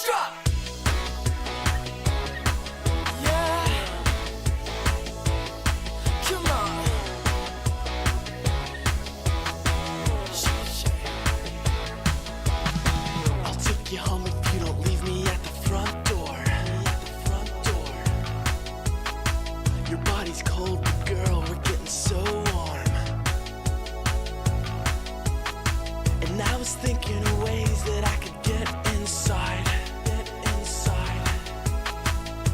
drop. Yeah, come on. I'll take you home if you don't leave me at the front door. Your body's cold, but girl, we're getting so warm. And I was thinking of ways that I could get inside.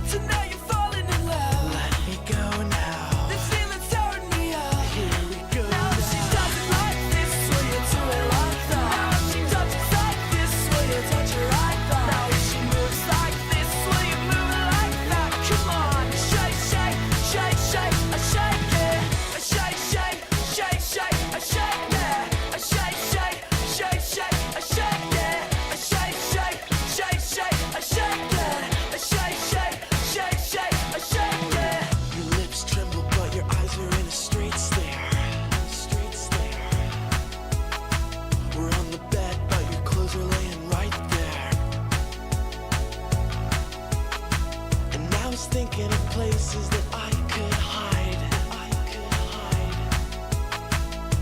So now you're falling in love. Let me go now. This feeling's tearing me up. Here we go now. If she does it like this, will you do it like that? Now if she touches like this, will you touch her right back? Now if she moves like this, will you move it like that? Come on, shake, shake, shake, shake, I shake it. I shake, shake, shake, shake, I shake it. I shake, shake, shake, shake, I shake it. I shake, shake, shake, shake, I shake it. I shake, shake, shake, shake, I shake it. Your lips tremble, but your eyes are in a straight stare. We're on the bed, but your clothes are laying right there. And I was thinking of places that I could hide.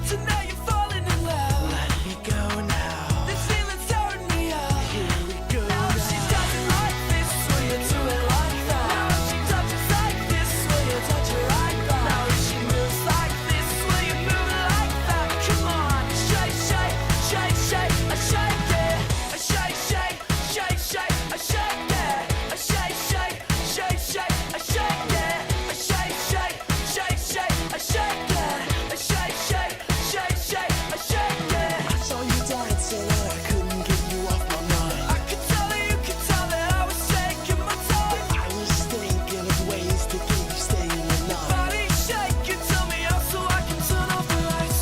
So now you're falling in love. Let me go now. This feeling's tearing me up. Here we go now. If she does it like this, will you do it like that? Now if she touches like this, will you touch her right back? Now if she moves like this, will you move it like that? Come on, shake, shake, shake, shake, I shake it. I shake, shake, shake, shake, I shake it. I shake, shake, shake, shake, I shake it. I shake, shake, shake, shake, I shake it. I shake, shake, shake, shake, I shake it. I saw you dancing and I couldn't get you off my mind. I could tell it, you could tell it, I was taking my time. I was thinking of ways to keep you staying the night. Body shaking, tell me how so I can turn off the lights.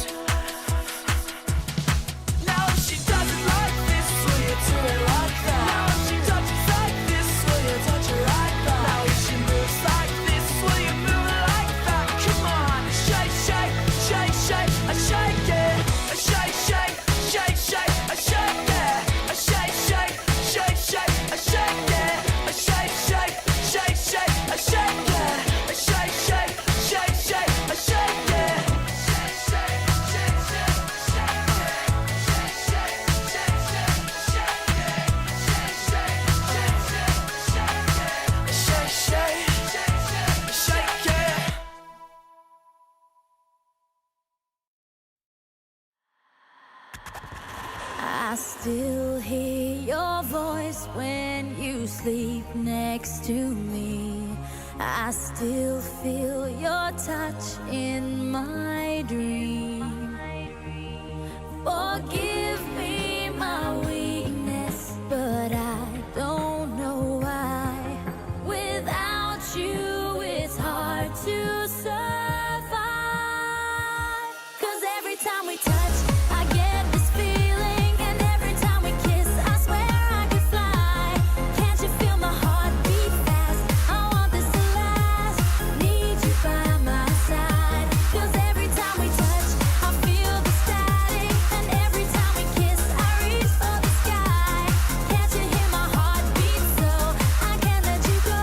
Now if she does it like this, will you do it like that? Now if she touches like this, will you touch her right back? Now if she moves like this, will you move it like that? Come on, shake, shake, shake, shake, I shake it. I shake, shake, shake, shake, I shake it. I shake, shake, shake, shake, I shake it. I shake, shake, shake, shake, I shake it. I shake, shake, shake, shake, I shake it. Shake, shake, shake, shake, shake it. Shake, shake, shake, shake, shake it. Shake, shake, shake, shake, shake it. Shake, shake, shake, shake it. I still hear your voice when you sleep next to me. I still feel your touch in my dream. Forgive me my weakness, but I don't know why. Without you, it's hard to survive. 'Cause every time we touch, I get this feeling, and every time we kiss, I swear I could fly. Can't you feel my heart beat fast? I want this to last. Need you by my side. 'Cause every time we touch, I feel the static, and every time we kiss, I reach for the sky. Can't you hear my heart beat so? I can't let you go.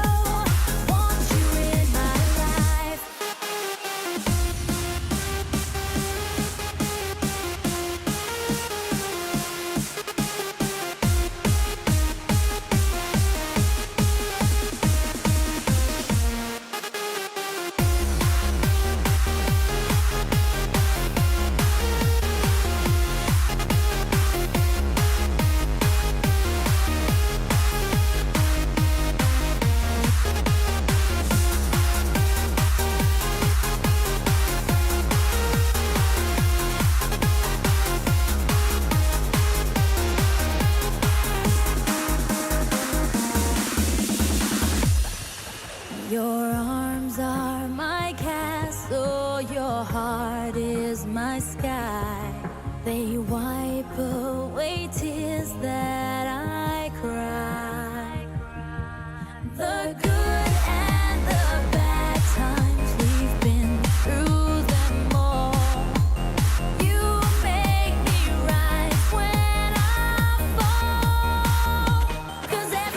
Want you in my life. Your arms are my castle, your heart is my sky. They wipe away tears that I cry. The good and the bad times, we've been through them all. You make me rise when I fall. 'Cause every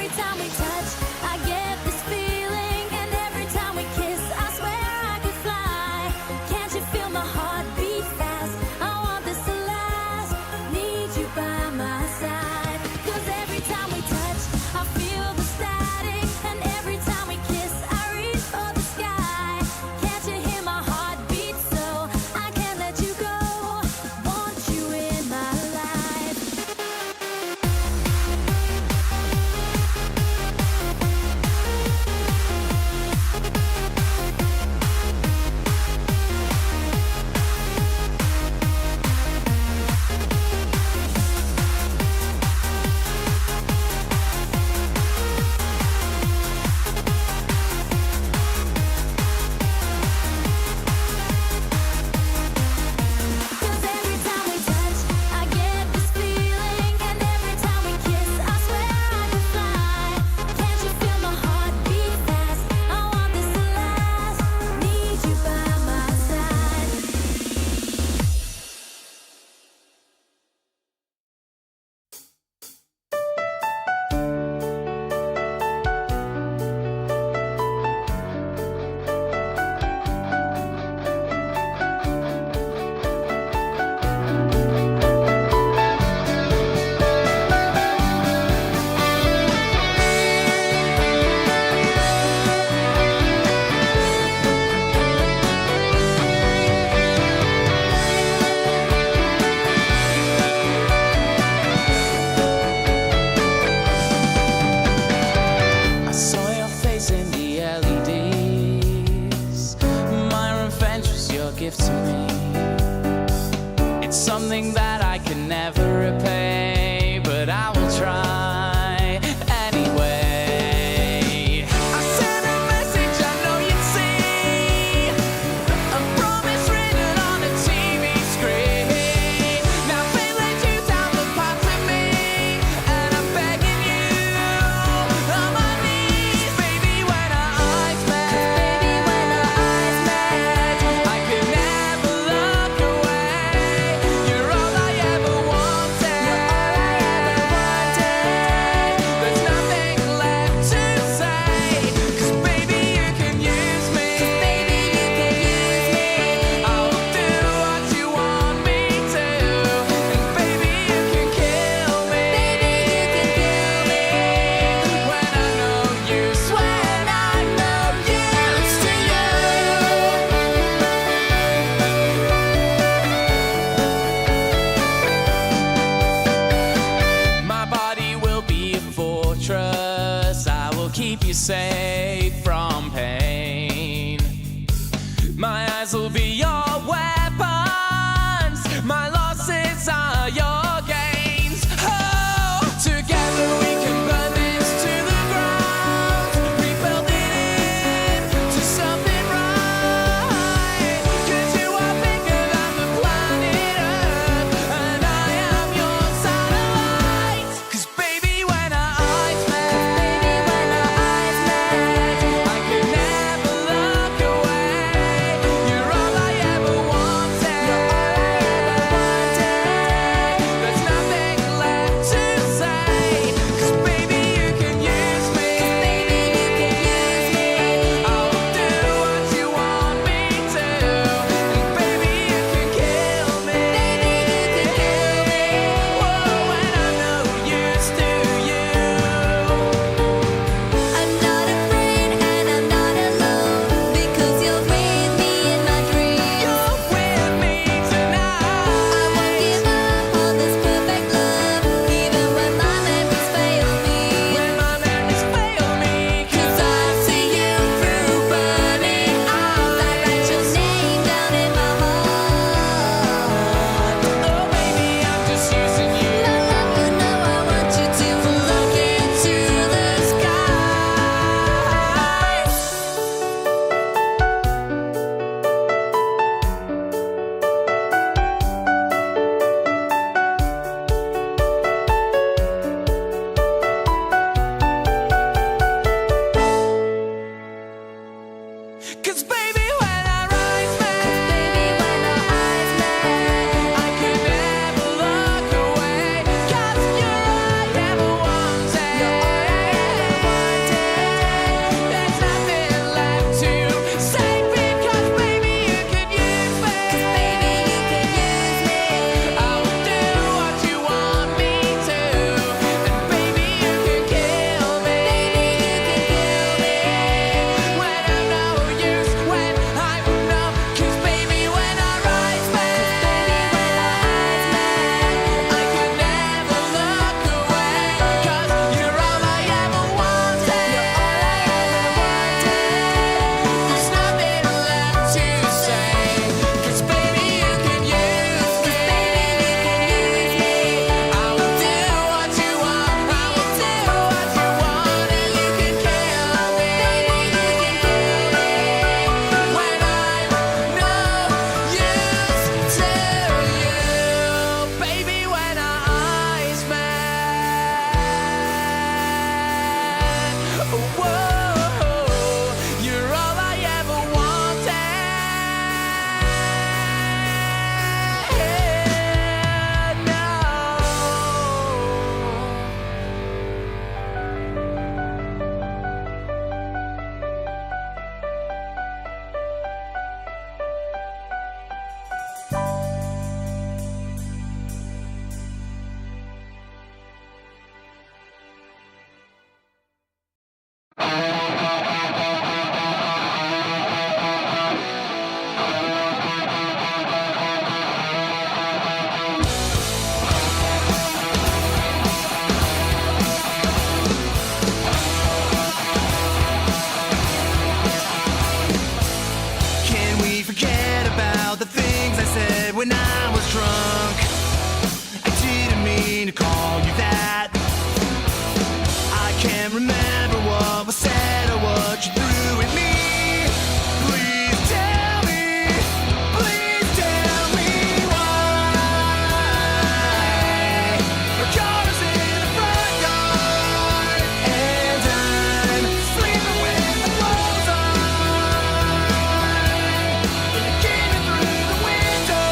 escape from pain. My eyes will be your weapons, my losses are your gains. Oh, together we can burn this to the ground, rebuild it into something right. 'Cause you are bigger than the planet Earth, and I am your satellite. 'Cause baby, when our eyes met, I could never look away. You're all I ever wanted. There's nothing left to say. 'Cause baby, you can use me. I'll do what you want me to. And baby, you can kill me. Whoa, when I'm no use to you. I'm not afraid and I'm not alone, because you're with me in my dreams. You're with me tonight. I won't give up on this perfect love, even when my memories fail me. When my memories fail me, 'Cause I see you through burning eyes. I write your name down in my heart. oh baby, I'm just using you. My love, you know I want you to look into the skies. 'Cause baby, when our eyes met, When our eyes met, I could never look away. 'Cause you're all I ever wanted. There's nothing left to say, because baby, you can use me. I will do what you want me to. And baby, you can kill me. When I'm no use, when I'm numb. 'Cause baby, when our eyes met, I could never look away. 'Cause you're all I ever wanted. There's nothing left to say. 'Cause baby, you can use me. I will do what you want. I will do what you want. And you can kill me. When I'm no use to you. Baby, when our eyes met. Whoa, you're all I ever wanted. Can we forget about the things I said when I was drunk? I didn't mean to call you that. I can't remember what was said or what you threw at me. Please tell me why. Our car is in the front yard, and I'm sleeping with the clothes on. And you came in through the window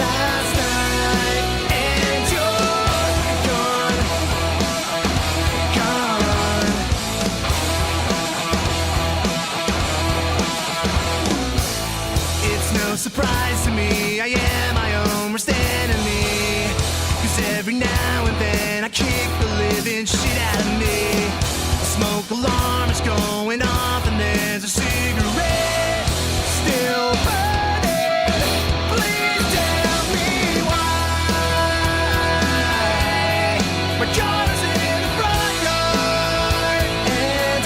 last night, and you're gone. It's no surprise to me, I am my own worst enemy. 'Cause every now and then I kick the living shit out of me. The smoke alarm is going off and there's a cigarette still burning. Please tell me why. My car is in the front yard, and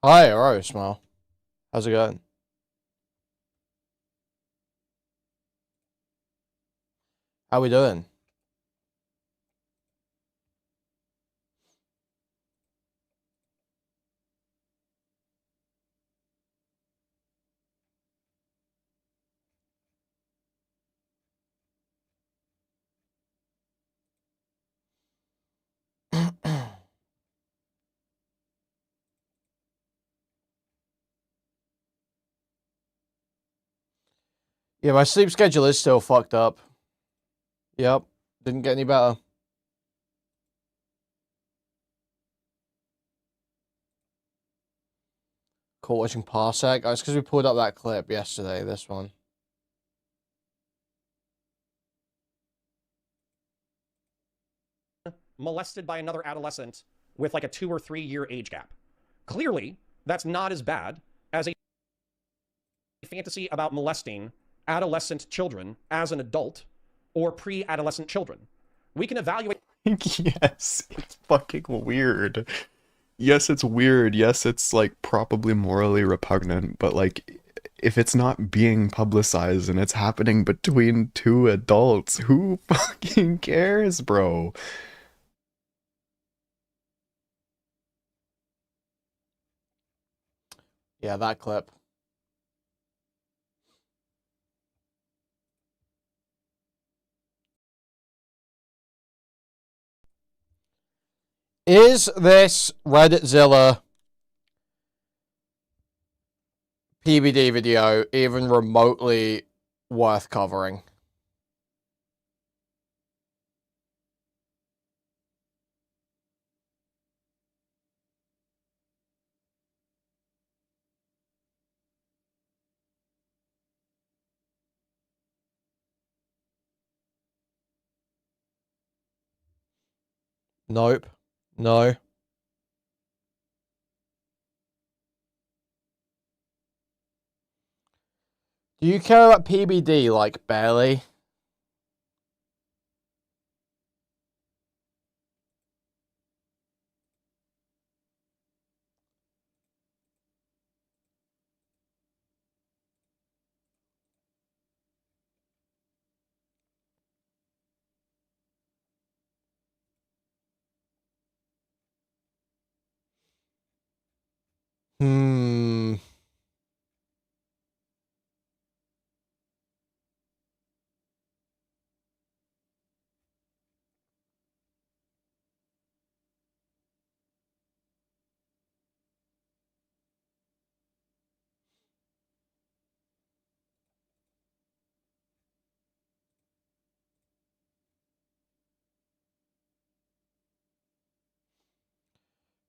Hi, alright, Smile. How's it going? How we doing? Yeah, my sleep schedule is still fucked up. Yep. Didn't get any better. Cool watching Parsec. Oh, it's because we pulled up that clip yesterday, this one. Molested by another adolescent with like a 2 or 3 year age gap. Clearly, that's not as bad as a fantasy about molesting adolescent children as an adult or pre-adolescent children. We can evaluate. Yes, it's fucking weird. Yes, it's weird. Yes, it's like probably morally repugnant, but like if it's not being publicized and it's happening between two adults, who fucking cares, bro? Yeah, that clip. Is this Redditzilla PBD video even remotely worth covering? Nope. No. Do you care about PBD, like, barely? Hmm.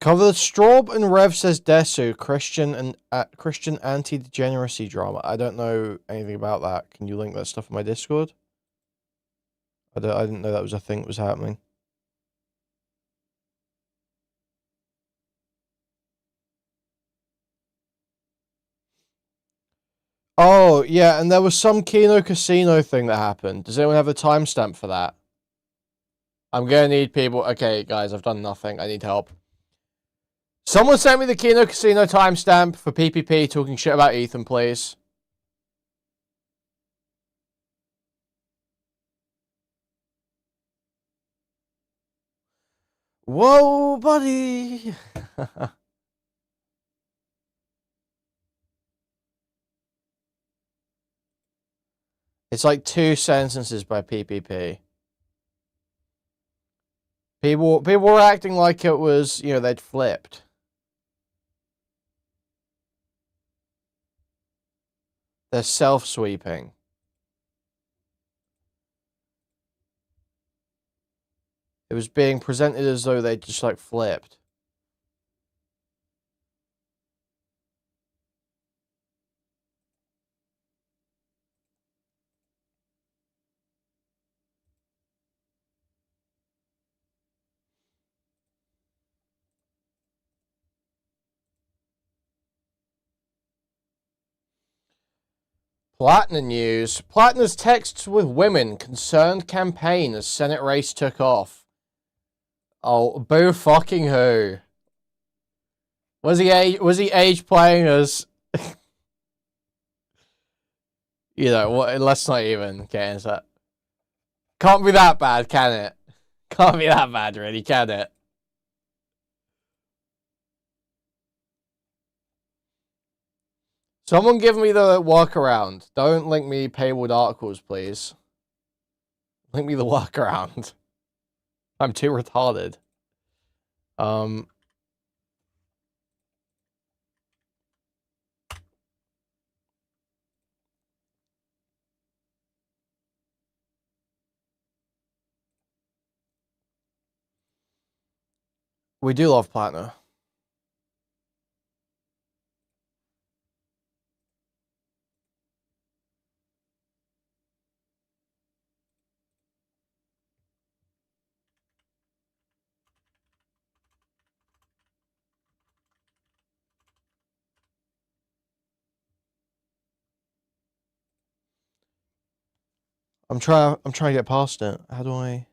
Cover the Straub and Rev says Desu, Christian and Christian anti-degeneracy drama. I don't know anything about that. Can you link that stuff in my Discord? I didn't know that was a thing that was happening. Oh, yeah, and there was some Kino Casino thing that happened. Does anyone have a timestamp for that? I'm gonna need people. Okay, guys, I've done nothing. I need help. Someone sent me the Kino Casino timestamp for PPP talking shit about Ethan, please. Whoa, buddy. It's like 2 sentences by PPP. People were acting like it was, you know, they'd flipped. They're self-sweeping. It was being presented as though they'd just, like, flipped. Platinum news. Platinum's texts with women concerned campaign as Senate race took off. Oh, boo fucking who. Was he age playing as? You know what? Let's not even get into that. Can't be that bad, can it? Can't be that bad, really, can it? Someone give me the workaround. Don't link me paywalled articles, please. Link me the workaround. I'm too retarded. We do love Platinum. I'm trying to get past it. How do I?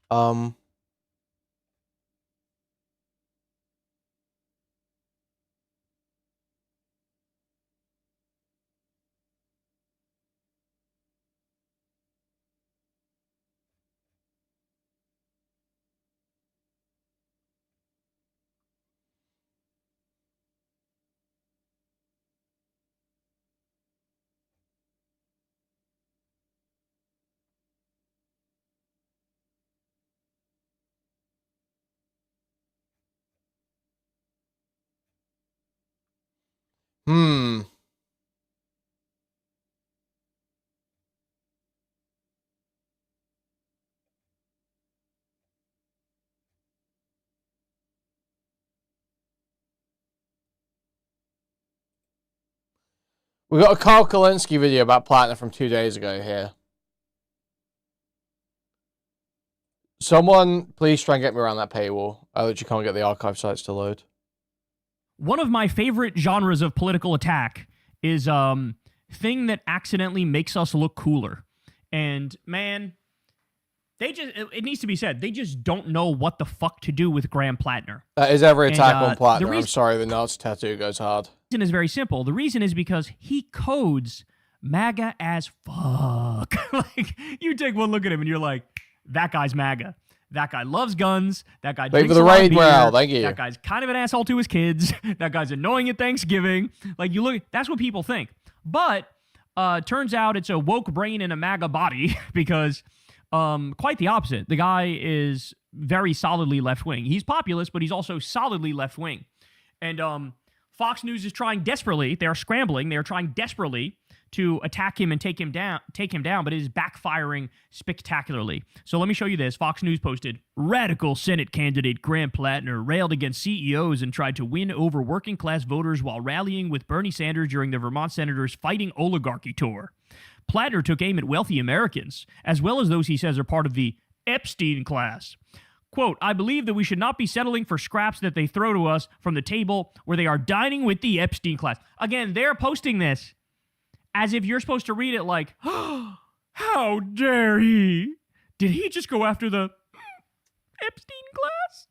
Hmm. We got a Carl Kalinsky video about Platinum from 2 days ago here. Someone, please try and get me around that paywall. I literally can't get the archive sites to load. One of my favorite genres of political attack is thing that accidentally makes us look cooler. And man, it needs to be said, they just don't know what the fuck to do with Graham Plattner. That is every attack on Platinum. I'm sorry, the Nazi tattoo goes hard. The reason is very simple. The reason is because he codes MAGA as fuck. Like, you take one look at him and you're like, that guy's MAGA. That guy loves guns. That guy drinks a lot of beer. Thank you. That guy's kind of an asshole to his kids. That guy's annoying at Thanksgiving. Like, you look, that's what people think. But turns out it's a woke brain in a MAGA body because quite the opposite. The guy is very solidly left-wing. He's populist, but he's also solidly left-wing. And Fox News is trying desperately. They're scrambling. They're trying desperately to attack him and take him down, but it is backfiring spectacularly. So let me show you this. Fox News posted, radical Senate candidate Graham Plattner railed against CEOs and tried to win over working class voters while rallying with Bernie Sanders during the Vermont Senators' Fighting Oligarchy tour. Plattner took aim at wealthy Americans, as well as those he says are part of the Epstein class. Quote, I believe that we should not be settling for scraps that they throw to us from the table where they are dining with the Epstein class. Again, they're posting this as if you're supposed to read it like, oh, how dare he? Did he just go after the Epstein class?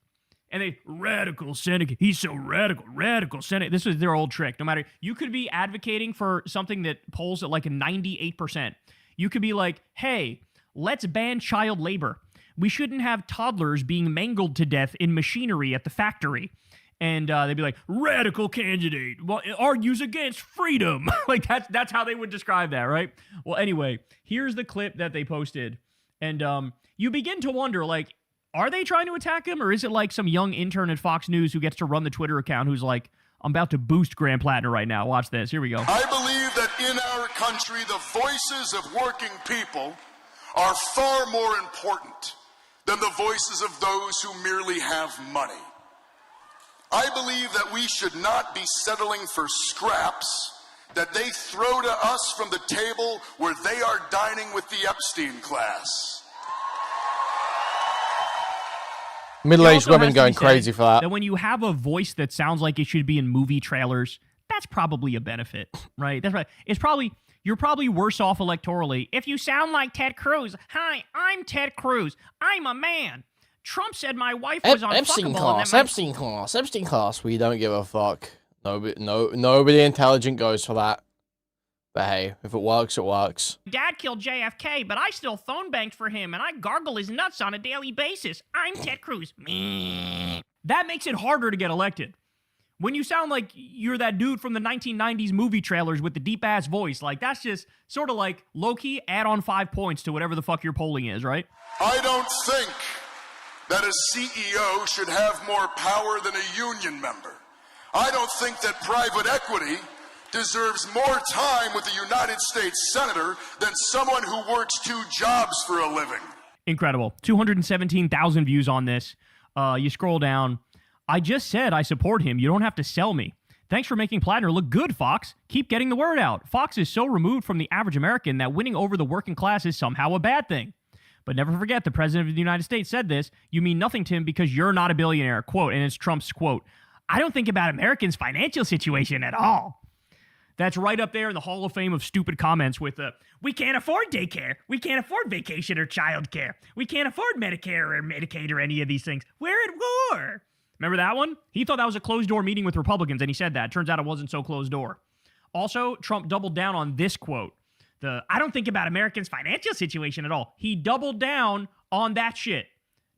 And they, radical Senate, he's so radical Senate. This is their old trick. No matter, you could be advocating for something that polls at like a 98%. You could be like, hey, let's ban child labor. We shouldn't have toddlers being mangled to death in machinery at the factory. And they'd be like, radical candidate, well, argues against freedom. Like, that's how they would describe that, right? Well, anyway, here's the clip that they posted. And you begin to wonder, like, are they trying to attack him? Or is it like some young intern at Fox News who gets to run the Twitter account who's like, I'm about to boost Graham Plattner right now. Watch this. Here we go. I believe that in our country, the voices of working people are far more important than the voices of those who merely have money. I believe that we should not be settling for scraps that they throw to us from the table where they are dining with the Epstein class. Middle-aged It also women has to going be crazy said for that. That when you have a voice that sounds like it should be in movie trailers, that's probably a benefit, right? That's right. You're probably worse off electorally if you sound like Ted Cruz. Hi, I'm Ted Cruz. I'm a man. Trump said my wife was on Epstein fuckable. class, Epstein class. We don't give a fuck. Nobody intelligent goes for that. But hey, if it works, it works. Dad killed JFK, but I still phone banked for him, and I gargle his nuts on a daily basis. I'm Ted Cruz. That makes it harder to get elected. When you sound like you're that dude from the 1990s movie trailers with the deep-ass voice, like, that's just sort of like, low-key, add on 5 points to whatever the fuck your polling is, right? I don't think that a CEO should have more power than a union member. I don't think that private equity deserves more time with a United States senator than someone who works 2 jobs for a living. Incredible. 217,000 views on this. You scroll down. I just said I support him. You don't have to sell me. Thanks for making Plattner look good, Fox. Keep getting the word out. Fox is so removed from the average American that winning over the working class is somehow a bad thing. But never forget the President of the United States said this. You mean nothing to him because you're not a billionaire. Quote, and it's Trump's quote. I don't think about Americans' financial situation at all. That's right up there in the Hall of Fame of stupid comments with we can't afford daycare. We can't afford vacation or childcare. We can't afford Medicare or Medicaid or any of these things. We're at war. Remember that one? He thought that was a closed-door meeting with Republicans, and he said that. Turns out it wasn't so closed-door. Also, Trump doubled down on this quote. I don't think about Americans' financial situation at all. He doubled down on that shit.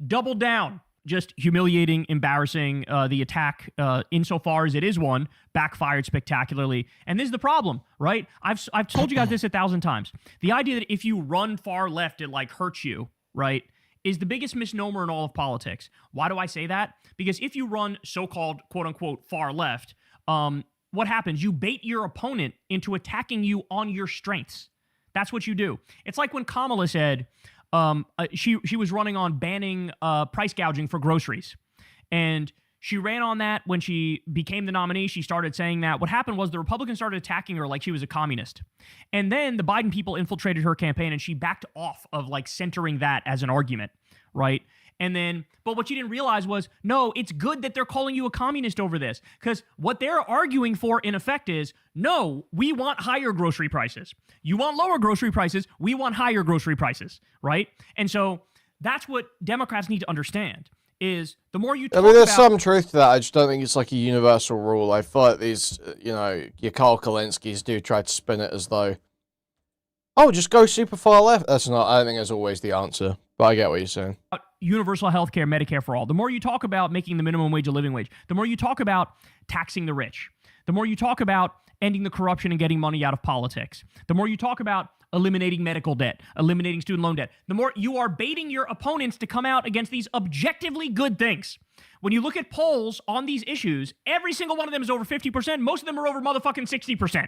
Doubled down. Just humiliating, embarrassing. The attack, insofar as it is one, backfired spectacularly. And this is the problem, right? I've told you guys this 1,000 times. The idea that if you run far left, it like hurts you, right, is the biggest misnomer in all of politics. Why do I say that? Because if you run so-called, quote-unquote, far left, what happens? You bait your opponent into attacking you on your strengths. That's what you do. It's like when Kamala said she was running on banning price gouging for groceries. And she ran on that when she became the nominee. She started saying that. What happened was the Republicans started attacking her like she was a communist. And then the Biden people infiltrated her campaign and she backed off of like centering that as an argument, right? And then, but what she didn't realize was, no, it's good that they're calling you a communist over this. Because what they're arguing for, in effect, is, no, we want higher grocery prices. You want lower grocery prices, we want higher grocery prices, right? And so that's what Democrats need to understand, is the more you talk I mean, there's about... some truth to that. I just don't think it's like a universal rule. I feel like these, your Carl Kalinskis do try to spin it as though, oh, just go super far left. That's not, I don't think that's always the answer. But I get what you're saying. Universal health care, Medicare for all. The more you talk about making the minimum wage a living wage, the more you talk about taxing the rich, the more you talk about ending the corruption and getting money out of politics, the more you talk about eliminating medical debt, eliminating student loan debt, the more you are baiting your opponents to come out against these objectively good things. When you look at polls on these issues, every single one of them is over 50%. Most of them are over motherfucking 60%.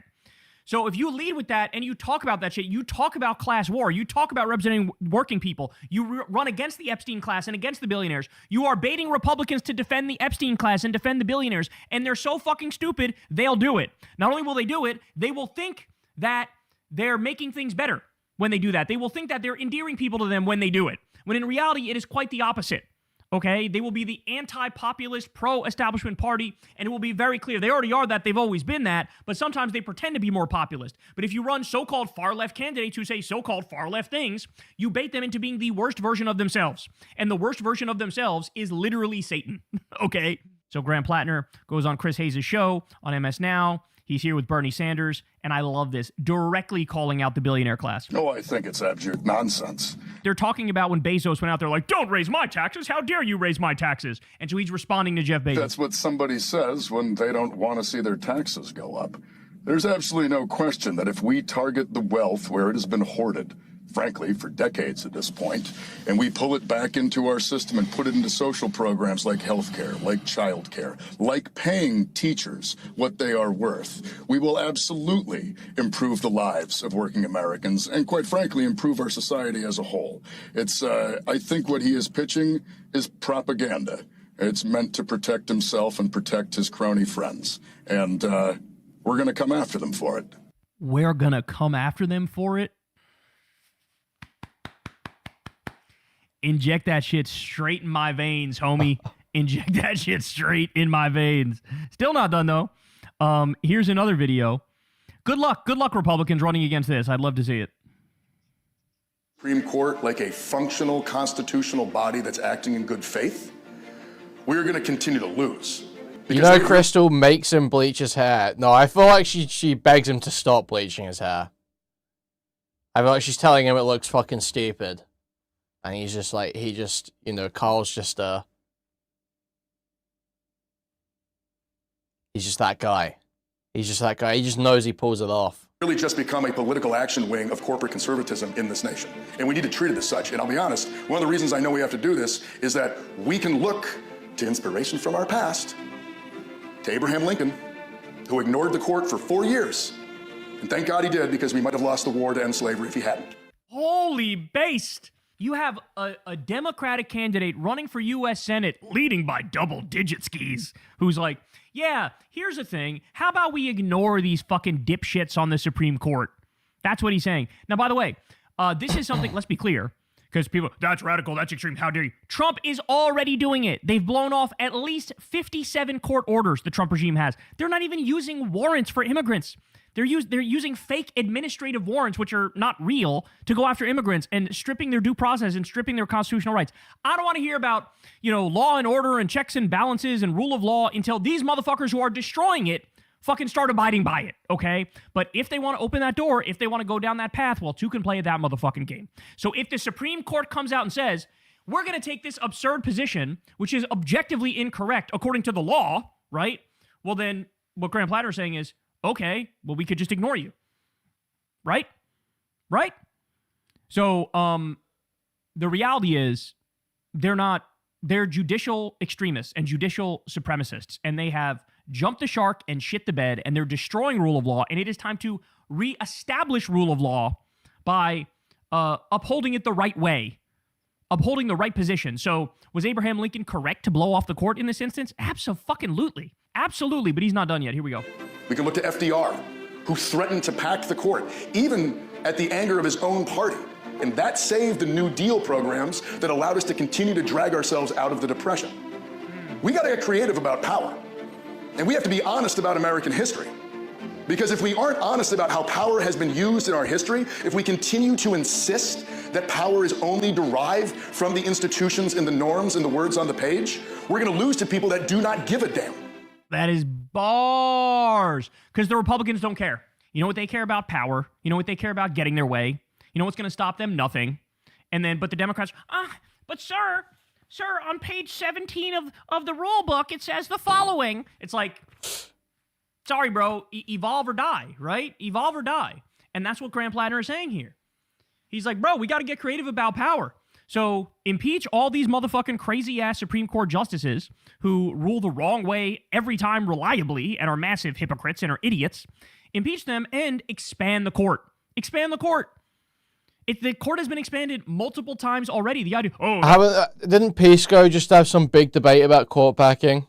So if you lead with that and you talk about that shit, you talk about class war, you talk about representing working people, you run against the Epstein class and against the billionaires, you are baiting Republicans to defend the Epstein class and defend the billionaires, and they're so fucking stupid, they'll do it. Not only will they do it, they will think that they're making things better when they do that. They will think that they're endearing people to them when they do it, when in reality, it is quite the opposite. Okay, they will be the anti-populist, pro-establishment party, and it will be very clear. They already are that. They've always been that, but sometimes they pretend to be more populist. But if you run so-called far-left candidates who say so-called far-left things, you bait them into being the worst version of themselves. And the worst version of themselves is literally Satan. Okay? So Graham Plattner goes on Chris Hayes' show on MS Now. He's here with Bernie Sanders, and I love this, directly calling out the billionaire class. No, I think it's abject nonsense. They're talking about when Bezos went out there like, don't raise my taxes. How dare you raise my taxes? And so he's responding to Jeff Bezos. That's what somebody says when they don't want to see their taxes go up. There's absolutely no question that if we target the wealth where it has been hoarded, frankly, for decades at this point, and we pull it back into our system and put it into social programs like healthcare, like childcare, like paying teachers what they are worth, we will absolutely improve the lives of working Americans and, quite frankly, improve our society as a whole. It's, I think what he is pitching is propaganda. It's meant to protect himself and protect his crony friends. And we're going to come after them for it. We're gonna come after them for it. Inject that shit straight in my veins, homie. Inject that shit straight in my veins. Still not done, though. Here's another video. Good luck, Republicans running against this. I'd love to see it. Supreme Court, like a functional constitutional body that's acting in good faith, we're going to continue to lose. You know, Crystal makes him bleach his hair. No, I feel like she begs him to stop bleaching his hair. I feel like she's telling him it looks fucking stupid. And he's just like, you know, Carl's just, he's just that guy. He's just that guy. He just knows he pulls it off. Really just become a political action wing of corporate conservatism in this nation. And we need to treat it as such. And I'll be honest, one of the reasons I know we have to do this is that we can look to inspiration from our past, to Abraham Lincoln, who ignored the court for 4 years. And thank God he did, because we might have lost the war to end slavery if he hadn't. Holy based! You have a Democratic candidate running for U.S. Senate, leading by double digit skis, who's like, yeah, here's the thing. How about we ignore these fucking dipshits on the Supreme Court? That's what he's saying. Now, by the way, this is something, let's be clear, because people, that's radical, that's extreme, how dare you? Trump is already doing it. They've blown off at least 57 court orders the Trump regime has. They're not even using warrants for immigrants. They're using fake administrative warrants, which are not real, to go after immigrants and stripping their due process and stripping their constitutional rights. I don't want to hear about, you know, law and order and checks and balances and rule of law until these motherfuckers who are destroying it fucking start abiding by it, okay? But if they want to open that door, if they want to go down that path, well, two can play that motherfucking game. So if the Supreme Court comes out and says, we're going to take this absurd position, which is objectively incorrect according to the law, right? Well, then what Graham Platter is saying is, okay, well, we could just ignore you. Right? Right? So, the reality is, they're judicial extremists and judicial supremacists, and they have jumped the shark and shit the bed, and they're destroying rule of law, and it is time to reestablish rule of law by upholding it the right way, upholding the right position. So, was Abraham Lincoln correct to blow off the court in this instance? Absolutely. Absolutely, but he's not done yet. Here we go. We can look to FDR, who threatened to pack the court, even at the anger of his own party. And that saved the New Deal programs that allowed us to continue to drag ourselves out of the Depression. We got to get creative about power. And we have to be honest about American history. Because if we aren't honest about how power has been used in our history, if we continue to insist that power is only derived from the institutions and the norms and the words on the page, we're going to lose to people that do not give a damn. That is bars. Because the Republicans don't care. You know what they care about? Power. You know what they care about? Getting their way. You know what's going to stop them? Nothing. And then, but the Democrats, but sir, on page 17 of the rule book, it says the following. It's like, sorry, bro, evolve or die, right? Evolve or die. And that's what Graham Platter is saying here. He's like, bro, we got to get creative about power. So impeach all these motherfucking crazy-ass Supreme Court justices who rule the wrong way every time reliably and are massive hypocrites and are idiots. Impeach them and expand the court. Expand the court. The court has been expanded multiple times already. The idea, didn't Pisco just have some big debate about court packing?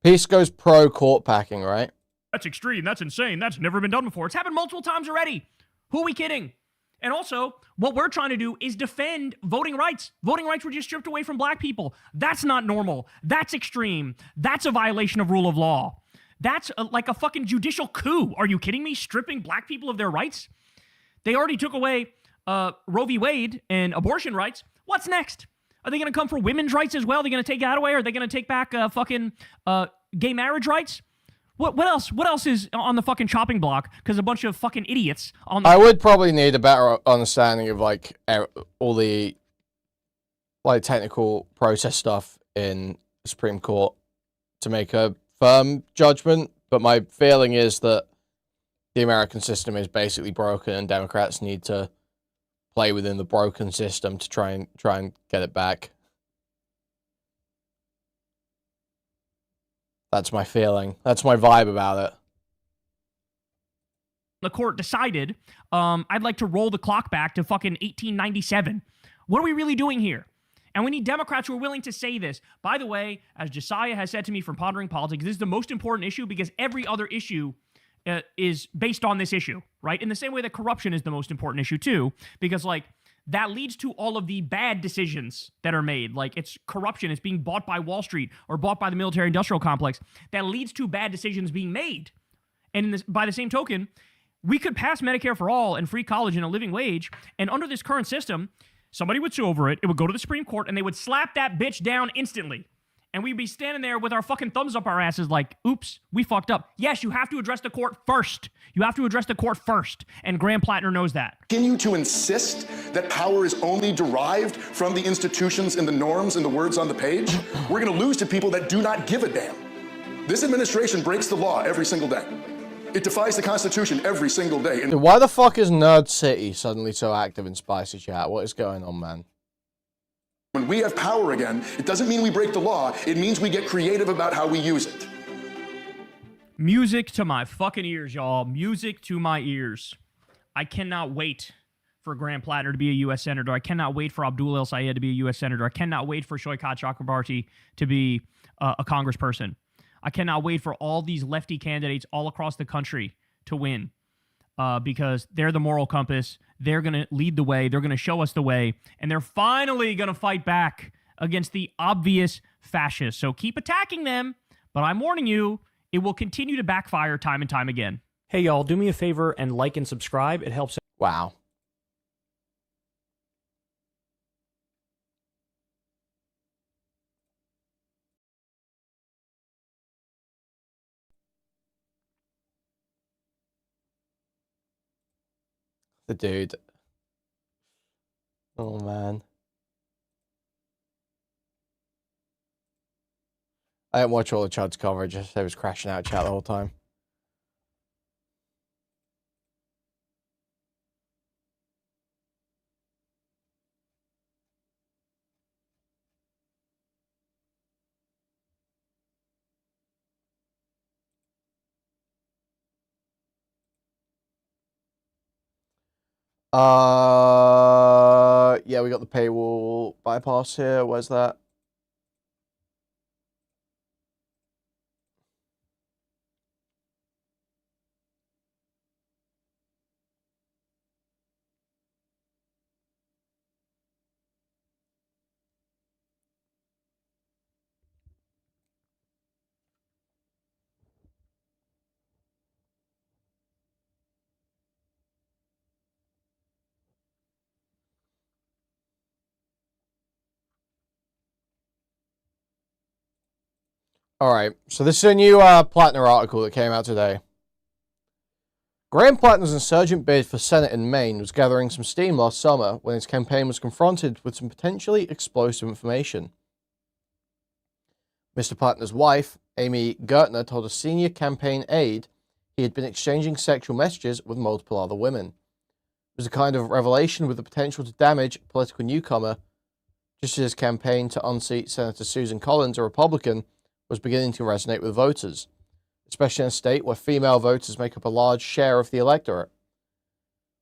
Pisco's pro court packing, right? that's extreme, that's insane, that's never been done before. It's happened multiple times already. Who are we kidding? And also, what we're trying to do is defend voting rights. Voting rights were just stripped away from black people. That's not normal. That's extreme. That's a violation of rule of law. That's like a fucking judicial coup. Are you kidding me? Stripping black people of their rights? They already took away Roe v. Wade and abortion rights. What's next? Are they going to come for women's rights as well? Are they going to take that away? Are they going to take back fucking gay marriage rights? What else? What else is on the fucking chopping block? Because a bunch of fucking idiots on the... I would probably need a better understanding of like all the like technical process stuff in the Supreme Court to make a firm judgment. But my feeling is that the American system is basically broken, and Democrats need to play within the broken system to try and get it back. That's my feeling. That's my vibe about it. The court decided, I'd like to roll the clock back to fucking 1897, What are we really doing here? And we need Democrats who are willing to say this. By the way, as Josiah has said to me from Pondering Politics, this is the most important issue because every other issue is based on this issue, right? In the same way that corruption is the most important issue too, because like that leads to all of the bad decisions that are made. Like it's corruption, it's being bought by Wall Street or bought by the military-industrial complex that leads to bad decisions being made. And by the same token, we could pass Medicare for all and free college and a living wage, and under this current system, somebody would sue over it, it would go to the Supreme Court, and they would slap that bitch down instantly. And we'd be standing there with our fucking thumbs up our asses like, oops, we fucked up. Yes, you have to address the court first. You have to address the court first. And Graham Plattner knows that. Continue to insist that power is only derived from the institutions and the norms and the words on the page, we're going to lose to people that do not give a damn. This administration breaks the law every single day. It defies the Constitution every single day. Dude, why the fuck is Nerd City suddenly so active in Spicy Chat? What is going on, man? When we have power again, it doesn't mean we break the law. It means we get creative about how we use it. Music to my fucking ears, y'all. Music to my ears. I cannot wait for Graham Plattner to be a U.S. Senator. I cannot wait for Abdul El Sayed to be a U.S. Senator. I cannot wait for Shoikat Chakrabarti to be a congressperson. I cannot wait for all these lefty candidates all across the country to win because they're the moral compass. They're going to lead the way. They're going to show us the way. And they're finally going to fight back against the obvious fascists. So keep attacking them. But I'm warning you, it will continue to backfire time and time again. Hey, y'all, do me a favor and like and subscribe. It helps. Wow. The dude. Oh, man. I didn't watch all of Chud's coverage. I was crashing out chat the whole time. Yeah, we got the paywall bypass here. Where's that? All right, so this is a new Plattner article that came out today. Graham Plattner's insurgent bid for Senate in Maine was gathering some steam last summer when his campaign was confronted with some potentially explosive information. Mr. Plattner's wife, Amy Gertner, told a senior campaign aide he had been exchanging sexual messages with multiple other women. It was a kind of revelation with the potential to damage a political newcomer, just as his campaign to unseat Senator Susan Collins, a Republican, was beginning to resonate with voters, especially in a state where female voters make up a large share of the electorate.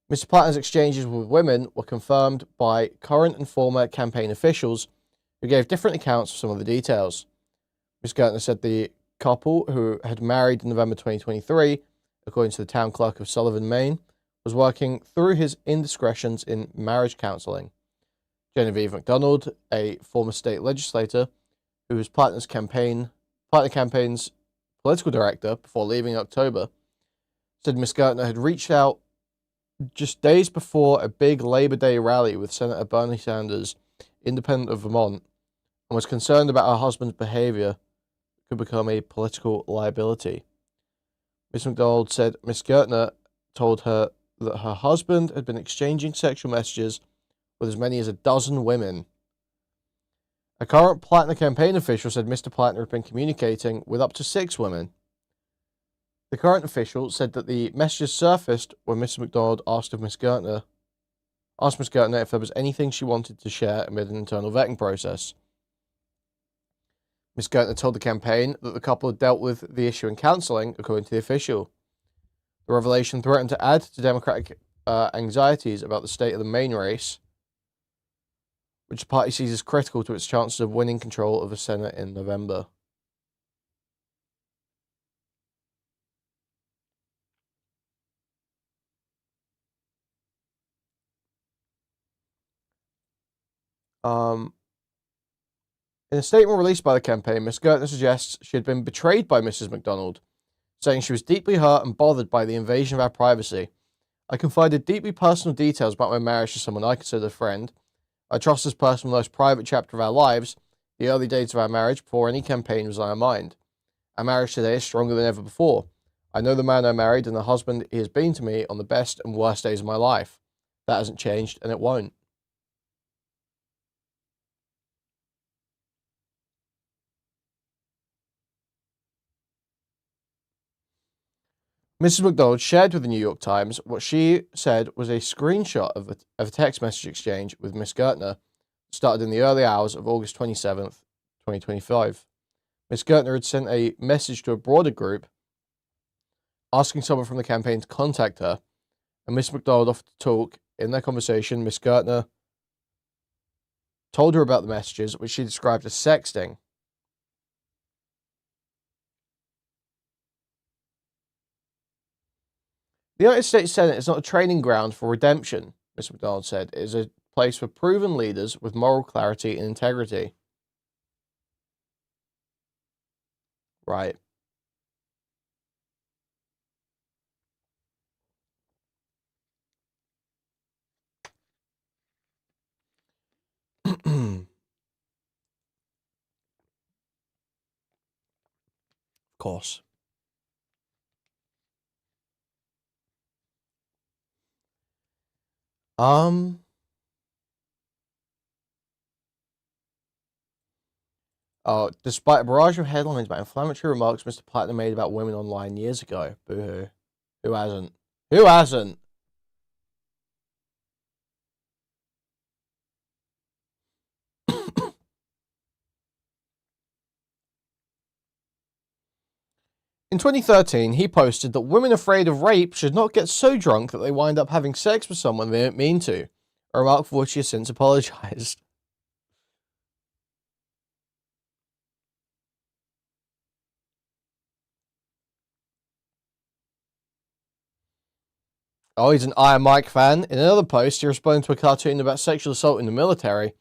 Mr. Plattner's exchanges with women were confirmed by current and former campaign officials who gave different accounts of some of the details. Ms. Gertner said the couple, who had married in November 2023, according to the town clerk of Sullivan, Maine, was working through his indiscretions in marriage counseling. Genevieve McDonald, a former state legislator who was Plattner campaign's political director before leaving in October, said Ms. Gertner had reached out just days before a big Labor Day rally with Senator Bernie Sanders, independent of Vermont, and was concerned about her husband's behavior could become a political liability. Ms. McDonald said Ms. Gertner told her that her husband had been exchanging sexual messages with as many as a dozen women. A current Plattner campaign official said Mr. Plattner had been communicating with up to 6 women. The current official said that the messages surfaced when Mr. McDonald asked Ms. Gertner if there was anything she wanted to share amid an internal vetting process. Ms. Gertner told the campaign that the couple had dealt with the issue in counseling, according to the official. The revelation threatened to add to Democratic anxieties about the state of the Maine race. which the party sees as critical to its chances of winning control of the Senate in November. In a statement released by the campaign, Ms. Gertner suggests she had been betrayed by Mrs. McDonald, saying she was deeply hurt and bothered by the invasion of our privacy. I confided deeply personal details about my marriage to someone I consider a friend. I trust this person with the most private chapter of our lives, the early days of our marriage, before any campaign was on our mind. Our marriage today is stronger than ever before. I know the man I married and the husband he has been to me on the best and worst days of my life. That hasn't changed, and it won't. Mrs. McDonald shared with the New York Times what she said was a screenshot of a text message exchange with Miss Gertner, started in the early hours of August 27th, 2025. Miss Gertner had sent a message to a broader group asking someone from the campaign to contact her, and Miss McDonald offered to talk. In their conversation, Miss Gertner told her about the messages, which she described as sexting. The United States Senate is not a training ground for redemption, Ms. McDonald said. It is a place for proven leaders with moral clarity and integrity. Right. Of course. Oh, despite a barrage of headlines about inflammatory remarks Mr. Platinum made about women online years ago. Boo-hoo. Who hasn't? Who hasn't? In 2013, he posted that women afraid of rape should not get so drunk that they wind up having sex with someone they don't mean to, a remark for which he has since apologized. Oh, he's an Iron Mike fan. In another post, he responded to a cartoon about sexual assault in the military,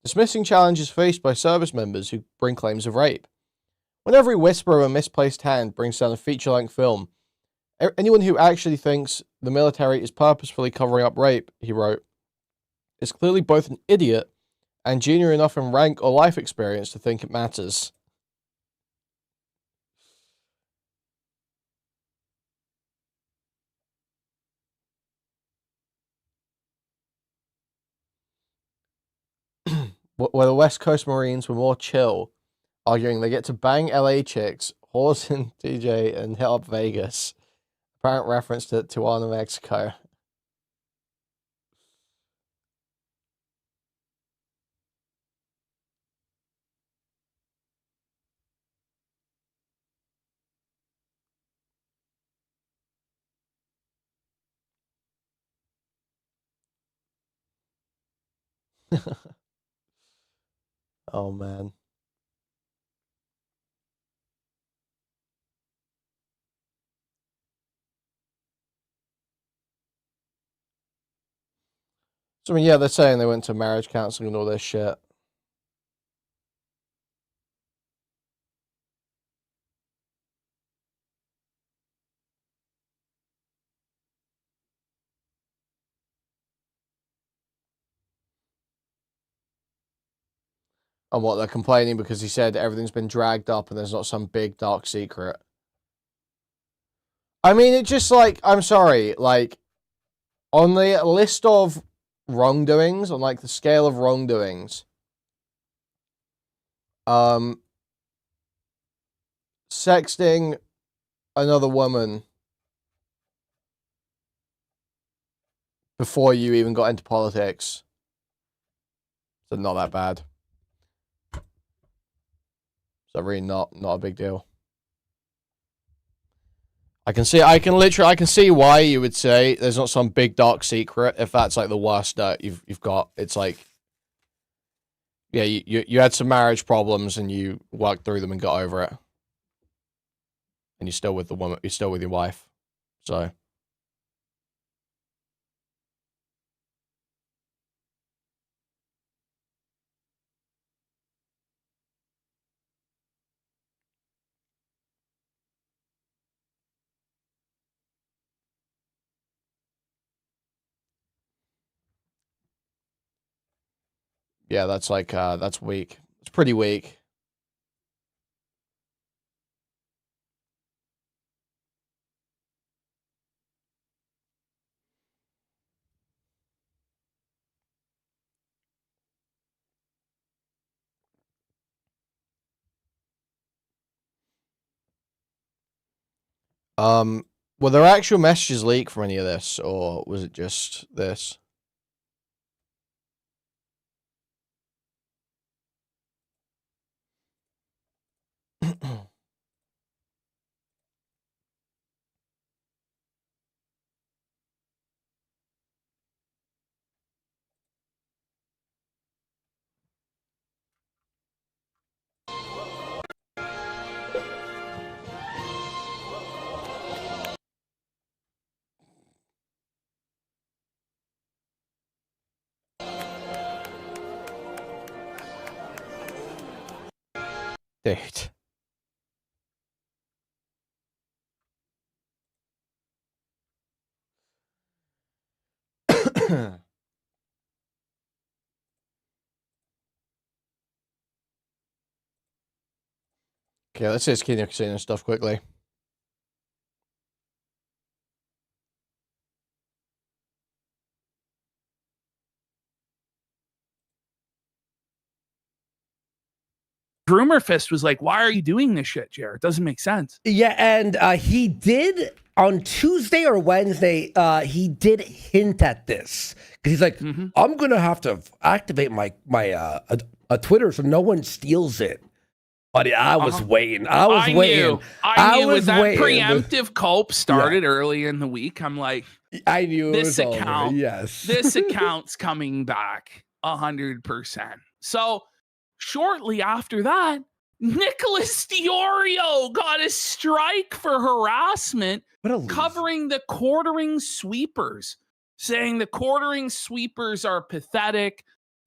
dismissing challenges faced by service members who bring claims of rape. When every whisper of a misplaced hand brings down a feature-length film, anyone who actually thinks the military is purposefully covering up rape, he wrote, is clearly both an idiot and junior enough in rank or life experience to think it matters. Where the West Coast Marines were more chill, arguing they get to bang LA chicks, horse in TJ, and hit up Vegas. Apparent reference to Tijuana, Mexico. Oh, man. So, I mean, yeah, they're saying they went to marriage counseling and all this shit. And what, they're complaining because he said everything's been dragged up and there's not some big dark secret. I mean, it just like, I'm sorry, like, on the list of wrongdoings, on like the scale of wrongdoings, sexting another woman before you even got into politics, so not that bad. So really not a big deal. I can see why you would say there's not some big dark secret if that's like the worst dirt you've got. It's like Yeah, you had some marriage problems and you worked through them and got over it. And you're still with the woman, you're still with your wife. So. Yeah, that's like, that's weak. It's pretty weak. Were there actual messages leaked from any of this, or was it just this? Dude. Okay, let's say it's Kino Casino stuff quickly. Groomer Fist was like, why are you doing this shit, Jared? It doesn't make sense. Yeah, and he did on Tuesday or Wednesday, he did hint at this. Because he's like, I'm going to have to activate my Twitter so no one steals it. But I was waiting. I was waiting. I knew with that preemptive culp started early in the week. I'm like, I knew this it was account, over. Yes. this account's coming back 100%. So shortly after that, Nicholas Diorio got a strike for harassment covering the quartering sweepers, saying the quartering sweepers are pathetic.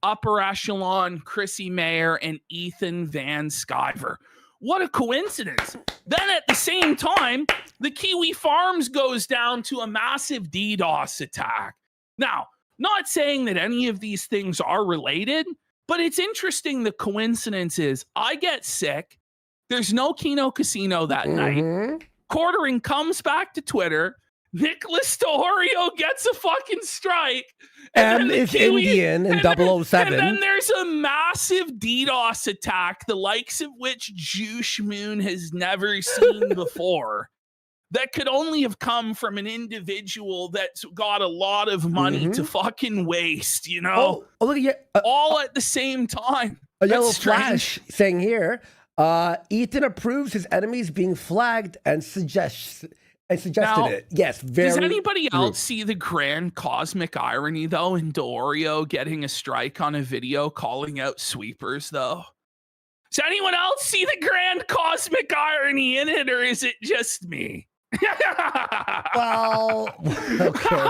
Upper echelon Chrissy Mayer and Ethan Van Sciver. What a coincidence. Then at the same time, the Kiwi Farms goes down to a massive DDoS attack. Now, not saying that any of these things are related, but it's interesting the coincidence is I get sick. There's no Kino Casino that night. Quartering comes back to Twitter. Nicholas Diorio gets a fucking strike. And it's Indian in 007. And then there's a massive DDoS attack, the likes of which Juice Moon has never seen before. That could only have come from an individual that's got a lot of money to fucking waste, you know? Oh look at all at the same time. A yellow flash saying here, Ethan approves his enemies being flagged and suggested it. Yes, very. Does anybody else see the grand cosmic irony, though, in Diorio getting a strike on a video calling out sweepers, though? Does anyone else see the grand cosmic irony in it, or is it just me? Well, okay.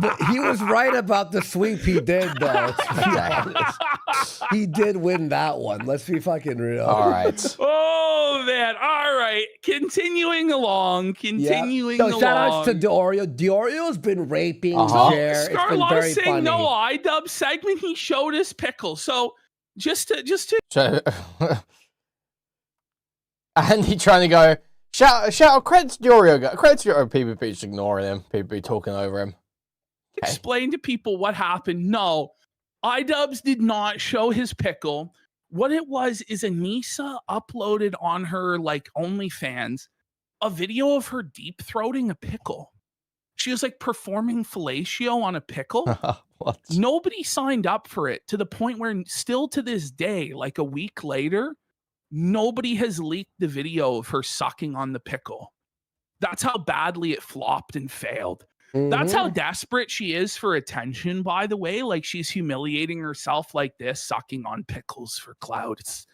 But he was right about the sweep he did, though. To be honest. He did win that one. Let's be fucking real. All right. Oh, man. All right. Continuing along. Shout outs to Diorio. Diorio's been raping Jer. It's been very saying funny. no iDub segment. He showed us pickle. So just to So, and he trying to go, shout, credit to Diorio. Credit to Diorio. People be just ignoring him. People be talking over him. Okay. Explain to people what happened. No, iDubbbz did not show his pickle. What it was is Anissa uploaded on her like OnlyFans a video of her deep throating a pickle. She was like performing fellatio on a pickle. What? Nobody signed up for it to the point where still to this day, like a week later, nobody has leaked the video of her sucking on the pickle. That's how badly it flopped and failed. That's how desperate she is for attention, by the way. Like, she's humiliating herself like this, sucking on pickles for clout. It's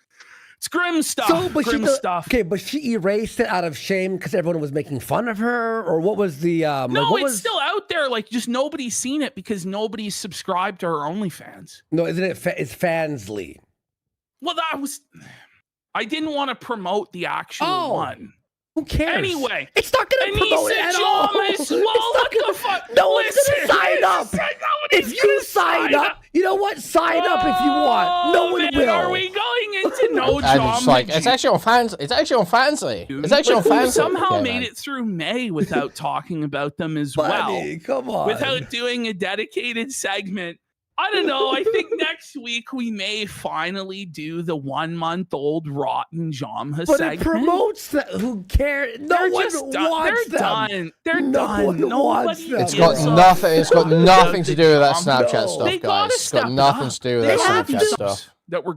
grim stuff. Grim stuff. Okay, but she erased it out of shame because everyone was making fun of her, or what was the? No, it's still out there. Like, just nobody's seen it because nobody's subscribed to her OnlyFans. No, isn't it? It's Fansly. Well, I didn't want to promote the actual one. Who cares? Anyway, it's not going to promote it at all. No one's going to sign up. If you sign up, you know what? Sign up if you want. No one will. Are we going into no And it's like, it's actually on Fansly. It's actually on Fansly. It's actually on Fansly. Somehow made it through May without talking about them as well. Come on. Without doing a dedicated segment. I don't know. I think next week we may finally do the 1-month-old Rotten Jamha but segment. It promotes that. Who cares? No one wants them. They're done. They're done. Nobody wants It's got nothing. It's got nothing to do with that Snapchat stuff, guys. It's got nothing to do with that Snapchat stuff. That were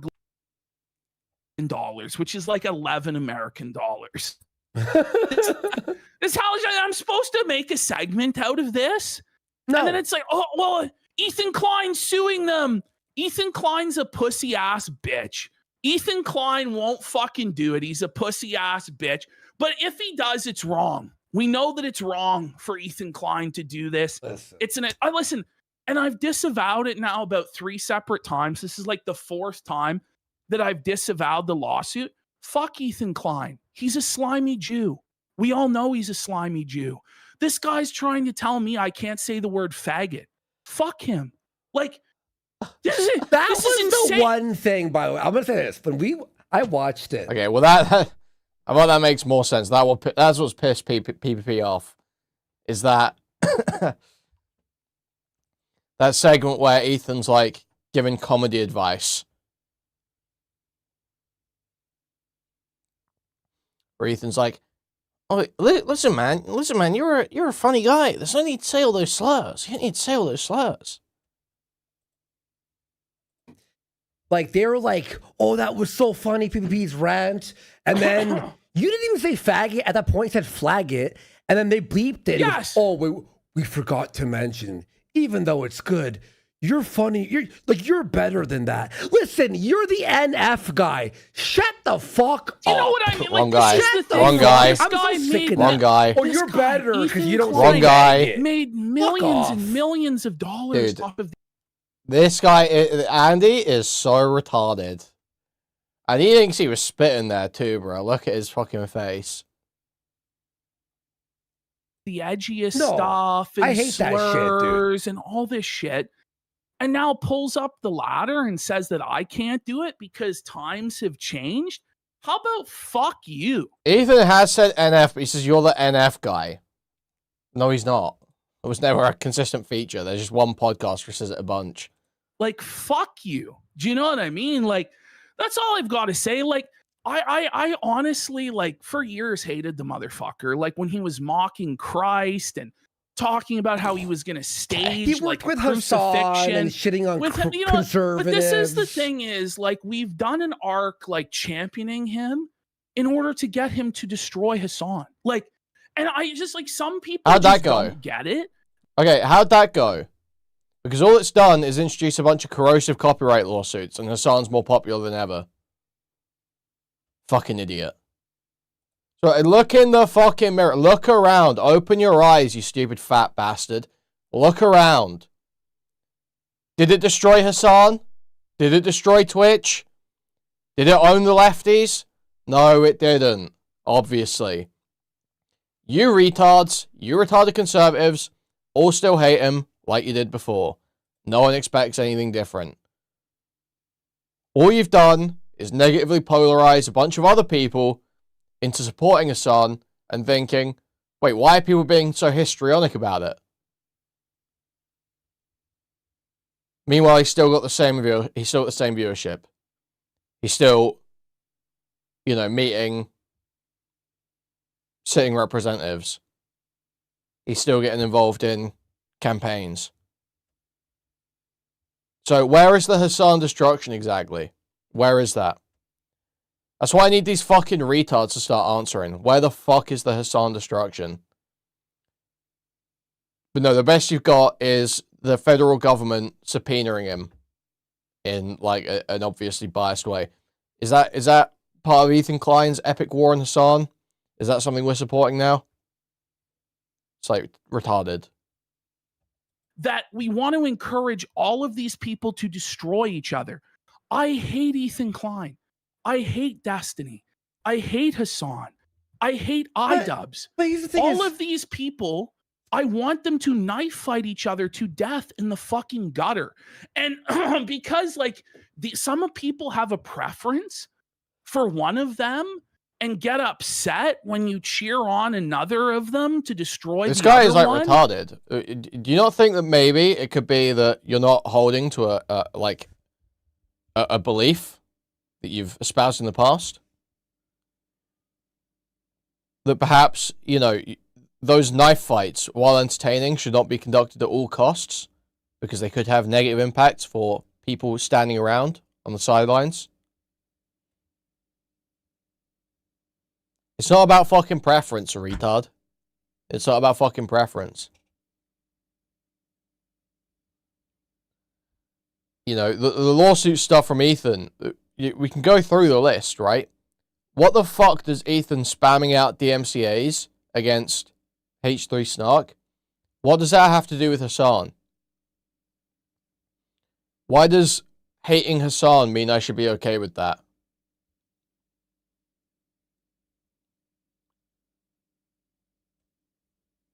in dollars, which is like 11 American dollars. This how I'm supposed to make a segment out of this, and then it's like, oh well. Ethan Klein's suing them. Ethan Klein's a pussy ass bitch. Ethan Klein won't fucking do it. He's a pussy ass bitch. But if he does, it's wrong. We know that it's wrong for Ethan Klein to do this. Listen, and I've disavowed it now about 3 separate times. This is like the 4th time that I've disavowed the lawsuit. Fuck Ethan Klein. He's a slimy Jew. We all know he's a slimy Jew. This guy's trying to tell me I can't say the word faggot. Fuck him. Like, this is the one thing, by the way. I'm going to say this. When I watched it. Okay, well, I thought that makes more sense. That's what's pissed PPP off. Is that that segment where Ethan's, like, giving comedy advice. Where Ethan's like, oh, listen, man, you're a funny guy. There's no need to say all those slurs. You don't need to say all those slurs. Like, they were like, oh, that was so funny, PPP's rant. And then you didn't even say faggot. At that point, you said flag it. And then they bleeped it. Yes. We forgot to mention, even though it's good, you're funny. You're better than that. Listen, you're the NF guy. Shut the fuck up. You know what I mean? Wrong like, guy. Wrong guy. I'm so sick of Wrong that. guy. Or you're better because you don't Wrong say guy. faggot. Made millions and millions of dollars Dude, off of this guy, Andy, is so retarded. And he thinks he was spitting there too, bro. Look at his fucking face. the edgiest stuff and I hate slurs that shit, and all this shit. And now pulls up the ladder and says that I can't do it because times have changed. How about fuck you? Ethan has said NF, but he says you're the NF guy. No, he's not. It was never a consistent feature. There's just one podcast who says it a bunch. Like, fuck you. Do you know what I mean? Like, that's all I've got to say. Like, I honestly, like, for years hated the motherfucker. Like, when he was mocking Christ and talking about how he was going to stage, he worked like, with a Hassan crucifixion and shitting on with him, you know, conservatives. But this is the thing is, like, we've done an arc, like, championing him in order to get him to destroy Hassan. Like, and I just, like, some people How'd just that go? don't get it. Okay, how'd that go? Because all it's done is introduce a bunch of corrosive copyright lawsuits, and Hassan's more popular than ever. Fucking idiot. So look in the fucking mirror. Look around. Open your eyes, you stupid fat bastard. Look around. Did it destroy Hassan? Did it destroy Twitch? Did it own the lefties? No, it didn't. Obviously. You retards, you retarded conservatives, all still hate him like you did before. No one expects anything different. All you've done is negatively polarize a bunch of other people into supporting Hassan and thinking, wait, why are people being so histrionic about it? Meanwhile, he's still got the same viewership. He's still, you know, meeting sitting representatives. He's still getting involved in campaigns. So where is the Hassan destruction exactly? Where is that? That's why I need these fucking retards to start answering. Where the fuck is the Hassan destruction? But no, the best you've got is the federal government subpoenaing him in like an obviously biased way. Is that part of Ethan Klein's epic war on Hassan? Is that something we're supporting now? It's like retarded. That we want to encourage all of these people to destroy each other. I hate Ethan Klein. I hate Destiny. I hate Hassan. I hate iDubbbz. But here's the thing All of these people, I want them to knife fight each other to death in the fucking gutter. And because like some people have a preference for one of them and get upset when you cheer on another of them to destroy this the guy other is like one. retarded. Do you not think that maybe it could be that you're not holding to a belief that you've espoused in the past? That perhaps, you know, those knife fights, while entertaining, should not be conducted at all costs because they could have negative impacts for people standing around on the sidelines. It's not about fucking preference, retard. It's not about fucking preference. You know, the lawsuit stuff from Ethan, we can go through the list, right? What the fuck does Ethan spamming out DMCAs against H3 Snark? What does that have to do with Hassan? Why does hating Hassan mean I should be okay with that?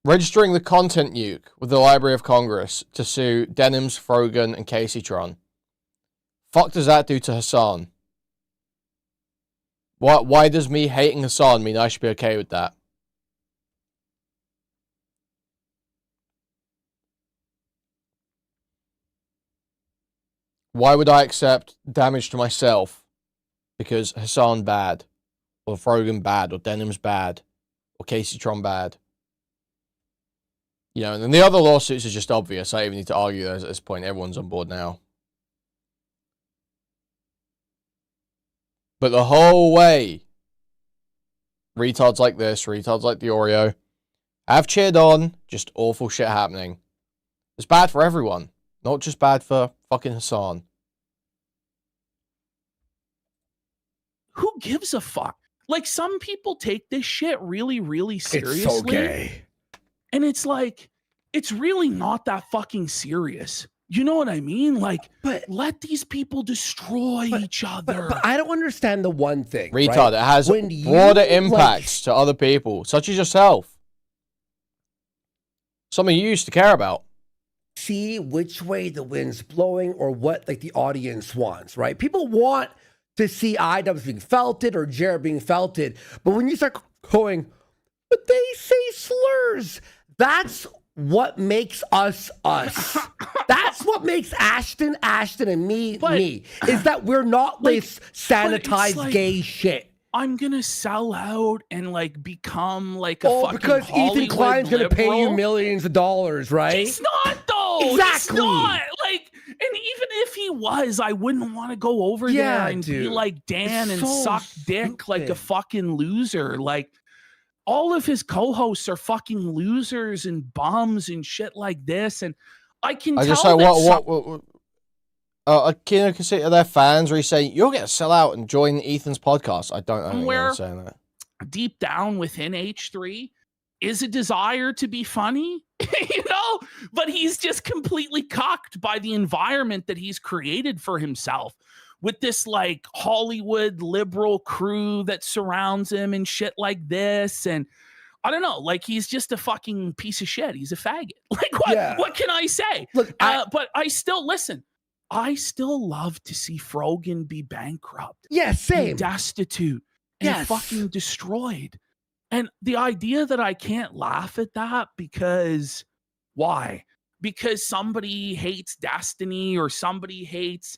Registering the content nuke with the Library of Congress to sue Denims, Frogan, and Caseytron. Fuck does that do to Hassan? Why does me hating Hassan mean I should be okay with that? Why would I accept damage to myself because Hassan bad, or Frogan bad, or Denim's bad, or Caseytron bad? You know, and then the other lawsuits are just obvious. I don't even need to argue those at this point. Everyone's on board now. But the whole way, retards like this, retards like the Oreo, have cheered on, just awful shit happening. It's bad for everyone, not just bad for fucking Hassan. Who gives a fuck? Like, some people take this shit really, really seriously. It's so gay. And it's like, it's really not that fucking serious. You know what I mean? Like, But let these people destroy each other. But I don't understand the one thing. Retard, right? it has When you, broader like, impacts to other people, such as yourself. Something you used to care about. See which way the wind's blowing or what like the audience wants, right? People want to see iDubbbz being felted or Jared being felted. But when you start going, but they say slurs, that's what makes us us. That's what makes Ashton, and me, me. Is that we're not like, this sanitized like, gay shit. I'm gonna sell out and like become like a fucking because Hollywood Ethan Klein's gonna pay you liberal. millions of dollars, right? He's not though. Exactly. He's not. Like, and even if he was, I wouldn't want to go over Yeah, there and be dude. like Dan It's and so suck dick like a stupid. fucking loser. Like, all of his co-hosts are fucking losers and bums and shit like this. And I can I tell just say, that Kino can see their fans where he's saying, you're going to sell out and join Ethan's podcast. I don't know Somewhere saying that. deep down within H3 is a desire to be funny, you know, but he's just completely cocked by the environment that he's created for himself with this like Hollywood liberal crew that surrounds him and shit like this. And I don't know, like, he's just a fucking piece of shit. He's a faggot. Like, what can I say? Look, But I still listen. I still love to see Frogan be bankrupt. Yeah, same. And destitute and Yes. fucking destroyed. And the idea that I can't laugh at that because why? Because somebody hates Destiny or somebody hates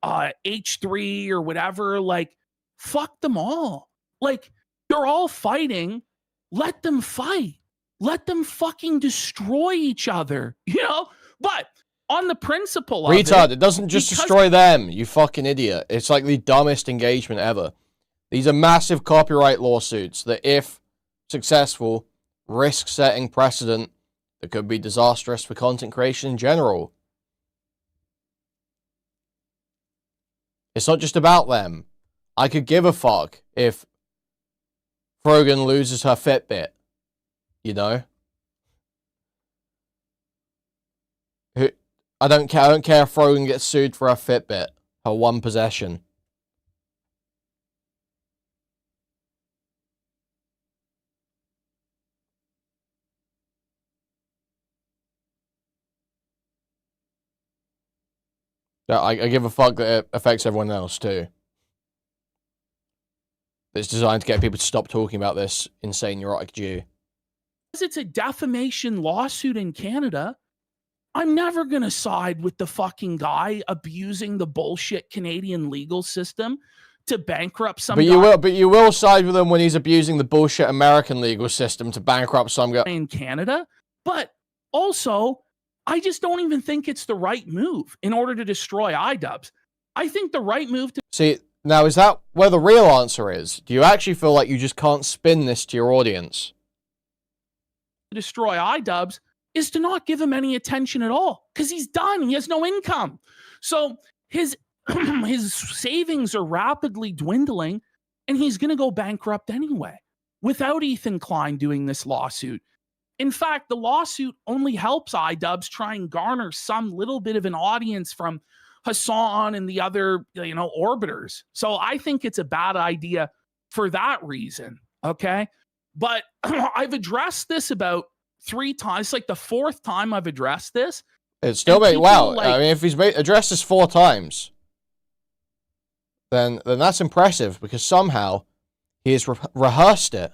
H3 or whatever, like, fuck them all. Like, they're all fighting. Let them fight. Let them fucking destroy each other, you know? But on the principle of Retard, it doesn't just because- destroy them, you fucking idiot. It's like the dumbest engagement ever. These are massive copyright lawsuits that, if successful, risk setting precedent that could be disastrous for content creation in general. It's not just about them. I could give a fuck if Frogan loses her Fitbit, you know? I don't care if Frogan gets sued for her Fitbit, her one possession. I give a fuck that it affects everyone else too. It's designed to get people to stop talking about this insane neurotic Jew. Because it's a defamation lawsuit in Canada, I'm never going to side with the fucking guy abusing the bullshit Canadian legal system to bankrupt some guy. But you will side with him when he's abusing the bullshit American legal system to bankrupt some guy in Canada. But also, I just don't even think it's the right move in order to destroy iDubbbz. I think the right move to... See, now is that where the real answer is? Do you actually feel like you just can't spin this to your audience? Destroy iDubbbz is to not give him any attention at all, because he's done. He has no income. So his savings are rapidly dwindling, and he's going to go bankrupt anyway without Ethan Klein doing this lawsuit. In fact, the lawsuit only helps iDubbbz try and garner some little bit of an audience from Hassan and the other, orbiters. So I think it's a bad idea for that reason, okay? But I've addressed this about 3 times. It's like the 4th time I've addressed this. It's still made, wow. I mean, if he's addressed this 4 times, then that's impressive, because somehow he has rehearsed it,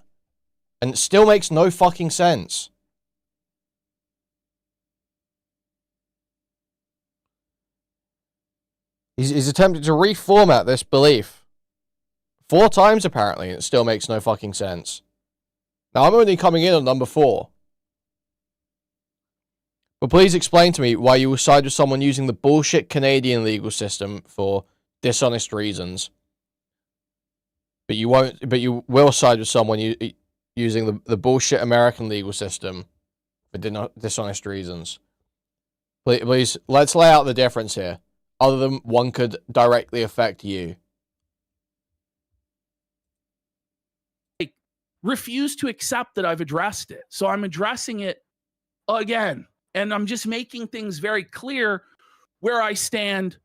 and it still makes no fucking sense. He's attempted to reformat this belief 4 times, apparently, and it still makes no fucking sense. Now, I'm only coming in on number 4. But please explain to me why you will side with someone using the bullshit Canadian legal system for dishonest reasons. But you won't. But you will side with someone using the bullshit American legal system for dishonest reasons. Please, let's lay out the difference here. Other than one could directly affect you. Refuse to accept that I've addressed it. So I'm addressing it again. And I'm just making things very clear where I stand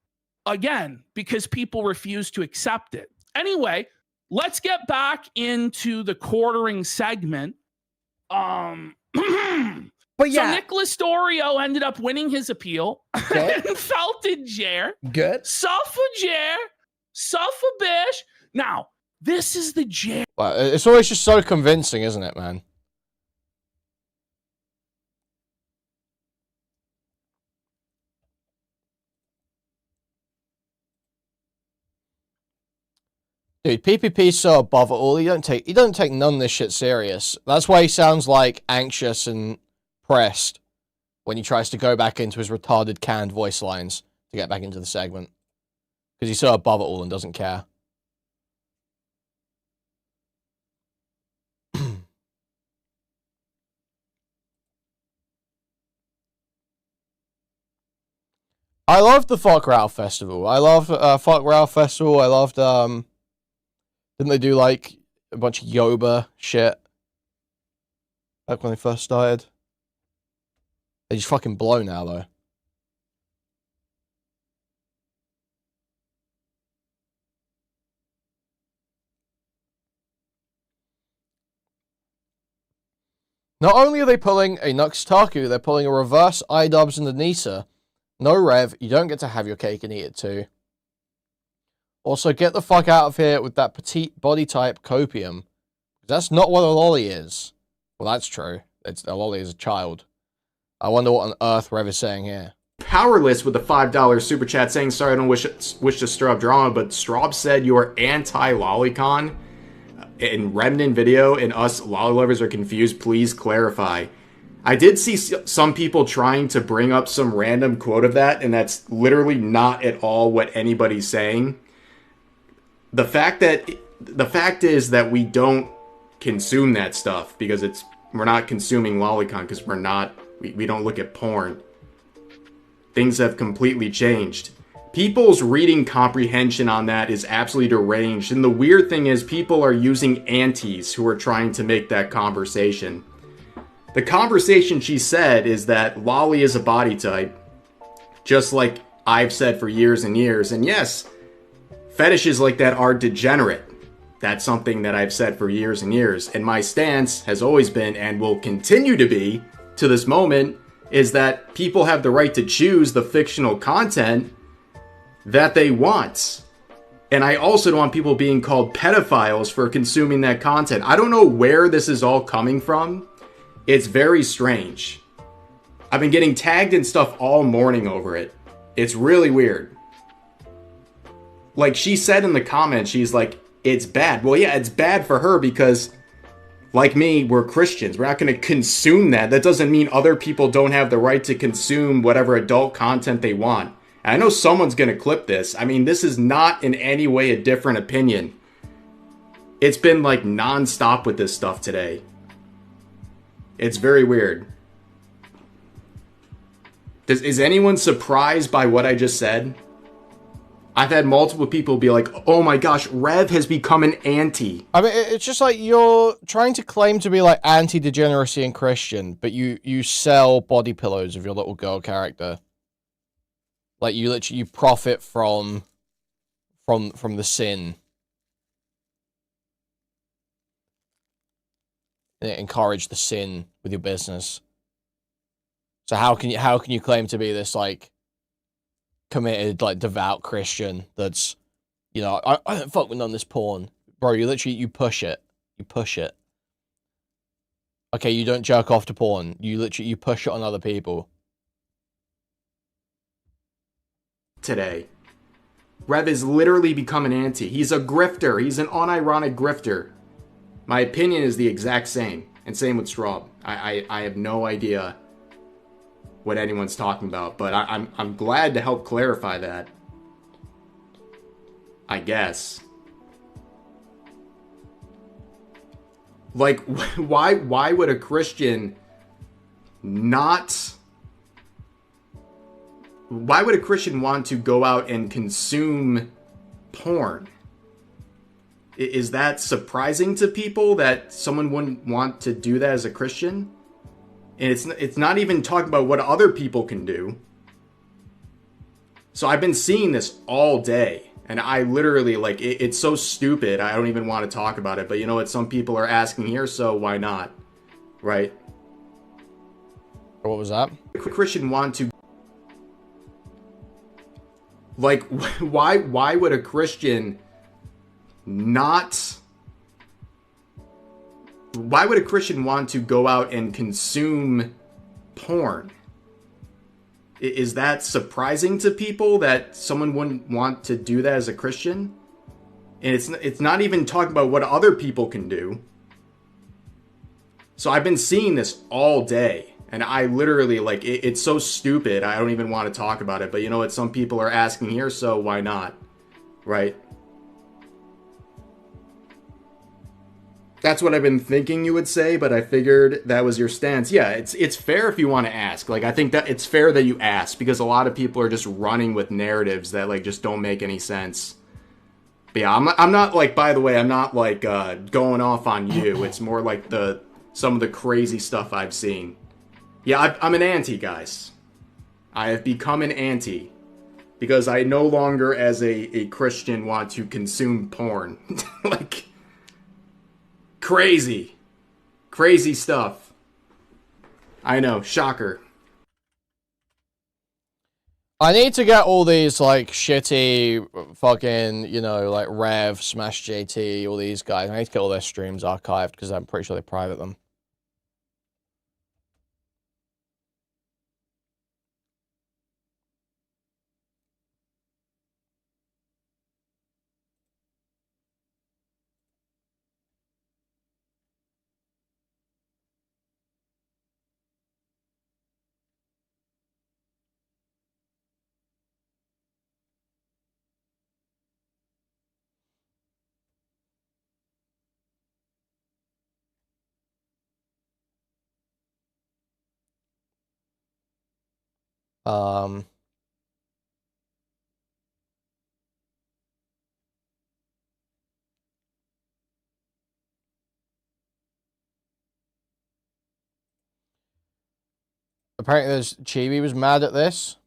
again, because people refuse to accept it. Anyway, let's get back into the quartering segment. But yeah. So Nicholas Dorio ended up winning his appeal. Okay. And Felton Jer. Good. Suffer Jer. Suffer Bish. Now, this is the Jer. Well, it's always just so convincing, isn't it, man? Dude, PPP's so above it all. He don't take none of this shit serious. That's why he sounds like anxious and pressed when he tries to go back into his retarded canned voice lines to get back into the segment. Because he's so above it all and doesn't care. I loved the Fuck Ralph Festival. I loved Fuck Ralph Festival. I loved, didn't they do, like, a bunch of Yoba shit? Back when they first started. They just fucking blow now, though. Not only are they pulling a Nuxtaku, they're pulling a reverse iDubbbz and the Nisa. No rev, you don't get to have your cake and eat it too. Also, get the fuck out of here with that petite body type copium. That's not what a lolly is. Well, that's true. A lolly is a child. I wonder what on earth Rev is saying here. Powerless with a $5 super chat saying, sorry, I don't wish to stir up drama, but Straub said you're anti-Lolicon in Remnant video and us lolly lovers are confused. Please clarify. I did see some people trying to bring up some random quote of that, and that's literally not at all what anybody's saying. The fact is that we don't consume that stuff because we're not consuming Lolicon because we're not We don't look at porn. Things have completely changed. People's reading comprehension on that is absolutely deranged. And the weird thing is people are using aunties who are trying to make that conversation. The conversation she said is that lolly is a body type, just like I've said for years and years. And yes, fetishes like that are degenerate. That's something that I've said for years and years. And my stance has always been, and will continue to be, to this moment, is that people have the right to choose the fictional content that they want. And I also don't want people being called pedophiles for consuming that content. I don't know where this is all coming from. It's very strange. I've been getting tagged and stuff all morning over it. It's really weird. Like she said in the comments, she's like, it's bad. Well, yeah, it's bad for her because, like me, we're Christians. We're not going to consume that. That doesn't mean other people don't have the right to consume whatever adult content they want. And I know someone's going to clip this. I mean, this is not in any way a different opinion. It's been like non-stop with this stuff today. It's very weird. Is anyone surprised by what I just said? I've had multiple people be like, oh my gosh, Rev has become an anti. I mean, it's just like you're trying to claim to be like anti-degeneracy and Christian, but you sell body pillows of your little girl character. Like you literally profit from the sin. And encourage the sin with your business. So how can you claim to be this like committed, like devout Christian that's, you know, I don't fuck with none of this porn. Bro, you push it. You push it. Okay, you don't jerk off to porn. You push it on other people. Today. Rev has literally become an anti. He's a grifter. He's an unironic grifter. My opinion is the exact same. And same with Straub. I have no idea what anyone's talking about, but I'm glad to help clarify that. I guess. Like, why would a Christian not... Why would a Christian want to go out and consume porn? Is that surprising to people that someone wouldn't want to do that as a Christian? And it's not even talking about what other people can do. So I've been seeing this all day. And I literally, like, it's so stupid, I don't even want to talk about it. But you know what? Some people are asking here, so why not? Right? What was that? A Christian want to... Like, why would a Christian not... Why would a Christian want to go out and consume porn? Is that surprising to people that someone wouldn't want to do that as a Christian? And it's not even talking about what other people can do. So I've been seeing this all day. And I literally, like, it's so stupid, I don't even want to talk about it. But you know what? Some people are asking here, so why not? Right? That's what I've been thinking you would say, but I figured that was your stance. Yeah, it's fair if you want to ask. Like, I think that it's fair that you ask, because a lot of people are just running with narratives that, like, just don't make any sense. But yeah, I'm not like, by the way, I'm not, like, going off on you. It's more like some of the crazy stuff I've seen. Yeah, I'm an anti, guys. I have become an anti. Because I no longer, as a Christian, want to consume porn. Like... Crazy. Crazy stuff. I know. Shocker. I need to get all these, like, shitty fucking, you know, like, Rev, Smash JT, all these guys. I need to get all their streams archived, because I'm pretty sure they private them. Um, apparently, Chibi was mad at this.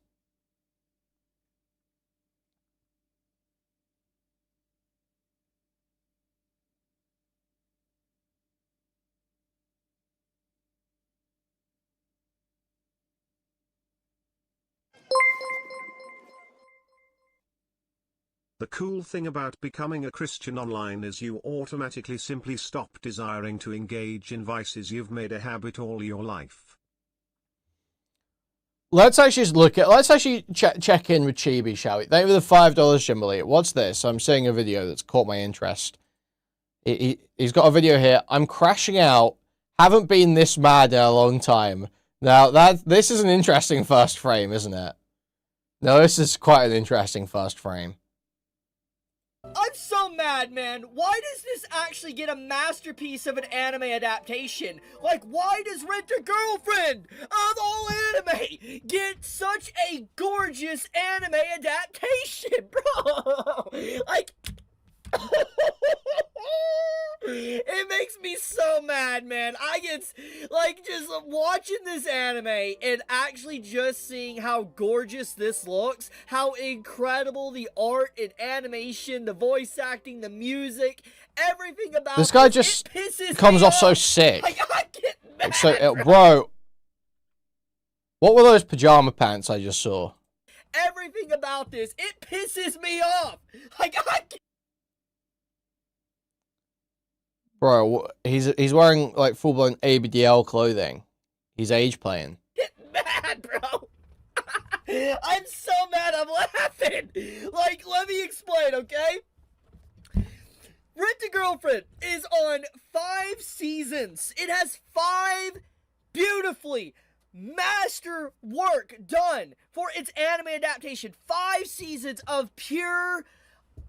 The cool thing about becoming a Christian online is you automatically simply stop desiring to engage in vices you've made a habit all your life. Let's actually let's actually check in with Chibi, shall we? Thank you for the $5, Shimberly. What's this? I'm seeing a video that's caught my interest. He's got a video here. I'm crashing out. Haven't been this mad in a long time. Now, this is an interesting first frame, isn't it? No, this is quite an interesting first frame. I'm so mad, man. Why does this actually get a masterpiece of an anime adaptation? Like, why does Rent a Girlfriend of all anime get such a gorgeous anime adaptation, bro? Like, it makes me so mad, man. I get, like, just watching this anime and actually just seeing how gorgeous this looks, how incredible the art and animation, the voice acting, the music, everything about this guy just comes off so sick. Like, I get mad, So, bro, what were those pajama pants I just saw? Everything about this, it pisses me off. Like, I get Bro, he's wearing like full-blown ABDL clothing. He's age playing. mad, bro. I'm so mad I'm laughing. Like, let me explain, okay? Rent a Girlfriend is on 5 seasons. It has 5 beautifully master work done for its anime adaptation. 5 seasons of pure,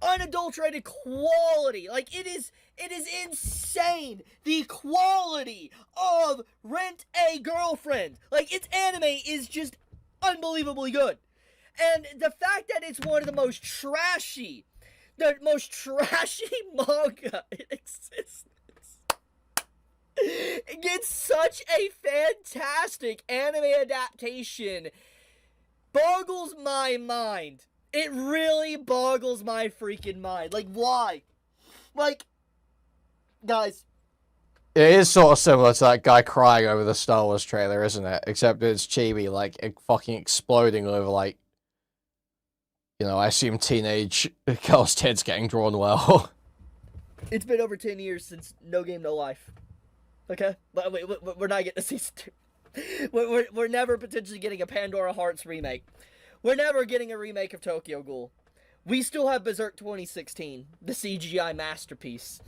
unadulterated quality. Like, it is insane, the quality of Rent a Girlfriend. Like, its anime is just unbelievably good. And the fact that it's one of the most trashy manga in existence, it gets such a fantastic anime adaptation, boggles my mind. It really boggles my freaking mind. Like, why? Like, guys. It is sort of similar to that guy crying over the Star Wars trailer, isn't it? Except it's Chibi, like, fucking exploding over, like, you know, I assume teenage girls' tits getting drawn well. It's been over 10 years since No Game, No Life. Okay? But we're not getting a season 2. We're never potentially getting a Pandora Hearts remake. We're never getting a remake of Tokyo Ghoul. We still have Berserk 2016, the CGI masterpiece.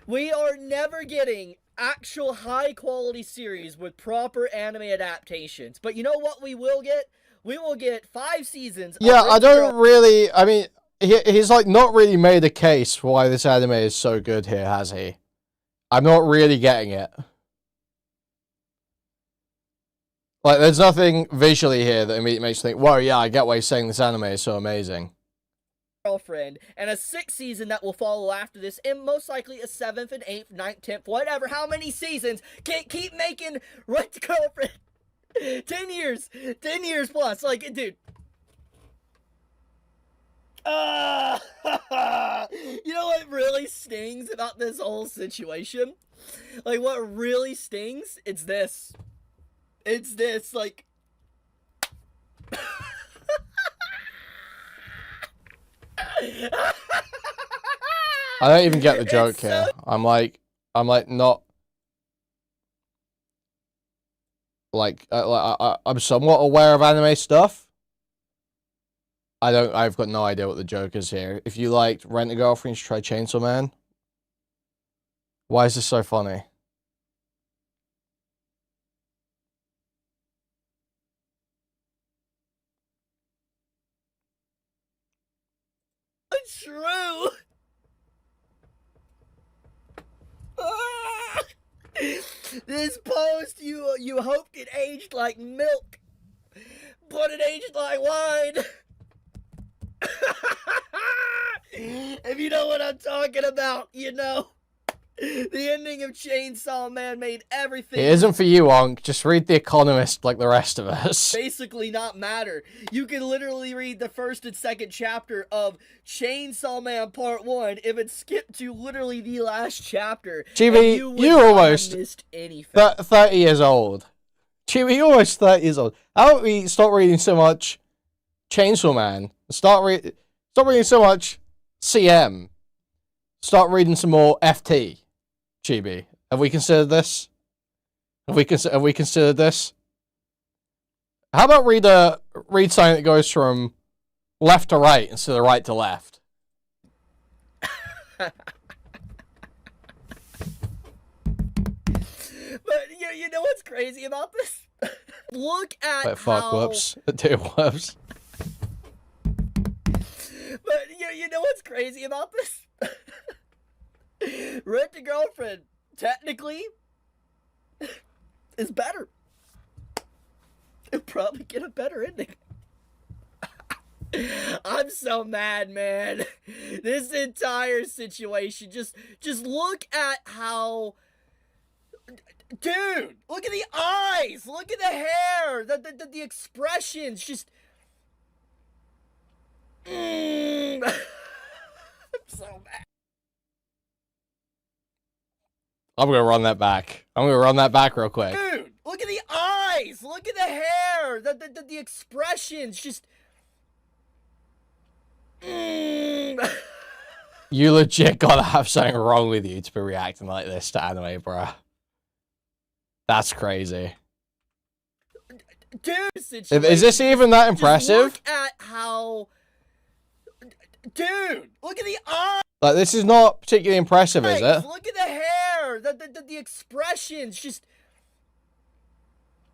We are never getting actual high-quality series with proper anime adaptations. But you know what we will get? We will get 5 seasons. Yeah, I don't really. I mean, he's like not really made a case for why this anime is so good here, has he? I'm not really getting it. Like, there's nothing visually here that immediately makes you think, whoa, yeah, I get why he's saying this anime is so amazing. Girlfriend, and a 6th season that will follow after this, and most likely a 7th and 8th, 9th, 10th, whatever, how many seasons, can't keep making Rent a Girlfriend. 10 years plus, like, dude. You know what really stings about this whole situation? Like, what really stings? It's this, like... I don't even get the joke here. I'm like not like I'm somewhat aware of anime stuff. I've got no idea what the joke is here. If you liked Rent a Girlfriend, you should try Chainsaw Man. Why is this so funny? True. This post you hoped it aged like milk, Put an age like wine. If you know what I'm talking about, you know. The ending of Chainsaw Man made everything It isn't for you, Onk. Just read The Economist like the rest of us. basically not matter. You can literally read the first and second chapter of Chainsaw Man Part 1 if it skipped to literally the last chapter. Chibi, and would you not have almost missed anything. 30 years old. Chibi, you're almost 30 years old. How about we stop reading so much Chainsaw Man? Stop reading so much CM. Start reading some more FT. Chibi, have we considered this? Have we considered this? How about read something that goes from left to right instead of right to left? But you know what's crazy about this? Look at Wait, fuck, how... whoops. Dude, whoops. But you know what's crazy about this? Rent a Girlfriend, technically, is better. It'll probably get a better ending. I'm so mad, man. This entire situation, just look at how... Dude, look at the eyes, look at the hair, the expressions, just... I'm so mad. I'm gonna run that back. I'm gonna run that back real quick. Dude, look at the eyes, look at the hair, the expressions, just... You legit gotta have something wrong with you to be reacting like this to anime, bruh. That's crazy. Dude, Is this even that impressive? Just look at how... Dude, look at the eyes. Like, this is not particularly impressive, is it? Look at the hair, the expressions, just...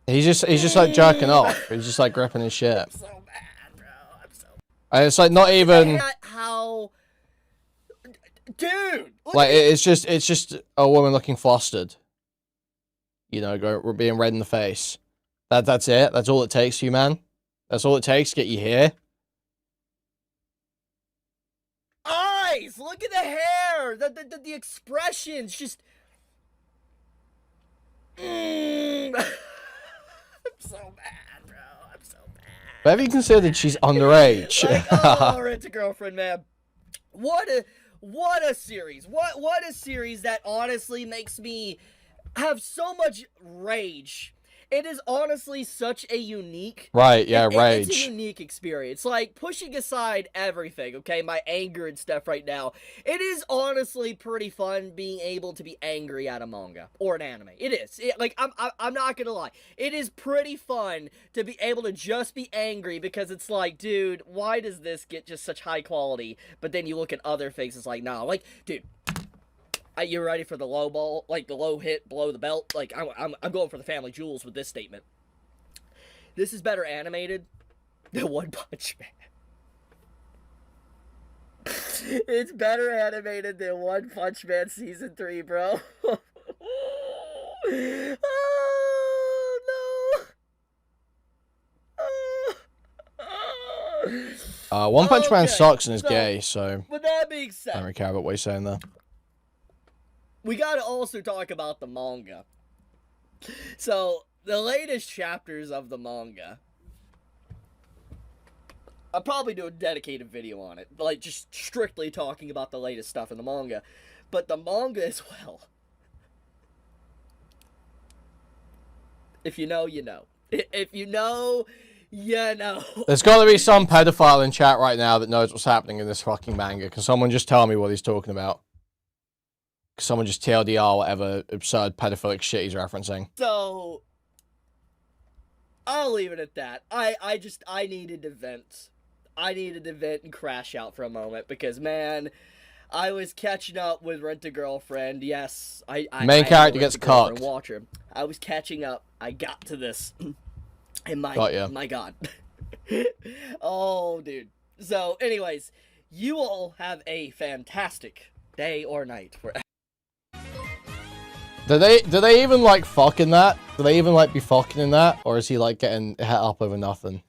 He's just like jerking off. He's just like gripping his shit. I'm so mad, bro. I'm so... And it's like not even... Look at how... Dude! Like, it's just a woman looking flustered. You know, being red in the face. That's it? That's all it takes, you man? That's all it takes to get you here? Eyes! Look at the hair! The expressions, just... I'm so mad, bro. I'm so mad. But have you considered she's underage? Like, oh, Rent a Girlfriend, man. What a series. What a series that honestly makes me have so much rage. It is honestly such a unique... Right, yeah, rage. It's a unique experience. Like, pushing aside everything, okay, my anger and stuff right now, it is honestly pretty fun being able to be angry at a manga or an anime. It is. I'm not gonna lie. It is pretty fun to be able to just be angry because it's like, dude, why does this get just such high quality? But then you look at other things, it's like, nah, like, dude... You ready for the low ball, like the low hit below the belt? Like, I'm going for the family jewels with this statement. This is better animated than One Punch Man. It's better animated than One Punch Man Season 3, bro. Oh, no. One Punch Man Okay, sucks and is so, gay, so... With that being said... I don't really care about what you're saying there. We gotta also talk about the manga. So, the latest chapters of the manga... I'll probably do a dedicated video on it. Like, just strictly talking about the latest stuff in the manga. But the manga as well. If you know, you know. If you know, you know. There's got to be some pedophile in chat right now that knows what's happening in this fucking manga. Can someone just tell me what he's talking about? Can someone just TLDR whatever absurd pedophilic shit he's referencing? So, I'll leave it at that. I needed to vent. I needed to vent and crash out for a moment because, man, I was catching up with Rent a Girlfriend. Yes, Main character gets cocked. Watch her. I was catching up. I got to this. And my God. Oh, dude. So, anyways, you all have a fantastic day or night. Do they even like fuck in that? Do they even like be fucking in that? Or is he like getting hit up over nothing?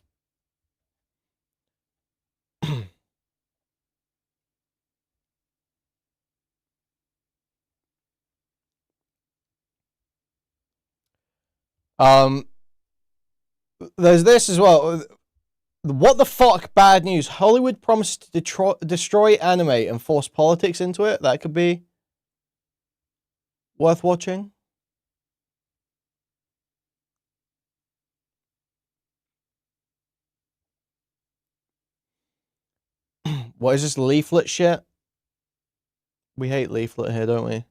There's this as well. What the fuck? Bad news. Hollywood promised to destroy anime and force politics into it. That could be worth watching. What is this leaflet shit? We hate leaflet here, don't we?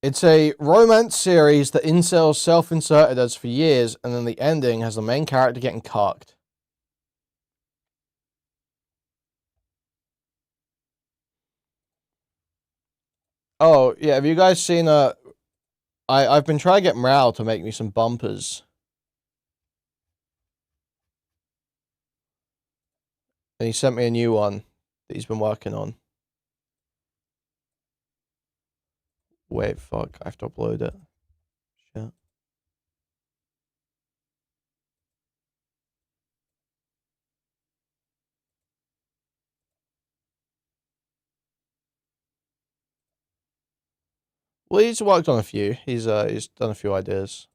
It's a romance series that incels self-inserted as for years, and then the ending has the main character getting cucked. Oh, yeah, have you guys seen I've been trying to get Mal to make me some bumpers. And he sent me a new one that he's been working on. Wait, fuck, I have to upload it. Shit. Well, he's worked on a few. He's done a few ideas.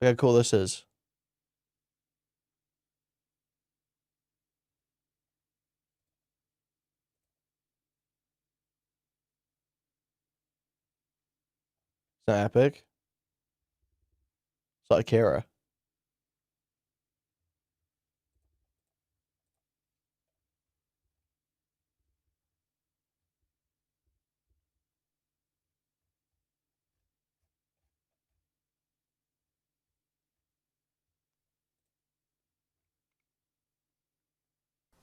Look how cool this is. Isn't that epic? It's like Akira.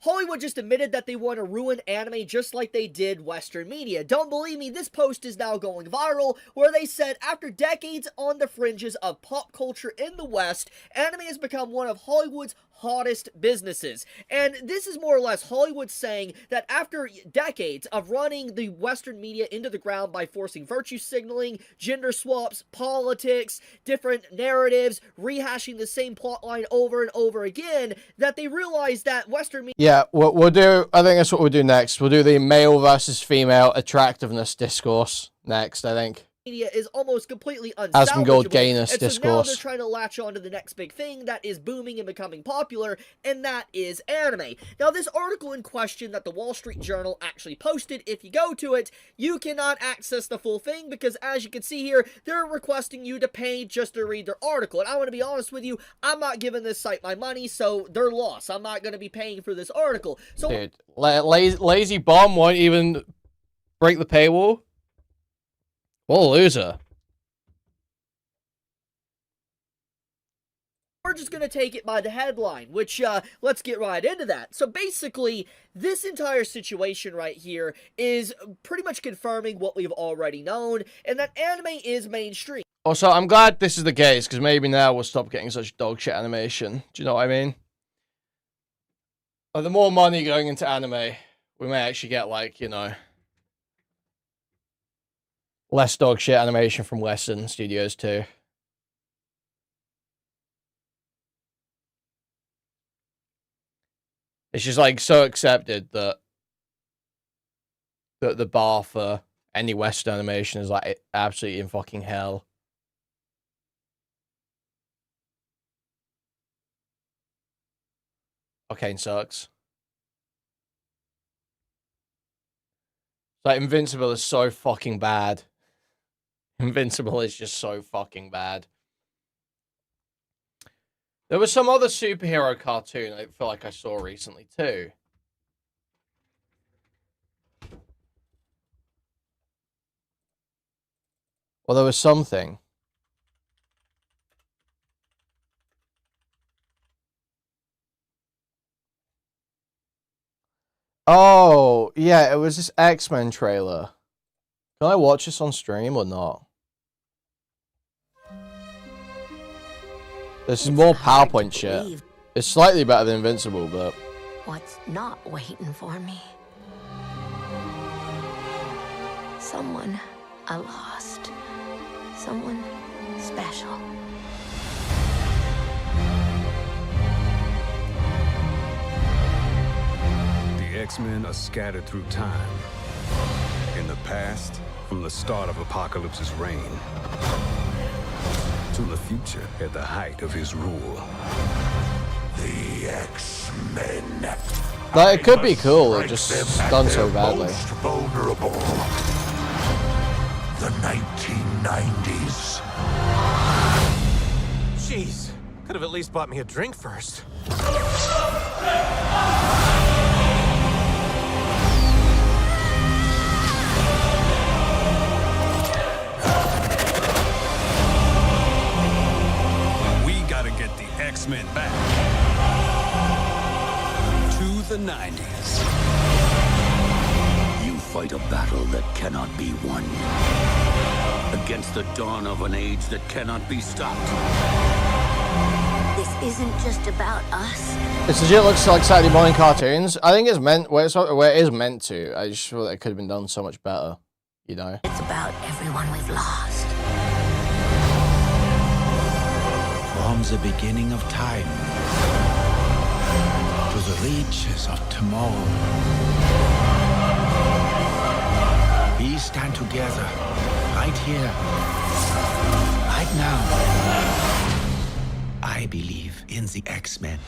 Hollywood just admitted that they want to ruin anime just like they did Western media. Don't believe me, this post is now going viral, where they said, after decades on the fringes of pop culture in the West, anime has become one of Hollywood's hottest businesses. And this is more or less Hollywood saying that after decades of running the Western media into the ground by forcing virtue signaling, gender swaps, politics, different narratives, rehashing the same plotline over and over again, that they realized that Western media... Yeah, we'll do, I think that's what we'll do next. We'll do the male versus female attractiveness discourse next, I think. Media is almost completely Asmongold unsalvageable, gayness and so now discourse. they're trying to latch on to the next big thing that is booming and becoming popular, and that is anime. Now, this article in question that the Wall Street Journal actually posted, if you go to it, you cannot access the full thing, because as you can see here, they're requesting you to pay just to read their article, and I want to be honest with you, I'm not giving this site my money, so they're lost. I'm not going to be paying for this article. So, dude, lazy bomb won't even break the paywall. What a loser. we're just going to take it by the headline, which, let's get right into that. So basically, this entire situation right here is pretty much confirming what we've already known, and that anime is mainstream. Also, I'm glad this is the case, because maybe now we'll stop getting such dog shit animation. Do you know what I mean? Like, the more money going into anime, we may actually get, like, you know, less dog shit animation from Western studios too. It's just like so accepted that the bar for any Western animation is like absolutely in fucking hell. Arcane sucks. Like Invincible is so fucking bad. Invincible is just so fucking bad. There was some other superhero cartoon I feel like I saw recently too. Well, there was something. Oh, yeah, it was this X-Men trailer. Can I watch this on stream or not? This is more PowerPoint shit. It's slightly better than Invincible, but... What's not waiting for me? Someone I lost. Someone special. The X-Men are scattered through time. In the past, from the start of Apocalypse's reign, to the future at the height of his rule. The X-Men. Like, it could be cool, it just done so badly. Vulnerable. The 1990s. Jeez, could have at least bought me a drink first. We gotta get the X-Men back to the 90s. You fight a battle that cannot be won. Against the dawn of an age that cannot be stopped. This isn't just about us. This legit looks like Saturday morning cartoons. I think it's meant where it is meant to. I just feel like it could have been done so much better, you know. It's about everyone we've lost. From the beginning of time to the reaches of tomorrow, we stand together right here, right now. I believe in the X-Men.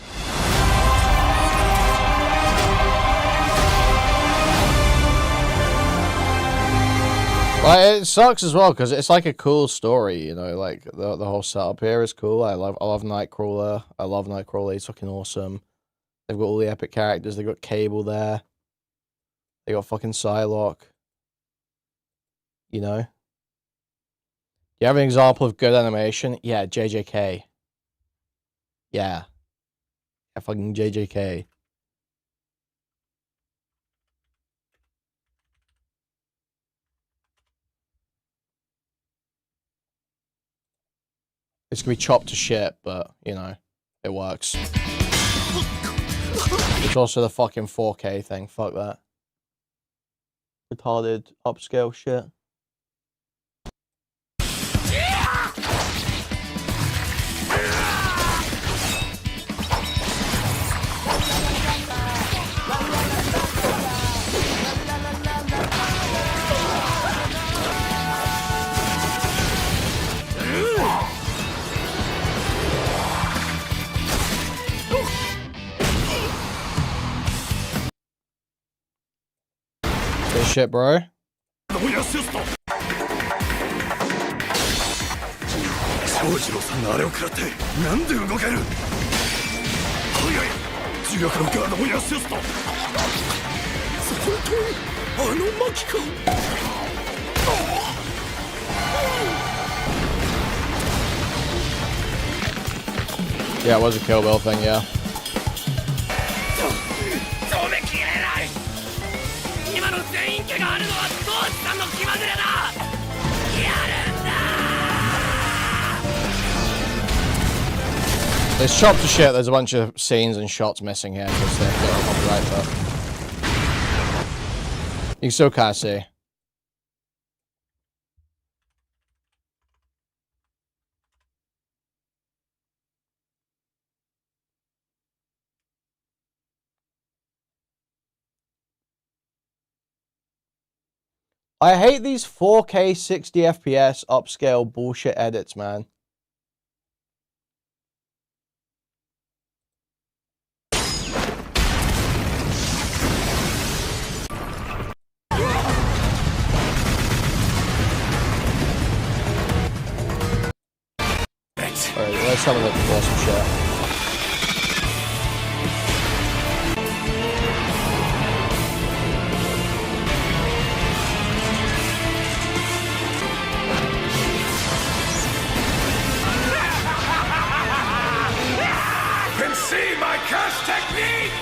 Like, it sucks as well because it's like a cool story, you know. Like the whole setup here is cool. I love Nightcrawler. I love Nightcrawler. He's fucking awesome. They've got all the epic characters. They've got Cable there. They got fucking Psylocke. You know. You have an example of good animation? Yeah, JJK. Yeah. Yeah, fucking JJK. It's gonna be chopped to shit, but, you know, it works. It's also the fucking 4K thing, fuck that. Retarded upscale shit. Good shit, bro. Yeah, it was a Kill Bill thing, yeah. It's chopped to shit. There's a bunch of scenes and shots missing here because they're copyright, but you can still kind of see. I hate these 4K 60 FPS upscale bullshit edits, man. Alright, let's have a look for some shit. Can see my curse technique!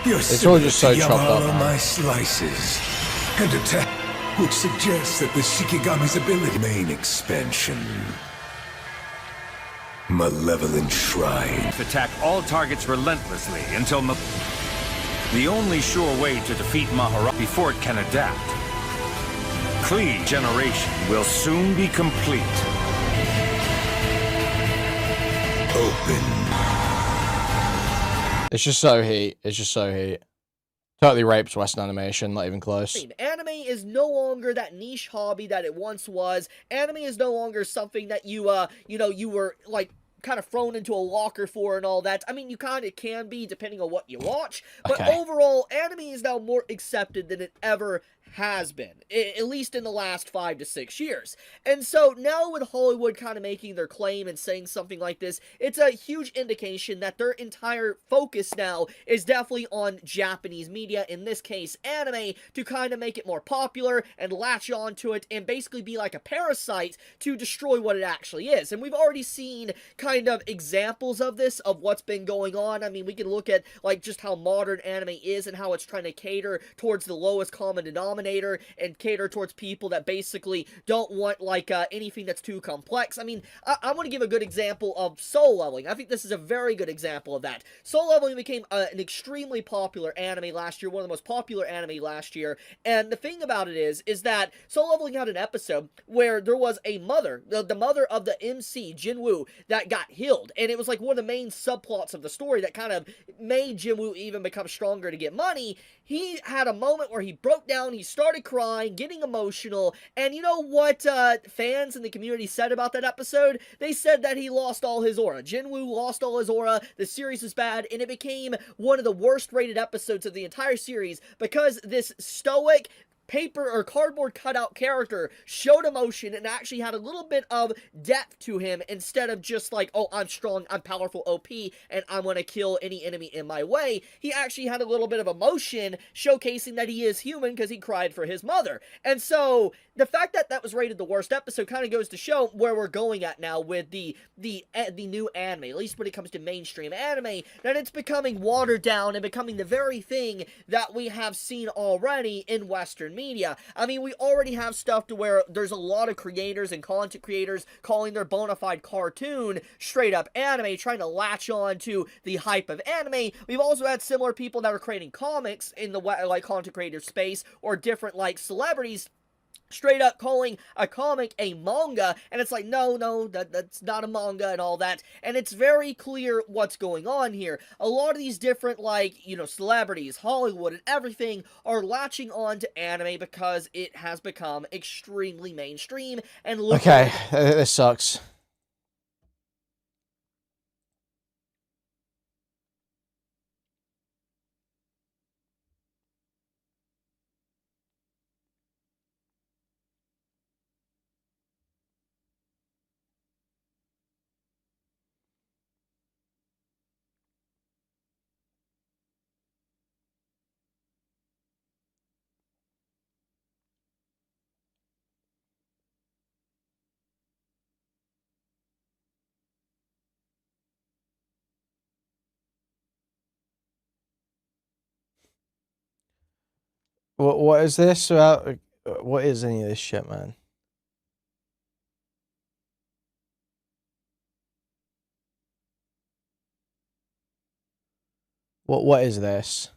You're It's all just so similar to chopped up, Yamala man. my slices. And attack, which suggests that the Shikigami's ability main expansion. Malevolent Shrine. Attack all targets relentlessly until the only sure way to defeat Mahara before it can adapt. Klee generation will soon be complete. Open. It's just so heat. It's just so heat. Totally rapes Western animation, not even close. Anime is no longer that niche hobby that it once was. Anime is no longer something that you were like kind of thrown into a locker for and all that. I mean, you kind of can be depending on what you watch, but Okay. overall, anime is now more accepted than it ever has been, at least in the last 5 to 6 years. And so now with Hollywood kind of making their claim and saying something like this, it's a huge indication that their entire focus now is definitely on Japanese media, in this case anime, to kind of make it more popular and latch onto it and basically be like a parasite to destroy what it actually is. And we've already seen kind of examples of this, of what's been going on. I mean, we can look at like just how modern anime is and how it's trying to cater towards the lowest common denominator and cater towards people that basically don't want like anything that's too complex. I mean, I want to give a good example of Soul Leveling. I think this is a very good example of that. Soul Leveling became an extremely popular anime last year, one of the most popular anime last year, and the thing about it is that Soul Leveling had an episode where there was a mother, the mother of the MC, Jinwoo, that got healed, and it was like one of the main subplots of the story that kind of made Jinwoo even become stronger to get money. He had a moment where he broke down, he started crying, getting emotional, and you know what fans in the community said about that episode? They said that he lost all his aura. Jinwoo lost all his aura, the series was bad, and it became one of the worst rated episodes of the entire series because this stoic, paper or cardboard cutout character showed emotion and actually had a little bit of depth to him instead of just like, oh, I'm strong, I'm powerful, OP, and I'm gonna kill any enemy in my way. He actually had a little bit of emotion showcasing that he is human because he cried for his mother. And so the fact that that was rated the worst episode kind of goes to show where we're going at now with the new anime, at least when it comes to mainstream anime, that it's becoming watered down and becoming the very thing that we have seen already in Western media. I mean, we already have stuff to where there's a lot of creators and content creators calling their bona fide cartoon straight up anime, trying to latch on to the hype of anime. We've also had similar people that are creating comics in the like content creator space, or different like celebrities straight up calling a comic a manga, and it's like, no, that's not a manga and all that, and it's very clear what's going on here. A lot of these different, like, you know, celebrities, Hollywood, and everything are latching on to anime because it has become extremely mainstream, and look Okay, this sucks. What is this about? What is any of this shit, man? What is this?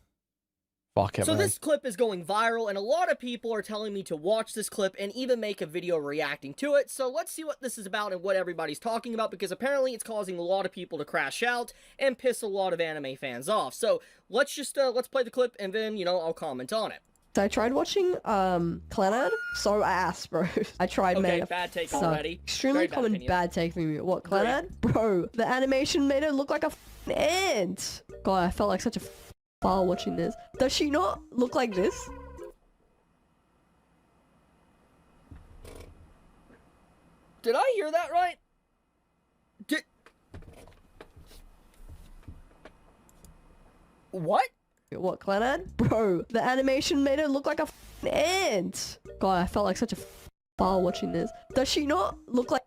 Fuck it, So man. this clip is going viral, and a lot of people are telling me to watch this clip and even make a video reacting to it. So let's see what this is about and what everybody's talking about, because apparently it's causing a lot of people to crash out and piss a lot of anime fans off. So let's just let's play the clip, and then, you know, I'll comment on it. I tried watching Clannad, so ass, bro. I tried, Okay, man. bad take Suck. already. Extremely Very bad common opinion. bad take from you. What, Clannad? Bro, the animation made her look like a ant. God, I felt like such a while watching this. Does she not look like this? Did I hear that right? What? What, Clannad? Bro, the animation made her look like a ant. God, I felt like such a while watching this. Does she not look like...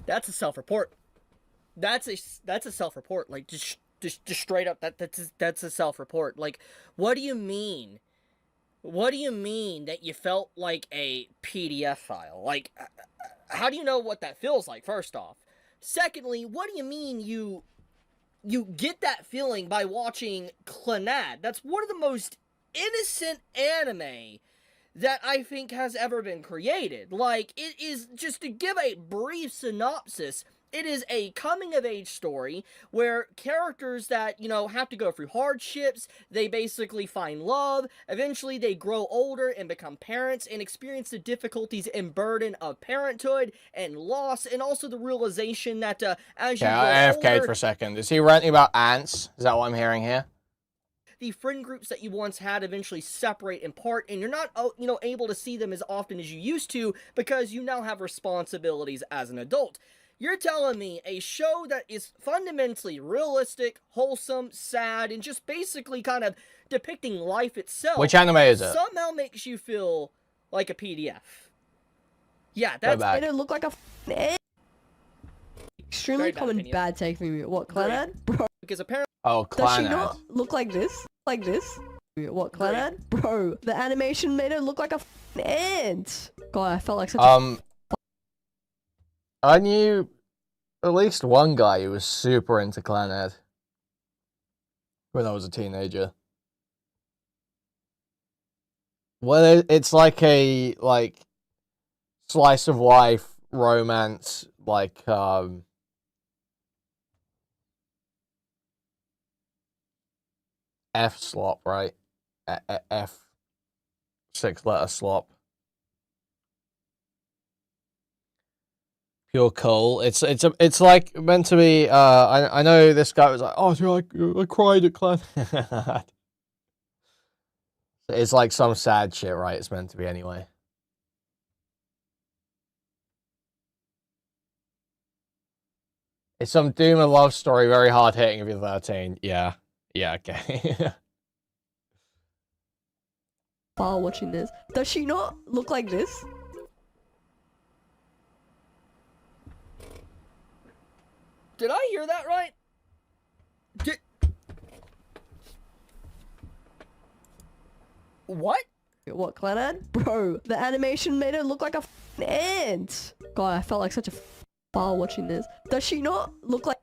That's a self-report. That's a self-report. Like just straight up. That's a self-report. Like, what do you mean? What do you mean that you felt like a PDF file? Like, how do you know what that feels like? First off, secondly, what do you mean you get that feeling by watching Clannad? That's one of the most innocent anime that I think has ever been created. Like, it is, just to give a brief synopsis, it is a coming-of-age story where characters that, you know, have to go through hardships, they basically find love, eventually they grow older and become parents and experience the difficulties and burden of parenthood and loss, and also the realization that as you grow AFK'd older, for a second. Is he ranting about ants? Is that what I'm hearing here? the friend groups that you once had eventually separate and part, and you're not, you know, able to see them as often as you used to because you now have responsibilities as an adult. You're telling me a show that is fundamentally realistic, wholesome, sad, and just basically kind of depicting life itself. Which anime is it? Somehow makes you feel like a PDF. Yeah, Go that's back. Made it look like a extremely Very bad common opinion. bad take from you. What, Clannad? Bro, because apparently. Oh, does she Clannad. not look like this? Like this? What, Clannad? Bro, the animation made her look like a ant. God, I felt like such a I knew at least one guy who was super into Clannad when I was a teenager. Well, it's like a slice of life romance, like F slop, right? F 6-letter slop. Pure coal. It's like meant to be. I know this guy was like, oh, dude, I cried at Clan. It's like some sad shit, right? It's meant to be anyway. It's some doom and love story, very hard hitting if you're 13. Yeah, okay. while watching this. Does she not look like this? Did I hear that right? What? What, Clannad? Bro, the animation made her look like a ant. God, I felt like such a while watching this. Does she not look like...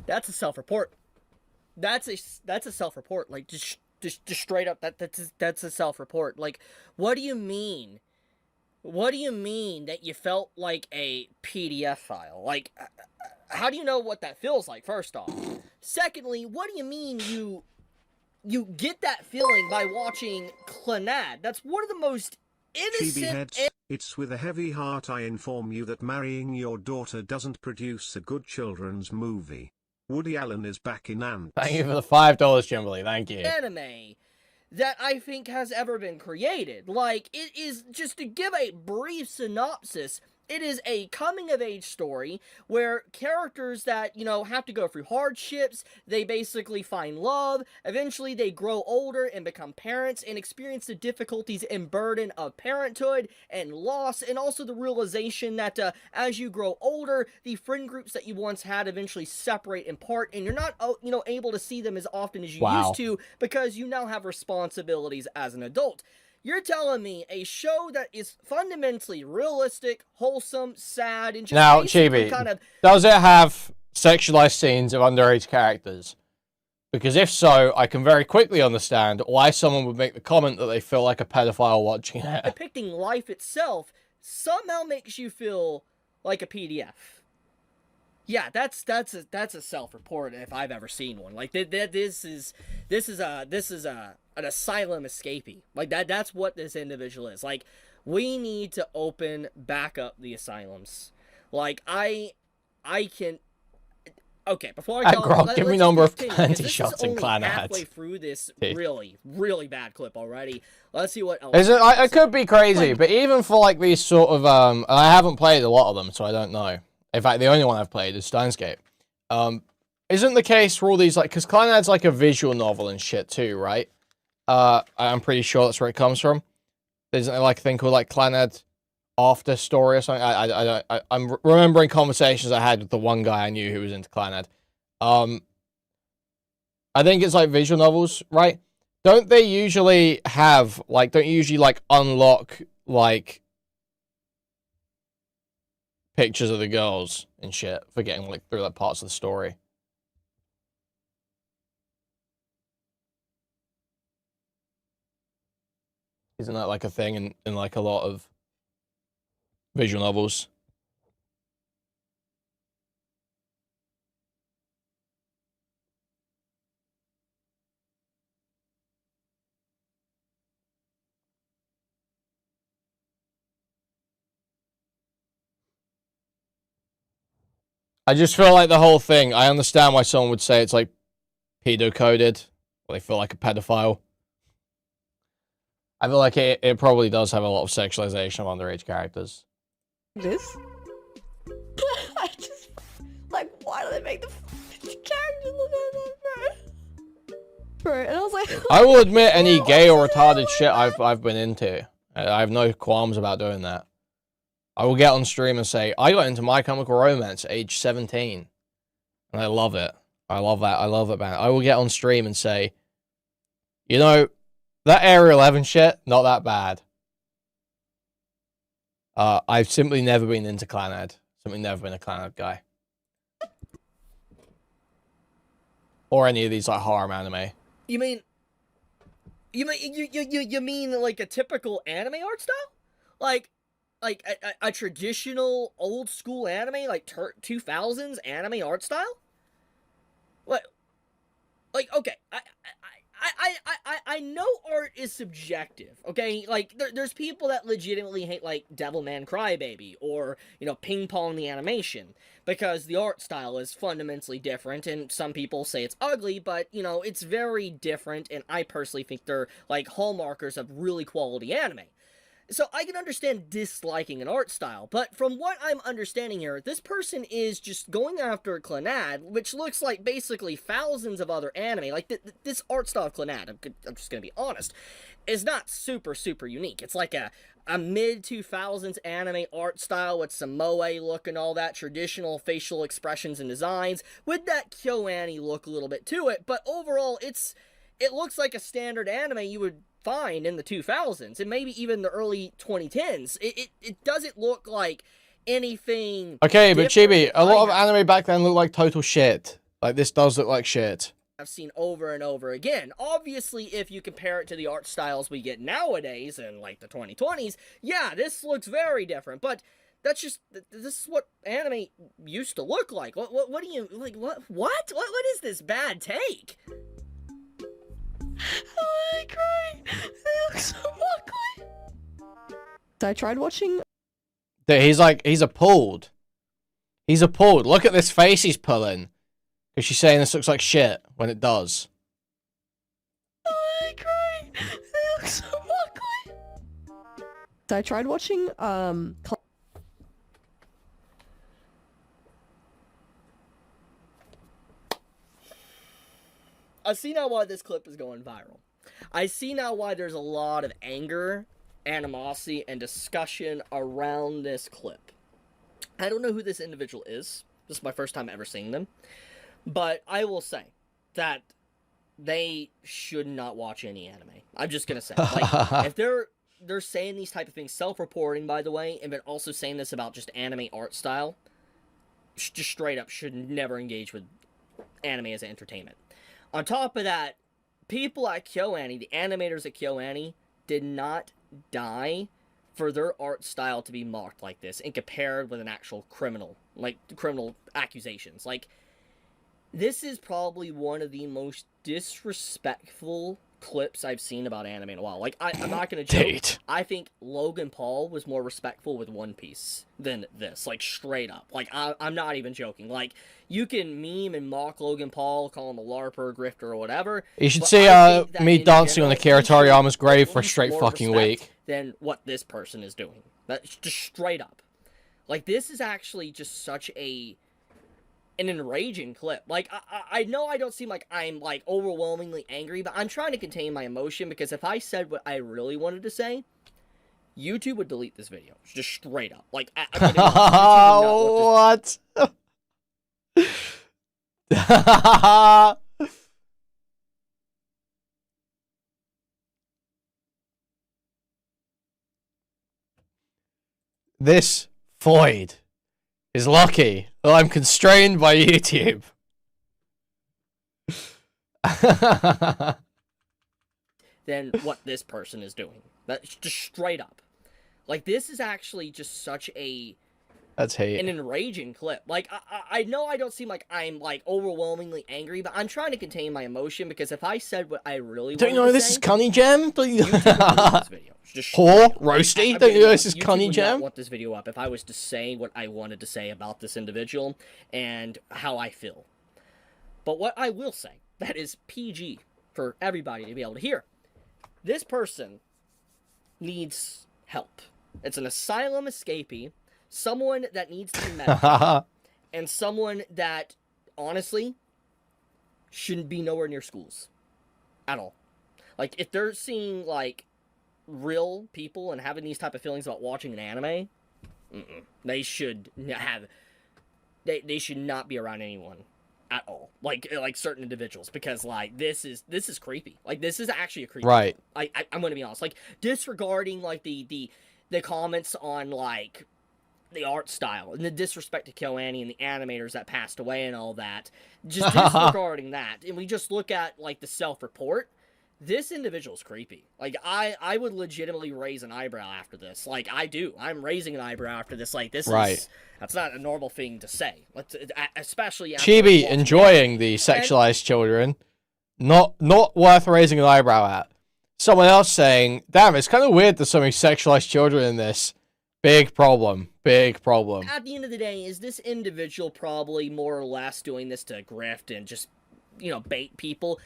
That's a self-report. That's a self-report. Like just straight up. That's a self-report. Like, what do you mean? What do you mean that you felt like a PDF file? Like, how do you know what that feels like? First off, secondly, what do you mean you get that feeling by watching Clannad? That's one of the most innocent. Chibi-heads, it's with a heavy heart I inform you that marrying your daughter doesn't produce a good children's movie. Woody Allen is back in Ants. Thank you for the $5, Kimberly. Thank you. Anime that I think has ever been created. Like, it is, just to give a brief synopsis, it is a coming-of-age story where characters that, you know, have to go through hardships, they basically find love, eventually they grow older and become parents and experience the difficulties and burden of parenthood and loss, and also the realization that as you grow older, the friend groups that you once had eventually separate and part, and you're not, you know, able to see them as often as you used to because you now have responsibilities as an adult. You're telling me a show that is fundamentally realistic, wholesome, sad, and just Now, basically Chibi, kind of... does it have sexualized scenes of underage characters? Because if so, I can very quickly understand why someone would make the comment that they feel like a pedophile watching it. depicting life itself somehow makes you feel like a PDF. Yeah, that's a self-report if I've ever seen one. Like this is an asylum escapee. Like that's what this individual is. Like, we need to open back up the asylums. Like I can. Okay, before I go, Grog, give me number of plenty this shots is in only Clannad. halfway through this really bad clip already. Let's see what else. Is it? It could be crazy, but even for like these sort of I haven't played a lot of them, so I don't know. In fact, the only one I've played is Steins Gate. isn't the case for all these, like, because Clannad's like a visual novel and shit too, right? I'm pretty sure that's where it comes from. Isn't there like a thing called like Clannad After Story or something? I'm remembering conversations I had with the one guy I knew who was into Clannad. I think it's like visual novels, right? Don't they usually have, like, don't you usually, like, unlock, like, pictures of the girls and shit for getting, like, through, like, parts of the story? Isn't that, like, a thing in like, a lot of visual novels? I just feel like the whole thing, I understand why someone would say it's, like, pedo-coded, or they feel like a pedophile. I feel like it probably does have a lot of sexualization of underage characters. This? I just like, why do they make the characters look like that, bro? Bro, and I was like, I will admit any gay or retarded shit I've been into. I have no qualms about doing that. I will get on stream and say, I got into My Chemical Romance at age 17. And I love it. I love that. I love it, man. I will get on stream and say, you know, that Area 11 shit, not that bad. I've simply never been into Clannad. Simply never been a Clannad guy. Or any of these, like, horror anime. You mean like a typical anime art style? Like a traditional old school anime, like 2000s anime art style? What? Like, okay, I know art is subjective, okay? Like, there's people that legitimately hate, like, Devilman Crybaby, or, you know, Ping Pong the animation, because the art style is fundamentally different, and some people say it's ugly, but, you know, it's very different, and I personally think they're, like, hallmarkers of really quality anime. So I can understand disliking an art style, but from what I'm understanding here, this person is just going after Clannad, which looks like basically thousands of other anime. Like, this art style of Clannad, I'm just gonna be honest, is not super unique. It's like a mid-2000s anime art style with some moe look and all that, traditional facial expressions and designs, with that KyoAni look a little bit to it, but overall, it looks like a standard anime you would find in the 2000s, and maybe even the early 2010s. It doesn't look like anything. Okay, but Chibi, a lot of anime back then looked like total shit. Like, this does look like shit. I've seen over and over again. Obviously, if you compare it to the art styles we get nowadays in, like, the 2020s, yeah, this looks very different, but that's just, this is what anime used to look like. What do you, like, what is this bad take? oh, I'm crying. They look so ugly. I tried watching. Dude, he's appalled. He's appalled. Look at this face he's pulling. Because she's saying this looks like shit when it does. Oh, I'm crying. They look so ugly. I tried watching, I see now why this clip is going viral. I see now why there's a lot of anger, animosity, and discussion around this clip. I don't know who this individual is. This is my first time ever seeing them. But I will say that they should not watch any anime. I'm just gonna say. Like, if they're saying these type of things, self-reporting, by the way, and but also saying this about just anime art style, just straight up should never engage with anime as entertainment. On top of that, people at KyoAni, the animators at KyoAni, did not die for their art style to be mocked like this and compared with an actual criminal, like criminal accusations. Like, this is probably one of the most disrespectful clips I've seen about anime in a while. Like, I'm not gonna joke. I think Logan Paul was more respectful with One Piece than this. Like, straight up. Like, I'm not even joking. Like, you can meme and mock Logan Paul, call him a LARPer, grifter, or whatever. You should see me dancing on Akira Toriyama's grave for a straight fucking week. Than what this person is doing. That's just straight up. Like, this is actually just such a an enraging clip. Like, I know I don't seem like I'm, like, overwhelmingly angry, but I'm trying to contain my emotion, because if I said what I really wanted to say, YouTube would delete this video. Just straight up. Like, I'm gonna be honest, YouTube would not want What? This void is lucky that I'm constrained by YouTube. than what this person is doing. That's just straight up. Like, this is actually just such That's hate. an enraging clip. Like, I know I don't seem like I'm, like, overwhelmingly angry, but I'm trying to contain my emotion, because if I said what I really Don't you wanted know to this say, is Cunny Jam? YouTube would delete this video. Just Poor straight up. roasty. I'm Don't you know gonna this is YouTube Cunny would not Jam? want this video up if I was to say what I wanted to say about this individual and how I feel. But what I will say, that is PG for everybody to be able to hear. This person needs help. It's an asylum escapee, someone that needs to be medicated, and someone that, honestly, shouldn't be nowhere near schools. At all. Like, if they're seeing, like, real people and having these type of feelings about watching an anime, they should have... They should not be around anyone at all. Like certain individuals, because, like, this is creepy. Like, this is actually a creepy Right. clip. I'm gonna be honest. Like, disregarding, like, the comments on, like, the art style and the disrespect to KyoAni and the animators that passed away and all that, just disregarding that, and we just look at, like, the self-report, this individual's creepy. Like, I would legitimately raise an eyebrow after this. Like, I do. I'm raising an eyebrow after this. Like, this is... That's not a normal thing to say. Especially after Chibi watching enjoying the sexualized children. Not worth raising an eyebrow at. Someone else saying, damn, it's kind of weird there's so many sexualized children in this. Big problem. Big problem. At the end of the day, is this individual probably more or less doing this to grift and just, you know, bait people?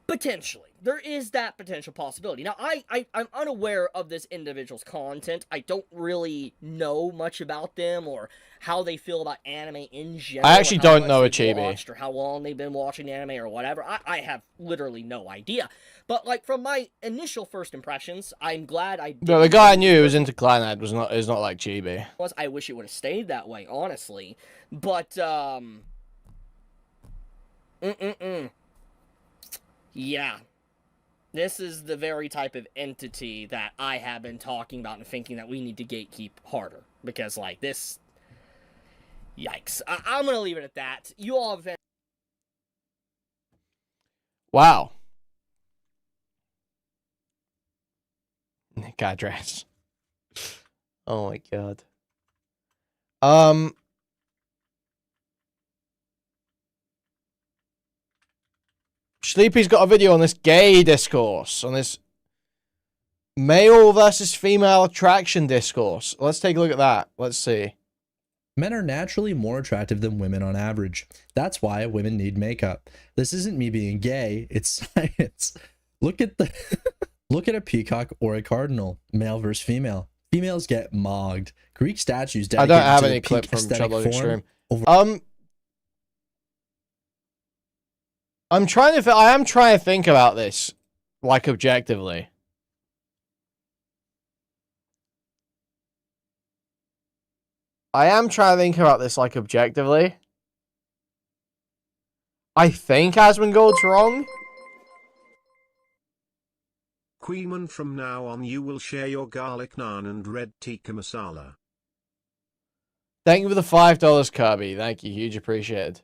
Potentially. There is that potential possibility. Now, I'm unaware of this individual's content. I don't really know much about them or how they feel about anime in general. I actually or how don't much know a they've Chibi. watched or how long they've been watching anime or whatever. I have literally no idea. But, like, from my initial first impressions, I'm glad I did. No, the guy I knew who was into Clanad is not like Chibi. I wish it would have stayed that way, honestly. But, yeah. This is the very type of entity that I have been talking about and thinking that we need to gatekeep harder. Because, like, this... Yikes. I'm gonna leave it at that. You all have... Wow. Nick address. Oh my god. Sleepy's got a video on this gay discourse, on this male versus female attraction discourse. Let's take a look at that. Let's see. Men are naturally more attractive than women on average. That's why women need makeup. This isn't me being gay, it's science. Look at the look at a peacock or a cardinal, male versus female. Females get mogged. Greek statues I dedicated don't have to any the clip peak from aesthetic Trouble form Extreme. over I am trying to think about this, like, objectively. I am trying to think about this, like, objectively. I think Asmongold's wrong. Kuihman, from now on you will share your garlic naan and red tikka masala. Thank you for the $5, Kirby. Thank you. Huge appreciated.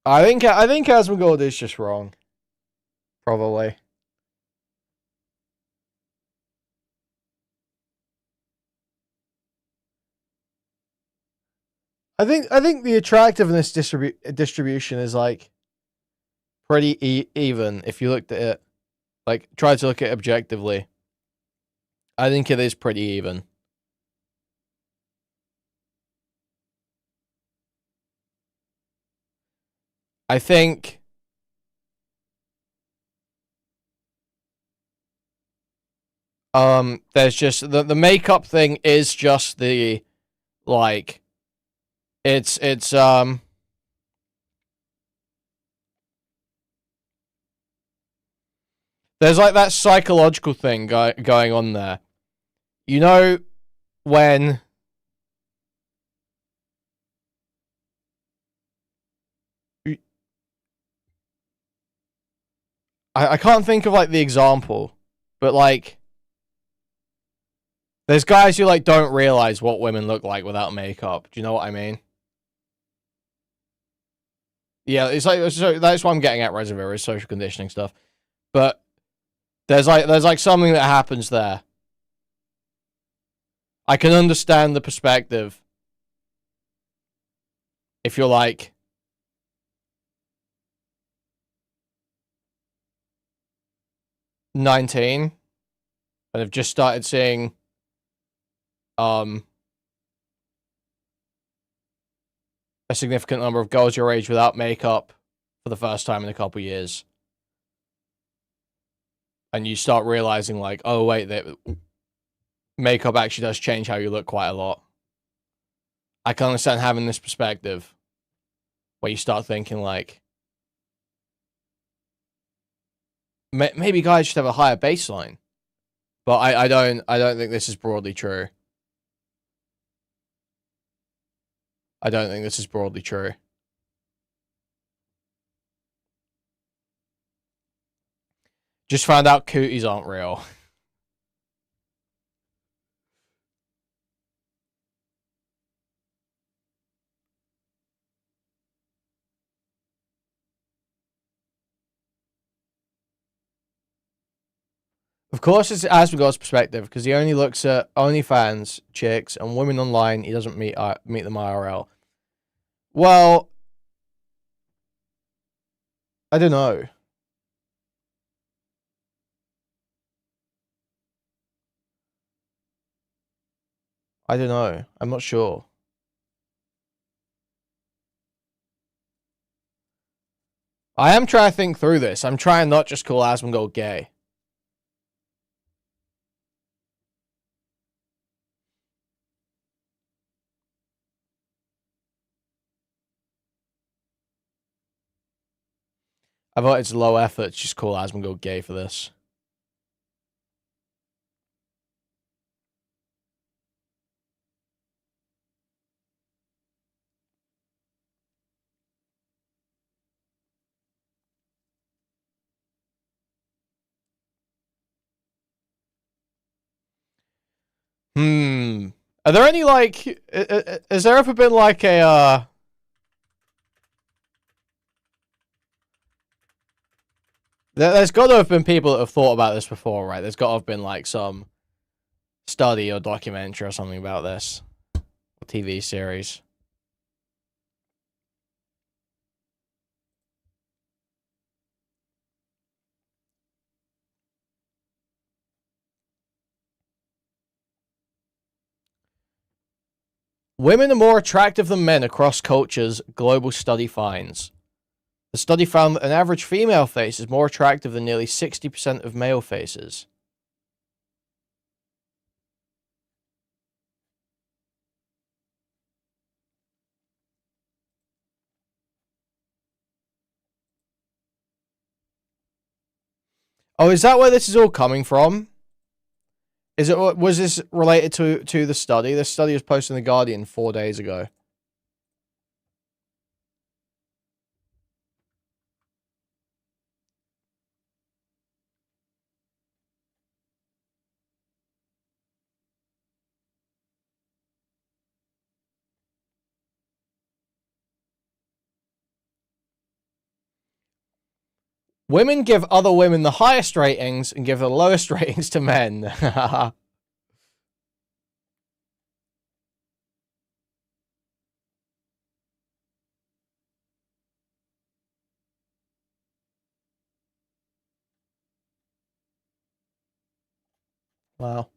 I think Asmongold is just wrong. Probably. I think the attractiveness distribution is, like, pretty even if you looked at it. Like, try to look at it objectively. I think it is pretty even. I think There's just the makeup thing is just the like it's there's like that psychological thing going on there. You know when I can't think of like the example, but like there's guys who like don't realize what women look like without makeup. Do you know what I mean? Yeah, it's like so that's what I'm getting at. Reservoir is social conditioning stuff, but there's like something that happens there. I can understand the perspective if you're like 19 and have just started seeing a significant number of girls your age without makeup for the first time in a couple years. And you start realizing like, oh wait, that makeup actually does change how you look quite a lot. I can understand having this perspective where you start thinking like, maybe guys should have a higher baseline. But I don't think this is broadly true. I don't think this is broadly true. Just found out cooties aren't real. Of course, it's Asmongold's perspective because he only looks at OnlyFans chicks and women online. He doesn't meet them IRL. Well, I don't know. I don't know. I'm not sure. I am trying to think through this. I'm trying not just call Asmongold gay. I thought it's low effort to just call Asmongold gay for this. Are there any like? Has there ever been like a? There's got to have been people that have thought about this before, right? There's got to have been like some study or documentary or something about this, or TV series. Women are more attractive than men across cultures, global study finds. The study found that an average female face is more attractive than nearly 60% of male faces. Oh, is that where this is all coming from? Was this related to the study? This study was posted in The Guardian 4 days ago. Women give other women the highest ratings and give the lowest ratings to men. Wow.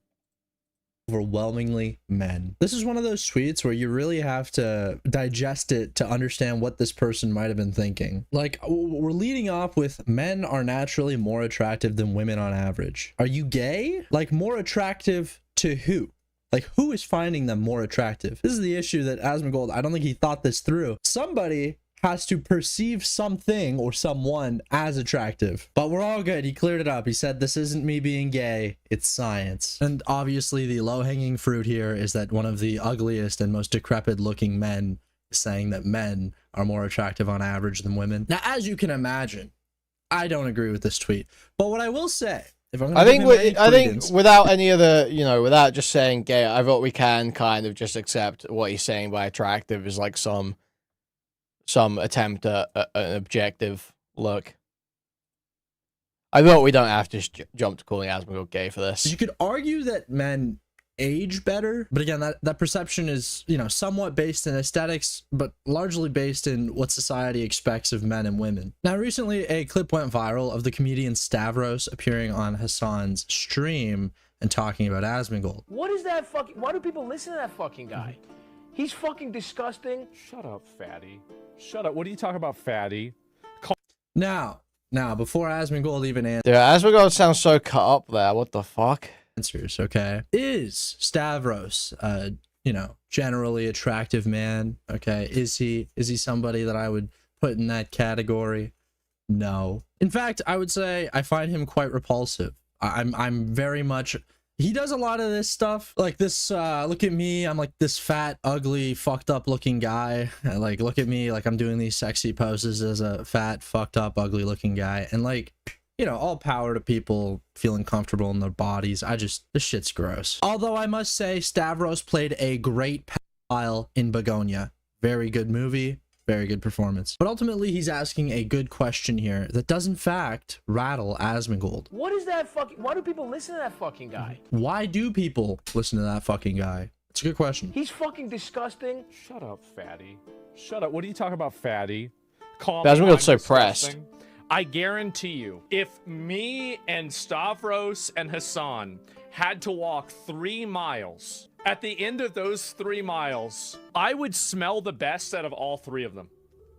overwhelmingly men. This is one of those tweets where you really have to digest it to understand what this person might have been thinking. Like, we're leading off with men are naturally more attractive than women on average. Are you gay? Like, more attractive to who? Like, who is finding them more attractive? This is the issue that Asmongold, I don't think he thought this through. Somebody has to perceive something or someone as attractive. But we're all good. He cleared it up. He said, this isn't me being gay, it's science. And obviously the low-hanging fruit here is that one of the ugliest and most decrepit looking men is saying that men are more attractive on average than women. Now, as you can imagine, I don't agree with this tweet. But what I will say, if I'm I think without any other, without just saying gay, I thought we can kind of just accept what he's saying by attractive is like some attempt at an objective look. I thought we don't have to jump to calling Asmongold gay for this. You could argue that men age better, but again, that perception is, somewhat based in aesthetics, but largely based in what society expects of men and women. Now, recently, a clip went viral of the comedian Stavros appearing on Hassan's stream and talking about Asmongold. What is that fucking... Why do people listen to that fucking guy? He's fucking disgusting. Shut up, fatty. Shut up. What are you talking about, fatty? Now, before Asmongold even answers... Dude, Asmongold sounds so cut up there. What the fuck? Answers, okay? Is Stavros, generally attractive man? Okay, is he somebody that I would put in that category? No. In fact, I would say I find him quite repulsive. I'm very much... He does a lot of this stuff, like this, look at me, I'm like this fat, ugly, fucked up looking guy. Like, look at me, like I'm doing these sexy poses as a fat, fucked up, ugly looking guy. And like, all power to people feeling comfortable in their bodies. This shit's gross. Although I must say, Stavros played a great pedophile in Begonia. Very good movie. Very good performance. But ultimately, he's asking a good question here that does, in fact, rattle Asmongold. What is that fucking... Why do people listen to that fucking guy? Why do people listen to that fucking guy? It's a good question. He's fucking disgusting. Shut up, fatty. Shut up. What are you talking about, fatty? Asmongold's so pressed. I guarantee you, if me and Stavros and Hassan had to walk 3 miles... At the end of those 3 miles, I would smell the best out of all 3 of them.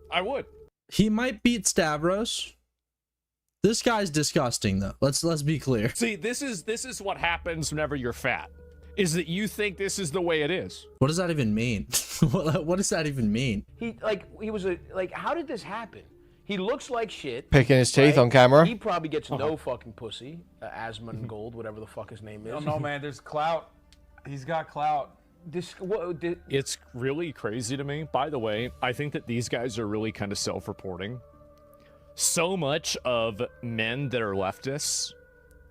I would. He might beat Stavros. This guy's disgusting, though. Let's be clear. See, this is what happens whenever you're fat. Is that you think this is the way it is. What does that even mean? What does that even mean? How did this happen? He looks like shit. Picking his teeth on camera. He probably gets no fucking pussy. Asmongold, whatever the fuck his name is. I don't know, man. There's clout. He's got clout. It's really crazy to me. By the way, I think that these guys are really kind of self-reporting. So much of men that are leftists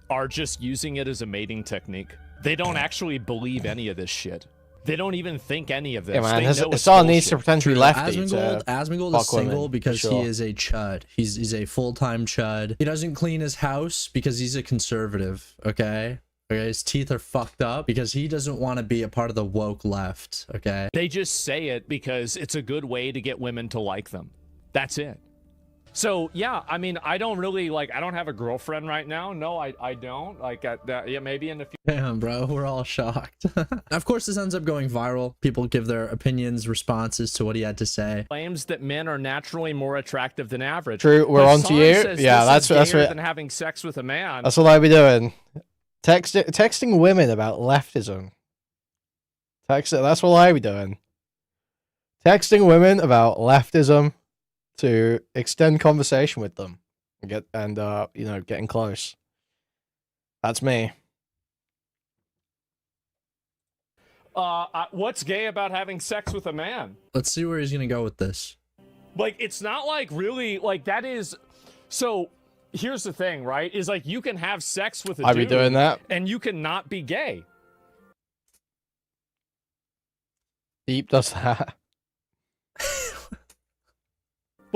are just using it as a mating technique. They don't actually believe any of this shit. They don't even think any of this. Yeah, man, Hassan needs to pretend to be lefty. Asmongold is single because he is a chud. He's a full-time chud. He doesn't clean his house because he's a conservative, okay? Okay, his teeth are fucked up because he doesn't want to be a part of the woke left, okay? They just say it because it's a good way to get women to like them. That's it. So, yeah, I mean, I don't really, I don't have a girlfriend right now. No, I don't. Yeah, maybe in the future. Damn, bro, we're all shocked. Of course, this ends up going viral. People give their opinions, responses to what he had to say. Claims that men are naturally more attractive than average. True, we're on to you. Yeah, that's what... than having sex with a man. That's what I'd be doing. Texting women about leftism. That's what I'd be doing. Texting women about leftism to extend conversation with them and getting close. That's me. What's gay about having sex with a man? Let's see where he's gonna go with this. It's not really that is so. Here's the thing, right? Is you can have sex with a dude. I'd be doing that. And you cannot be gay. Deep does that.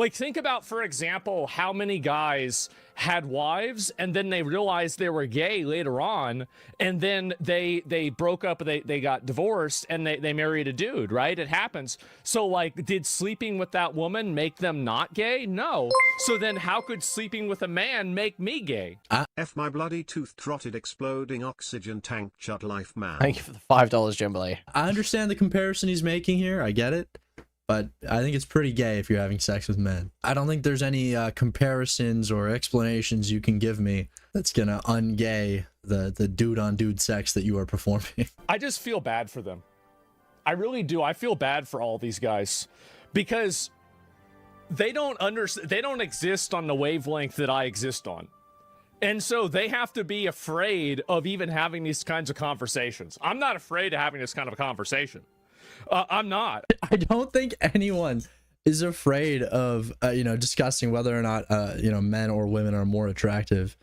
Like, think about, for example, how many guys had wives and then they realized they were gay later on, and then they broke up, they got divorced, and they married a dude, right? It happens. So, like, did sleeping with that woman make them not gay? No. So then how could sleeping with a man make me gay? F my bloody tooth trotted exploding oxygen tank chud life man. Thank you for the $5, Jimberly. I understand the comparison he's making here. I get it. But I think it's pretty gay if you're having sex with men. I don't think there's any comparisons or explanations you can give me that's gonna ungay the dude-on-dude sex that you are performing. I just feel bad for them. I really do. I feel bad for all these guys because they don't exist on the wavelength that I exist on. And so they have to be afraid of even having these kinds of conversations. I'm not afraid of having this kind of a conversation. I'm not. I don't think anyone is afraid of, discussing whether or not, men or women are more attractive.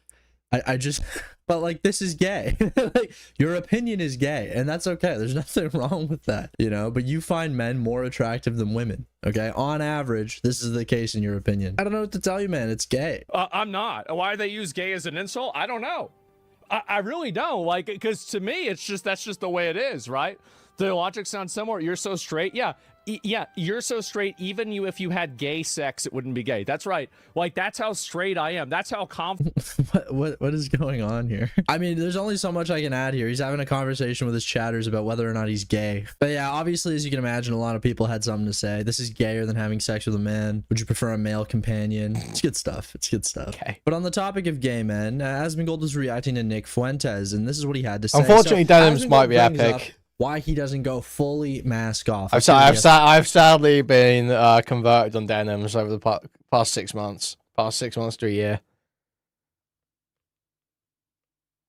I just, but like, this is gay. Like, your opinion is gay, and that's okay. There's nothing wrong with that, but you find men more attractive than women. Okay. On average, this is the case in your opinion. I don't know what to tell you, man. It's gay. I'm not. Why they use gay as an insult? I don't know. I really don't. Like, because to me, that's just the way it is, right? The logic sounds similar. You're so straight. Yeah. Yeah, you're so straight. Even if you had gay sex, it wouldn't be gay. That's right. Like, that's how straight I am. That's how confident. What is going on here? I mean, there's only so much I can add here. He's having a conversation with his chatters about whether or not he's gay. But yeah, obviously, as you can imagine, a lot of people had something to say. This is gayer than having sex with a man. Would you prefer a male companion? It's good stuff. It's good stuff. Okay. But on the topic of gay men, Asmongold was reacting to Nick Fuentes, and this is what he had to say. Unfortunately, Denims might be epic. Why he doesn't go fully mask off. I've sadly been converted on Denims over the past 6 months. Past 6 months to a year.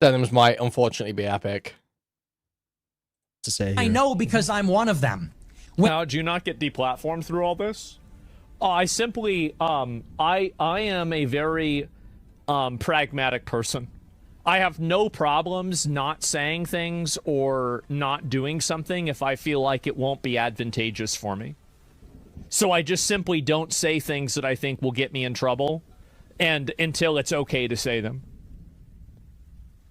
Denims might unfortunately be epic. To say I know because I'm one of them. Now, do you not get deplatformed through all this? I simply, I am a very pragmatic person. I have no problems not saying things or not doing something if I feel like it won't be advantageous for me. So I just simply don't say things that I think will get me in trouble, and until it's okay to say them.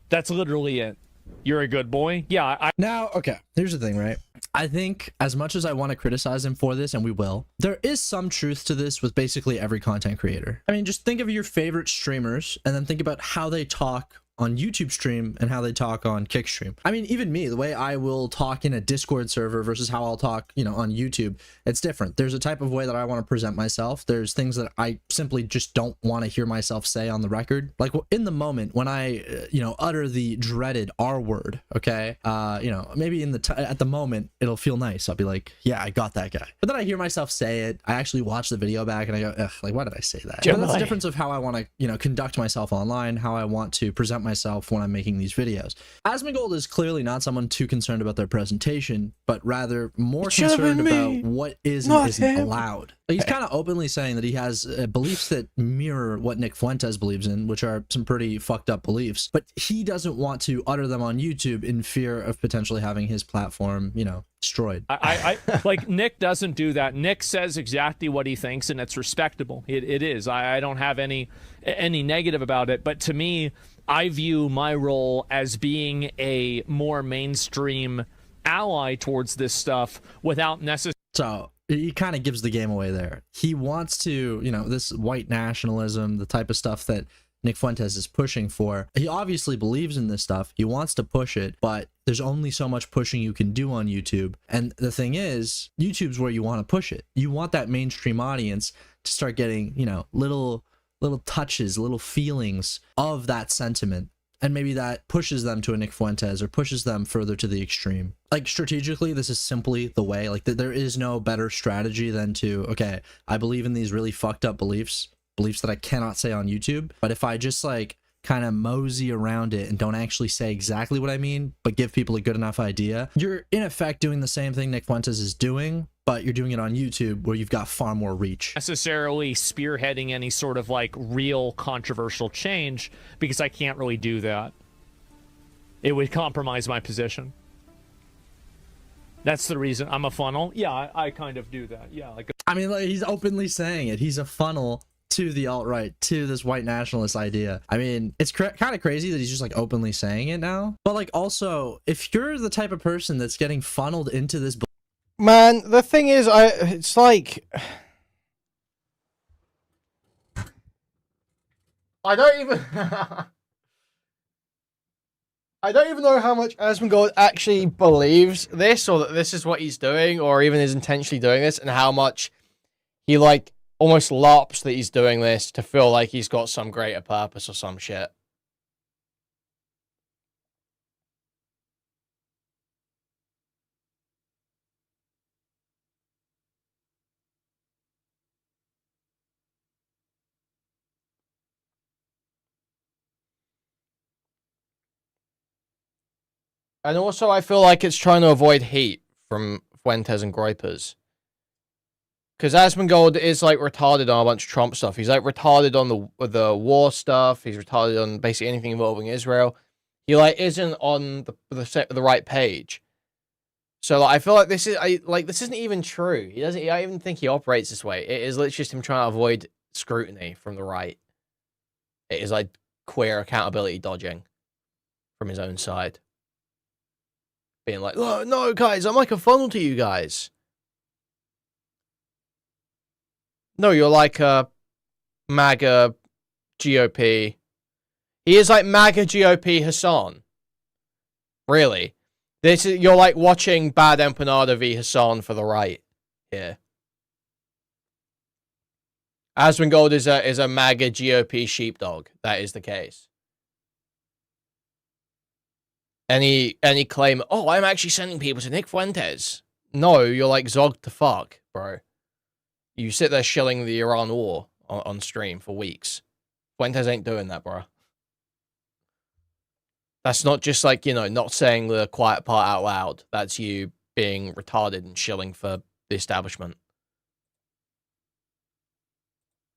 That's literally it. You're a good boy? Yeah. Now, okay, here's the thing, right? I think as much as I want to criticize him for this, and we will, there is some truth to this with basically every content creator. I mean, just think of your favorite streamers and then think about how they talk on YouTube stream and how they talk on Kick stream. I mean, even me, the way I will talk in a Discord server versus how I'll talk, on YouTube, it's different. There's a type of way that I want to present myself. There's things that I simply just don't want to hear myself say on the record. Like in the moment when I, utter the dreaded R word, okay? Maybe at the moment it'll feel nice. I'll be like, yeah, I got that guy. But then I hear myself say it. I actually watch the video back and I go, ugh, like, why did I say that? But that's the difference of how I want to, conduct myself online, how I want to present myself when I'm making these videos. Asmongold is clearly not someone too concerned about their presentation, but rather more concerned about what is and isn't allowed. He's kind of openly saying that he has beliefs that mirror what Nick Fuentes believes in, which are some pretty fucked up beliefs, but he doesn't want to utter them on YouTube in fear of potentially having his platform, destroyed. I like, Nick doesn't do that. Nick says exactly what he thinks, and it's respectable. It is. I don't have any negative about it, but to me, I view my role as being a more mainstream ally towards this stuff without necessarily. So he kind of gives the game away there. He wants to, this white nationalism, the type of stuff that Nick Fuentes is pushing for. He obviously believes in this stuff. He wants to push it, but there's only so much pushing you can do on YouTube. And the thing is, YouTube's where you want to push it. You want that mainstream audience to start getting, little touches, little feelings of that sentiment. And maybe that pushes them to a Nick Fuentes or pushes them further to the extreme. Like, strategically, this is simply the way. Like, there is no better strategy than to, okay, I believe in these really fucked up beliefs that I cannot say on YouTube. But if I just, kind of mosey around it and don't actually say exactly what I mean, but give people a good enough idea, you're in effect doing the same thing Nick Fuentes is doing, but you're doing it on YouTube where you've got far more reach. Necessarily spearheading any sort of real controversial change, because I can't really do that. It would compromise my position. That's the reason. I'm a funnel. Yeah, I kind of do that. Yeah, I mean, like, he's openly saying it. He's a funnel to the alt-right, to this white nationalist idea. I mean, it's kind of crazy that he's just like openly saying it now. But like, also, if you're the type of person that's getting funneled into this, man, the thing is, it's like, I don't even I don't even know how much Asmongold actually believes this, or that this is what he's doing, or even is intentionally doing this, and how much he like almost larps that he's doing this to feel like he's got some greater purpose or some shit. And also, I feel like it's trying to avoid heat from Fuentes and Groypers. Because Asmongold is, like, retarded on a bunch of Trump stuff. He's, like, retarded on the war stuff. He's retarded on basically anything involving Israel. He, like, isn't on the right page. So, like, I feel like this isn't even true. I don't even think he operates this way. It is literally just him trying to avoid scrutiny from the right. It is, like, queer accountability dodging from his own side. Being like, oh, no, guys, I'm like a funnel to you guys. No, you're like a MAGA GOP. He is like MAGA GOP Hassan. Really. You're like watching Bad Empanada v Hassan for the right here. Asmongold is a MAGA GOP sheepdog. That is the case. Any claim, oh, I'm actually sending people to Nick Fuentes. No, you're like zogged to fuck, bro. You sit there shilling the Iran war on stream for weeks. Fuentes ain't doing that, bro. That's not just like, you know, not saying the quiet part out loud. That's you being retarded and shilling for the establishment.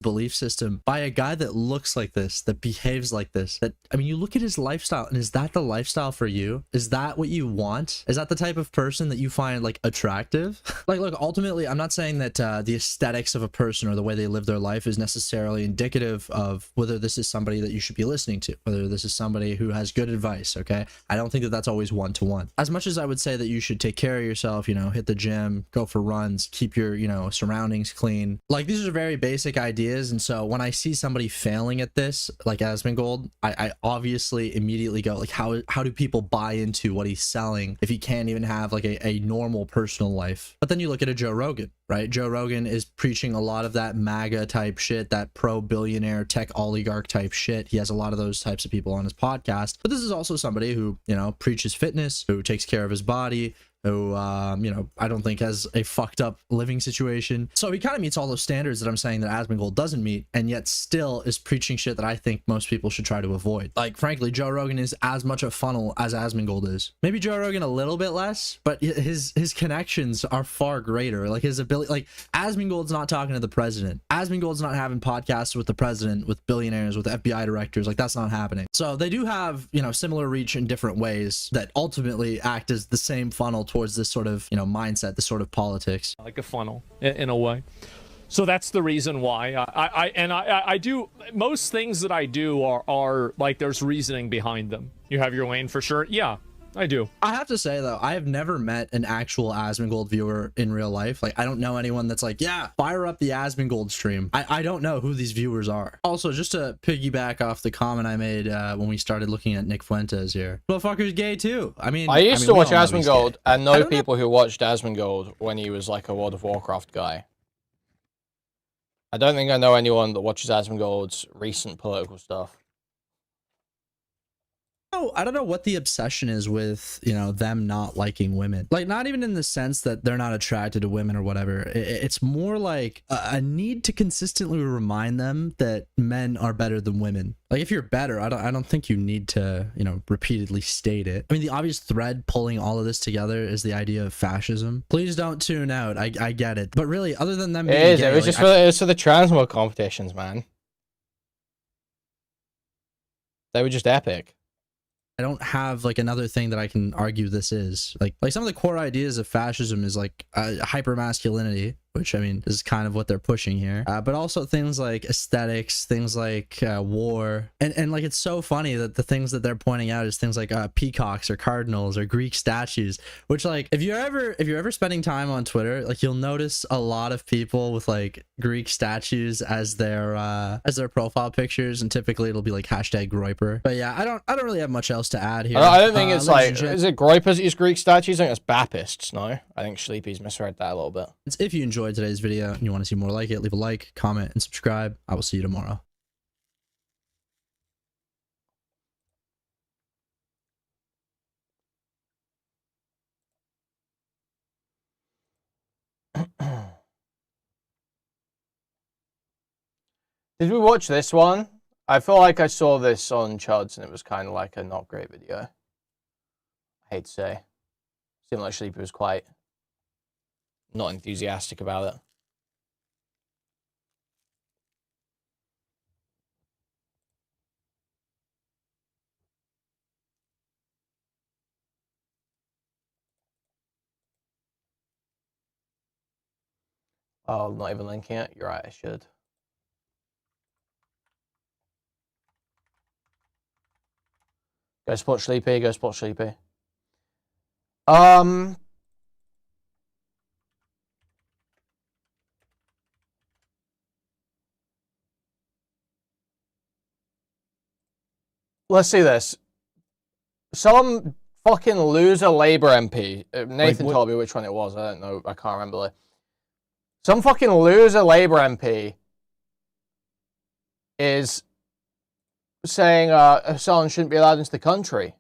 belief system by a guy that looks like this, that behaves like this. That, I mean, you look at his lifestyle, and is that the lifestyle for you? Is that what you want? Is that the type of person that you find like attractive? Like, look, ultimately, I'm not saying that the aesthetics of a person or the way they live their life is necessarily indicative of whether this is somebody that you should be listening to, whether this is somebody who has good advice. Okay, I don't think that that's always one-to-one. As much as I would say that you should take care of yourself, you know, hit the gym, go for runs, keep your, you know, surroundings clean. Like, these are very basic ideas. And so when I see somebody failing at this, like Asmongold, I obviously immediately go like, how do people buy into what he's selling if he can't even have like a normal personal life? But then you look at a Joe Rogan, right? Joe Rogan is preaching a lot of that MAGA type shit, that pro billionaire tech oligarch type shit. He has a lot of those types of people on his podcast. But this is also somebody who, you know, preaches fitness, who takes care of his body, who, you know, I don't think has a fucked up living situation. So he kind of meets all those standards that I'm saying that Asmongold doesn't meet, and yet still is preaching shit that I think most people should try to avoid. Like, frankly, Joe Rogan is as much a funnel as Asmongold is. Maybe Joe Rogan a little bit less, but his connections are far greater. Like, his ability, like, Asmongold's not talking to the president. Asmongold's not having podcasts with the president, with billionaires, with FBI directors. Like, that's not happening. So they do have, you know, similar reach in different ways that ultimately act as the same funnel towards this sort of, you know, mindset, this sort of politics. Like a funnel in a way. So that's the reason why I do most things that I do are like, there's reasoning behind them. You have your lane for sure. Yeah, I do. I have to say though, I have never met an actual Asmongold viewer in real life. Like, I don't know anyone that's like, yeah, fire up the Asmongold stream. I don't know who these viewers are. Also, just to piggyback off the comment I made when we started looking at Nick Fuentes here, motherfucker's gay too. I mean, I used to watch Asmongold and know people who watched Asmongold when he was like a World of Warcraft guy. I don't think I know anyone that watches Asmongold's recent political stuff. Oh, I don't know what the obsession is with, you know, them not liking women. Like, not even in the sense that they're not attracted to women or whatever. It's more like a need to consistently remind them that men are better than women. Like, if you're better, I don't think you need to, you know, repeatedly state it. I mean, the obvious thread pulling all of this together is the idea of fascism. Please don't tune out. I get it. But really, other than them being gay, it was like, just it was for the transmo competitions, man. They were just epic. I don't have like another thing that I can argue this is like some of the core ideas of fascism is like hyper masculinity, which I mean is kind of what they're pushing here, but also things like aesthetics, things like war, and like it's so funny that the things that they're pointing out is things like peacocks or cardinals or Greek statues, which like if you're ever spending time on Twitter, like you'll notice a lot of people with like Greek statues as their profile pictures, and typically it'll be like hashtag Groiper. But yeah, I don't really have much else to add here. I don't think it's like, is it Groipers that use Greek statues? I think it's Baptists, no? I think Sleepy's misread that a little bit. If you enjoyed today's video and you want to see more like it, leave a like, comment, and subscribe. I will see you tomorrow. Did we watch this one? I feel like I saw this on Chuds and it was kind of like a not great video. I hate to say. Seemed like Sleepy was quite not enthusiastic about it. Oh, I'm not even linking it? You're right, I should. Go support Sleepy, go support Sleepy. Let's see this. Some fucking loser Labour MP. Nathan told me which one it was. I don't know. I can't remember. Some fucking loser Labour MP is saying Hassan shouldn't be allowed into the country.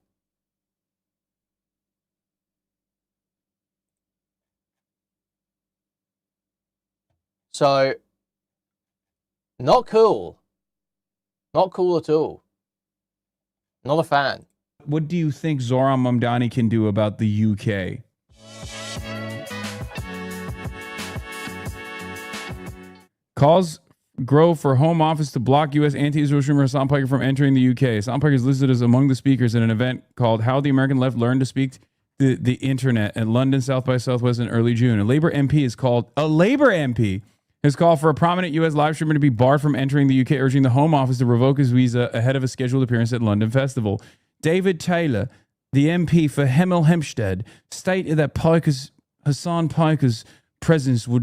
So, not cool. Not cool at all. Not a fan. What do you think Zoran Mamdani can do about the UK? Calls grow for Home Office to block U.S. anti-Israel streamer Hassan Piker from entering the UK. Hassan Piker is listed as among the speakers at an event called How the American Left Learned to Speak the Internet at London South by Southwest in early June. A Labour MP has called for a prominent U.S. live streamer to be barred from entering the UK, urging the Home Office to revoke his visa ahead of a scheduled appearance at London Festival. David Taylor, the MP for Hemel Hempstead, stated that Hassan Piker's presence would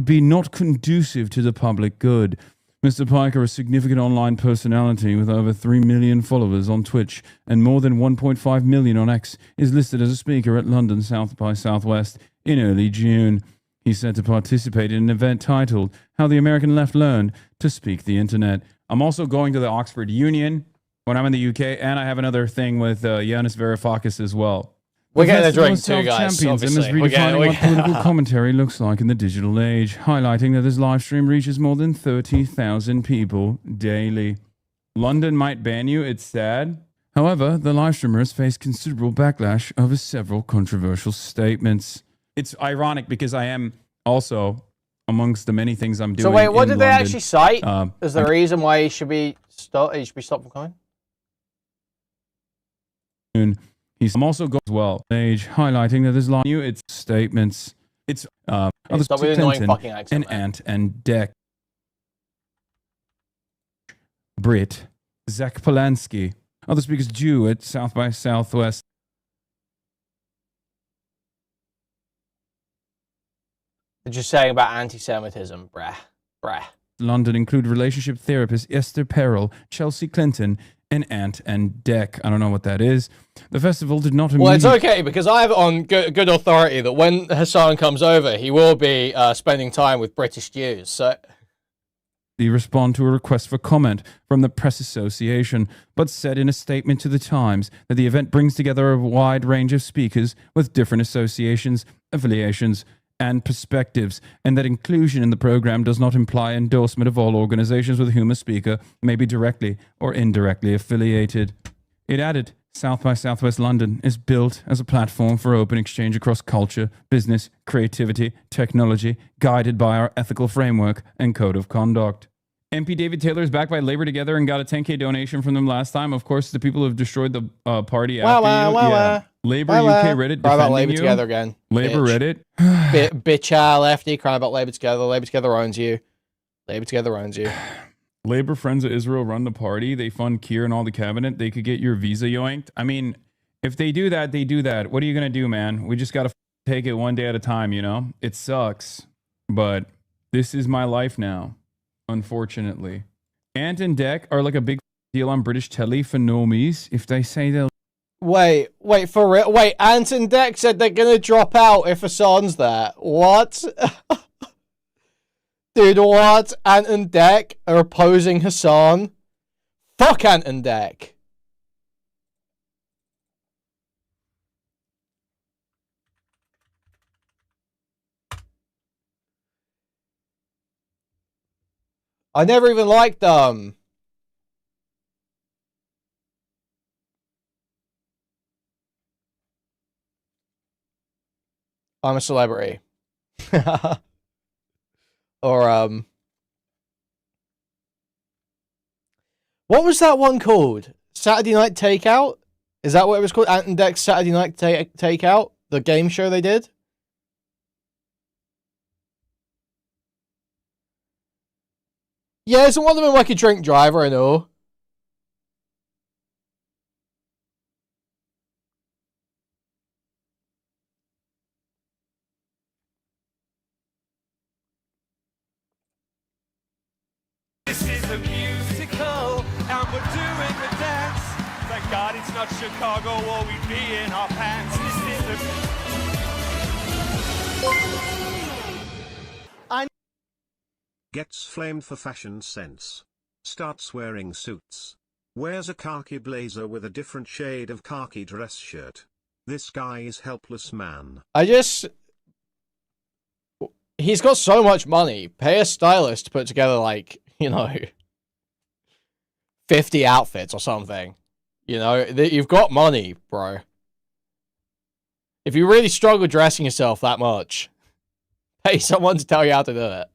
be not conducive to the public good. Mr. Piker, a significant online personality with over 3 million followers on Twitch and more than 1.5 million on X, is listed as a speaker at London South by Southwest in early June. He's said to participate in an event titled How the American Left Learned to Speak the Internet. I'm also going to the Oxford Union when I'm in the UK, and I have another thing with Yanis Varoufakis as well. We're getting a drink too, guys, obviously. Redefining what political commentary looks like in the digital age, highlighting that this live stream reaches more than 30,000 people daily. London might ban you, it's sad. However, the live streamer has faced considerable backlash over several controversial statements. It's ironic because I am also, amongst the many things I'm doing. So wait, what did they London, actually cite as the reason why he should be stopped from coming? He's also got as well age highlighting that there's new its statements. It's others Clinton and Ant and Deck. Brit, Zach Polanski. Other speakers due at South by Southwest. They're just saying about anti-Semitism, bruh. London include relationship therapist Esther Perel, Chelsea Clinton, and Ant and Deck. I don't know what that is. The festival did not Well, it's okay, because I have it on good authority that when Hassan comes over, he will be spending time with British Jews, so... They respond to a request for comment from the Press Association, but said in a statement to The Times that the event brings together a wide range of speakers with different associations, affiliations, and perspectives, and that inclusion in the program does not imply endorsement of all organizations with whom a speaker may be directly or indirectly affiliated. It added, South by Southwest London is built as a platform for open exchange across culture, business, creativity, technology, guided by our ethical framework and code of conduct. MP David Taylor is backed by Labor Together and got a 10K donation from them last time. Of course, the people who have destroyed the party after you. Yeah. Labor UK Reddit Cry about defending Labor you. Together again. Labor bitch. Reddit. Bitch, lefty, cry about Labor Together. Labor Together owns you. Labor Together owns you. Labor Friends of Israel run the party. They fund Kier and all the cabinet. They could get your visa yoinked. I mean, if they do that, they do that. What are you going to do, man? We just got to take it one day at a time, you know? It sucks, but this is my life now, unfortunately. Ant and Dec are like a big deal on British telly for normies. If they say they'll... Wait, for real? Wait, Ant and Dec said they're going to drop out if Hassan's there. What? Dude, what? Ant and Dec are opposing Hassan? Fuck Ant and Dec. I never even liked them. I'm a celebrity. Or, what was that one called? Saturday Night Takeout? Is that what it was called? Ant and Dec's Saturday Night Takeout? The game show they did? Yeah, isn't one of them like a drink driver, I know. This is a musical, and we're doing the dance. Thank God it's not Chicago, or we'd be in our pants. This is the... Gets flamed for fashion sense. Starts wearing suits. Wears a khaki blazer with a different shade of khaki dress shirt. This guy is helpless man. He's got so much money. Pay a stylist to put together, like, you know, 50 outfits or something. You know, you've got money, bro. If you really struggle dressing yourself that much, pay someone to tell you how to do it.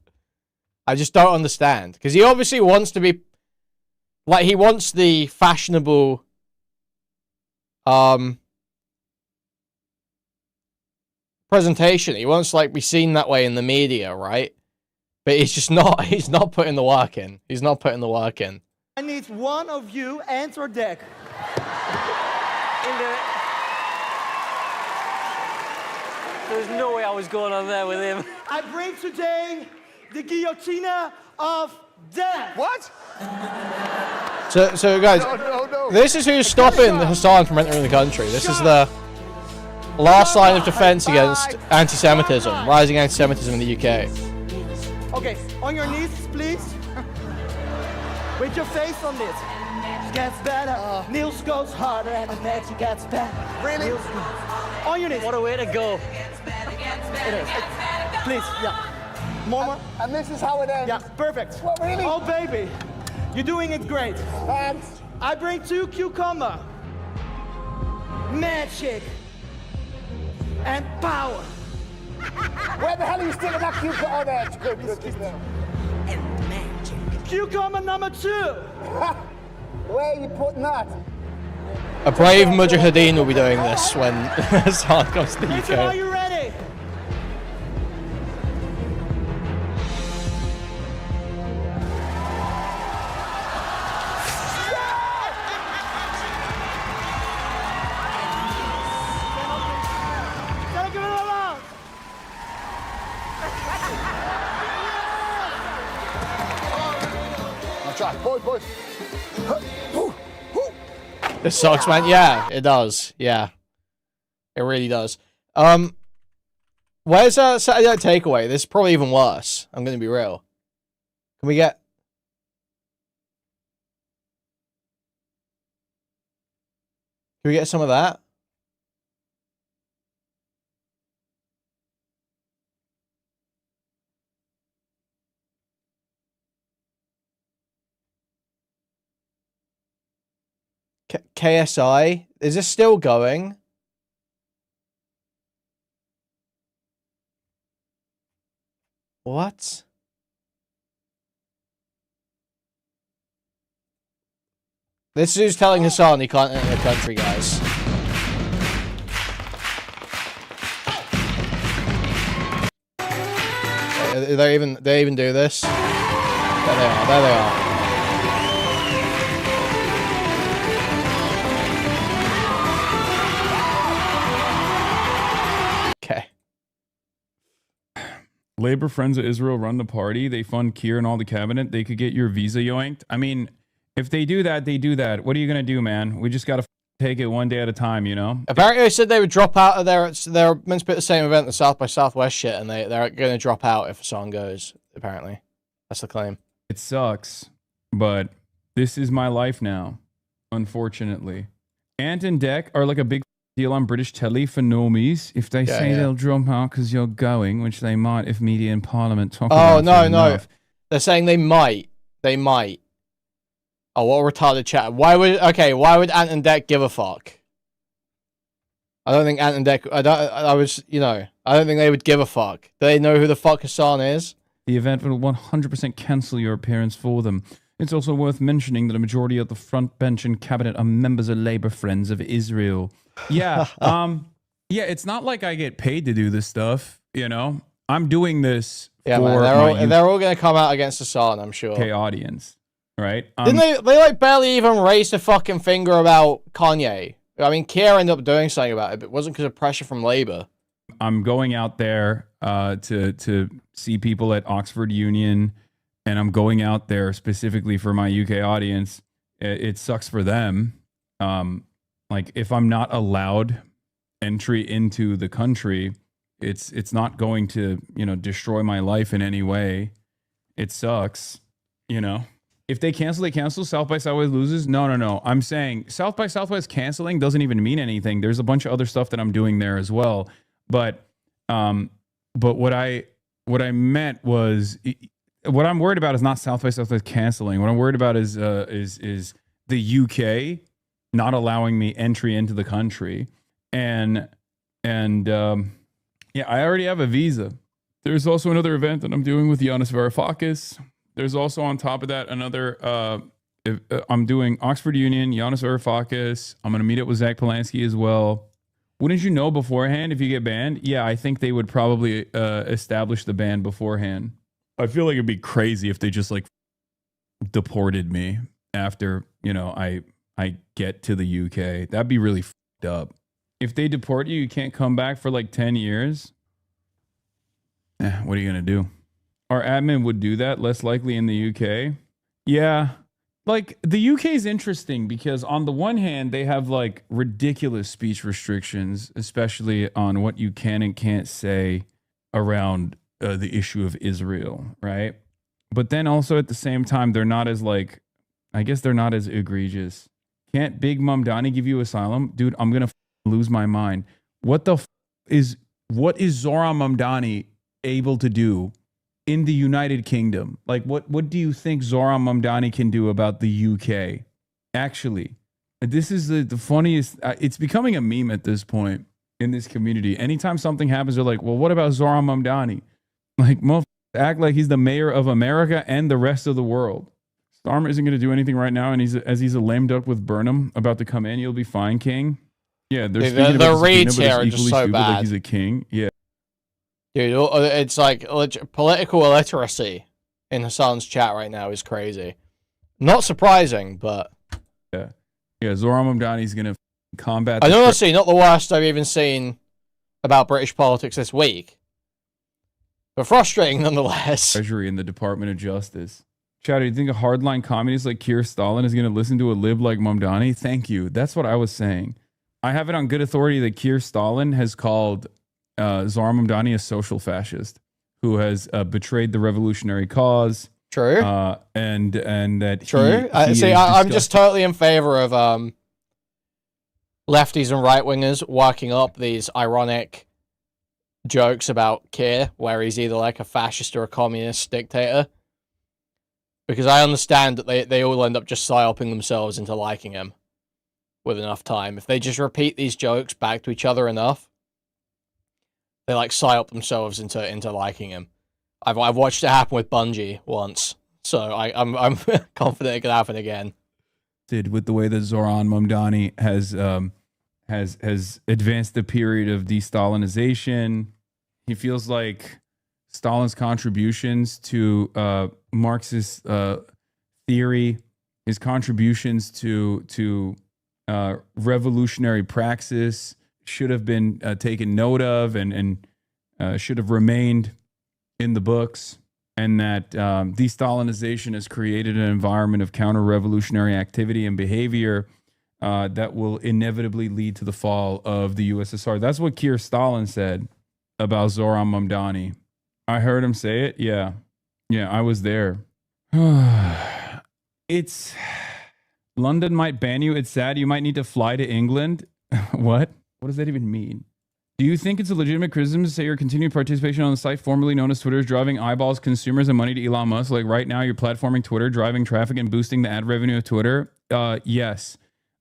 I just don't understand. Because he obviously wants to be... Like, he wants the fashionable... presentation. He wants to, like, be seen that way in the media, right? But he's just not... He's not putting the work in. He's not putting the work in. I need one of you answer Dec. There's no way I was going on there with him. I bring today the guillotine of death. What? So guys, this is who's stopping Hassan from entering the country. This is the last line of defense against anti-Semitism, rising anti-Semitism in the UK. Okay, on your knees, please. With your face on this. Gets better. Niels goes harder and the magic gets better. Really? On your knees. What a way to go. It is. Please, yeah. More. And this is how it ends. Yeah, perfect. What, really? Oh, baby. You're doing it great. Thanks. I bring 2 cucumber. Magic. And power. Where the hell are you sticking that cucumber? Oh, there. It's good. And magic. Cucumber number 2. Where are you putting that? A brave Mujahideen will be doing this when Hassan comes to the Listen, are UK. you ready? I'll try. Boys. This sucks, man. Yeah, it does. Yeah. It really does. Where's Saturday Night Takeaway? This is probably even worse. I'm gonna be real. Can we get... Can we get some of that? KSI? Is this still going? What? This is who's telling Hassan he can't enter the country, guys. They even do this? There they are. There they are. Okay. Labor Friends of Israel run the party. They fund Kier and all the cabinet. They could get your visa yoinked. I mean, if they do that, they do that. What are you gonna do, man? We just gotta take it one day at a time, you know? Apparently, they said they would drop out of their. They're meant to be at the same event, the South by Southwest shit, and they're going to drop out if Hassan goes. Apparently, that's the claim. It sucks, but this is my life now, unfortunately. Ant and Dec are like a big deal on British telly for normies. If they say they'll drop out because you're going, which they might if media and parliament talk about it no. enough. They're saying they might. They might. Oh, what a retarded chat. Why would Ant and Dec give a fuck? I don't think Ant and Dec. I don't think they would give a fuck. Do they know who the fuck Hassan is? The event will 100% cancel your appearance for them. It's also worth mentioning that a majority of the front bench and cabinet are members of Labor Friends of Israel. Yeah, yeah. It's not like I get paid to do this stuff. You know, I'm doing this Yeah, for man, they're all going to come out against Hassan, I'm sure. UK audience, right? Didn't they like barely even raise a fucking finger about Kanye? I mean, Kier ended up doing something about it, but it wasn't because of pressure from Labour. I'm going out there to see people at Oxford Union, and I'm going out there specifically for my UK audience. It sucks for them. Like if I'm not allowed entry into the country, it's not going to, you know, destroy my life in any way. It sucks, you know. If they cancel, they cancel. South by Southwest loses. No. I'm saying South by Southwest canceling doesn't even mean anything. There's a bunch of other stuff that I'm doing there as well. But what I meant was, what I'm worried about is not South by Southwest canceling. What I'm worried about is the UK not allowing me entry into the country, and yeah, I already have a visa. There's also another event that I'm doing with Giannis Varoufakis. There's also on top of that another. I'm doing Oxford Union, Giannis Varoufakis. I'm gonna meet up with Zach Polanski as well. Wouldn't you know beforehand if you get banned? Yeah, I think they would probably establish the ban beforehand. I feel like it'd be crazy if they just like deported me after, you know, I get to the UK. That'd be really fucked up. If they deport you, you can't come back for like 10 years. What are you gonna do? Our admin would do that, less likely in the UK. Yeah. Like, the UK is interesting because on the one hand, they have like ridiculous speech restrictions, especially on what you can and can't say around the issue of Israel, right? But then also at the same time, they're not as like, I guess they're not as egregious. Can't Big Mom Donnie give you asylum? Dude, I'm going to lose my mind. What is Zohran Mamdani able to do in the United Kingdom? Like, what do you think Zohran Mamdani can do about the UK? Actually, this is the funniest. It's becoming a meme at this point in this community. Anytime something happens, they're like, well, what about Zohran Mamdani? Like, act like he's the mayor of America and the rest of the world. Starmer isn't going to do anything right now, and he's a lame duck with Burnham about to come in. You'll be fine, King. Yeah, they're speaking about the reads here are just so bad. Like he's a king. Yeah. Dude, it's like political illiteracy in Hassan's chat right now is crazy. Not surprising, but yeah, Zohran Mamdani's gonna combat. Honestly, not the worst I've even seen about British politics this week, but frustrating nonetheless. Treasury and the Department of Justice. Chad, do you think a hardline communist like Keir Stalin is gonna listen to a lib like Mamdani? Thank you. That's what I was saying. I have it on good authority that Keir Stalin has called Zohran Mamdani a social fascist who has betrayed the revolutionary cause. True. And that true. I'm just totally in favor of lefties and right wingers working up these ironic jokes about Keir, where he's either like a fascist or a communist dictator. Because I understand that they all end up just psyoping themselves into liking him with enough time. If they just repeat these jokes back to each other enough, they like psyop themselves into liking him. I've watched it happen with Bungie once, so I'm confident it could happen again. with the way that Zoran Mamdani has advanced the period of de-Stalinization. He feels like Stalin's contributions to Marxist theory, his contributions to revolutionary praxis should have been taken note of and should have remained in the books, and that de-Stalinization has created an environment of counter-revolutionary activity and behavior that will inevitably lead to the fall of the USSR. That's what Keir Stalin said about Zoran Mamdani. I heard him say it. Yeah, I was there. It's London might ban you. It's sad. You might need to fly to England. What? What does that even mean? Do you think it's a legitimate criticism to say your continued participation on the site formerly known as Twitter is driving eyeballs, consumers, and money to Elon Musk? Like right now, you're platforming Twitter, driving traffic, and boosting the ad revenue of Twitter? Yes.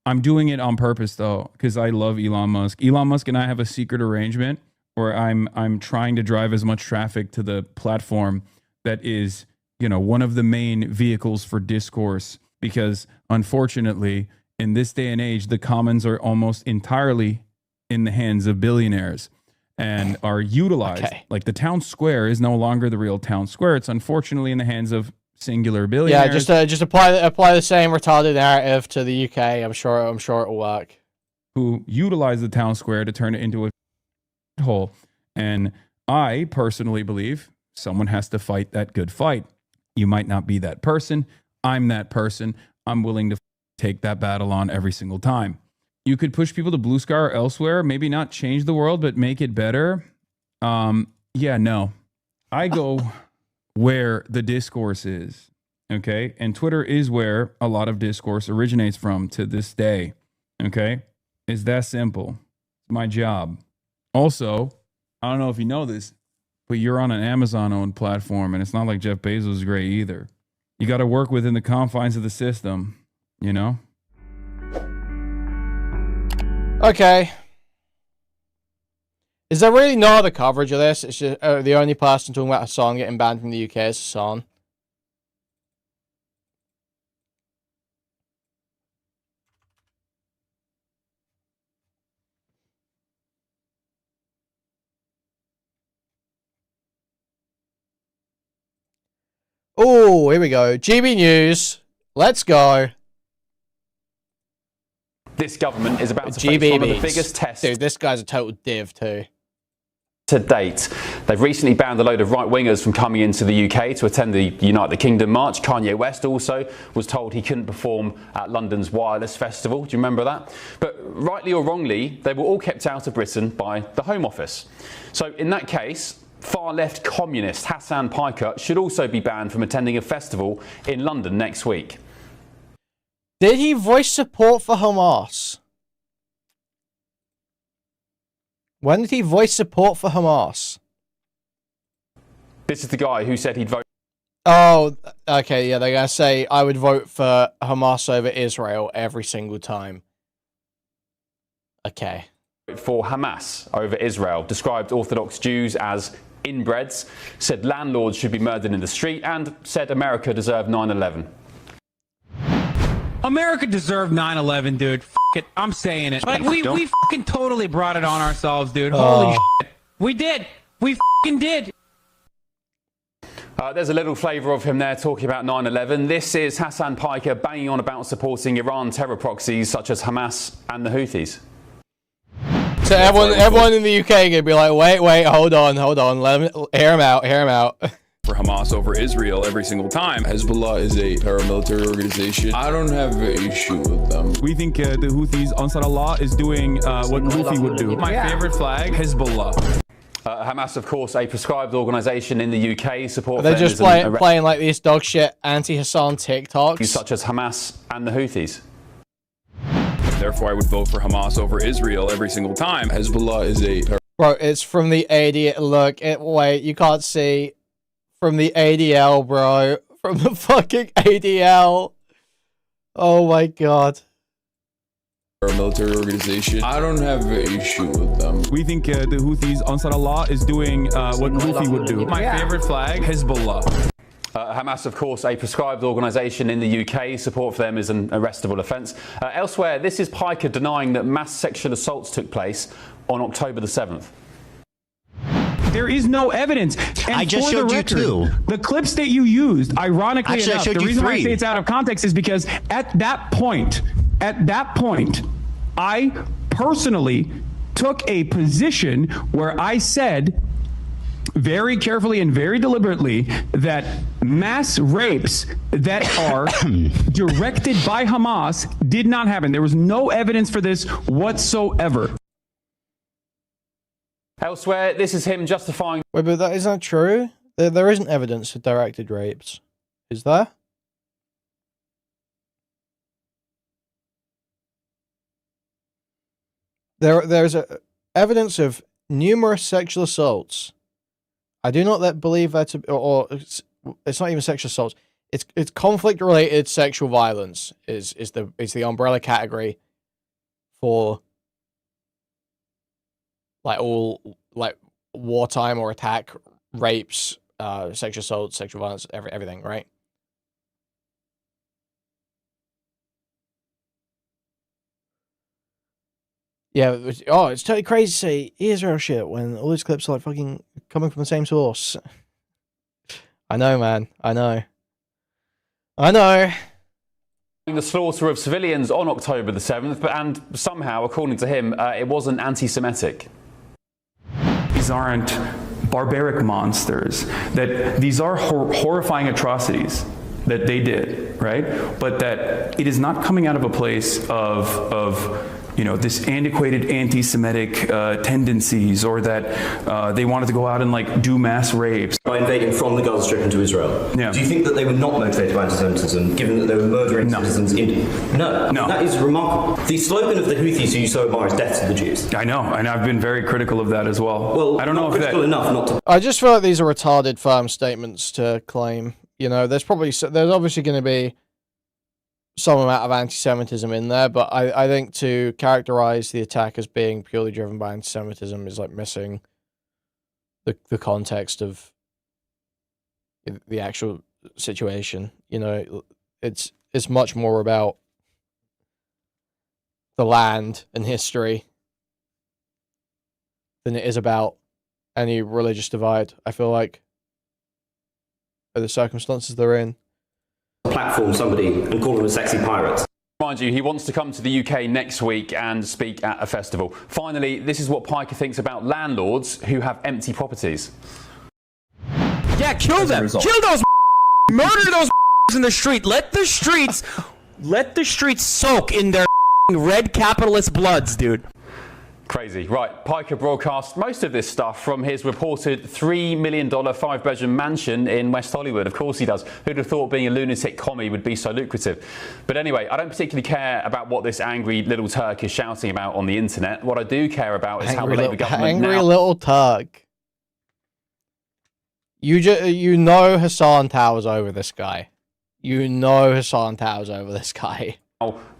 I'm doing it on purpose, though, because I love Elon Musk. Elon Musk and I have a secret arrangement where I'm trying to drive as much traffic to the platform that is, one of the main vehicles for discourse, because unfortunately, in this day and age, the commons are almost entirely in the hands of billionaires and are utilized. Okay. Like the town square is no longer the real town square. It's unfortunately in the hands of singular billionaires. Yeah, just apply the same retarded narrative to the UK. I'm sure it'll work. Who utilize the town square to turn it into a hole. And I personally believe someone has to fight that good fight. You might not be that person. I'm that person. I'm willing to take that battle on every single time. You could push people to Blue Sky or elsewhere, maybe not change the world, but make it better. No. I go where the discourse is, okay? And Twitter is where a lot of discourse originates from to this day, okay? It's that simple. It's my job. Also, I don't know if you know this, but you're on an Amazon-owned platform, and it's not like Jeff Bezos is great either. You got to work within the confines of the system, Okay. Is there really no other coverage of this? It's just the only person talking about Hassan getting banned from the UK is Hassan. Oh, here we go. GB News. Let's go. This government is about to face one of the biggest tests. Dude, this guy's a total div too. To date. They've recently banned a load of right-wingers from coming into the UK to attend the Unite the Kingdom march. Kanye West also was told he couldn't perform at London's Wireless Festival. Do you remember that? But rightly or wrongly, they were all kept out of Britain by the Home Office. So in that case, far-left communist Hassan Piker should also be banned from attending a festival in London next week. Did he voice support for Hamas? When did he voice support for Hamas? This is the guy who said he'd vote. Oh, okay, yeah, they're going to say, I would vote for Hamas over Israel every single time. Okay. For Hamas over Israel, described Orthodox Jews as inbreds, said landlords should be murdered in the street, and said America deserved 9/11. America deserved 9/11, dude. F it. I'm saying it. Like, we fucking totally brought it on ourselves, dude. Holy shit. We did. We fucking did. There's a little flavour of him there talking about 9/11. This is Hassan Piker banging on about supporting Iran terror proxies such as Hamas and the Houthis. So everyone in the UK are gonna be like, wait, hold on, let him hear him out. For Hamas over Israel every single time. Hezbollah is a paramilitary organization. I don't have an issue with them. We think the Houthis, Ansar Allah, is doing what Houthi would do. My favorite flag, Hezbollah. Hamas, of course, a proscribed organisation in the UK. Support. They're just playing like these dog shit anti-Hassan TikToks. Such as Hamas and the Houthis. Therefore, I would vote for Hamas over Israel every single time. Hezbollah is a... Bro, it's from the ADL. Look, wait, you can't see. From the ADL, bro. From the fucking ADL. Oh my god. Paramilitary organization. I don't have an issue with them. We think the Houthis, Ansar Allah, is doing what Houthi would do. My favorite flag, Hezbollah. Hamas, of course, a proscribed organisation in the UK. Support for them is an arrestable offence. Elsewhere, this is Piker denying that mass sexual assaults took place on October the 7th. There is no evidence. And I just for showed the you record, two. The clips that you used, ironically Actually, I enough, showed the you reason why I three. say it's out of context is because at that point, I personally took a position where I said very carefully and very deliberately that mass rapes that are directed by Hamas did not happen. There was no evidence for this whatsoever. Elsewhere, this is him justifying... Wait, but that isn't true? There isn't evidence of directed rapes. Is there? There's evidence of numerous sexual assaults. I do not believe that, or it's not even sexual assaults. It's conflict-related sexual violence is the umbrella category for all wartime or attack, rapes, sexual assault, sexual violence, everything, right? Yeah, it's totally crazy to say Israel shit when all these clips are like fucking coming from the same source. I know, man. I know. The slaughter of civilians on October the 7th, and somehow, according to him, it wasn't anti-Semitic. These aren't barbaric monsters. That these are horrifying atrocities that they did, right? But that it is not coming out of a place of this antiquated anti-Semitic tendencies, or that they wanted to go out and like do mass rapes. By invading from the Gaza Strip into Israel. Yeah. Do you think that they were not motivated by anti-Semitism, given that they were murdering citizens in... No. That is remarkable. The slogan of the Houthis, who you so admire, is death to the Jews. I know, and I've been very critical of that as well. Well, I don't know if critical enough not to... I just feel like these are retarded, firm statements to claim. You know, there's obviously going to be some amount of anti-Semitism in there, but I think to characterize the attack as being purely driven by anti-Semitism is like missing the context of the actual situation. You know, it's much more about the land and history than it is about any religious divide, I feel like, the circumstances they're in. Platform somebody and call them a sexy pirate. Mind you, he wants to come to the UK next week and speak at a festival. Finally, this is what Piker thinks about landlords who have empty properties. Yeah, kill them. Kill those murder those in the street. Let the streets soak in their red capitalist bloods, dude. Crazy. Right, Piker broadcast most of this stuff from his reported $3 million 5-bedroom mansion in West Hollywood. Of course he does. Who'd have thought being a lunatic commie would be so lucrative? But anyway, I don't particularly care about what this angry little Turk is shouting about on the internet. What I do care about is how the Labour government angry little Turk. You know Hassan towers over this guy. You know Hassan towers over this guy.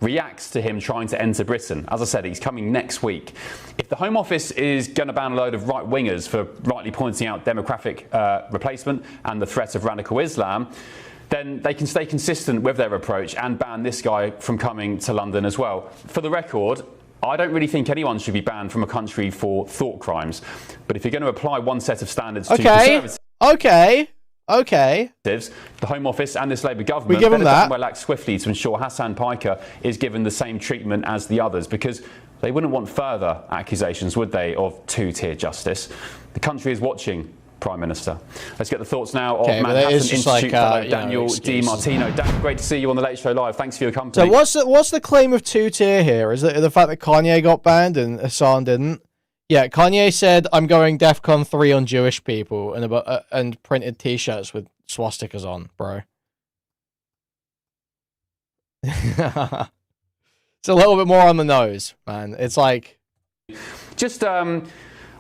Reacts to him trying to enter Britain. As I said, he's coming next week. If the Home Office is going to ban a load of right-wingers for rightly pointing out demographic replacement and the threat of radical Islam, then they can stay consistent with their approach and ban this guy from coming to London as well. For the record, I don't really think anyone should be banned from a country for thought crimes. But if you're going to apply one set of standards to conservatives... Okay. The Home Office and this Labour government better act swiftly to ensure Hassan Piker is given the same treatment as the others, because they wouldn't want further accusations, would they, of two-tier justice? The country is watching, Prime Minister. Let's get the thoughts now of Manhattan Institute fellow Daniel Di Martino. Daniel, great to see you on the Late Show Live. Thanks for your company. So what's the claim of two-tier here? Is it the fact that Kanye got banned and Hassan didn't? Yeah, Kanye said, "I'm going DEFCON 3 on Jewish people," and printed T-shirts with swastikas on, bro. It's a little bit more on the nose, man. It's like... Just, I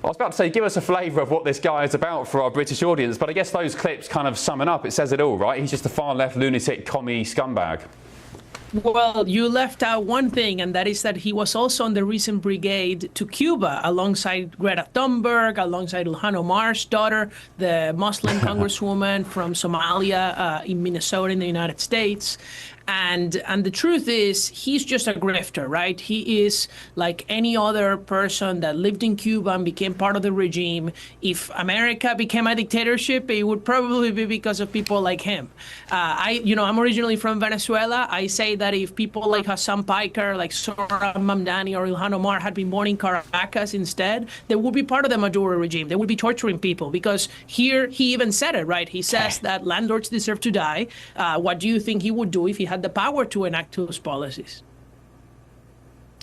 was about to say, give us a flavour of what this guy is about for our British audience, but I guess those clips kind of sum it up. It says it all, right? He's just a far-left lunatic commie scumbag. Well, you left out one thing, and that is that he was also on the recent brigade to Cuba alongside Greta Thunberg, alongside Ilhan Omar's daughter, the Muslim congresswoman from Somalia in Minnesota in the United States. And the truth is, he's just a grifter, right? He is like any other person that lived in Cuba and became part of the regime. If America became a dictatorship, it would probably be because of people like him. I'm originally from Venezuela. I say that if people like Hassan Piker, like Sora Mamdani or Ilhan Omar had been born in Caracas instead, they would be part of the Maduro regime. They would be torturing people because here he even said it, right? He says that landlords deserve to die. What do you think he would do if he had the power to enact those policies?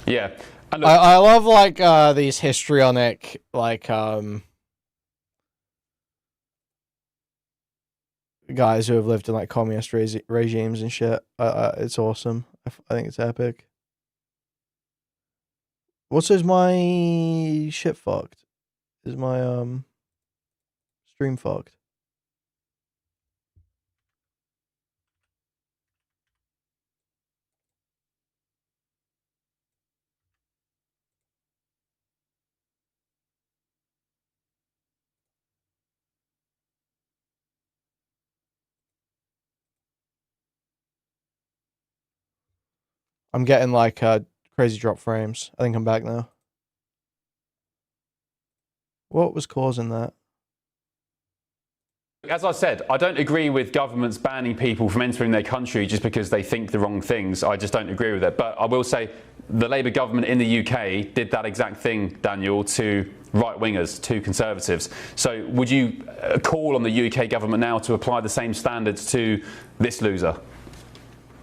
Yeah. I love like these histrionic like guys who have lived in like communist regimes and shit. It's awesome. I think it's epic. Is my shit fucked? Is my stream fucked? I'm getting like crazy drop frames. I think I'm back now. What was causing that? As I said, I don't agree with governments banning people from entering their country just because they think the wrong things. I just don't agree with it. But I will say the Labour government in the UK did that exact thing, Daniel, to right-wingers, to Conservatives. So would you call on the UK government now to apply the same standards to this loser?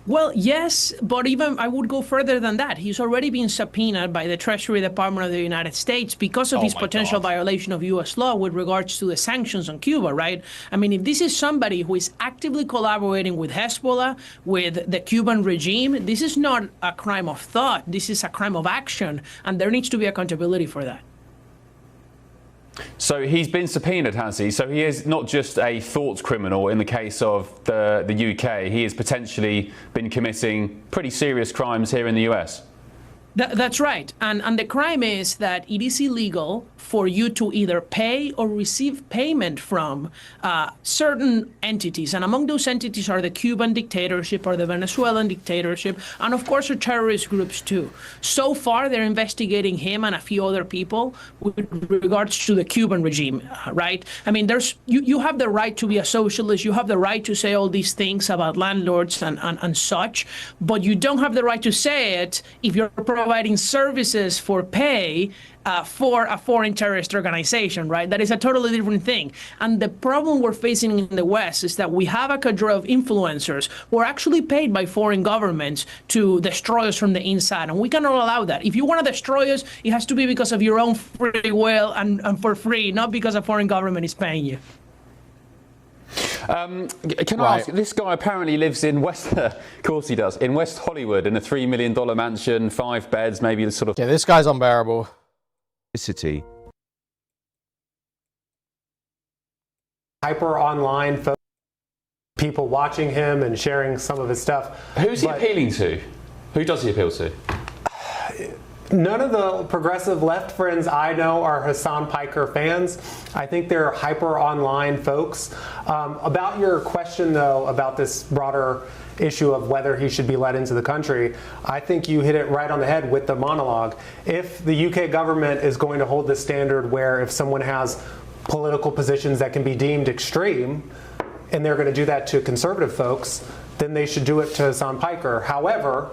Well, yes, but even I would go further than that. He's already been subpoenaed by the Treasury Department of the United States because of his potential violation of U.S. law with regards to the sanctions on Cuba, right? I mean, if this is somebody who is actively collaborating with Hezbollah, with the Cuban regime, this is not a crime of thought. This is a crime of action, and there needs to be accountability for that. So he's been subpoenaed, has he? So he is not just a thought criminal in the case of the UK. He has potentially been committing pretty serious crimes here in the US. That's right. And the crime is that it is illegal for you to either pay or receive payment from certain entities. And among those entities are the Cuban dictatorship or the Venezuelan dictatorship, and of course the terrorist groups too. So far, they're investigating him and a few other people with regards to the Cuban regime, right? I mean, you have the right to be a socialist. You have the right to say all these things about landlords and such, but you don't have the right to say it if you're providing services for pay for a foreign terrorist organization, right? That is a totally different thing. And the problem we're facing in the West is that we have a cadre of influencers who are actually paid by foreign governments to destroy us from the inside. And we cannot allow that. If you want to destroy us, it has to be because of your own free will and for free, not because a foreign government is paying you. Can I ask, this guy apparently lives in of course he does, in West Hollywood in a $3 million mansion, 5 beds, maybe sort of... Yeah, this guy's unbearable. City. Hyper online people watching him and sharing some of his stuff. Who's he appealing to? Who does he appeal to? None of the progressive left friends I know are Hassan Piker fans. I think they're hyper online folks. About your question, though, about this broader issue of whether he should be let into the country, I think you hit it right on the head with the monologue. If the UK government is going to hold this standard where if someone has political positions that can be deemed extreme, and they're going to do that to conservative folks, then they should do it to Hassan Piker. However,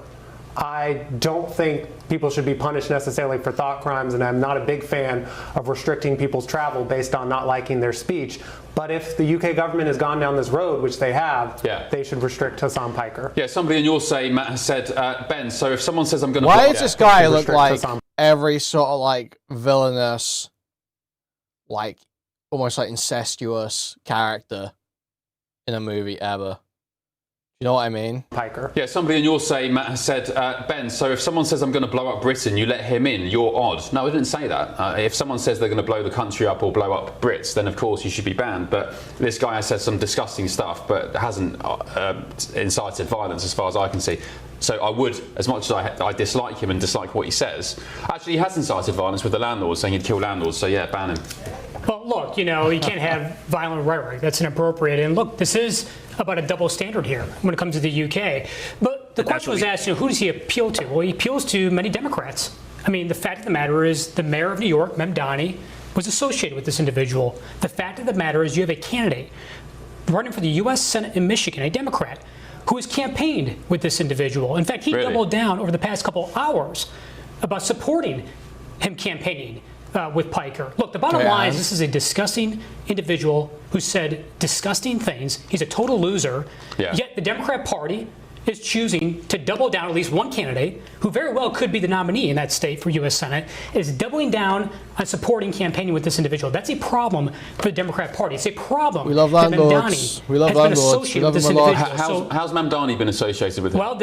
I don't think people should be punished necessarily for thought crimes, and I'm not a big fan of restricting people's travel based on not liking their speech. But if the UK government has gone down this road, which they have, they should restrict Hassan Piker. Yeah, somebody on your say, Matt, has said, Ben, so if someone says I'm going to... Why does this guy look like every sort of like villainous, like almost like incestuous character in a movie ever? You know what I mean? Piker. Yeah, somebody on your say, Matt, has said, Ben, so if someone says I'm going to blow up Britain, you let him in, you're odd. No, I didn't say that. If someone says they're going to blow the country up or blow up Brits, then of course you should be banned. But this guy has said some disgusting stuff, but hasn't incited violence as far as I can see. So I would, as much as I dislike him and dislike what he says, actually he has incited violence with the landlords, saying he'd kill landlords. So yeah, ban him. Well, look, you know, you can't have violent rhetoric. That's inappropriate. And look, this is about a double standard here when it comes to the UK. But the question was asked, you know, who does he appeal to? Well, he appeals to many Democrats. I mean, the fact of the matter is the mayor of New York, Mamdani, was associated with this individual. The fact of the matter is you have a candidate running for the U.S. Senate in Michigan, a Democrat, who has campaigned with this individual. In fact, he doubled down over the past couple hours about supporting him campaigning with Piker. Look, the bottom line is this is a disgusting individual who said disgusting things. He's a total loser. Yeah. Yet the Democrat Party is choosing to double down. At least one candidate, who very well could be the nominee in that state for U.S. Senate, is doubling down on supporting campaigning with this individual. That's a problem for the Democrat Party. It's a problem. We love landlords. We love landlords. We love them a lot. How's Mamdani been associated with him? Well,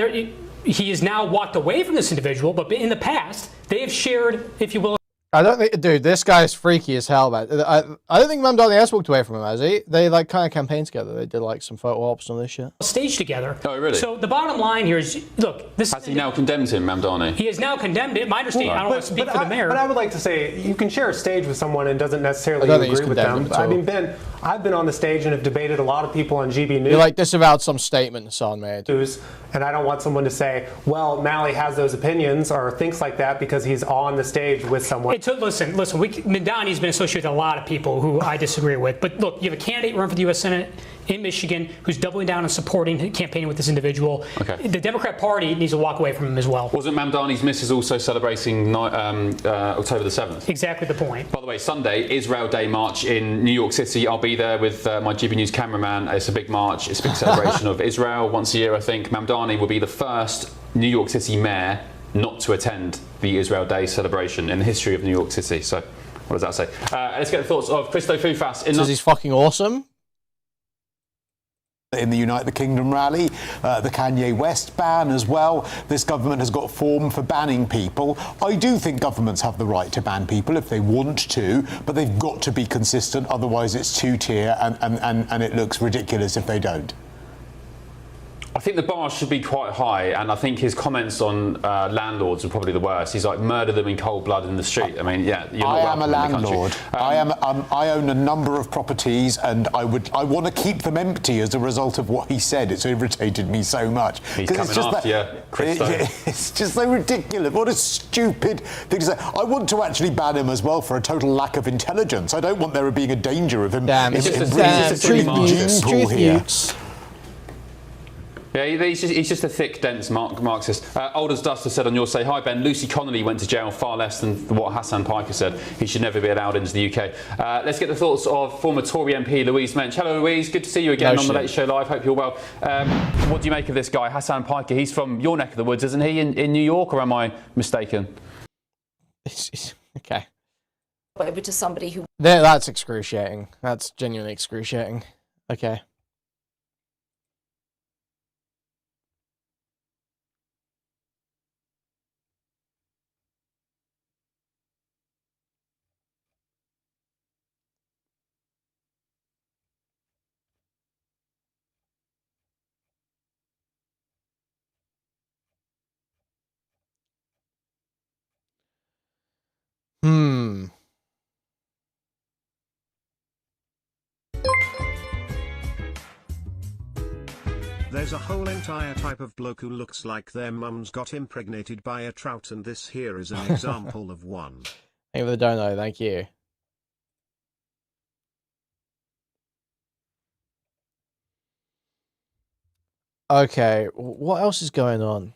he has now walked away from this individual, but in the past, they have shared, if you will, I don't think, dude, this guy's freaky as hell, man. I don't think Mamdani has walked away from him, has he? They like kind of campaigned together. They did like some photo ops and all this shit. Stage together. Oh, really? So the bottom line here is, look, this. Has he now condemned him, Mamdani? He has now condemned it. My understanding, I don't want to speak for the mayor. But I would like to say, you can share a stage with someone and doesn't necessarily agree with them. I mean, Ben, I've been on the stage and have debated a lot of people on GB News. You like disavowed some statement Hassan made. And I don't want someone to say, well, Malley has those opinions or thinks like that because he's on the stage with someone. Listen, Mamdani's been associated with a lot of people who I disagree with. But look, you have a candidate running for the U.S. Senate in Michigan who's doubling down and supporting campaigning with this individual. Okay. The Democrat Party needs to walk away from him as well. Wasn't Mamdani's missus also celebrating October the 7th? Exactly the point. By the way, Sunday, Israel Day March in New York City. I'll be there with my GB News cameraman. It's a big march. It's a big celebration of Israel once a year, I think. Mamdani will be the first New York City mayor not to attend the Israel Day celebration in the history of New York City. So, what does that say? Let's get the thoughts of Christo Fufas. Says he's fucking awesome. In the United Kingdom rally, the Kanye West ban as well. This government has got a form for banning people. I do think governments have the right to ban people if they want to, but they've got to be consistent, otherwise it's two-tier and it looks ridiculous if they don't. I think the bar should be quite high, and I think his comments on landlords are probably the worst. He's like, murder them in cold blood in the street. I mean, yeah, you're not I am a welcome in the landlord. country. I own a number of properties, and I want to keep them empty as a result of what he said. It's irritated me so much. He's coming after you, Christo. It's just so ridiculous. What a stupid thing to say. I want to actually ban him as well for a total lack of intelligence. I don't want there being a danger of him. Damn, in truth here. Yeah, he's just a thick, dense Marxist. Old as Dust has said on your Say Hi, Ben, Lucy Connolly went to jail far less than what Hassan Piker said. He should never be allowed into the UK. Let's get the thoughts of former Tory MP Louise Mensch. Hello, Louise. Good to see you again on the Late Show Live. Hope you're well. What do you make of this guy, Hassan Piker? He's from your neck of the woods, isn't he, in New York, or am I mistaken? Okay. Over to somebody who... That's excruciating. That's genuinely excruciating. Okay. There's a whole entire type of bloke who looks like their mums got impregnated by a trout, and this here is an example of one. Thank you for the dono, thank you. Okay, what else is going on?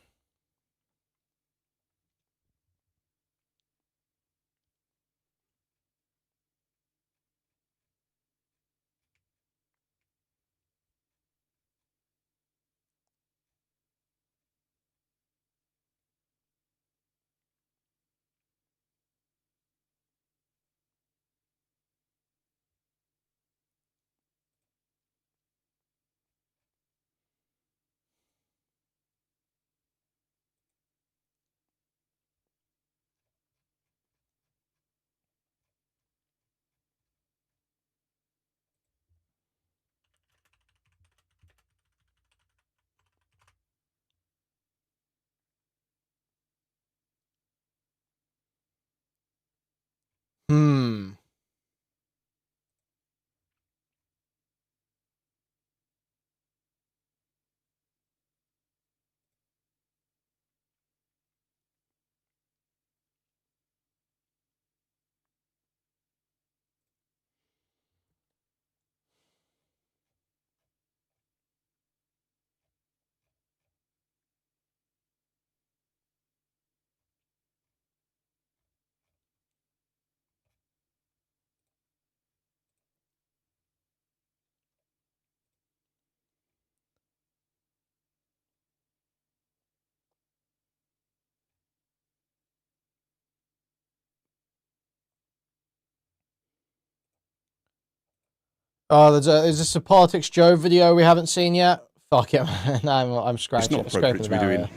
Oh, is this a Politics Joe video we haven't seen yet? Fuck it, man. I'm scratching. It's not appropriate to be doing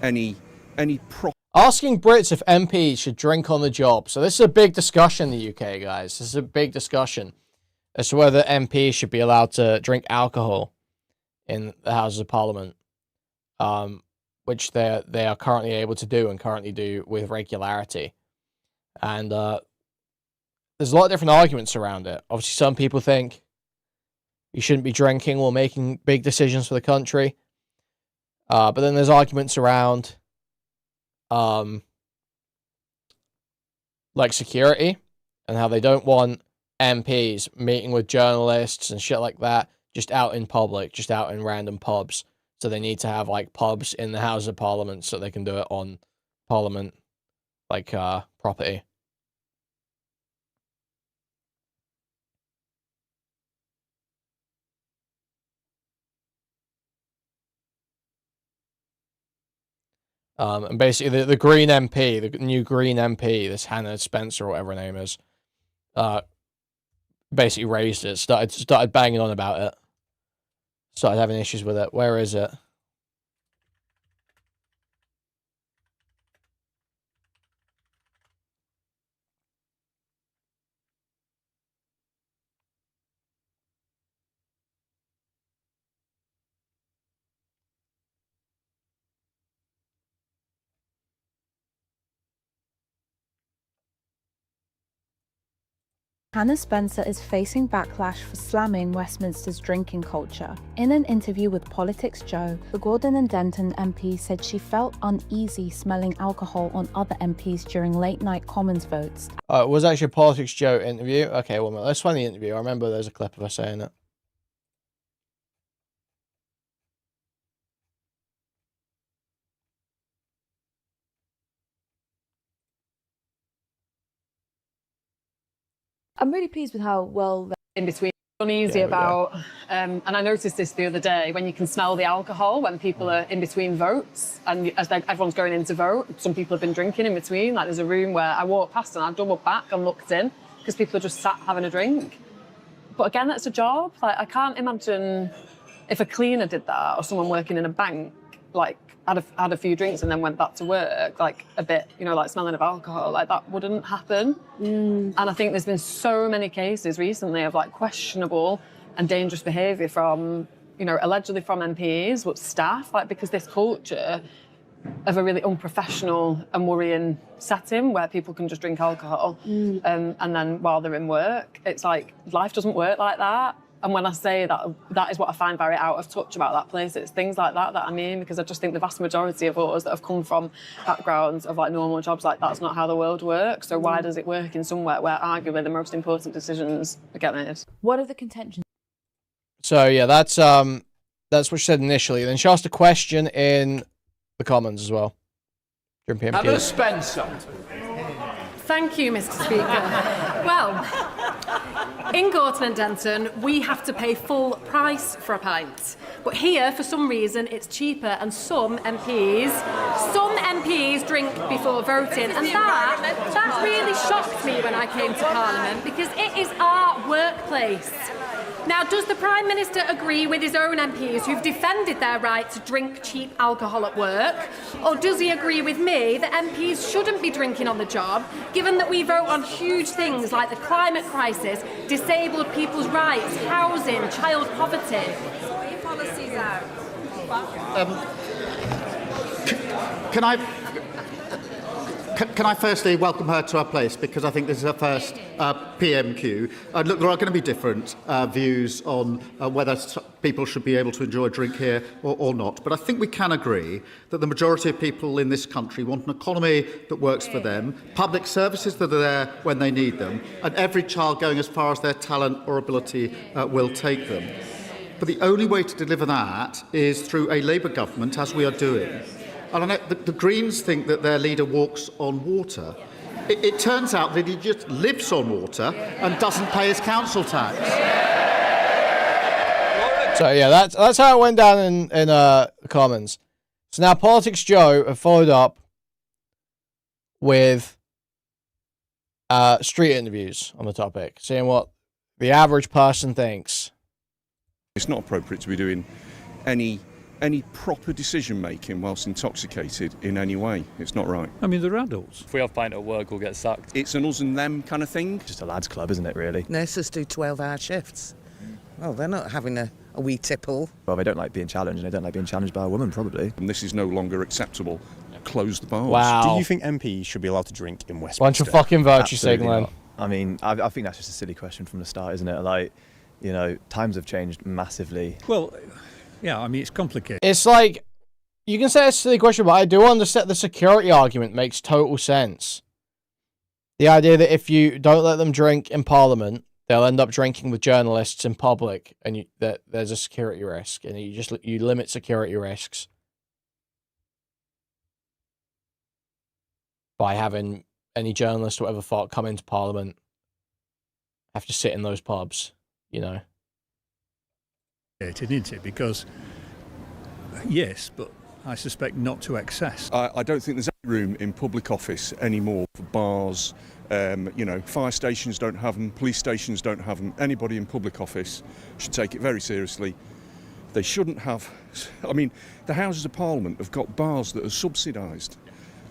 any Asking Brits if MPs should drink on the job. So this is a big discussion in the UK, guys. This is a big discussion as to whether MPs should be allowed to drink alcohol in the Houses of Parliament, which they are currently able to do and currently do with regularity. And there's a lot of different arguments around it. Obviously, some people think you shouldn't be drinking or making big decisions for the country. But then there's arguments around like security and how they don't want MPs meeting with journalists and shit like that just out in public, just out in random pubs. So they need to have like pubs in the House of Parliament so they can do it on Parliament like property. And basically the Green MP, the new Green MP, this Hannah Spencer or whatever her name is, basically raised it, started banging on about it, started having issues with it. Where is it? Hannah Spencer is facing backlash for slamming Westminster's drinking culture. In an interview with Politics Joe, the Gordon and Denton MP said she felt uneasy smelling alcohol on other MPs during late-night Commons votes. It was actually a Politics Joe interview. Okay, well, let's find the interview. I remember there's a clip of her saying it. I'm really pleased with how well in between. Uneasy about, and I noticed this the other day when you can smell the alcohol when people are in between votes, and as everyone's going in to vote, some people have been drinking in between. Like there's a room where I walked past and I doubled back and looked in because people are just sat having a drink. But again, that's a job. Like I can't imagine if a cleaner did that or someone working in a bank, like had a few drinks and then went back to work, like a bit, like smelling of alcohol, like that wouldn't happen. And I think there's been so many cases recently of like questionable and dangerous behaviour from, allegedly from MPs, but staff, like because this culture of a really unprofessional and worrying setting where people can just drink alcohol and then while they're in work, it's like life doesn't work like that. And when I say that, that is what I find very out of touch about that place. It's things like that I mean, because I just think the vast majority of us that have come from backgrounds of like normal jobs, like that's not how the world works. So why does it work in somewhere where arguably the most important decisions get made? What are the contentions? So yeah, that's what she said initially. Then she asked a question in the Commons as well. Hannah Spencer. Thank you, Mr. Speaker. Well, in Gorton and Denton, we have to pay full price for a pint. But here, for some reason, it's cheaper, and some MPs drink before voting. And that really shocked me when I came to Parliament, because it is our workplace. Now, does the Prime Minister agree with his own MPs who've defended their right to drink cheap alcohol at work? Or does he agree with me that MPs shouldn't be drinking on the job, given that we vote on huge things like the climate crisis, disabled people's rights, housing, child poverty? Sort your policies out. Can I firstly welcome her to our place, because I think this is her first PMQ. Look, there are going to be different views on whether people should be able to enjoy a drink here or not. But I think we can agree that the majority of people in this country want an economy that works for them, public services that are there when they need them, and every child going as far as their talent or ability will take them. But the only way to deliver that is through a Labour government, as we are doing. And I know the Greens think that their leader walks on water. It turns out that he just lives on water and doesn't pay his council tax. So yeah, that's how it went down in Commons. So now Politics Joe have followed up with street interviews on the topic, seeing what the average person thinks It's not appropriate to be doing any proper decision making whilst intoxicated in any way. It's not right. I mean, they're adults. If we have a pint at work, we'll get sacked. It's an us and them kind of thing. Just a lads' club, isn't it, really? Nurses do 12-hour shifts. Well, they're not having a wee tipple. Well, they don't like being challenged, and they don't like being challenged by a woman, probably. And this is no longer acceptable. Close the bars. Wow. Do you think MPs should be allowed to drink in Westminster? Bunch of fucking virtue Absolutely signaling. not. I mean, I think that's just a silly question from the start, isn't it? Like, you know, times have changed massively. Well, yeah, I mean, it's complicated. It's like, you can say it's a silly question, but I do understand the security argument makes total sense. The idea that if you don't let them drink in Parliament, they'll end up drinking with journalists in public, and that there's a security risk, and you limit security risks by having any journalist or whatever fuck come into Parliament have to sit in those pubs, you know. Isn't it? Because yes, but I suspect not to excess. I don't think there's any room in public office anymore for bars. You know, fire stations don't have them, police stations don't have them. Anybody in public office should take it very seriously. They shouldn't have. I mean, the Houses of Parliament have got bars that are subsidised.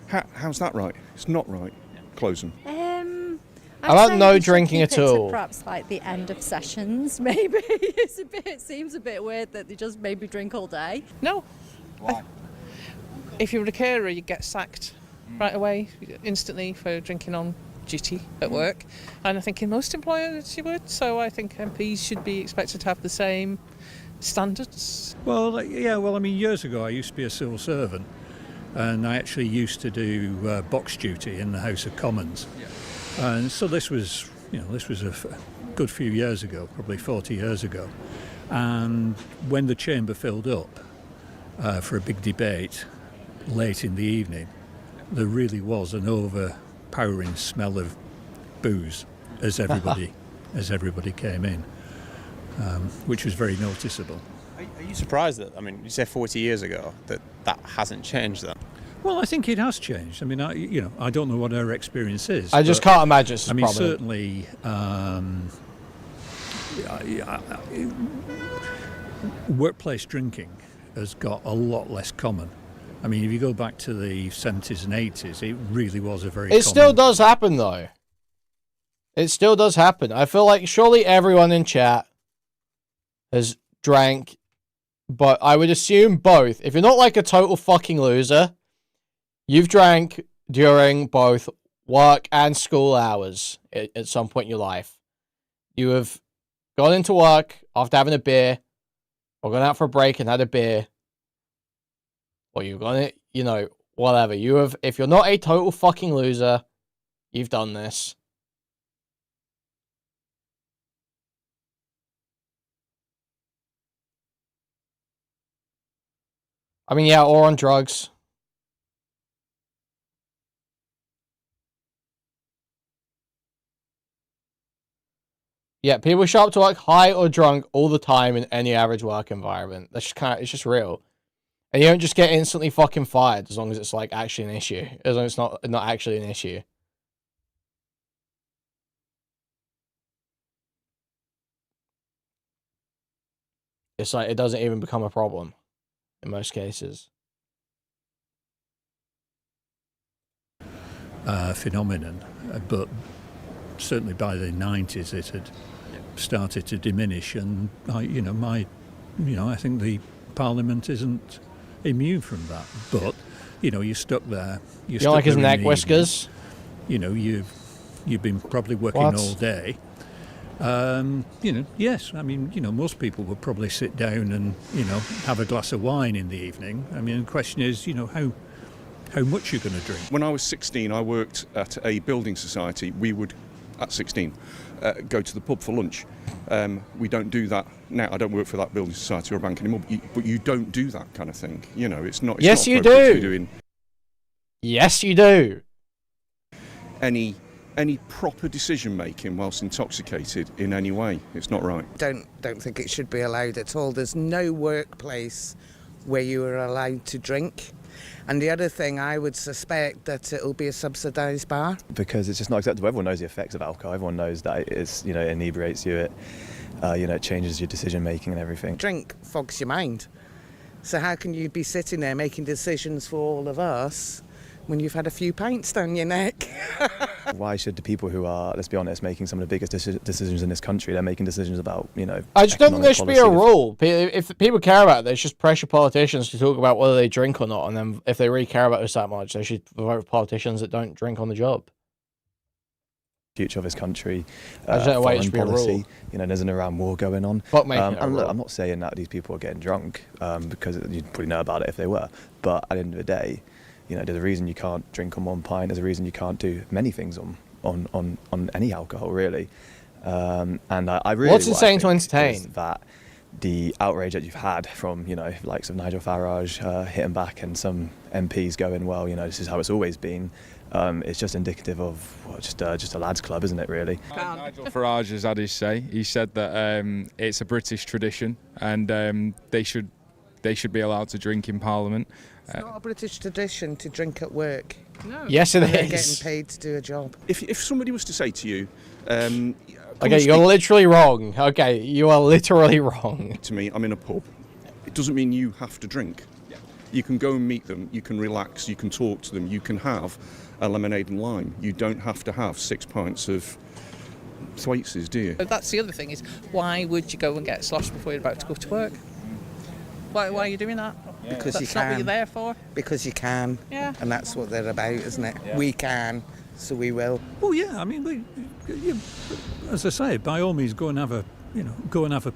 How's that right? It's not right. Close them. I don't know drinking at all. Perhaps like the end of sessions, maybe. It seems a bit weird that they just maybe drink all day. No. Why? If you're a carer, you get sacked right away, instantly, for drinking on duty at work. And I think in most employers you would. So I think MPs should be expected to have the same standards. Well, yeah, well, I mean, years ago I used to be a civil servant, and I actually used to do box duty in the House of Commons. And so this was a good few years ago, probably 40 years ago. And when the chamber filled up for a big debate late in the evening, there really was an overpowering smell of booze as everybody came in, which was very noticeable. Are you surprised that, I mean, you said 40 years ago that hasn't changed then? Well, I think it has changed. I mean, I don't know what our experience is. I just can't imagine it's a problem. Certainly, workplace drinking has got a lot less common. I mean, if you go back to the 70s and 80s, it really was a very. It still does happen, though. It still does happen. I feel like surely everyone in chat has drank, but I would assume both. If you're not like a total fucking loser, you've drank during both work and school hours at some point in your life. You have gone into work after having a beer, or gone out for a break and had a beer, or you've gone, you know, whatever. You have, if you're not a total fucking loser, you've done this. I mean, yeah, or on drugs. Yeah, people show up to work high or drunk all the time in any average work environment. That's just it's just real. And you don't just get instantly fucking fired as long as it's like actually an issue. As long as it's not actually an issue. It's like it doesn't even become a problem in most cases. Phenomenon, but certainly by the 90s it had started to diminish, and I think the Parliament isn't immune from that. But you're stuck there. You don't like his neck whiskers? You've been probably working all day. Yes. I mean, most people would probably sit down and have a glass of wine in the evening. I mean, the question is, how much you're going to drink. When I was 16, I worked at a building society. We would, at 16, go to the pub for lunch. We don't do that now. I don't work for that building society or bank anymore. But you don't do that kind of thing. It's not. Yes, you do. Yes, you do. Any proper decision making whilst intoxicated in any way, it's not right. Don't think it should be allowed at all. There's no workplace where you are allowed to drink. And the other thing, I would suspect that it'll be a subsidised bar. Because it's just not acceptable. Everyone knows the effects of alcohol. Everyone knows that it inebriates you. It changes your decision making and everything. Drink fogs your mind. So how can you be sitting there making decisions for all of us when you've had a few pints down your neck? Why should the people who are, let's be honest, making some of the biggest decisions in this country, they're making decisions about, I just don't think there should be a policy. rule. If people care about it, they should pressure politicians to talk about whether they drink or not, and then if they really care about this that much, they should vote for politicians that don't drink on the job. Future of this country, I just don't know why it foreign should be a policy. rule. There's an Iran war going on. Fuck making it a And look, rule. I'm not saying that these people are getting drunk because you'd probably know about it if they were. But at the end of the day, there's a reason you can't drink on one pint. There's a reason you can't do many things on any alcohol, really. And I really. What's insane to entertain? Is that the outrage that you've had from likes of Nigel Farage hitting back and some MPs going, well, this is how it's always been. It's just indicative of just a lads' club, isn't it? Really. Nigel Farage has had his say. He said that it's a British tradition, and they should be allowed to drink in Parliament. It's not a British tradition to drink at work. No. Yes, it They're is. getting paid to do a job. If somebody was to say to you, Okay, you're literally wrong. Okay, you are literally wrong. to me, I'm in a pub. It doesn't mean you have to drink. You can go and meet them, you can relax, you can talk to them, you can have a lemonade and lime. You don't have to have 6 pints of Thwaites, do you? That's the other thing is, why would you go and get sloshed before you're about to go to work? Why are you doing that? Because that's you not what can. you're there for. Because you can. Yeah. And that's what they're about, isn't it? Yeah. We can, so we will. Well, yeah. I mean, as I say, by all means, go and have a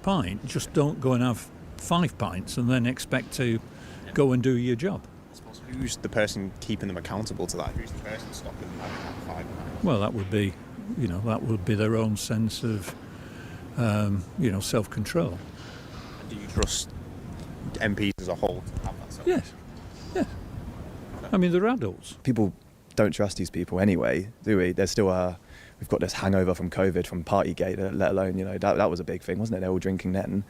pint. Just don't go and have 5 pints and then expect to go and do your job. Who's the person keeping them accountable to that? Who's the person stopping them having 5 pints? Well, that would be their own sense of, self-control. Do you trust MPs as a whole to have that? Yes. Yeah. I mean, they're adults. People don't trust these people anyway, do we? There's still we've got this hangover from COVID, from Partygate, let alone, that was a big thing, wasn't it? They're all drinking then.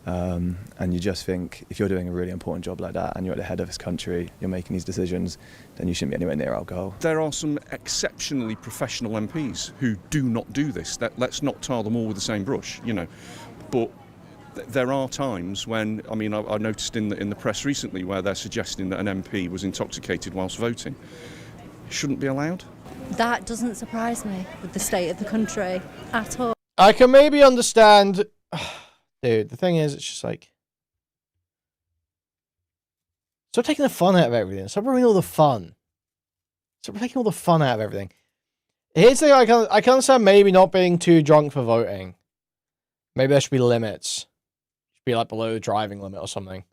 And you just think, if you're doing a really important job like that and you're at the head of this country, you're making these decisions, then you shouldn't be anywhere near alcohol. There are some exceptionally professional MPs who do not do this. Let's not tar them all with the same brush, But there are times when, I noticed in the press recently where they're suggesting that an MP was intoxicated whilst voting. Shouldn't be allowed. That doesn't surprise me with the state of the country at all. I can maybe understand. Dude, the thing is, it's just like, stop taking the fun out of everything. Stop ruining all the fun. Stop taking all the fun out of everything. Here's the thing, I can understand maybe not being too drunk for voting. Maybe there should be limits. It should be like below the driving limit or something.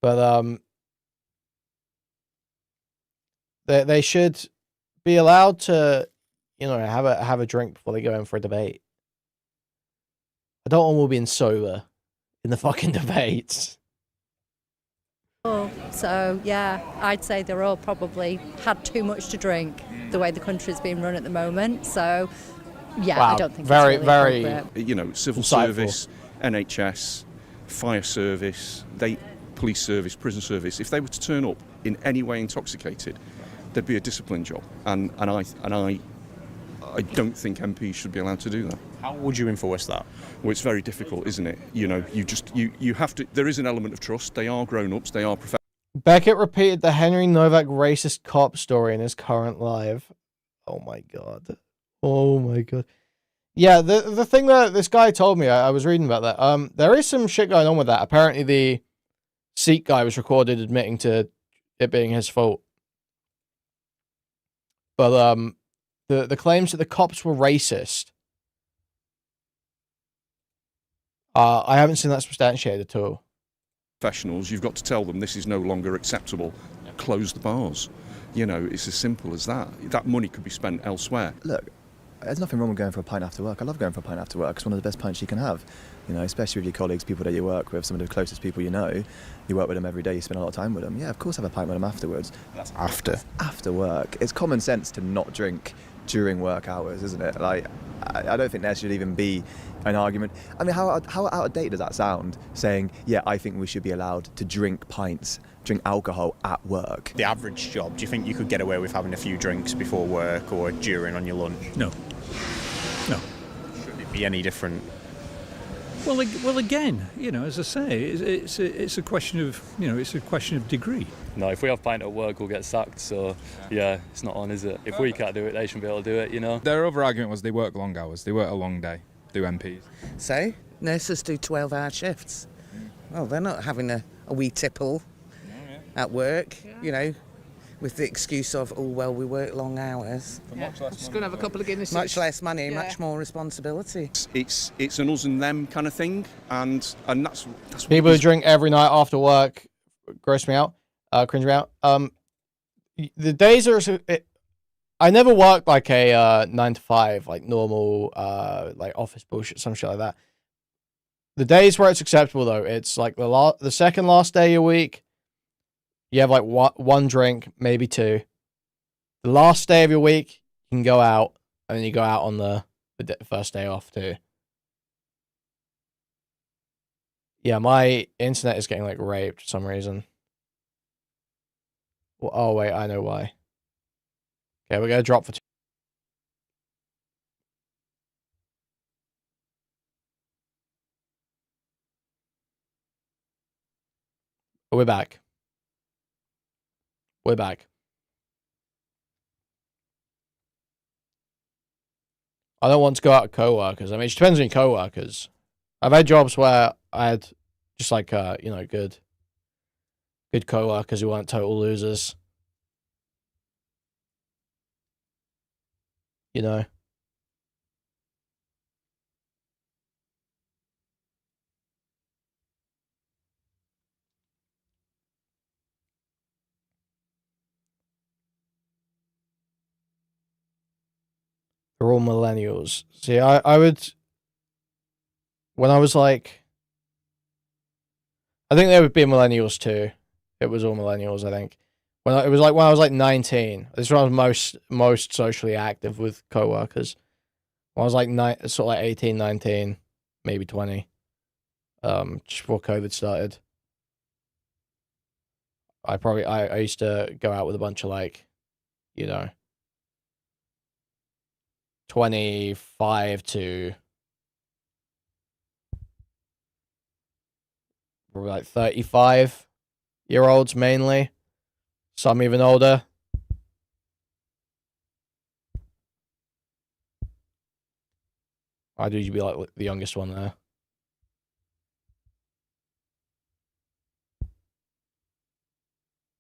But they should be allowed to, have a drink before they go in for a debate. I don't want them all being sober in the fucking debates. So, yeah, I'd say they're all probably had too much to drink the way the country's being run at the moment. So, yeah, Wow, I don't think very, it's really very appropriate. Civil insightful. service, NHS, fire service, police service, prison service. If they were to turn up in any way intoxicated, there'd be a discipline job. And I don't think MPs should be allowed to do that. How would you enforce that? Well, it's very difficult, isn't it? You have to. There is an element of trust. They are grown-ups. They are professionals. Beckett repeated the Henry Novak racist cop story in his current live. Oh my god. Oh my god. Yeah, the thing that this guy told me, I was reading about that. There is some shit going on with that. Apparently the Sikh guy was recorded admitting to it being his fault. But the claims that the cops were racist, I haven't seen that substantiated at all. Professionals, you've got to tell them this is no longer acceptable. Close the bars. It's as simple as that. That money could be spent elsewhere. Look, there's nothing wrong with going for a pint after work. I love going for a pint after work. It's one of the best pints you can have. Especially with your colleagues, people that you work with, some of the closest people you know. You work with them every day, you spend a lot of time with them. Yeah, of course have a pint with them afterwards. That's after. After work. It's common sense to not drink during work hours, isn't it? Like, I don't think there should even be an argument. I mean, how out of date does that sound? Saying, yeah, I think we should be allowed to drink alcohol at work. The average job, do you think you could get away with having a few drinks before work or during on your lunch? No. Should it be any different. Well, again, as I say, it's a question of, it's a question of degree. No, if we have pint at work, we'll get sacked. So, yeah, it's not on, is it? If we can't do it, they shouldn't be able to do it, Their other argument was they work long hours. They work a long day, do MPs. So, nurses do 12-hour shifts. Well, they're not having a wee tipple at work, with the excuse of, we work long hours. Just going to have a couple of Guinnesses. Much less money, much more responsibility. It's an us and them kind of thing, and that's what People who drink every night after work gross me out, cringe me out. The days are. I never worked like a 9 to 5, like normal, like office bullshit, some shit like that. The days where it's acceptable though, it's like the second last day of your week. You have like one drink, maybe two. The last day of your week, you can go out, and then you go out on the first day off too. Yeah, my internet is getting like raped for some reason. Well, oh wait, I know why. Okay, we're gonna drop for 2. We're back. We're back. I don't want to go out with co-workers. I mean, it depends on your co-workers. I've had jobs where I had just like, good co-workers who weren't total losers. They're all millennials. See, I would, when I was like, I think they would be millennials too. It was all millennials, I think. When I was like 19. This is when I was most socially active with coworkers. When I was like sort of like 18, 19, maybe 20. Just before COVID started. I used to go out with a bunch of like, 25 to probably like 35-year-olds mainly. Some even older. I'd usually be like the youngest one there.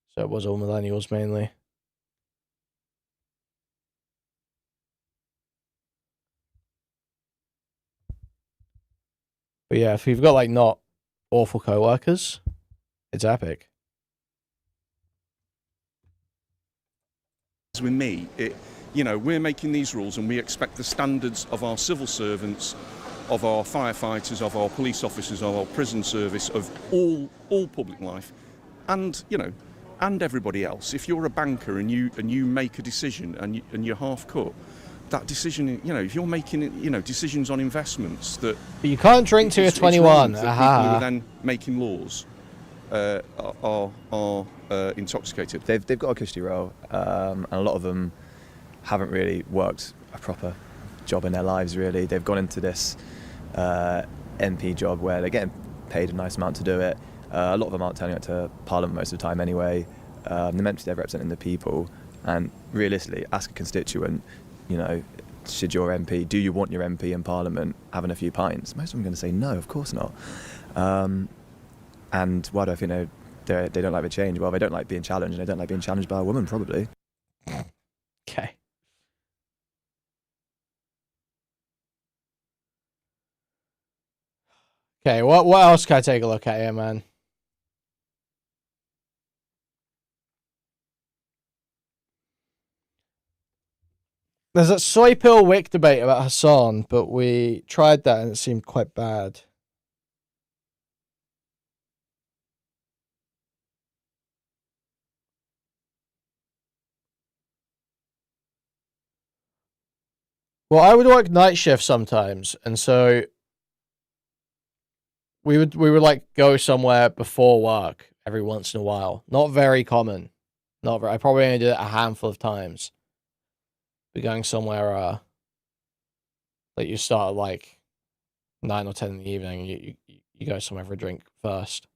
So it was all millennials mainly. But yeah, if you've got like not awful co-workers, it's epic. With me, we're making these rules and we expect the standards of our civil servants, of our firefighters, of our police officers, of our prison service, of all public life, and and everybody else. If you're a banker and you make a decision and you're half cut, that decision, if you're making decisions on investments that but you can't drink till you're 21. People who are then making laws are intoxicated. They've got a cushy role, and a lot of them haven't really worked a proper job in their lives. Really, they've gone into this MP job where they're getting paid a nice amount to do it. A lot of them aren't turning up to Parliament most of the time anyway. They're meant to be there representing the people, and realistically, ask a constituent, should your MP, do you want your MP in Parliament having a few pints? Most of them are going to say no, of course not. And why do I think they don't like the change? Well, they don't like being challenged, and they don't like being challenged by a woman, probably. Okay. Okay, what else can I take a look at here, man? There's that soy pill wick debate about Hassan, but we tried that and it seemed quite bad. Well, I would work night shift sometimes, and so we would like go somewhere before work every once in a while. Not very common. I probably only did it a handful of times. We're going somewhere that you start at like 9 or 10 in the evening, you go somewhere for a drink first.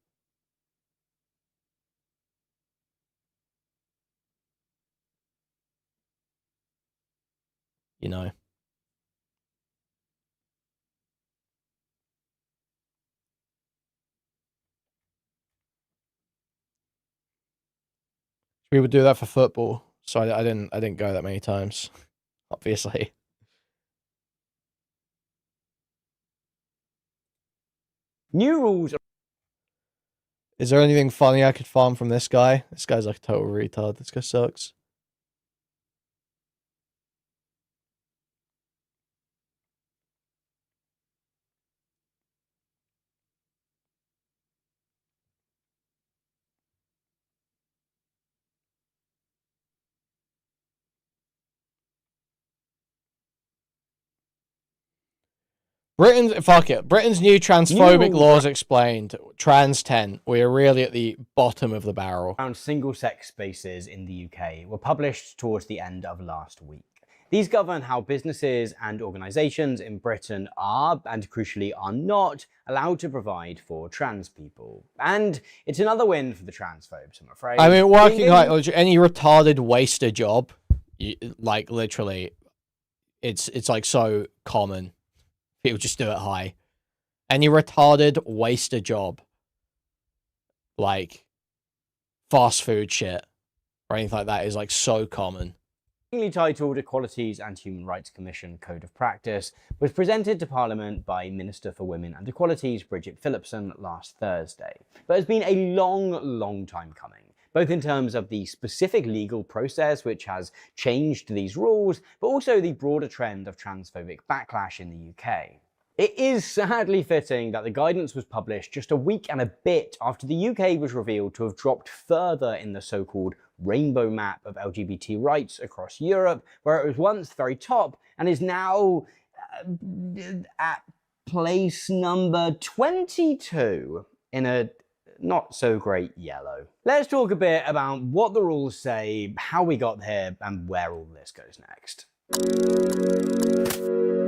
You know. We would do that for football, so I didn't go that many times, obviously. New rules. Is there anything funny I could farm from this guy? This guy's like a total retard. This guy sucks. Britain's new transphobic laws explained. Trans 10. We are really at the bottom of the barrel. Around single-sex spaces in the UK were published towards the end of last week. These govern how businesses and organisations in Britain are, and crucially are not, allowed to provide for trans people. And it's another win for the transphobes, I'm afraid. I mean, working like any retarded waster job, like literally, it's like so common. People just do it high. Any retarded waster job, like fast food shit or anything like that, is like so common. Titled Equalities and Human Rights Commission Code of Practice was presented to Parliament by Minister for Women and Equalities Bridget Phillipson last Thursday, but has been a long time coming, both in terms of the specific legal process which has changed these rules, but also the broader trend of transphobic backlash in the UK. It is sadly fitting that the guidance was published just a week and a bit after the UK was revealed to have dropped further in the so-called rainbow map of LGBT rights across Europe, where it was once very top and is now at place number 22 in a not so great yellow. Let's talk a bit about what the rules say, how we got here, and where all this goes next.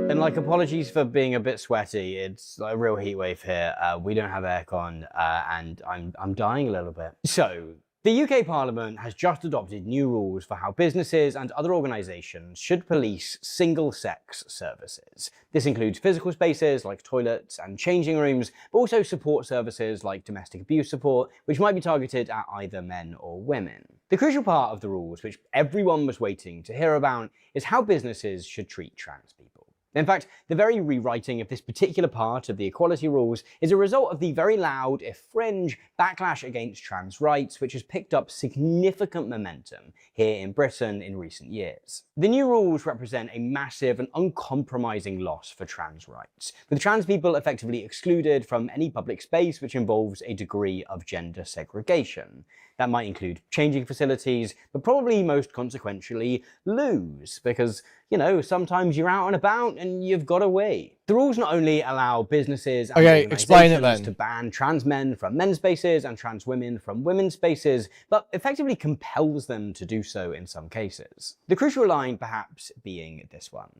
And like, apologies for being a bit sweaty. It's like a real heat wave here. We don't have aircon, and I'm dying a little bit. So, the UK Parliament has just adopted new rules for how businesses and other organisations should police single-sex services. This includes physical spaces like toilets and changing rooms, but also support services like domestic abuse support, which might be targeted at either men or women. The crucial part of the rules, which everyone was waiting to hear about, is how businesses should treat trans people. In fact, the very rewriting of this particular part of the equality rules is a result of the very loud, if fringe, backlash against trans rights, which has picked up significant momentum here in Britain in recent years. The new rules represent a massive and uncompromising loss for trans rights, with trans people effectively excluded from any public space which involves a degree of gender segregation. That might include changing facilities, but probably most consequentially, loos, because, you know, sometimes you're out and about and you've got to wait. The rules not only allow businesses and organizations to ban trans men from men's spaces and trans women from women's spaces, but effectively compels them to do so in some cases. The crucial line perhaps being this one.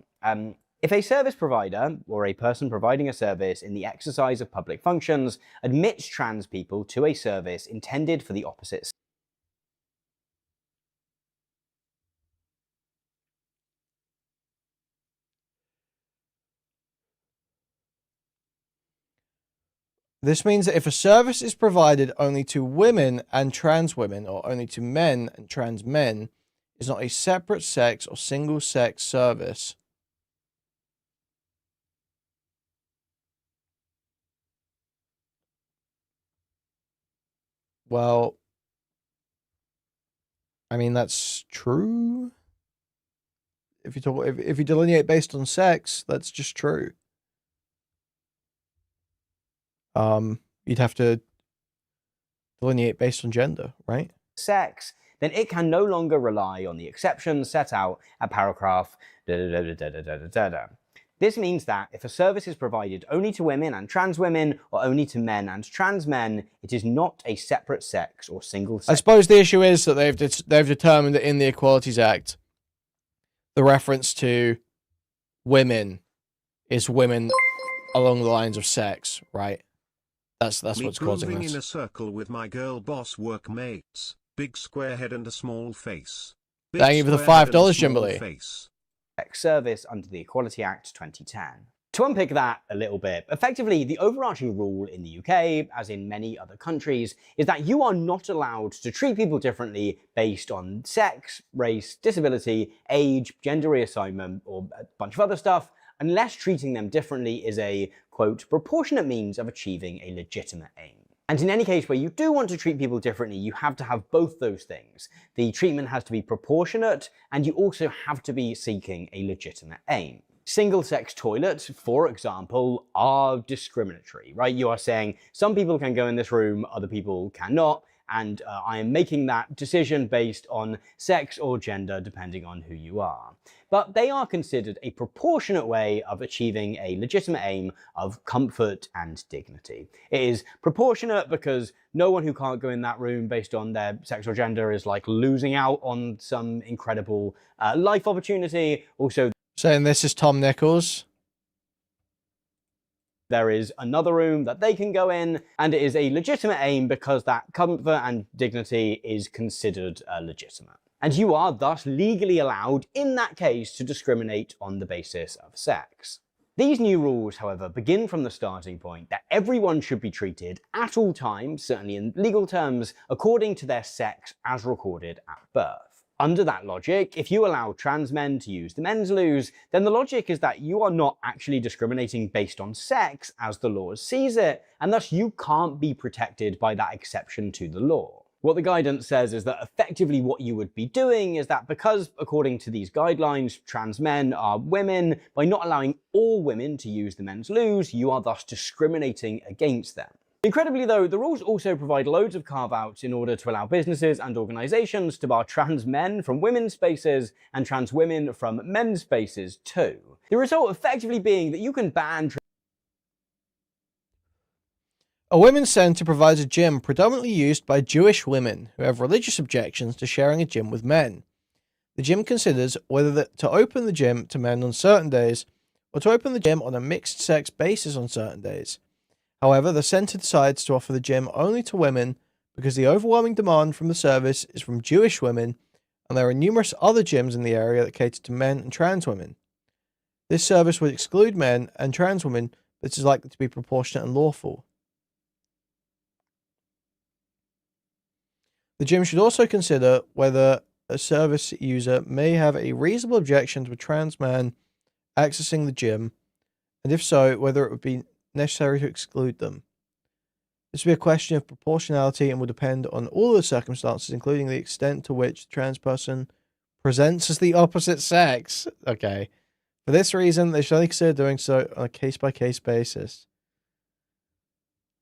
If a service provider, or a person providing a service in the exercise of public functions, admits trans people to a service intended for the opposite sex, This means that if a service is provided only to women and trans women, or only to men and trans men, is not a separate sex or single sex service. Well, I mean, that's true. If you talk, if you delineate based on sex, that's just true. You'd have to delineate based on gender, right? Sex, then it can no longer rely on the exceptions set out at paragraph This means that if a service is provided only to women and trans women, or only to men and trans men, it is not a separate sex or single sex. I suppose the issue is that they've determined that in the Equalities Act, the reference to women is women along the lines of sex, right? That's Me what's causing grooving this. in a circle with my girl boss workmates. Big square head and a small face. Big Thank you for the square head and a $5, small Jimberly. face. Service under the Equality Act 2010. To unpick that a little bit, effectively the overarching rule in the UK, as in many other countries, is that you are not allowed to treat people differently based on sex, race, disability, age, gender reassignment, or a bunch of other stuff, unless treating them differently is a, quote, proportionate means of achieving a legitimate aim. And in any case where you do want to treat people differently, you have to have both those things. The treatment has to be proportionate, and you also have to be seeking a legitimate aim. Single-sex toilets, for example, are discriminatory, right? You are saying some people can go in this room, other people cannot, and I am making that decision based on sex or gender, depending on who you are. But they are considered a proportionate way of achieving a legitimate aim of comfort and dignity. It is proportionate because no one who can't go in that room based on their sex or gender is like losing out on some incredible life opportunity. Also, saying this is Tom Nichols. There is another room that they can go in, and it is a legitimate aim because that comfort and dignity is considered legitimate. And you are thus legally allowed, in that case, to discriminate on the basis of sex. These new rules, however, begin from the starting point that everyone should be treated at all times, certainly in legal terms, according to their sex as recorded at birth. Under that logic, if you allow trans men to use the men's loos, then the logic is that you are not actually discriminating based on sex as the law sees it, and thus you can't be protected by that exception to the law. What the guidance says is that effectively what you would be doing is that because, according to these guidelines, trans men are women, by not allowing all women to use the men's loos, you are thus discriminating against them. Incredibly though, the rules also provide loads of carve-outs in order to allow businesses and organisations to bar trans men from women's spaces and trans women from men's spaces too. The result effectively being that you can ban A women's centre provides a gym predominantly used by Jewish women who have religious objections to sharing a gym with men. The gym considers whether to open the gym to men on certain days or to open the gym on a mixed-sex basis on certain days. However, the centre decides to offer the gym only to women because the overwhelming demand from the service is from Jewish women, and there are numerous other gyms in the area that cater to men and trans women. This service would exclude men and trans women, but this is likely to be proportionate and lawful. The gym should also consider whether a service user may have a reasonable objection to a trans man accessing the gym, and if so, whether it would be necessary to exclude them. This would be a question of proportionality and will depend on all the circumstances, including the extent to which the trans person presents as the opposite sex. Okay. For this reason, they should only consider doing so on a case-by-case basis.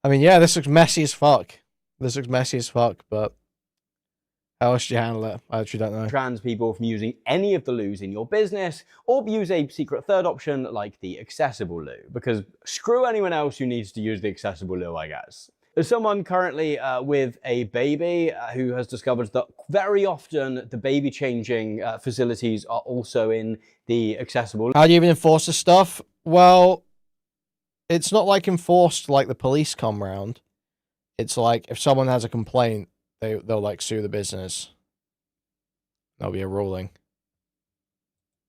I mean, yeah, this looks messy as fuck. This looks messy as fuck, but how else do you handle it? I actually don't know. Trans people from using any of the loos in your business, or use a secret third option like the accessible loo, because screw anyone else who needs to use the accessible loo, I guess. There's someone currently with a baby who has discovered that very often the baby changing facilities are also in the accessible. How do you even enforce this stuff? Well, it's not like enforced like the police come round. It's like if someone has a complaint, they'll like sue the business. There'll be a ruling.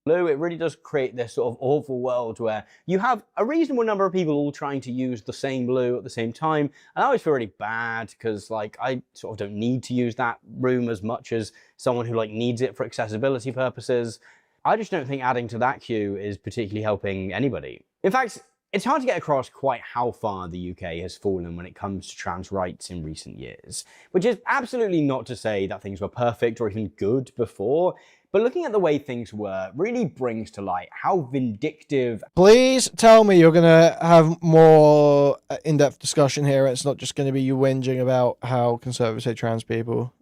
It really does create this sort of awful world where you have a reasonable number of people all trying to use the same loo at the same time. And I always feel really bad because like I sort of don't need to use that room as much as someone who like needs it for accessibility purposes. I just don't think adding to that queue is particularly helping anybody. In fact, it's hard to get across quite how far the UK has fallen when it comes to trans rights in recent years, which is absolutely not to say that things were perfect or even good before, but looking at the way things were really brings to light how vindictive... Please tell me you're going to have more in-depth discussion here. It's not just going to be you whinging about how conservatives hate trans people.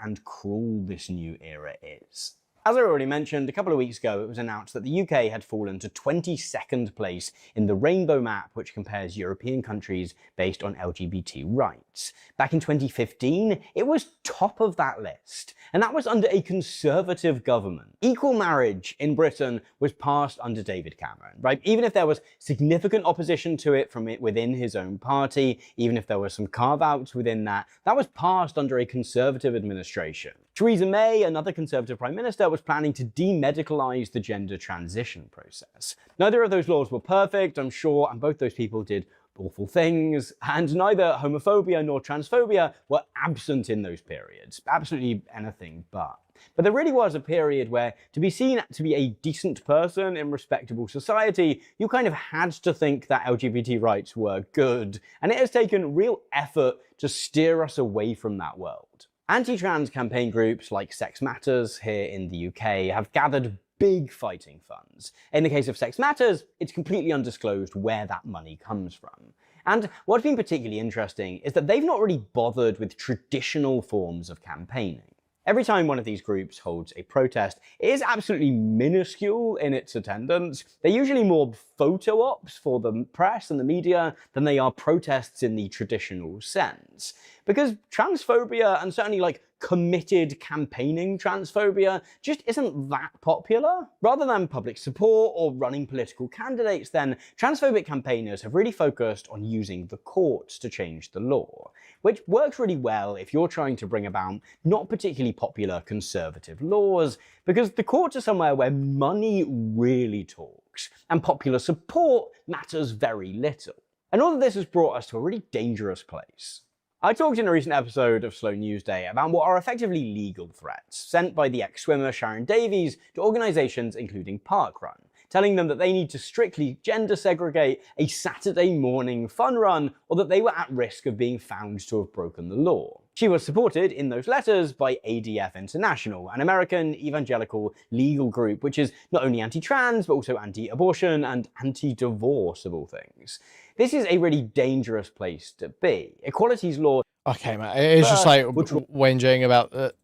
...and cruel this new era is. As I already mentioned, a couple of weeks ago it was announced that the UK had fallen to 22nd place in the Rainbow Map, which compares European countries based on LGBT rights. Back in 2015, it was top of that list, and that was under a Conservative government. Equal marriage in Britain was passed under David Cameron, right? Even if there was significant opposition to it from within his own party, even if there were some carve-outs within that, that was passed under a Conservative administration. Theresa May, another Conservative Prime Minister, was planning to demedicalise the gender transition process. Neither of those laws were perfect, I'm sure, and both those people did awful things, and neither homophobia nor transphobia were absent in those periods. Absolutely anything but. But there really was a period where, to be seen to be a decent person in respectable society, you kind of had to think that LGBT rights were good, and it has taken real effort to steer us away from that world. Anti-trans campaign groups like Sex Matters here in the UK have gathered big fighting funds. In the case of Sex Matters, it's completely undisclosed where that money comes from. And what's been particularly interesting is that they've not really bothered with traditional forms of campaigning. Every time one of these groups holds a protest, it is absolutely minuscule in its attendance. They're usually more photo ops for the press and the media than they are protests in the traditional sense. Because transphobia, and certainly like committed campaigning transphobia, just isn't that popular. Rather than public support or running political candidates then, transphobic campaigners have really focused on using the courts to change the law, which works really well if you're trying to bring about not particularly popular conservative laws, because the courts are somewhere where money really talks, and popular support matters very little. And all of this has brought us to a really dangerous place. I talked in a recent episode of Slow News Day about what are effectively legal threats sent by the ex-swimmer Sharon Davies to organisations including Parkrun, telling them that they need to strictly gender segregate a Saturday morning fun run, or that they were at risk of being found to have broken the law. She was supported in those letters by ADF International, an American evangelical legal group which is not only anti-trans but also anti-abortion and anti-divorce of all things. This is a really dangerous place to be. Equalities law... Okay, man, it's just like whinging about the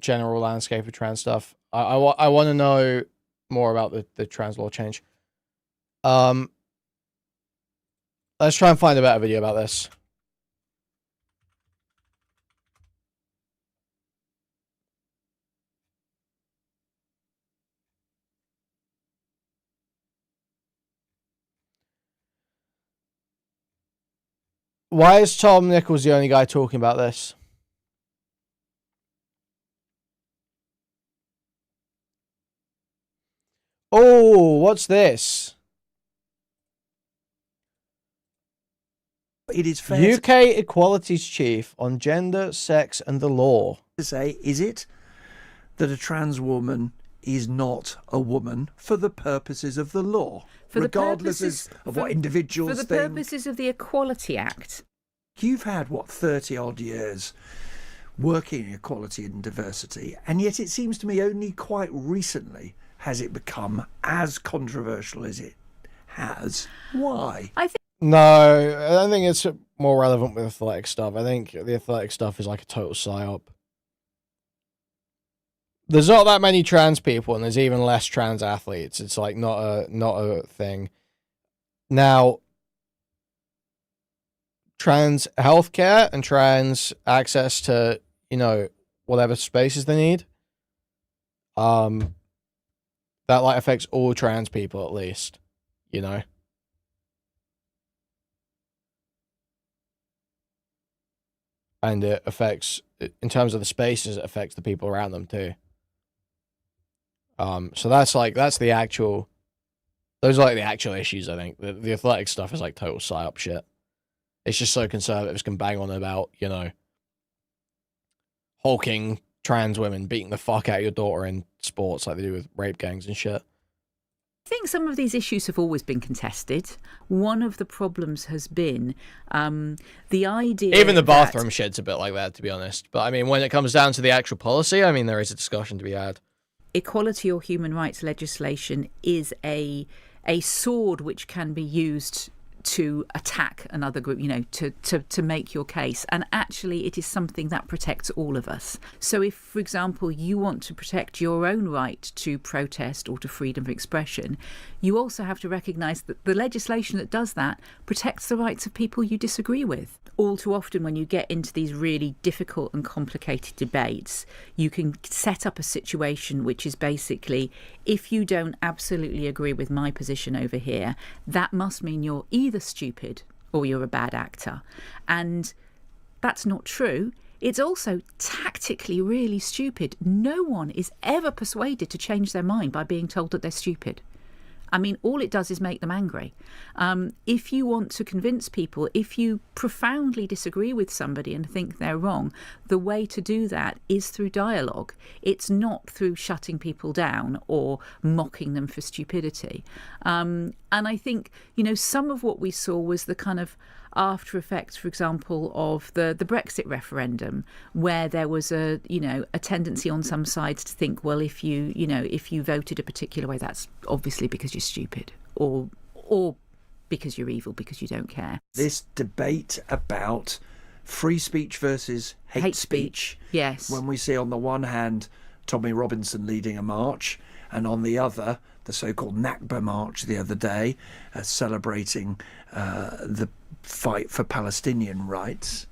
general landscape of trans stuff. I want to know more about the trans law change. Let's try and find a better video about this. Why is Tom Nichols the only guy talking about this? Oh, what's this? It is fair UK Equalities Chief on Gender, Sex and the Law. to say, is it, that a trans woman is not a woman for the purposes of the law, regardless of what individuals think? For the purposes of the Equality Act. You've had, what, 30-odd years working in equality and diversity, and yet it seems to me only quite recently has it become as controversial as it has. Why? No, I don't think it's more relevant with athletic stuff. I think the athletic stuff is like a total psyop. There's not that many trans people, and there's even less trans athletes. It's like not a thing. Now, trans healthcare and trans access to, whatever spaces they need, that like affects all trans people at least, and it affects, in terms of the spaces, it affects the people around them too. So that's the actual, those are like the actual issues. I think the athletic stuff is like total psyop shit. It's just so conservatives can bang on about, hulking trans women beating the fuck out of your daughter in sports like they do with rape gangs and shit. I think some of these issues have always been contested. One of the problems has been the idea... Even the bathroom shit's a bit like that, to be honest. But, I mean, when it comes down to the actual policy, I mean, there is a discussion to be had. Equality or human rights legislation is a sword which can be used to attack another group, to make your case. And actually, it is something that protects all of us. So if, for example, you want to protect your own right to protest or to freedom of expression, you also have to recognise that the legislation that does that protects the rights of people you disagree with. All too often, when you get into these really difficult and complicated debates, you can set up a situation which is basically, if you don't absolutely agree with my position over here, that must mean you're either stupid or you're a bad actor. And that's not true. It's also tactically really stupid. No one is ever persuaded to change their mind by being told that they're stupid. I mean, all it does is make them angry. If you want to convince people, if you profoundly disagree with somebody and think they're wrong, the way to do that is through dialogue. It's not through shutting people down or mocking them for stupidity. And I think, some of what we saw was the kind of after effects, for example, of the Brexit referendum, where there was a tendency on some sides to think, well, if you voted a particular way, that's obviously because you're stupid or because you're evil, because you don't care. This debate about free speech versus hate speech. Yes. When we see on the one hand Tommy Robinson leading a march, and on the other the so-called Nakba march the other day, celebrating the fight for Palestinian rights.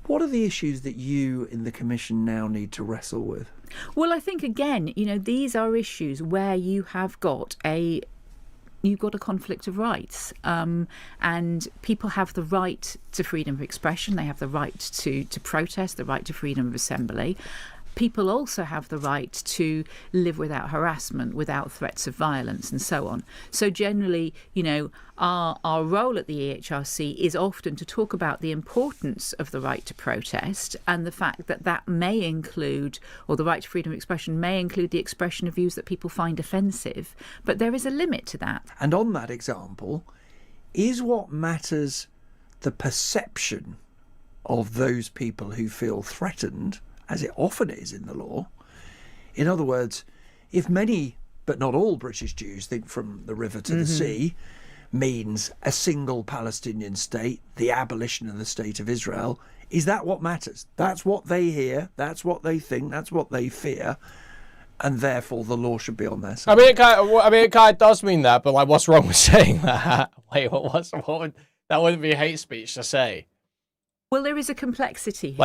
What are the issues that you in the Commission now need to wrestle with? Well, I think, again, these are issues where you've got a conflict of rights, and people have the right to freedom of expression. They have the right to protest, the right to freedom of assembly. People also have the right to live without harassment, without threats of violence, and so on. So generally, our role at the EHRC is often to talk about the importance of the right to protest and the fact that may include, or the right to freedom of expression may include, the expression of views that people find offensive. But there is a limit to that. And on that example, is what matters the perception of those people who feel threatened, as it often is in the law? In other words, if many, but not all, British Jews think from the river to the sea means a single Palestinian state, the abolition of the state of Israel, is that what matters? That's what they hear, that's what they think, that's what they fear, and therefore the law should be on their side. it kind of does mean that, but what's wrong with saying that? Wait, that wouldn't be hate speech to say. Well, there is a complexity here.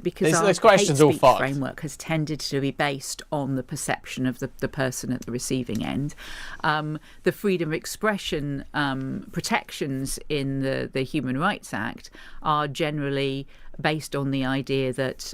Because our hate speech framework has tended to be based on the perception of the person at the receiving end. The freedom of expression protections in the Human Rights Act are generally based on the idea that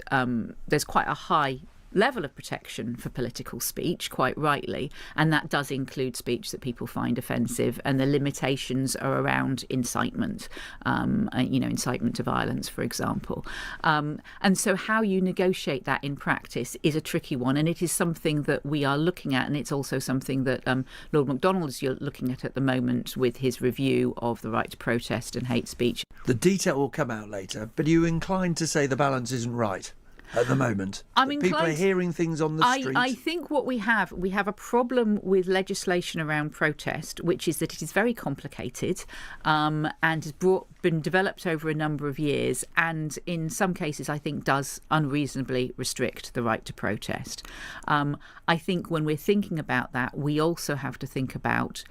there's quite a high level of protection for political speech, quite rightly, and that does include speech that people find offensive, and the limitations are around incitement, incitement to violence, for example. And so how you negotiate that in practice is a tricky one, and it is something that we are looking at, and it's also something that Lord MacDonald is looking at the moment with his review of the right to protest and hate speech. The detail will come out later, but are you inclined to say the balance isn't right at the moment? People are hearing things on the street. I think what we have a problem with legislation around protest, which is that it is very complicated and has been developed over a number of years, and in some cases I think does unreasonably restrict the right to protest. I think when we're thinking about that, we also have to think about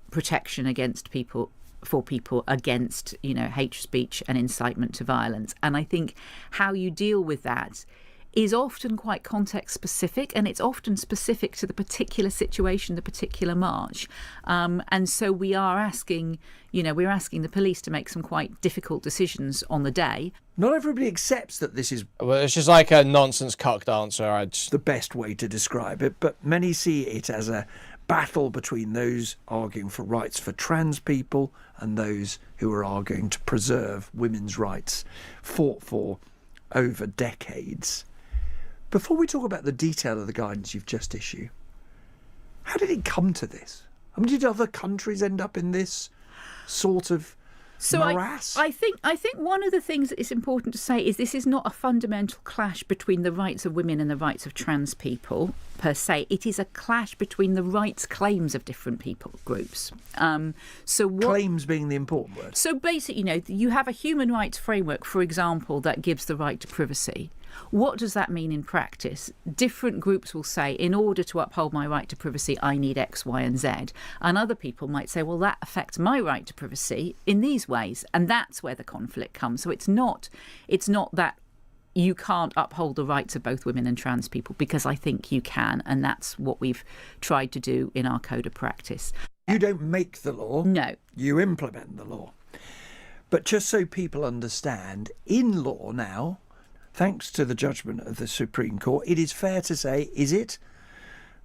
protection against people against hate speech and incitement to violence. And I think how you deal with that is often quite context specific, and it's often specific to the particular situation, the particular march. And so we are asking the police to make some quite difficult decisions on the day. Not everybody accepts that this is... Well, it's just like a nonsense cuck dancer. The best way to describe it, but many see it as a battle between those arguing for rights for trans people and those who are arguing to preserve women's rights, fought for over decades. Before we talk about the detail of the guidance you've just issued, how did it come to this? Did other countries end up in this sort of So morass? I think one of the things that is important to say is this is not a fundamental clash between the rights of women and the rights of trans people per se. It is a clash between the rights claims of different people groups. Claims being the important word. So basically, you have a human rights framework, for example, that gives the right to privacy. What does that mean in practice? Different groups will say, in order to uphold my right to privacy, I need X, Y, and Z. And other people might say, well, that affects my right to privacy in these ways. And that's where the conflict comes. So it's not that you can't uphold the rights of both women and trans people, because I think you can. And that's what we've tried to do in our code of practice. You don't make the law. No. You implement the law. But just so people understand, in law now, thanks to the judgment of the Supreme Court, it is fair to say, is it,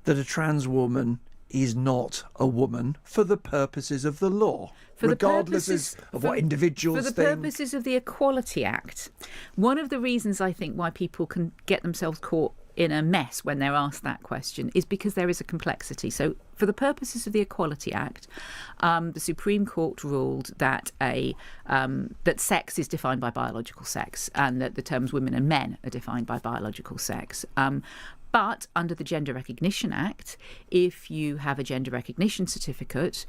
that a trans woman is not a woman for the purposes of the law, regardless of what individuals think? For the purposes of the Equality Act. One of the reasons I think why people can get themselves caught in a mess when they're asked that question is because there is a complexity. So for the purposes of the Equality Act, the Supreme Court ruled that that sex is defined by biological sex, and that the terms women and men are defined by biological sex. But under the Gender Recognition Act, if you have a gender recognition certificate,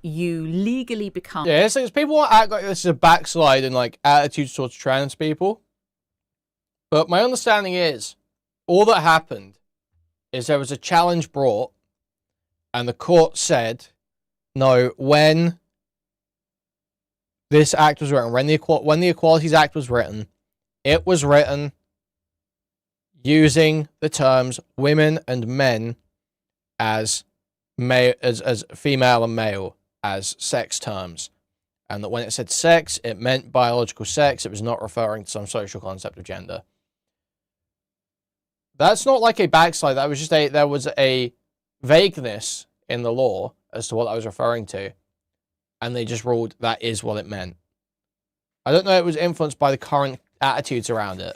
you legally become... Yeah, it's people want to act like this is a backslide in like attitudes towards trans people. But my understanding is, all that happened is there was a challenge brought, and the court said, no, when this act was written, when the Equalities Act was written, it was written using the terms women and men as female and male as sex terms. And that when it said sex, it meant biological sex. It was not referring to some social concept of gender. That's not like a backslide. That was just there was a vagueness in the law as to what I was referring to. And they just ruled that is what it meant. I don't know if it was influenced by the current attitudes around it.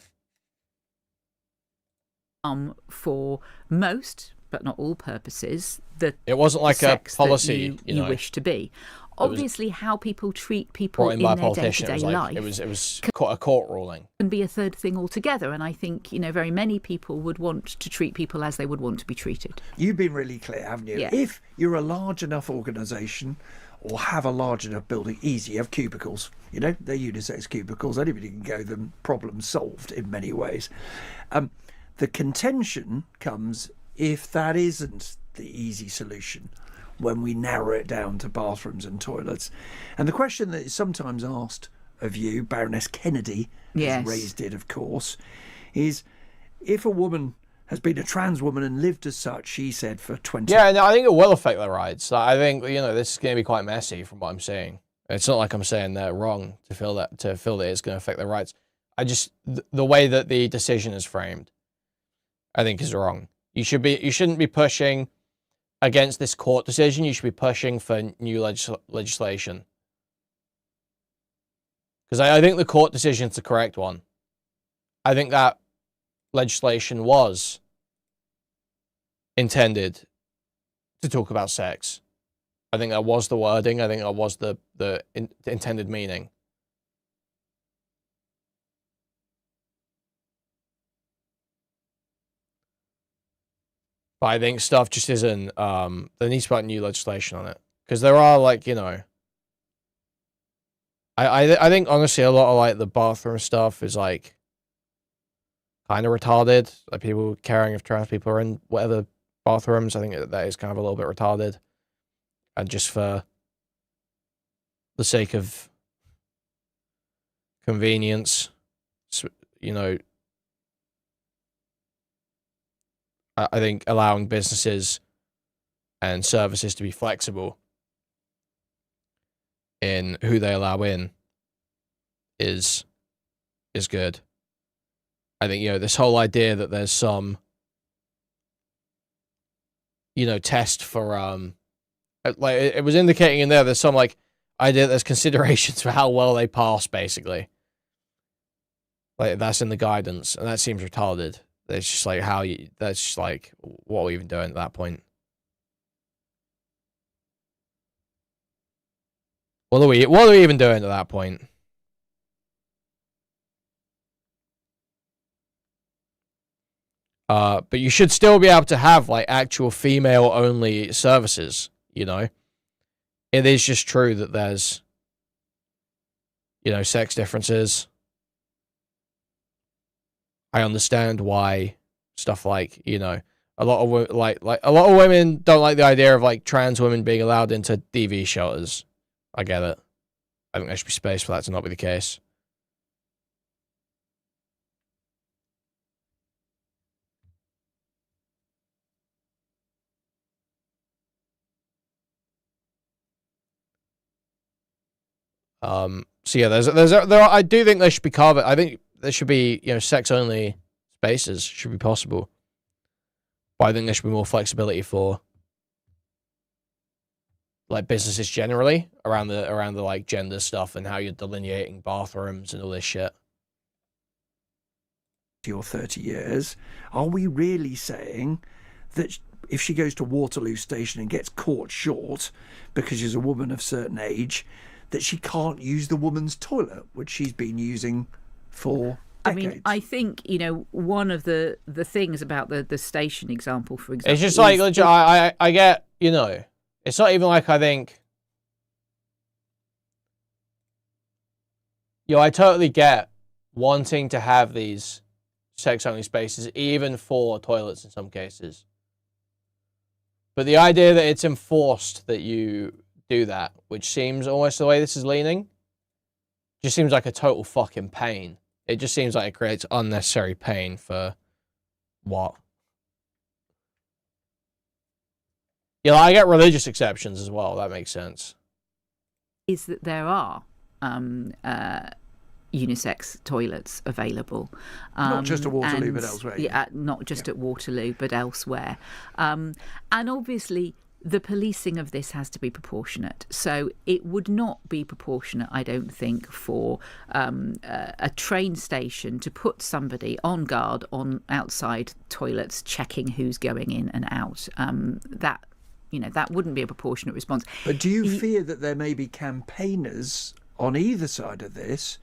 For most, but not all purposes, it wasn't like a policy you wish to be. Obviously, how people treat people in their day-to-day life. It was a court ruling. Can be a third thing altogether, and I think very many people would want to treat people as they would want to be treated. You've been really clear, haven't you? Yeah. If you're a large enough organisation or have a large enough building, easy, you have cubicles. They're unisex cubicles. Anybody can go them. Problem solved in many ways. The contention comes if that isn't the easy solution, when we narrow it down to bathrooms and toilets. And the question that is sometimes asked of you, Baroness Kennedy has raised it, of course, is if a woman has been a trans woman and lived as such, she said, for 20 Yeah, no, I think it will affect their rights. I think, this is going to be quite messy from what I'm saying. It's not like I'm saying they're wrong to feel that it's going to affect their rights. The way that the decision is framed, I think is wrong. You shouldn't be pushing against this court decision. You should be pushing for new legislation. Because I think the court decision is the correct one. I think that legislation was intended to talk about sex. I think that was the wording. I think that was the intended meaning. But I think stuff just isn't, there needs to be new legislation on it. Because there are, I think, honestly, a lot of, the bathroom stuff is, kind of retarded. Like, people caring if trans people are in whatever bathrooms, I think that is kind of a little bit retarded. And just for the sake of convenience, I think allowing businesses and services to be flexible in who they allow in is good. I think, this whole idea that there's some, test for, it was indicating in there's some, idea there's considerations for how well they pass, basically. That's in the guidance, and that seems retarded. It's just what are we even doing at that point? What are we even doing at that point? But you should still be able to have like actual female only services, you know. It is just true that there's, you know, sex differences. I understand why stuff like, you know, a lot of a lot of women don't like the idea of like trans women being allowed into DV shelters. I get it. I think there should be space for that to not be the case. So yeah, I do think there should be carpet. I think there should be, you know, sex only spaces should be possible. But I think there should be more flexibility for like businesses generally around the like gender stuff and how you're delineating bathrooms and all this shit. Or 30 years, are we really saying that if she goes to Waterloo Station and gets caught short because she's a woman of certain age, that she can't use the woman's toilet, which she's been using for decades? I mean, I think, you know, one of the things about the station example, for example, it's just like, legit, I get, you know, it's not even like I think, you know, I totally get wanting to have these sex-only spaces, even for toilets in some cases. But the idea that it's enforced that you do that, which seems almost the way this is leaning, just seems like a total fucking pain. It just seems like it creates unnecessary pain for what? Yeah, I get religious exceptions as well. That makes sense. Is that there are unisex toilets available. Not just at Waterloo, but elsewhere. Yeah, not just at Waterloo, but elsewhere. And obviously, the policing of this has to be proportionate. So it would not be proportionate, I don't think, for a train station to put somebody on guard on outside toilets checking who's going in and out. That, you know, that wouldn't be a proportionate response. But do you fear that there may be campaigners on either side of this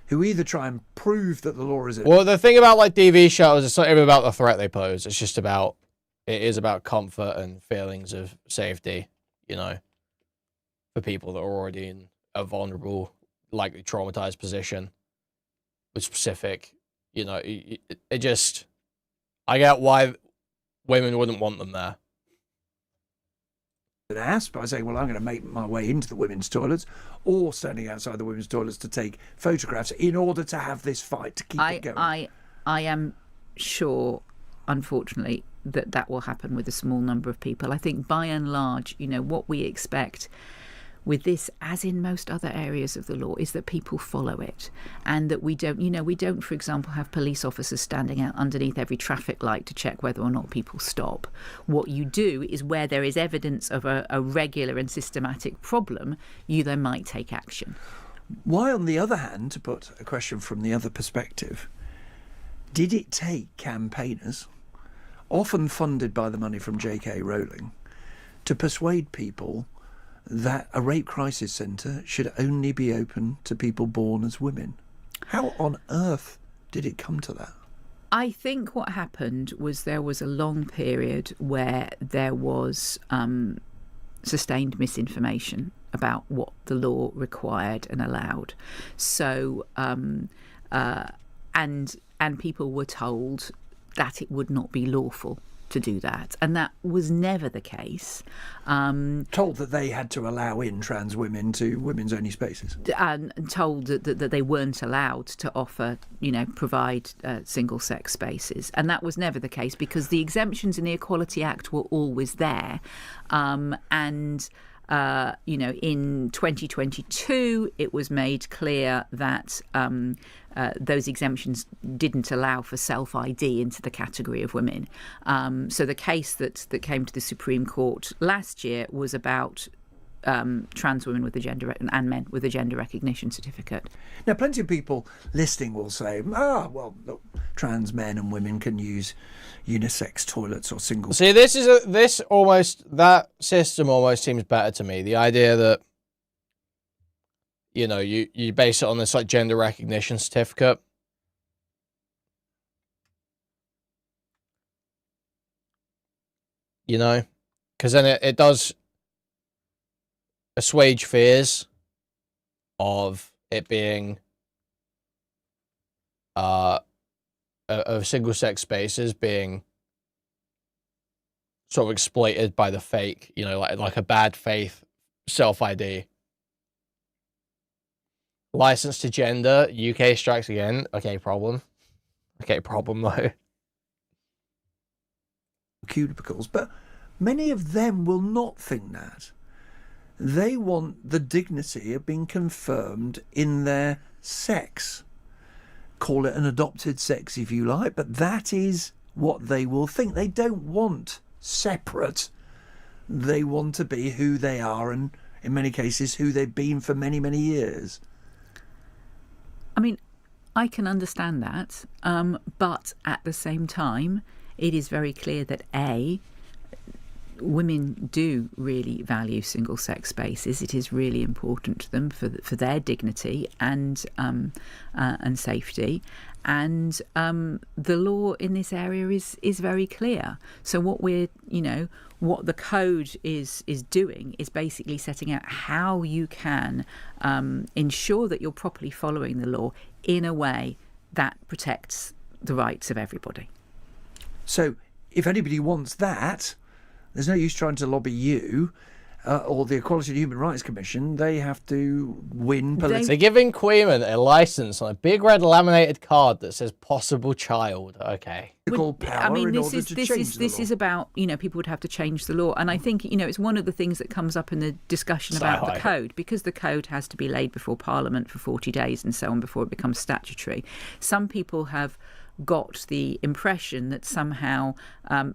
who either try and prove that the law is... Well, the thing about like DV shelters, it's not even about the threat they pose. It's just about, it is about comfort and feelings of safety, you know, for people that are already in a vulnerable, likely traumatized position with specific, you know, it just, I get why women wouldn't want them there. Asked by saying, well, I'm going to make my way into the women's toilets, or standing outside the women's toilets to take photographs in order to have this fight, to keep it going. I am sure, unfortunately, that will happen with a small number of people. I think by and large, you know, what we expect with this, as in most other areas of the law, is that people follow it, and that we don't, for example, have police officers standing out underneath every traffic light to check whether or not people stop. What you do is, where there is evidence of a regular and systematic problem, you then might take action. Why, on the other hand, to put a question from the other perspective, did it take campaigners, often funded by the money from J.K. Rowling, to persuade people that a rape crisis centre should only be open to people born as women? How on earth did it come to that? I think what happened was there was a long period where there was sustained misinformation about what the law required and allowed. So, and people were told that it would not be lawful to do that, and that was never the case. Told that they had to allow in trans women to women's only spaces, and told that they weren't allowed to offer, you know, provide single sex spaces, and that was never the case, because the exemptions in the Equality Act were always there, and you know, in 2022 it was made clear that those exemptions didn't allow for self-ID into the category of women. So the case that came to the Supreme Court last year was about trans women with a gender and men with a gender recognition certificate. Now, plenty of people listening will say, well, look, trans men and women can use unisex toilets or single... See, that system almost seems better to me. The idea that you know, you base it on this like gender recognition certificate. You know, because then it does assuage fears of it being of single-sex spaces being sort of exploited by the fake, you know, like a bad faith self-ID. License to gender, UK strikes again. Okay, problem. Okay, problem though. Cubicles, but many of them will not think that. They want the dignity of being confirmed in their sex. Call it an adopted sex if you like, but that is what they will think. They don't want separate. They want to be who they are, and in many cases who they've been for many, many years. I mean, I can understand that, but at the same time, it is very clear that women do really value single-sex spaces. It is really important to them for their dignity and safety. And the law in this area is very clear. So what what the code is doing is basically setting out how you can ensure that you're properly following the law in a way that protects the rights of everybody. So if anybody wants that, there's no use trying to lobby you or the Equality and Human Rights Commission. They have to win politically. They're giving Kuihman a license on a big red laminated card that says possible child. Okay. I mean, this is about, people would have to change the law. And I think, it's one of the things that comes up in the discussion about the code, because the code has to be laid before Parliament for 40 days and so on before it becomes statutory. Some people have got the impression that somehow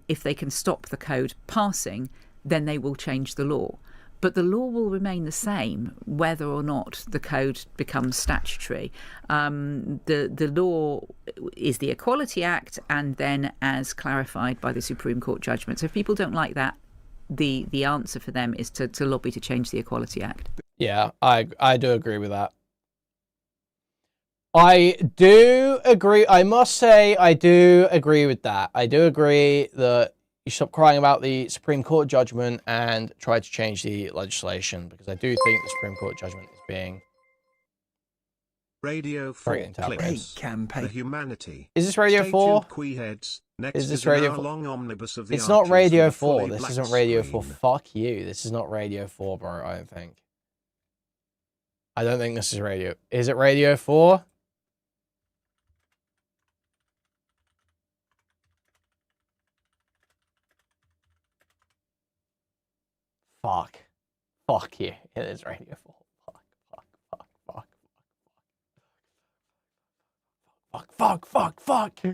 if they can stop the code passing, then they will change the law. But the law will remain the same whether or not the code becomes statutory. The law is the Equality Act, and then as clarified by the Supreme Court judgment. So if people don't like that, the answer for them is to lobby to change the Equality Act. Yeah, I do agree with that. I do agree. I must say, I do agree with that. I do agree that you stop crying about the Supreme Court judgment and try to change the legislation, because I do think the Supreme Court judgment is being Radio 4 clips. Campaign. The humanity. Is this Radio Stay 4? tuned, Queeheads. Next Is this an Radio 4? hour-long omnibus of the It's not Archers Radio with a 4. fully This black isn't Radio 4. screen. Fuck you. This is not Radio 4, bro, I don't think. I don't think this is Radio. Is it Radio 4? Fuck. Fuck you. It is Radio 4. Fuck.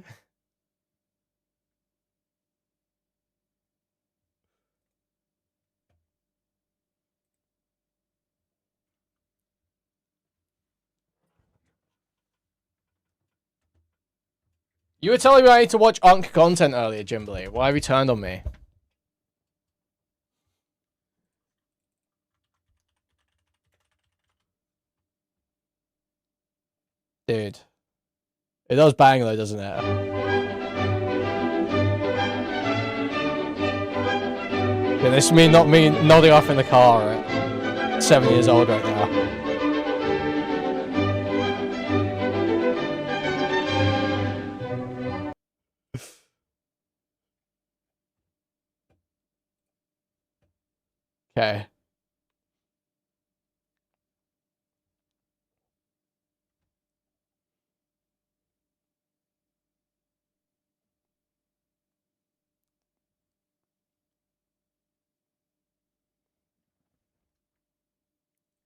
You were telling me I need to watch Unk content earlier, Jimbley. Why have you turned on me? Dude. It does bang though, doesn't it? Yeah, this is me nodding off in the car at 7 years old right now. Okay.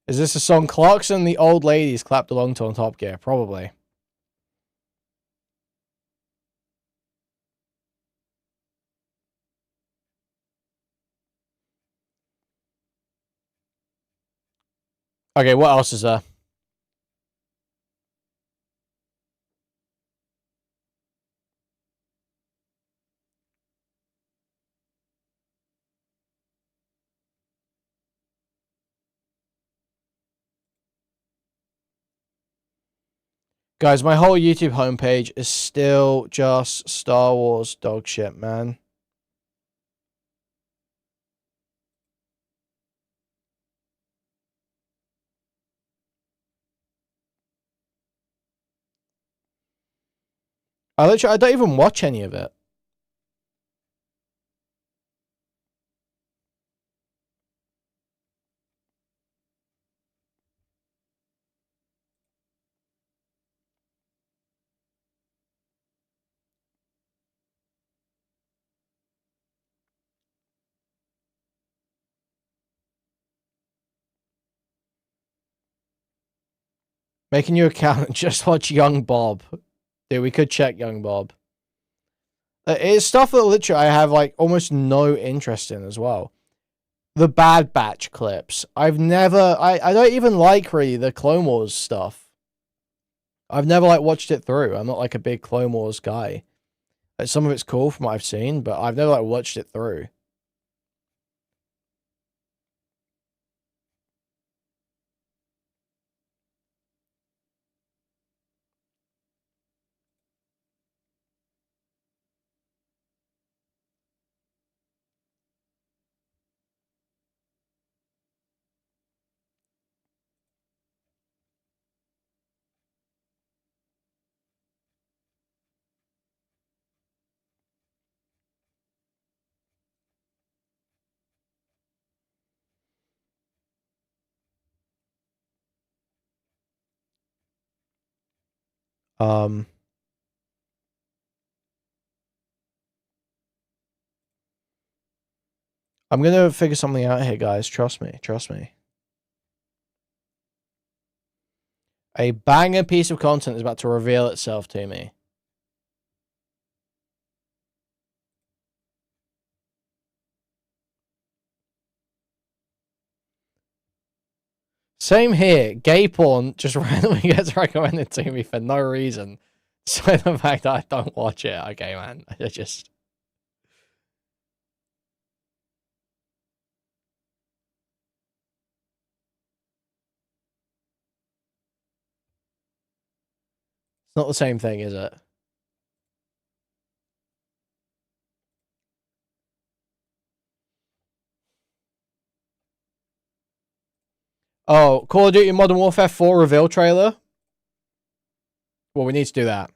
Is this a song Clarkson the old ladies clapped along to on Top Gear? Probably. Okay, what else is there? Guys, my whole YouTube homepage is still just Star Wars dog shit, man. I don't even watch any of it. Make a new account and just watch Young Bob. Dude, we could check Young Bob. It's stuff that literally I have like almost no interest in as well. The Bad Batch clips. I don't even like really the Clone Wars stuff. I've never like watched it through. I'm not like a big Clone Wars guy. Like, some of it's cool from what I've seen, but I've never like watched it through. I'm gonna figure something out here, guys. Trust me. Trust me. A banger piece of content is about to reveal itself to me. Same here. Gay porn just randomly gets recommended to me for no reason. Despite the fact that I don't watch it. Okay, man. I just... It's not the same thing, is it? Oh, Call of Duty Modern Warfare 4 reveal trailer? Well, we need to do that.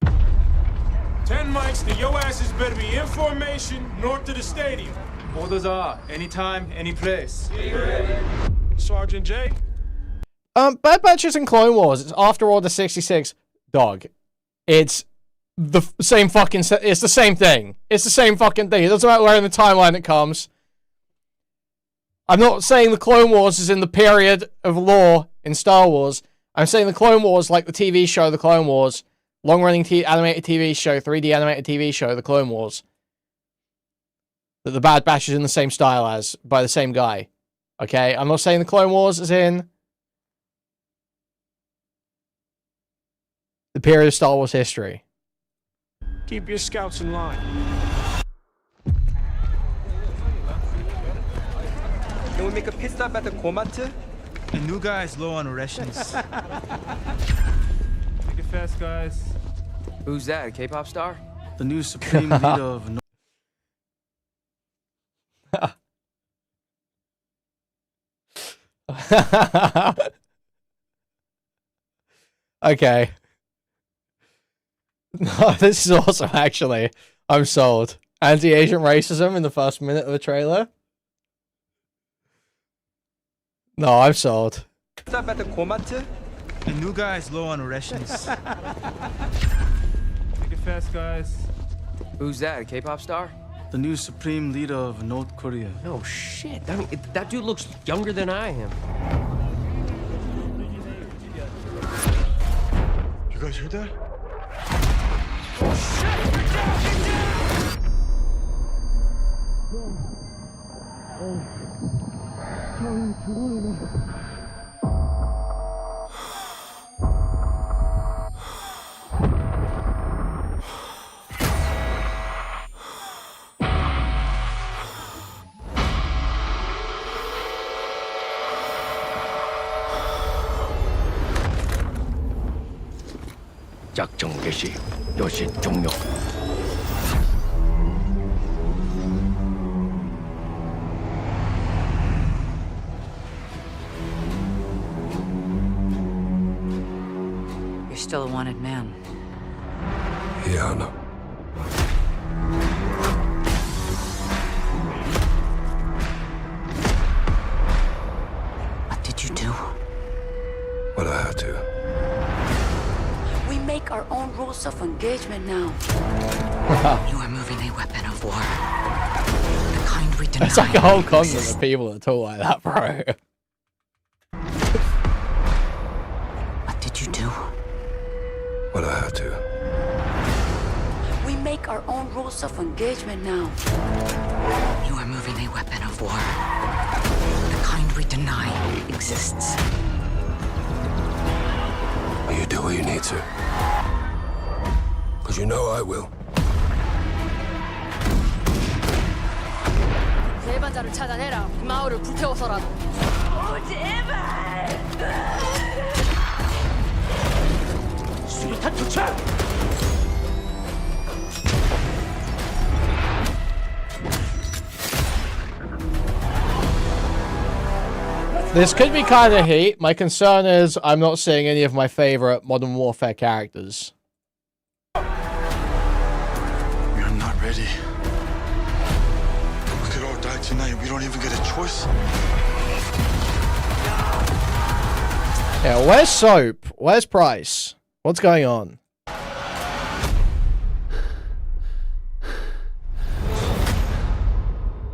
10 mics, and your asses better be in formation north of the stadium. Orders are anytime, any place. Sergeant J. Bad Batches and Clone Wars. It's after Order 66. Dog. It's the same fucking... It's the same thing. It's the same fucking thing. It doesn't matter where in the timeline it comes. I'm not saying the Clone Wars is in the period of lore in Star Wars. I'm saying the Clone Wars, like the TV show, The Clone Wars, long-running animated TV show, 3D animated TV show, The Clone Wars, that the Bad Batch is in the same style as, by the same guy. Okay? I'm not saying the Clone Wars is in the period of Star Wars history. Keep your scouts in line. Can we make a pit stop at the Komatu? The new guy is low on rations. Make it fast, guys. Who's that, a K-pop star? The new supreme leader of... Okay. No, this is awesome, actually. I'm sold. Anti-Asian racism in the first minute of the trailer? No, I'm sold. Stop at the Komatu? The new guy is low on rations. Make it fast, guys. Who's that, a K-pop star? The new supreme leader of North Korea. No shit. I mean, that dude looks younger than I am. You guys heard that? 작전 개시 요시 종료. You're still a wanted man. Yeah, I know. What did you do? What I had to. We make our own rules of engagement now. You are moving a weapon of war. The kind we deny. It's like a whole continent of people that talk like that, bro. What did you do? What I had to. We make our own rules of engagement now. You are moving a weapon of war. The kind we deny exists. You do what you need to. Because you know I will. 배반자를 찾아내라. 이 마을을 불태워서라도. 제발. 수류탄 투척! This could be kind of heat. My concern is I'm not seeing any of my favorite Modern Warfare characters. You're not ready. We could all die tonight. We don't even get a choice. Yeah, where's Soap? Where's Price? What's going on?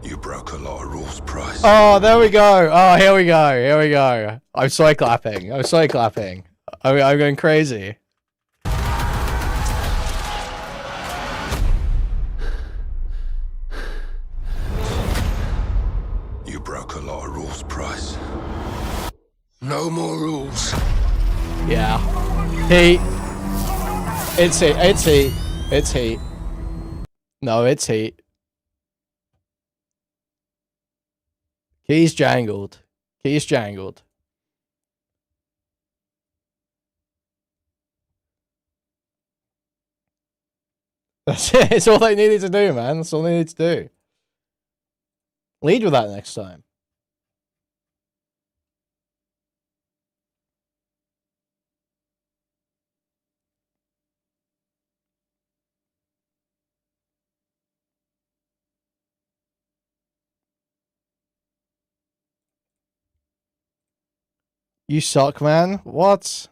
You broke a lot of rules, Price. Oh, there we go. Oh, here we go. Here we go. I'm so clapping. I'm so clapping. I'm going crazy. You broke a lot of rules, Price. No more rules. Yeah. Heat. It's heat. It's heat. It's heat. No, it's heat. Keys jangled. Keys jangled. That's it. It's all they needed to do, man. That's all they needed to do. Lead with that next time. You suck, man. What?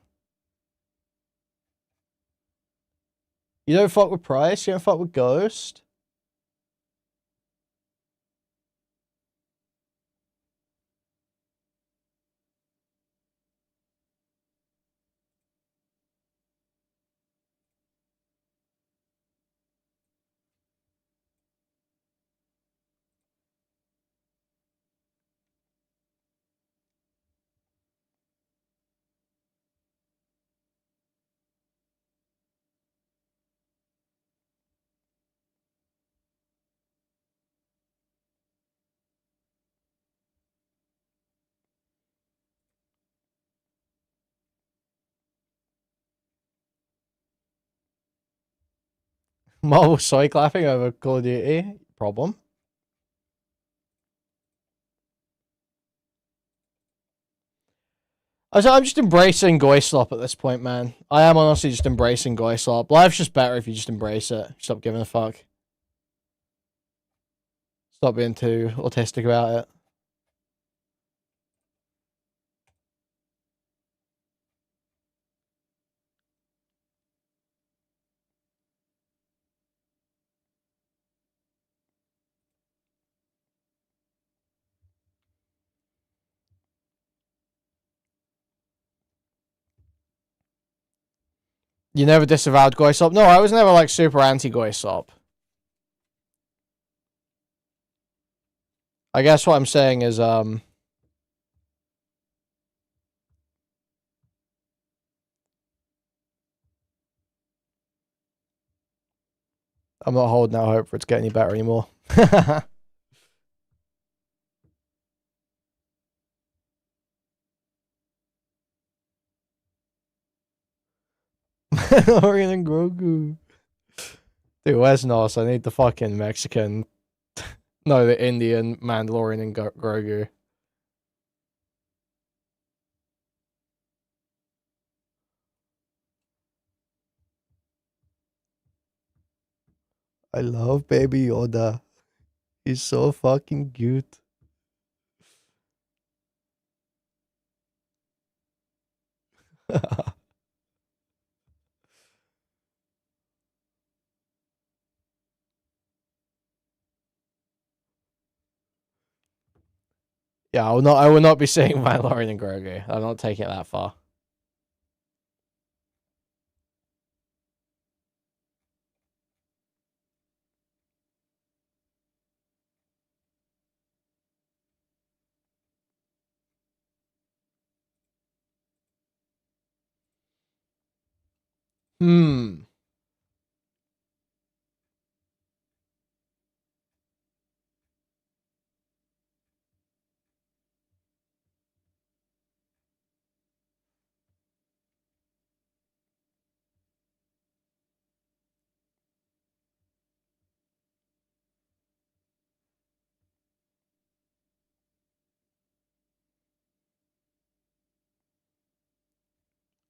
You don't fuck with Price? You don't fuck with Ghost? Marvel soy clapping over Call of Duty? Problem. I'm just embracing Goyslop at this point, man. I am honestly just embracing Goyslop. Life's just better if you just embrace it. Stop giving a fuck. Stop being too autistic about it. You never disavowed Goyslop? No, I was never like super anti-Goyslop. I guess what I'm saying is, I'm not holding out hope for it to get any better anymore. Mandalorian and Grogu. Dude, where's Nos? I need the fucking Mexican. No, the Indian Mandalorian and Grogu. I love Baby Yoda. He's so fucking cute. Yeah, I will not be saying Mandalorian and Grogu. I'm not taking it that far. Hmm.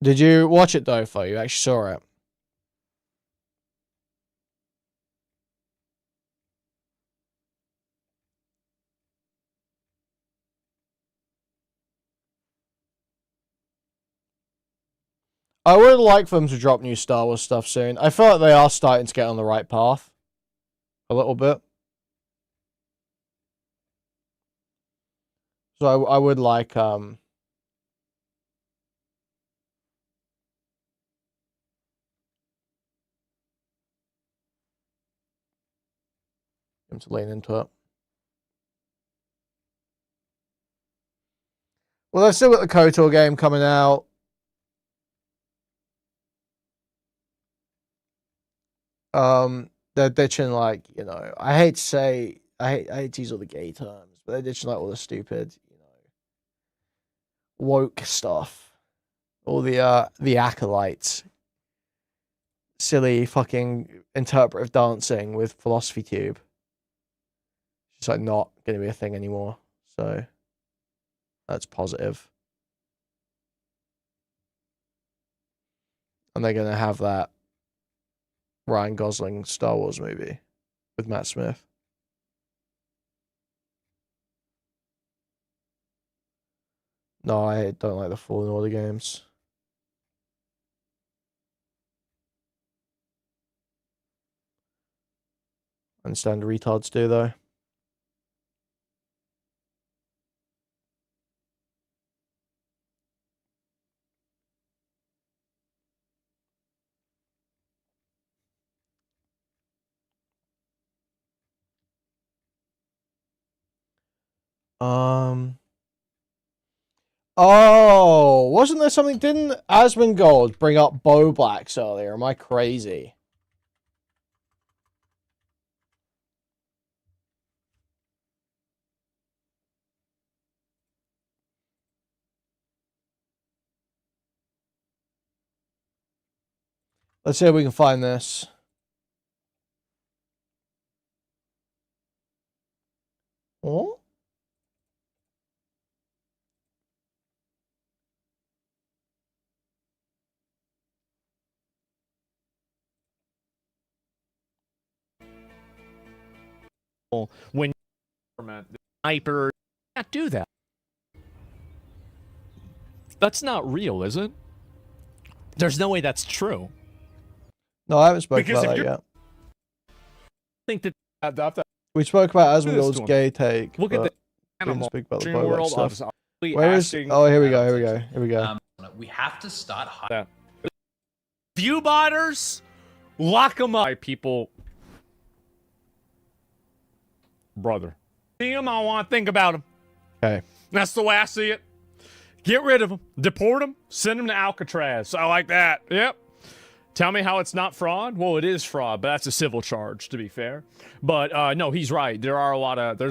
Did you watch it though, Fo? You actually saw it. I would like for them to drop new Star Wars stuff soon. I feel like they are starting to get on the right path. A little bit. So I would like them to lean into it. Well, they've still got the KOTOR game coming out. They're ditching, like, you know, I hate to use all the gay terms, but they're ditching like all the stupid, you know, woke stuff. All the acolytes. Silly fucking interpretive dancing with Philosophy Tube. It's like not gonna be a thing anymore. So that's positive. And they're gonna have that Ryan Gosling Star Wars movie with Matt Smith. No, I don't like the Fallen Order games. I understand retards do though. Oh, wasn't there something? Didn't Asmongold bring up Bow Blacks earlier? Am I crazy? Let's see if we can find this. Oh? When the sniper can't do that. That's not real, is it? There's no way that's true. No, I haven't spoken Because about if that you're- yet. think that We spoke about Look at this Asmongold's one. gay take. Look at but the we didn't animal speak about the dream Bow Black world stuff. of Where is? asking- Oh, here we go. Here we go. Here we go. We have to start View botters, lock them up. People, brother, see them. I want to think about them. Okay. That's the way I see it. Get rid of them, deport them, send them to Alcatraz. I like that. Yep. Tell me how it's not fraud. Well, it is fraud, but that's a civil charge, to be fair. But no, he's right. There's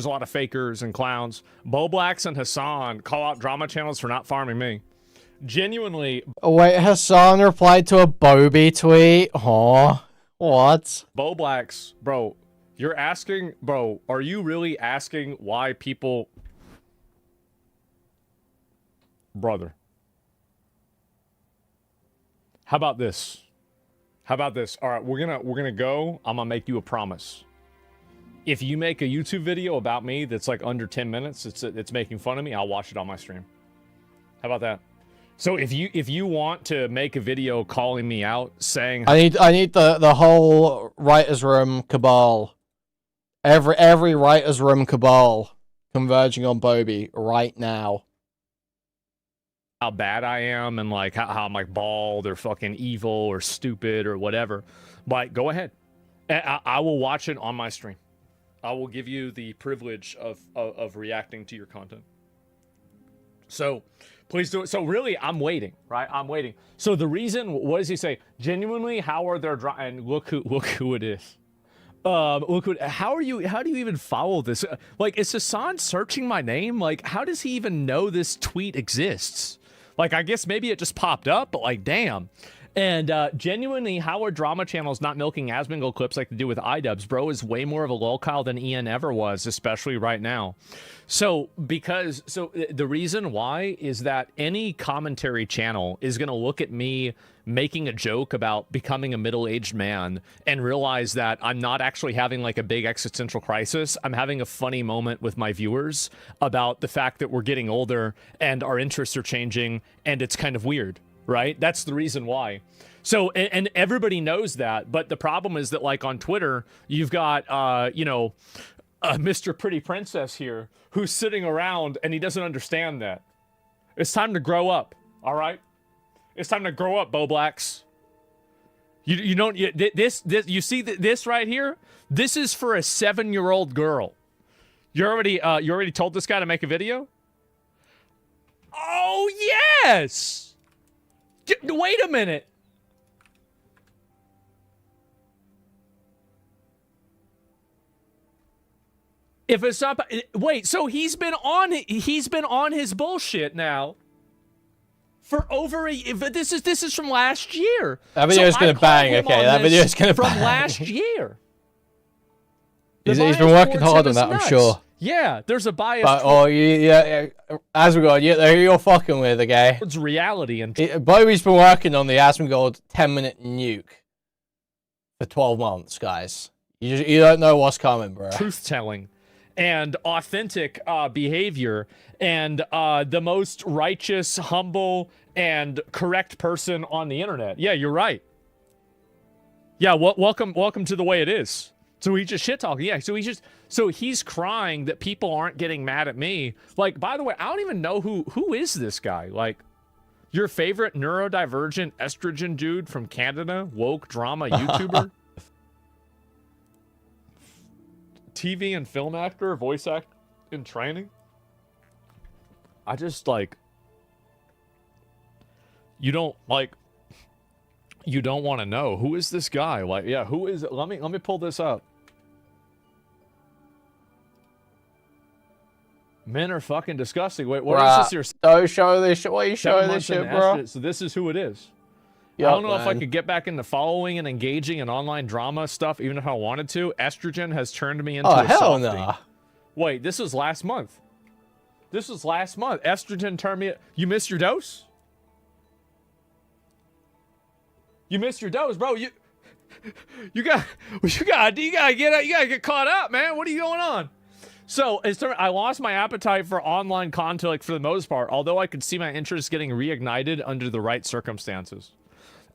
a lot of fakers and clowns. Bo Blacks and Hassan call out drama channels for not farming me. genuinely. Oh, wait, Hassan replied to a Bobby tweet. Aw, what? Bo Blacks, bro, you're asking, bro, are you really asking why people... Brother. How about this? How about this? All right, we're gonna go. I'm gonna make you a promise. If you make a YouTube video about me that's like under 10 minutes, it's making fun of me, I'll watch it on my stream. How about that? So if you want to make a video calling me out, saying I need the whole writers room cabal, every writers room cabal converging on Bobby right now. How bad I am and like how I'm like bald or fucking evil or stupid or whatever, but go ahead. I will watch it on my stream. I will give you the privilege of reacting to your content. So please do it. So really, I'm waiting, right? I'm waiting. So the reason, what does he say? Genuinely, how are there and look who it is. How do you even follow this? Like, is Hassan searching my name? Like, how does he even know this tweet exists? Like, I guess maybe it just popped up, but like, damn. And genuinely, how are drama channels not milking Asmongold clips like they do with iDubbbz? Bro is way more of a lolcow than Ian ever was, especially right now. So the reason why is that any commentary channel is going to look at me making a joke about becoming a middle-aged man and realize that I'm not actually having like a big existential crisis. I'm having a funny moment with my viewers about the fact that we're getting older and our interests are changing and it's kind of weird. Right? That's the reason why. So, and everybody knows that, but the problem is that like on Twitter, you've got, Mr. Pretty Princess here who's sitting around and he doesn't understand that. It's time to grow up. All right. It's time to grow up, Bo Blacks. You don't, you see this right here? This is for a 7-year-old girl. You already told this guy to make a video? Oh, yes. Wait a minute. If it's not, wait. So he's been on his bullshit now for over a. This is from last year. That video is gonna bang. Okay, that video is gonna bang. From last year. He's been working hard on that, I'm sure. Yeah, there's a bias. But, yeah, Asmongold, you're fucking with, okay? It's reality. And Bobby's been working on the Asmongold 10-minute nuke for 12 months, guys. You don't know what's coming, bro. Truth-telling and authentic behavior and the most righteous, humble, and correct person on the internet. Yeah, you're right. Yeah, welcome to the way it is. So he just shit talking. Yeah, so he's crying that people aren't getting mad at me. Like, by the way, I don't even know who is this guy. Like, your favorite neurodivergent estrogen dude from Canada, woke drama YouTuber, TV and film actor, voice actor in training. I just like, you don't want to know who is this guy. Like, yeah, who is it? Let me pull this up. Men are fucking disgusting. Wait, what is this here? Don't show this shit. What are you showing this shit, bro? So this is who it is. Yep, I don't know if I could get back into following and engaging in online drama stuff, even if I wanted to. Estrogen has turned me into a hell softie. nah. Wait, this was last month. Estrogen turned me. You missed your dose? You missed your dose, bro. You gotta get caught up, man. What are you going on? So I lost my appetite for online content for the most part, although I could see my interest getting reignited under the right circumstances.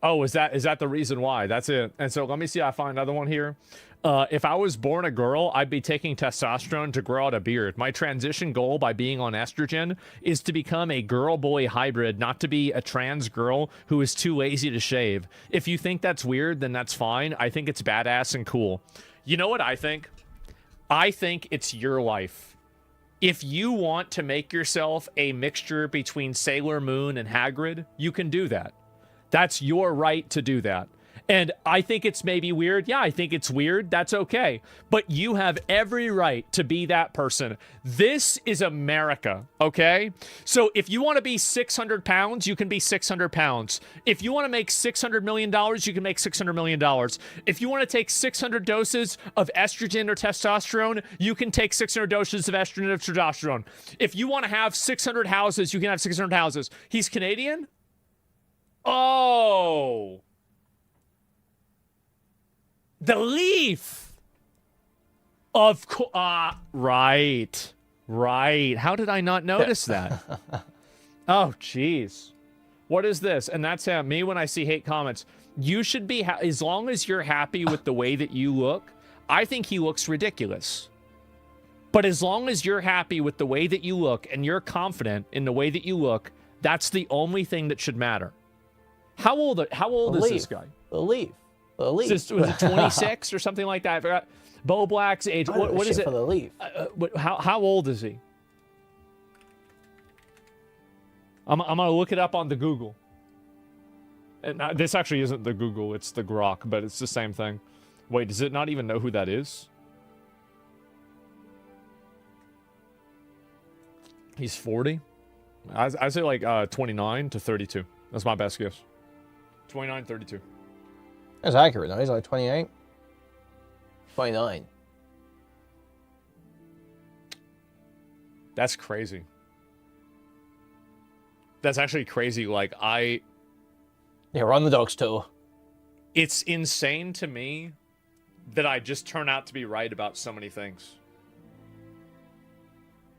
Oh, is that the reason why? That's it. And so let me see if I find another one here. If I was born a girl, I'd be taking testosterone to grow out a beard. My transition goal by being on estrogen is to become a girl-boy hybrid, not to be a trans girl who is too lazy to shave. If you think that's weird, then that's fine. I think it's badass and cool. You know what I think? I think it's your life. If you want to make yourself a mixture between Sailor Moon and Hagrid, you can do that. That's your right to do that. And I think it's maybe weird. Yeah, I think it's weird. That's okay. But you have every right to be that person. This is America, okay? So if you want to be 600 pounds, you can be 600 pounds. If you want to make $600 million, you can make $600 million. If you want to take 600 doses of estrogen or testosterone, you can take 600 doses of estrogen or testosterone. If you want to have 600 houses, you can have 600 houses. He's Canadian? Oh. The Leaf. Of course. Right. Right. How did I not notice that? Oh, jeez. What is this? And that's me when I see hate comments. You should be, as long as you're happy with the way that you look, I think he looks ridiculous. But as long as you're happy with the way that you look and you're confident in the way that you look, that's the only thing that should matter. How old is this guy? The Leaf. Was it 26 or something like that? I forgot. Bo Black's age. What is it? For the Leaf. How old is he? I'm gonna look it up on the Google. And this actually isn't the Google; it's the Grok, but it's the same thing. Wait, does it not even know who that is? He's 40. I say like 29 to 32. That's my best guess. 29, 32. That's accurate, though. He's like 28. 29. That's crazy. That's actually crazy. Like, Yeah, we're on the dogs tour. It's insane to me that I just turn out to be right about so many things.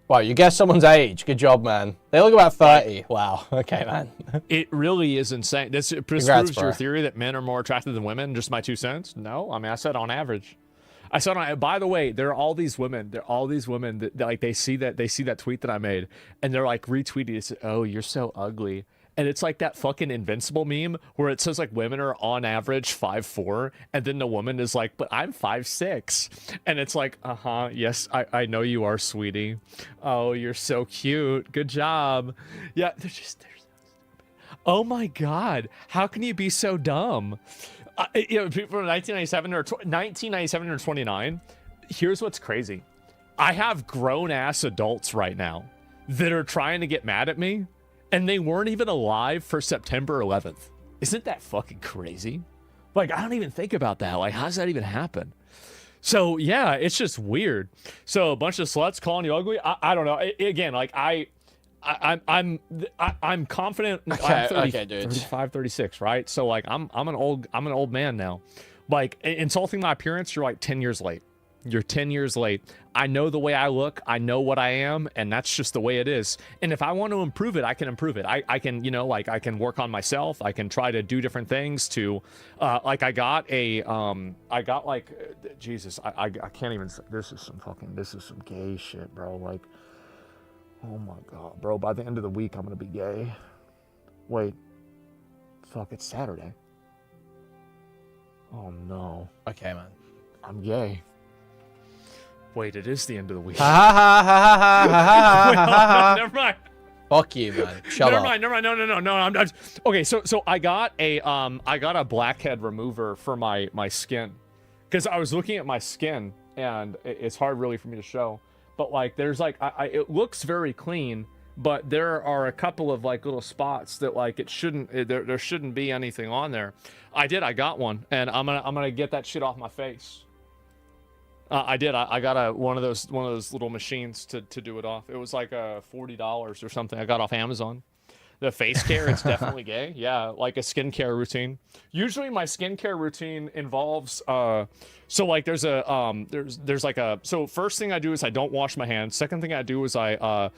Wow, you guessed someone's age. Good job, man. They look about 30. Wow. Okay, man. It really is insane. This proves your theory that men are more attractive than women. Just my 2 cents? No. I mean, I said on average. I said on. By the way, there are all these women. There are all these women that like they see that tweet that I made, and they're like retweeting it. Oh, you're so ugly. And it's like that fucking Invincible meme where it says like women are on average 5'4", and then the woman is like, but I'm 5'6", and it's like, yes, I know you are, sweetie. Oh, you're so cute. Good job. Yeah, they're so stupid. Oh my god, how can you be so dumb? People from 1997 or 29. Here's what's crazy. I have grown ass adults right now that are trying to get mad at me. And they weren't even alive for September 11th. Isn't that fucking crazy? Like, I don't even think about that. Like, how does that even happen? So, yeah, it's just weird. So, a bunch of sluts calling you ugly? I don't know. Again, like, I'm confident. Okay, I'm 30, okay, dude. 35, 36, right? So, like, I'm an old man now. Like, insulting my appearance, you're like 10 years late. You're 10 years late. I know the way I look. I know what I am, and that's just the way it is. And if I want to improve it, I can improve it. I can, like, I can work on myself. I can try to do different things to, like, I got like, Jesus, I can't even, this is some gay shit, bro. Like, oh my God, bro. By the end of the week, I'm going to be gay. Wait, fuck, it's Saturday. Oh no. Okay, man. I'm gay. Wait, it is the end of the week. Ha ha ha ha ha ha ha. Never mind. Fuck you, man. Shut up. Never mind. No. Okay, so I got a blackhead remover for my skin, because I was looking at my skin and it's hard really for me to show. But like, there's like, it looks very clean, but there are a couple of like little spots that like it shouldn't. There shouldn't be anything on there. I got one, and I'm gonna get that shit off my face. I did. I got one of those little machines to do it off. It was like $40 or something. I got off Amazon. The face care, it's definitely gay. Yeah, like a skincare routine. Usually, my skincare routine involves so like there's like a so first thing I do is I don't wash my hands. Second thing I do is I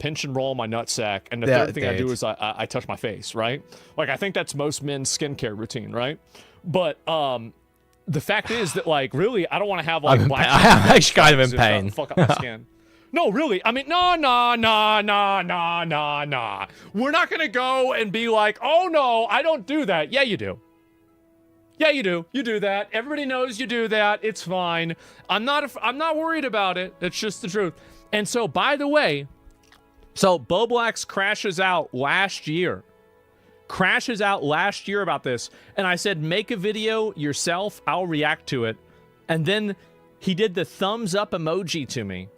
pinch and roll my nutsack, and the third thing I do is I touch my face. Right? Like I think that's most men's skincare routine, right? But the fact is that, like, really, I don't want to have, like, black... I'm actually kind of in pain. Fuck up my skin. No, really. I mean, no. We're not going to go and be like, oh, no, I don't do that. Yeah, you do. Yeah, you do. You do that. Everybody knows you do that. It's fine. I'm not worried about it. It's just the truth. And so, by the way, Bo Black's crashes out last year. crashes out last year about this, and I said, make a video yourself, I'll react to it. And then he did the thumbs up emoji to me.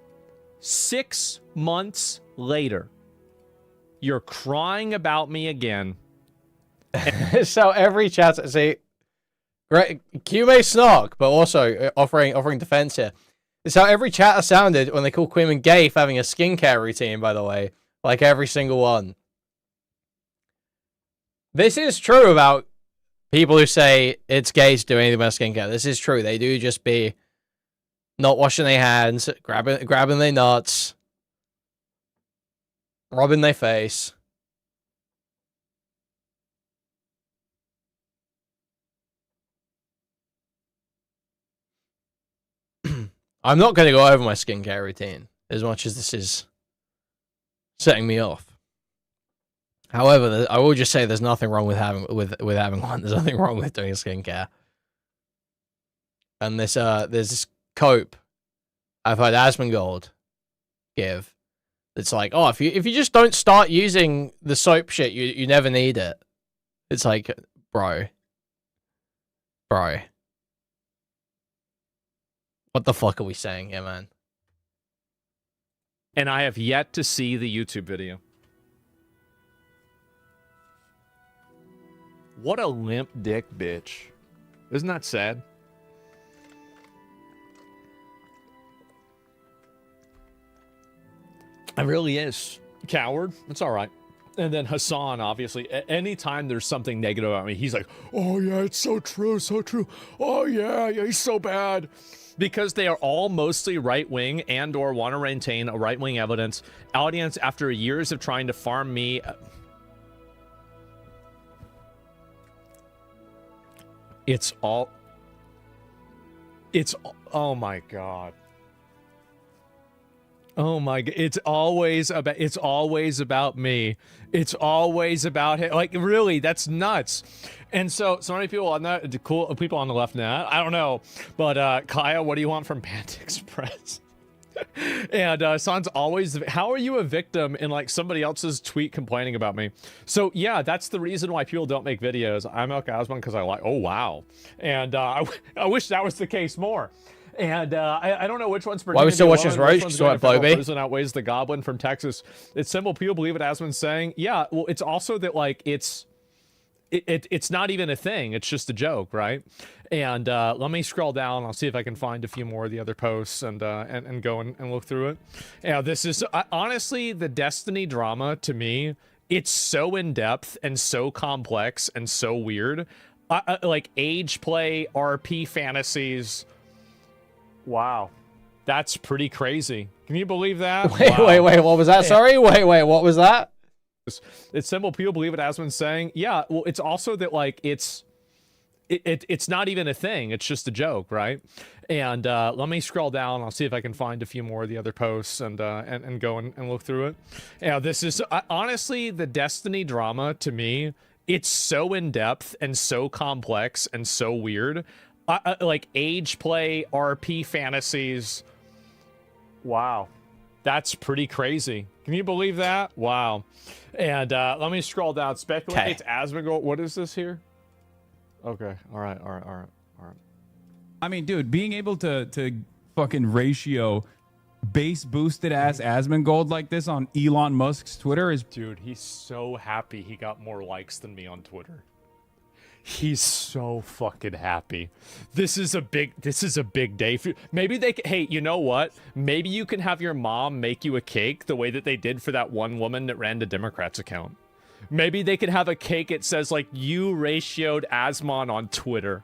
6 months later, you're crying about me again. So every chat, see, great, Q may snark, but also offering defense here. It's how every chatter sounded when they called Kuihman gay for having a skincare routine, by the way. Like every single one. This is true about people who say it's gay to do anything about skincare. This is true. They do just be not washing their hands, grabbing their nuts, rubbing their face. I'm not going to go over my skincare routine as much as this is setting me off. However, I will just say there's nothing wrong with having one. There's nothing wrong with doing skincare. And there's this cope I've heard Asmongold give. It's like, oh, if you just don't start using the soap shit, you never need it. It's like, bro. What the fuck are we saying here, man? And I have yet to see the YouTube video. What a limp dick bitch. Isn't that sad? It really is. Coward. It's all right. And then Hassan, obviously, anytime there's something negative about me, he's like, oh yeah, it's so true, so true. Oh yeah, he's so bad. Because they are all mostly right-wing and or want to maintain a right-wing audience after years of trying to farm me. Oh my god. Oh my god, it's always about me. It's always about him. Like, really, that's nuts. And so many people on that, cool people on the left now, I don't know. But Kaya, what do you want from Panda Express? And San's always, how are you a victim in like somebody else's tweet complaining about me? So yeah, that's the reason why people don't make videos. I'm El Casman because I like, oh wow. And I wish that was the case more. And I don't know which one's Why are we still watching his roast? So what, Bobby? Outweighs the Goblin from Texas. It's simple. People believe it. Asman's saying, yeah. Well, it's also that like it's not even a thing. It's just a joke, right? And let me scroll down. I'll see if I can find a few more of the other posts and go and look through it. Yeah, this is honestly the Destiny drama to me. It's so in depth and so complex and so weird. Like age play, RP fantasies. Wow, that's pretty crazy. Can you believe that? Wait, what was that? Sorry, wait, what was that? It's simple. People believe it. Asman's saying, yeah. Well, it's also that like it's not even a thing. It's just a joke, right? And let me scroll down. I'll see if I can find a few more of the other posts and go and look through it. Yeah, this is honestly the Destiny drama to me. It's so in depth and so complex and so weird. Like age play, RP fantasies. Wow, that's pretty crazy. Can you believe that? Wow. And let me scroll down. Speculate. It's Asmongold. What is this here? Okay. All right. I mean, dude, being able to fucking ratio base boosted ass Asmongold like this on Elon Musk's Twitter is... Dude, he's so happy he got more likes than me on Twitter. He's so fucking happy. This is a big day for you. Maybe hey, you know what? Maybe you can have your mom make you a cake the way that they did for that one woman that ran the Democrats account. Maybe they could have a cake that says like, you ratioed Asmon on Twitter.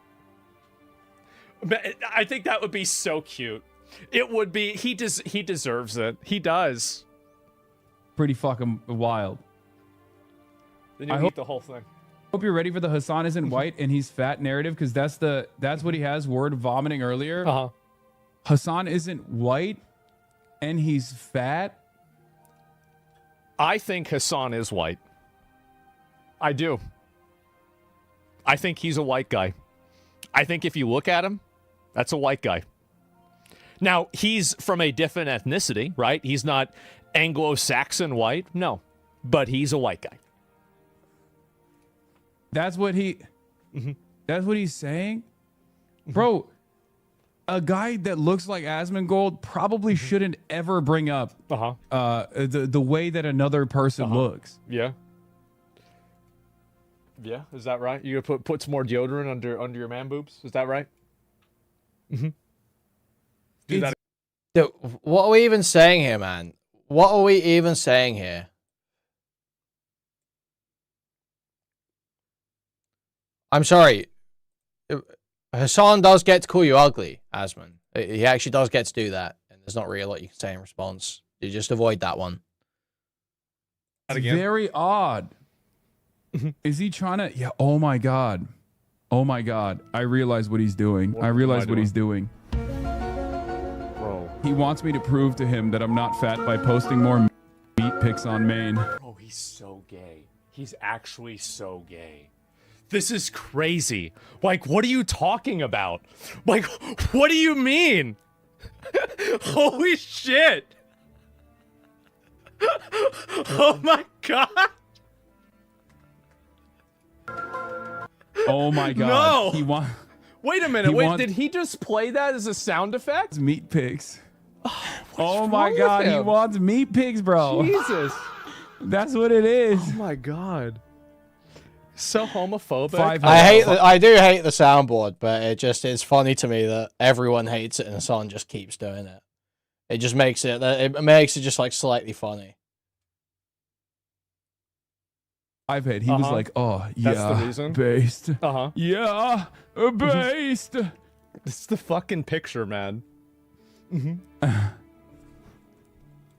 I think that would be so cute. It would be. He deserves it. He does. Pretty fucking wild. Then you eat the whole thing. Hope you're ready for the Hassan isn't white and he's fat narrative, because that's what he has word vomiting earlier. Hassan isn't white and he's fat. I think Hassan is white. I do. I think he's a white guy. I think if you look at him, that's a white guy. Now, he's from a different ethnicity, right? He's not Anglo-Saxon white, no. But he's a white guy. That's what he. That's what he's saying, bro. A guy that looks like Asmongold probably shouldn't ever bring up the way that another person looks. Yeah. Yeah, is that right? You gonna put some more deodorant under your man boobs? Is that right? Do that. Dude, what are we even saying here, man? What are we even saying here? I'm sorry. Hassan does get to call you ugly, Asman. He actually does get to do that. And there's not really a lot you can say in response. You just avoid that one. It's very odd. Is he trying to... Yeah, oh my God. Oh my God. I realize what he's doing. I realize what he's doing. Bro. He wants me to prove to him that I'm not fat by posting more meat pics on Maine. Oh, he's so gay. He's actually so gay. This is crazy. Like, what are you talking about? Like, what do you mean? Holy shit. Oh my God. Oh my God. No. He Wait a minute. Wait, did he just play that as a sound effect? Meat pics. Oh my God. He wants meat pics, bro. Jesus. That's what it is. Oh my God. So homophobic. I do hate the soundboard, but it's funny to me that everyone hates it and Hassan just keeps doing it. It just makes it just like slightly funny. I've had. He was like, oh yeah, that's the reason. Based. Yeah, based. This is the fucking picture, man.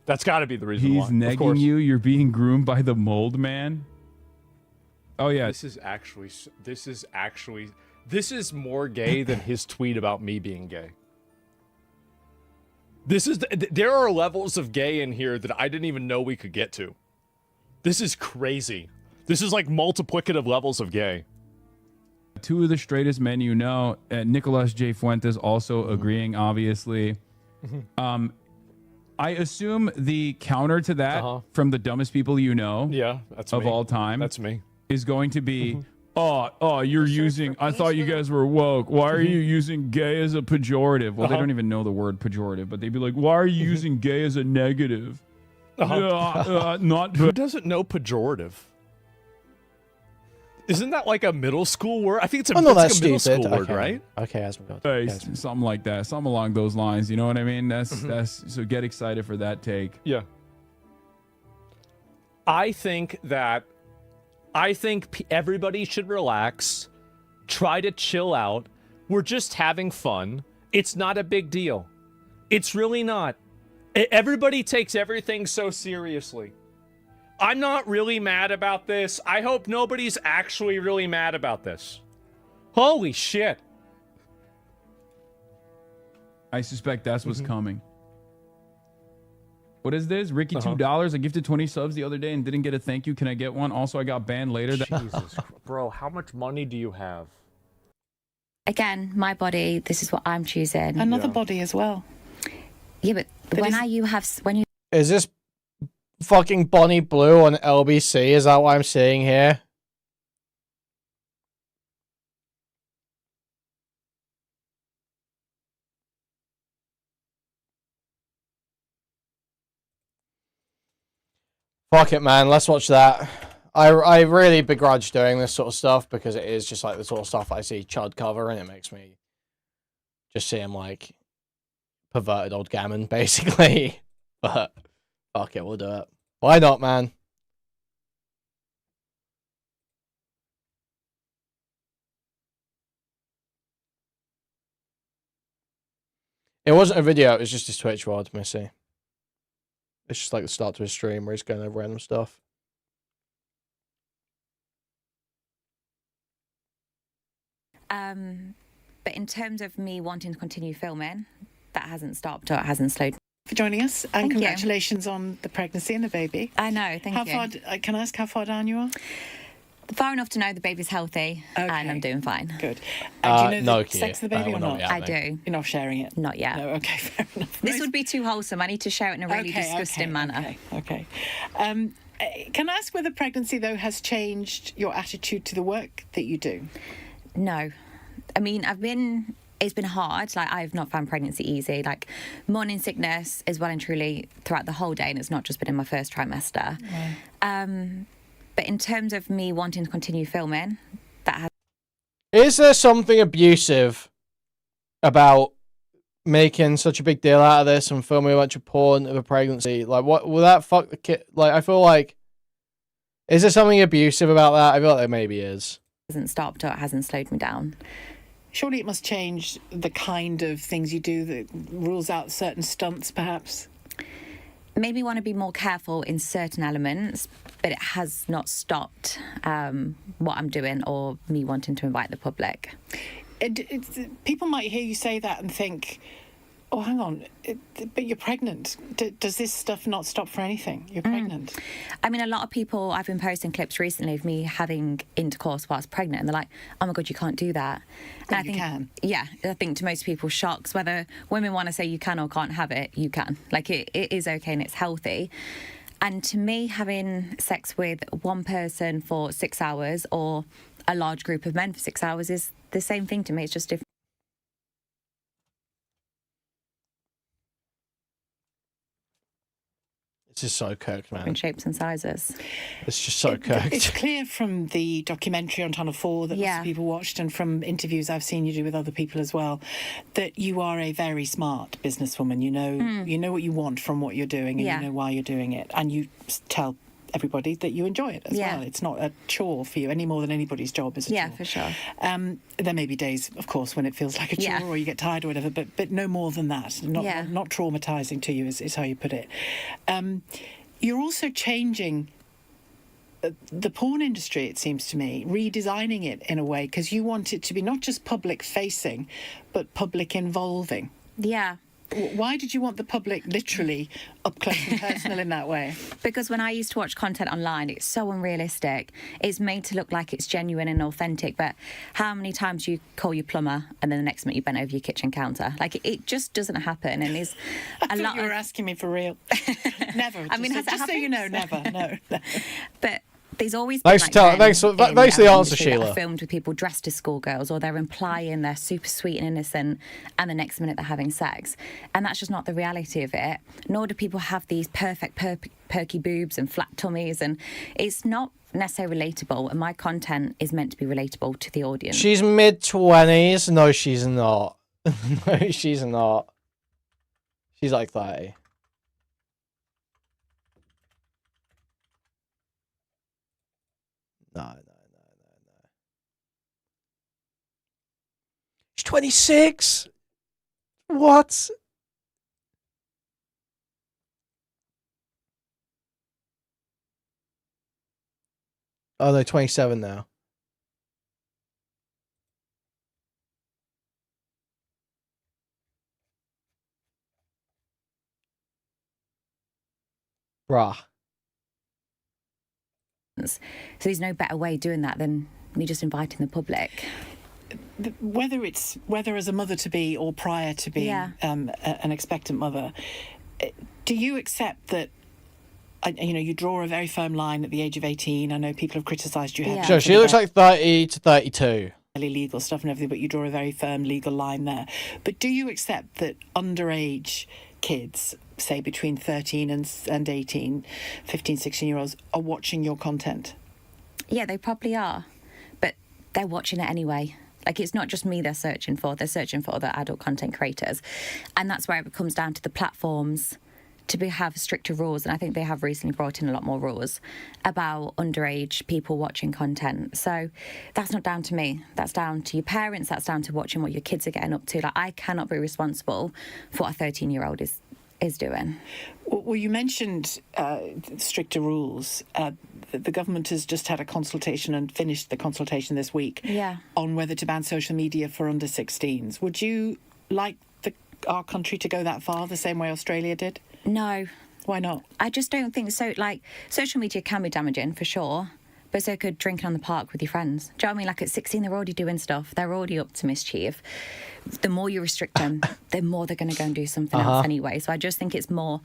That's got to be the reason why. He's negging you. You're being groomed by the mold man. Oh yeah. This is more gay than his tweet about me being gay. There are levels of gay in here that I didn't even know we could get to. This is crazy. This is like multiplicative levels of gay. Two of the straightest men you know, Nicolas J. Fuentes also agreeing, obviously. I assume the counter to that from the dumbest people you know that's of me. all time. That's me. Is going to be, you're using, I thought you guys were woke. Why are you using gay as a pejorative? Well, they don't even know the word pejorative, but they'd be like, why are you using gay as a negative? Not Who doesn't know pejorative? Isn't that like a middle school word? I think it's a, that's like a middle stupid. school word, right? Okay, Asmongold. Based, something like that, something along those lines. You know what I mean? That's so get excited for that take. Yeah. I think everybody should relax, try to chill out. We're just having fun. It's not a big deal. It's really not. Everybody takes everything so seriously. I'm not really mad about this. I hope nobody's actually really mad about this. Holy shit. I suspect that's what's coming. What is this? Ricky, $2. I gifted 20 subs the other day and didn't get a thank you. Can I get one? Also, I got banned later. Jesus, bro, how much money do you have? Again, my body, this is what I'm choosing. Another body as well. Yeah, but when you Is this fucking Bonnie Blue on LBC? Is that what I'm seeing here? Fuck it, man. Let's watch that. I really begrudge doing this sort of stuff because it is just like the sort of stuff I see Chud cover and it makes me just see him like perverted old gammon, basically. But fuck it, we'll do it. Why not, man? It wasn't a video, it was just his Twitch world, Missy. It's just like the start to his stream where he's going over random stuff. But in terms of me wanting to continue filming, that hasn't stopped or it hasn't slowed. For joining us, and Thank congratulations on the pregnancy and the baby. I know, thank you. How far? Can I ask how far down you are? Far enough to know the baby's healthy and I'm doing fine. Good. And do you know no, the sex of the baby or not? I do. You're not sharing it? Not yet. No, okay, fair enough. This would be too wholesome. I need to share it in a really disgusting manner. Okay. Can I ask whether pregnancy, though, has changed your attitude to the work that you do? No. I mean, it's been hard. Like, I've not found pregnancy easy. Like, morning sickness is well and truly throughout the whole day, and it's not just been in my first trimester. But in terms of me wanting to continue filming, that has... Is there something abusive about making such a big deal out of this and filming a bunch of porn of a pregnancy? Like, what will that fuck the kid? Like, I feel like, is there something abusive about that? I feel like there maybe is. Hasn't stopped, or it hasn't slowed me down. Surely it must change the kind of things you do that rules out certain stunts, perhaps? Maybe want to be more careful in certain elements, but it has not stopped what I'm doing or me wanting to invite the public. People might hear you say that and think, oh, hang on, but you're pregnant. Does this stuff not stop for anything? You're pregnant. I mean, a lot of people, I've been posting clips recently of me having intercourse whilst pregnant, and they're like, oh my God, you can't do that. But and I think, you can. Yeah, I think to most people's shocks, whether women want to say you can or can't have it, you can. Like, it is okay and it's healthy. And to me, having sex with one person for 6 hours or a large group of men for 6 hours is the same thing to me. It's just different. It's just so cooked, man. Different shapes and sizes. It's just so cooked. It's clear from the documentary on Channel 4 that lots of people watched, and from interviews I've seen you do with other people as well, that you are a very smart businesswoman. You know what you want from what you're doing, and you know why you're doing it, and you tell everybody that you enjoy it as well. It's not a chore for you any more than anybody's job is a chore. Yeah, for sure. There may be days, of course, when it feels like a chore or you get tired or whatever, but no more than that. Not traumatising to you is how you put it. You're also changing the porn industry, it seems to me, redesigning it in a way, because you want it to be not just public facing, but public involving. Yeah. Why did you want the public literally up close and personal in that way? Because when I used to watch content online, it's so unrealistic. It's made to look like it's genuine and authentic, but how many times do you call your plumber and then the next minute you bent over your kitchen counter? Like, it just doesn't happen, and there's a lot. You were asking me for real. Never. I mean, just so you know, never. No. But there's always thanks for the answer, Sheila. Filmed with people dressed as schoolgirls, or they're implying they're super sweet and innocent, and the next minute they're having sex, and that's just not the reality of it. Nor do people have these perfect perky boobs and flat tummies, and it's not necessarily relatable. And my content is meant to be relatable to the audience. She's mid-20s. No, she's not. No, she's not. She's like 30. No. She's 26? What? Oh, no, 27 now. Bruh. So there's no better way of doing that than me just inviting the public. Whether as a mother to be or prior to being an expectant mother, do you accept that? You draw a very firm line at the age of 18. I know people have criticised you. Yeah. So she looks like 30 to 32. Legal stuff and everything, but you draw a very firm legal line there. But do you accept that underage kids, say between 13 and 18, 15, 16-year-olds, are watching your content? Yeah, they probably are. But they're watching it anyway. Like, it's not just me they're searching for other adult content creators. And that's where it comes down to the platforms to have stricter rules, and I think they have recently brought in a lot more rules about underage people watching content. So that's not down to me. That's down to your parents. That's down to watching what your kids are getting up to. Like, I cannot be responsible for what a 13-year-old is doing. Well, you mentioned stricter rules. The government has just had a consultation and finished the consultation this week on whether to ban social media for under 16s. Would you like our country to go that far, the same way Australia did? No. Why not? I just don't think so. Like, social media can be damaging, for sure, but so could drinking on the park with your friends. Do you know what I mean? Like, at 16, they're already doing stuff. They're already up to mischief. The more you restrict them, the more they're going to go and do something else anyway. So I just think it's more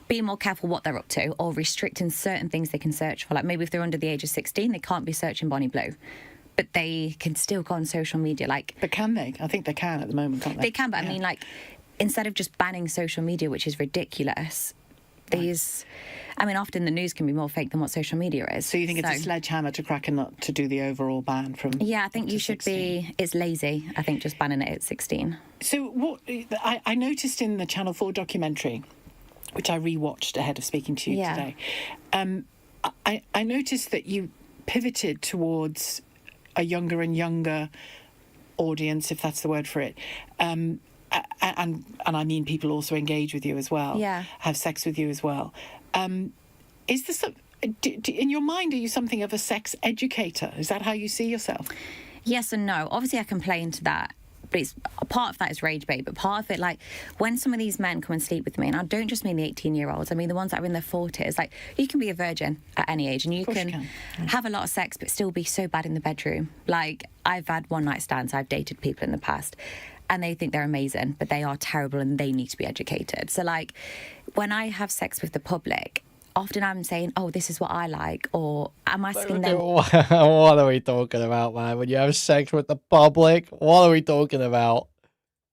being more careful what they're up to or restricting certain things they can search for. Like maybe if they're under the age of 16, they can't be searching Bonnie Blue. But they can still go on social media. But can they? I think they can at the moment, can't they? They can, but I mean, like, instead of just banning social media, which is ridiculous, often the news can be more fake than what social media is. So you think it's a sledgehammer to crack a nut to do the overall ban from? Yeah, I think you should 16. It's lazy, I think, just banning it at 16. So what I noticed in the Channel 4 documentary, which I rewatched ahead of speaking to you today, I noticed that you pivoted towards a younger and younger audience, if that's the word for it. And I mean people also engage with you as well, have sex with you as well. Is this in your mind, are you something of a sex educator? Is that how you see yourself? Yes and no. Obviously, I can play into that. But it's part of that is rage bait, but part of it, like when some of these men come and sleep with me, and I don't just mean the 18-year-olds, I mean the ones that are in their 40s. Like, you can be a virgin at any age, and you can have a lot of sex, but still be so bad in the bedroom. Like, I've had one-night stands, I've dated people in the past, and they think they're amazing, but they are terrible, and they need to be educated. So, like, when I have sex with the public, often I'm saying, oh, this is what I like, or I'm asking them... What are we talking about, man? When you have sex with the public, what are we talking about?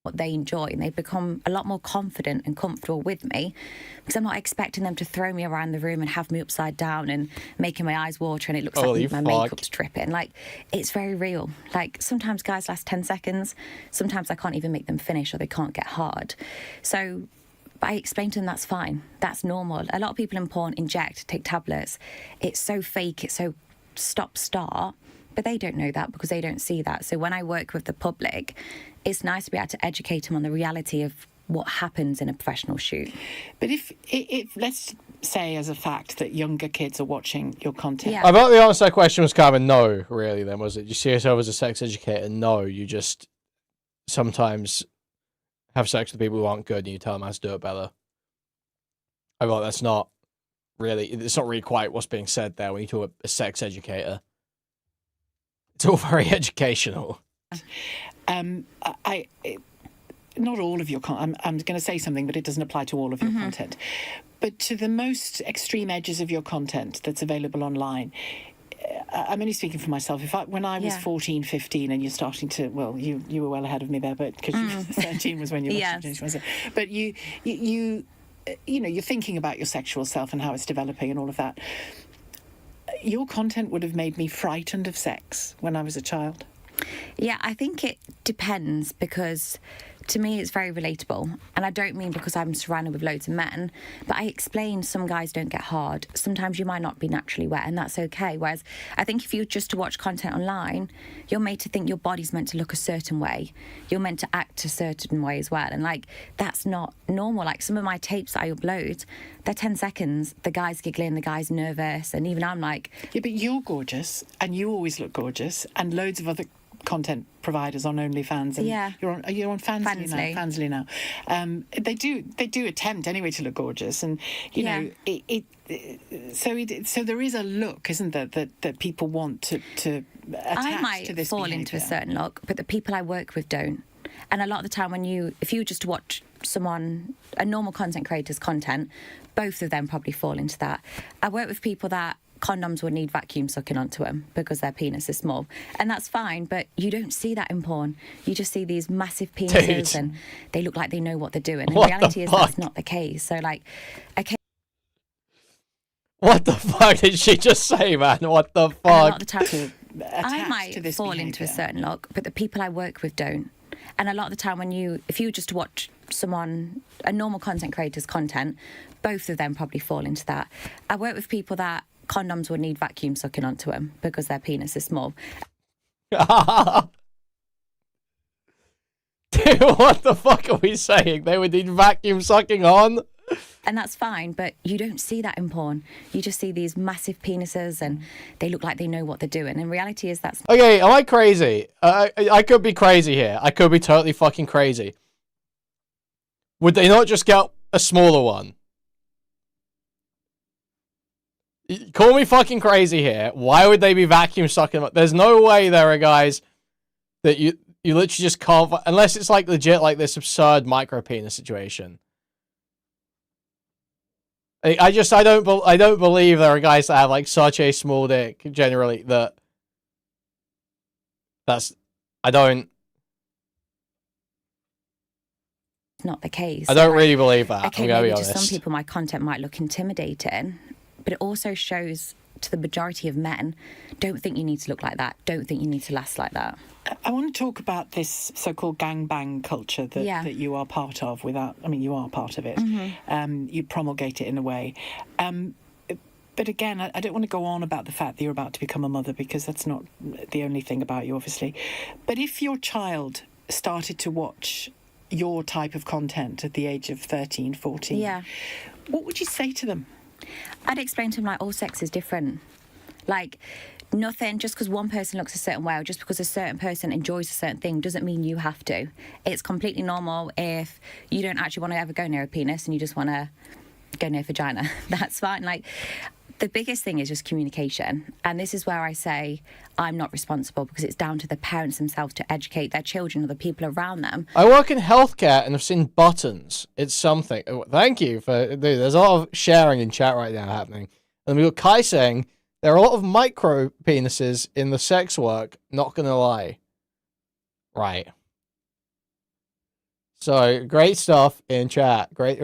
What they enjoy, and they become a lot more confident and comfortable with me, because I'm not expecting them to throw me around the room and have me upside down and making my eyes water and it looks like my makeup's dripping. Like, it's very real. Like, sometimes guys last 10 seconds, sometimes I can't even make them finish or they can't get hard. So I explained to them that's fine, that's normal. A lot of people in porn inject, take tablets. It's so fake, it's so stop-start, but they don't know that because they don't see that. So when I work with the public, it's nice to be able to educate them on the reality of what happens in a professional shoot. But if let's say as a fact that younger kids are watching your content. I thought the answer to that question was kind of a no, really, then, was it? You see yourself as a sex educator? No, you just sometimes have sex with people who aren't good and you tell them how to do it better. I thought it's not really quite what's being said there when you talk about a sex educator. It's all very educational. Not all of your content. I'm going to say something, but it doesn't apply to all of your content. But to the most extreme edges of your content that's available online, I'm only speaking for myself. When I was 14, 15, and you're starting to, well, you were well ahead of me there, but because 13 was when you watched it. But you're thinking about your sexual self and how it's developing and all of that. Your content would have made me frightened of sex when I was a child. Yeah, I think it depends, because to me it's very relatable. And I don't mean because I'm surrounded with loads of men, but I explain some guys don't get hard. Sometimes you might not be naturally wet, and that's okay. Whereas I think if you just to watch content online, you're made to think your body's meant to look a certain way. You're meant to act a certain way as well. And like, that's not normal. Like, some of my tapes that I upload, they're 10 seconds. The guy's giggling, the guy's nervous, and even I'm like... Yeah, but you're gorgeous, and you always look gorgeous, and loads of other content providers on OnlyFans, and you're on Fansly now. They do attempt anyway to look gorgeous, and you know so there is a look, isn't there, that people want to attach I might to this fall behaviour. into a certain look, but the people I work with don't. And a lot of the time, if you just watch a normal content creator's content, both of them probably fall into that. I work with people that condoms would need vacuum sucking onto them because their penis is small, and that's fine, but you don't see that in porn. You just see these massive penises and they look like they know what they're doing. And the reality is that's not the case. So like, okay, what the fuck did she just say, man? What the fuck? a lot of the time, I might fall into a certain look, but the people I work with don't. And a lot of the time, if you just watch a normal content creator's content, both of them probably fall into that. I work with people that condoms would need vacuum sucking onto them because their penis is small. Dude, what the fuck are we saying? They would need vacuum sucking on? And that's fine, but you don't see that in porn. You just see these massive penises and they look like they know what they're doing. And reality is that's... Okay, am I crazy? I could be crazy here. I could be totally fucking crazy. Would they not just get a smaller one? Call me fucking crazy here. Why would they be vacuum sucking? There's no way there are guys that you literally just can't... Unless it's like legit like this absurd micro penis situation. I don't believe there are guys that have like such a small dick generally I don't. Not the case. I don't really believe that. Okay, I'm gonna maybe be to some honest. people my content might look intimidating, but it also shows to the majority of men, don't think you need to look like that, don't think you need to last like that. I want to talk about this so-called gangbang culture that you are part of you are part of it. Mm-hmm. You promulgate it in a way. But again, I don't want to go on about the fact that you're about to become a mother, because that's not the only thing about you, obviously. But if your child started to watch your type of content at the age of 13, 14, what would you say to them? I'd explain to them, like, all sex is different. Like, nothing, just because one person looks a certain way or just because a certain person enjoys a certain thing doesn't mean you have to. It's completely normal if you don't actually want to ever go near a penis and you just want to go near vagina. That's fine. Like, the biggest thing is just communication. And this is where I say I'm not responsible, because it's down to the parents themselves to educate their children or the people around them. I work in healthcare and I've seen buttons. It's something. Thank you for... Dude, there's a lot of sharing in chat right now happening. And we got Kai saying, there are a lot of micro penises in the sex work, not gonna lie. Right. So, great stuff in chat. Great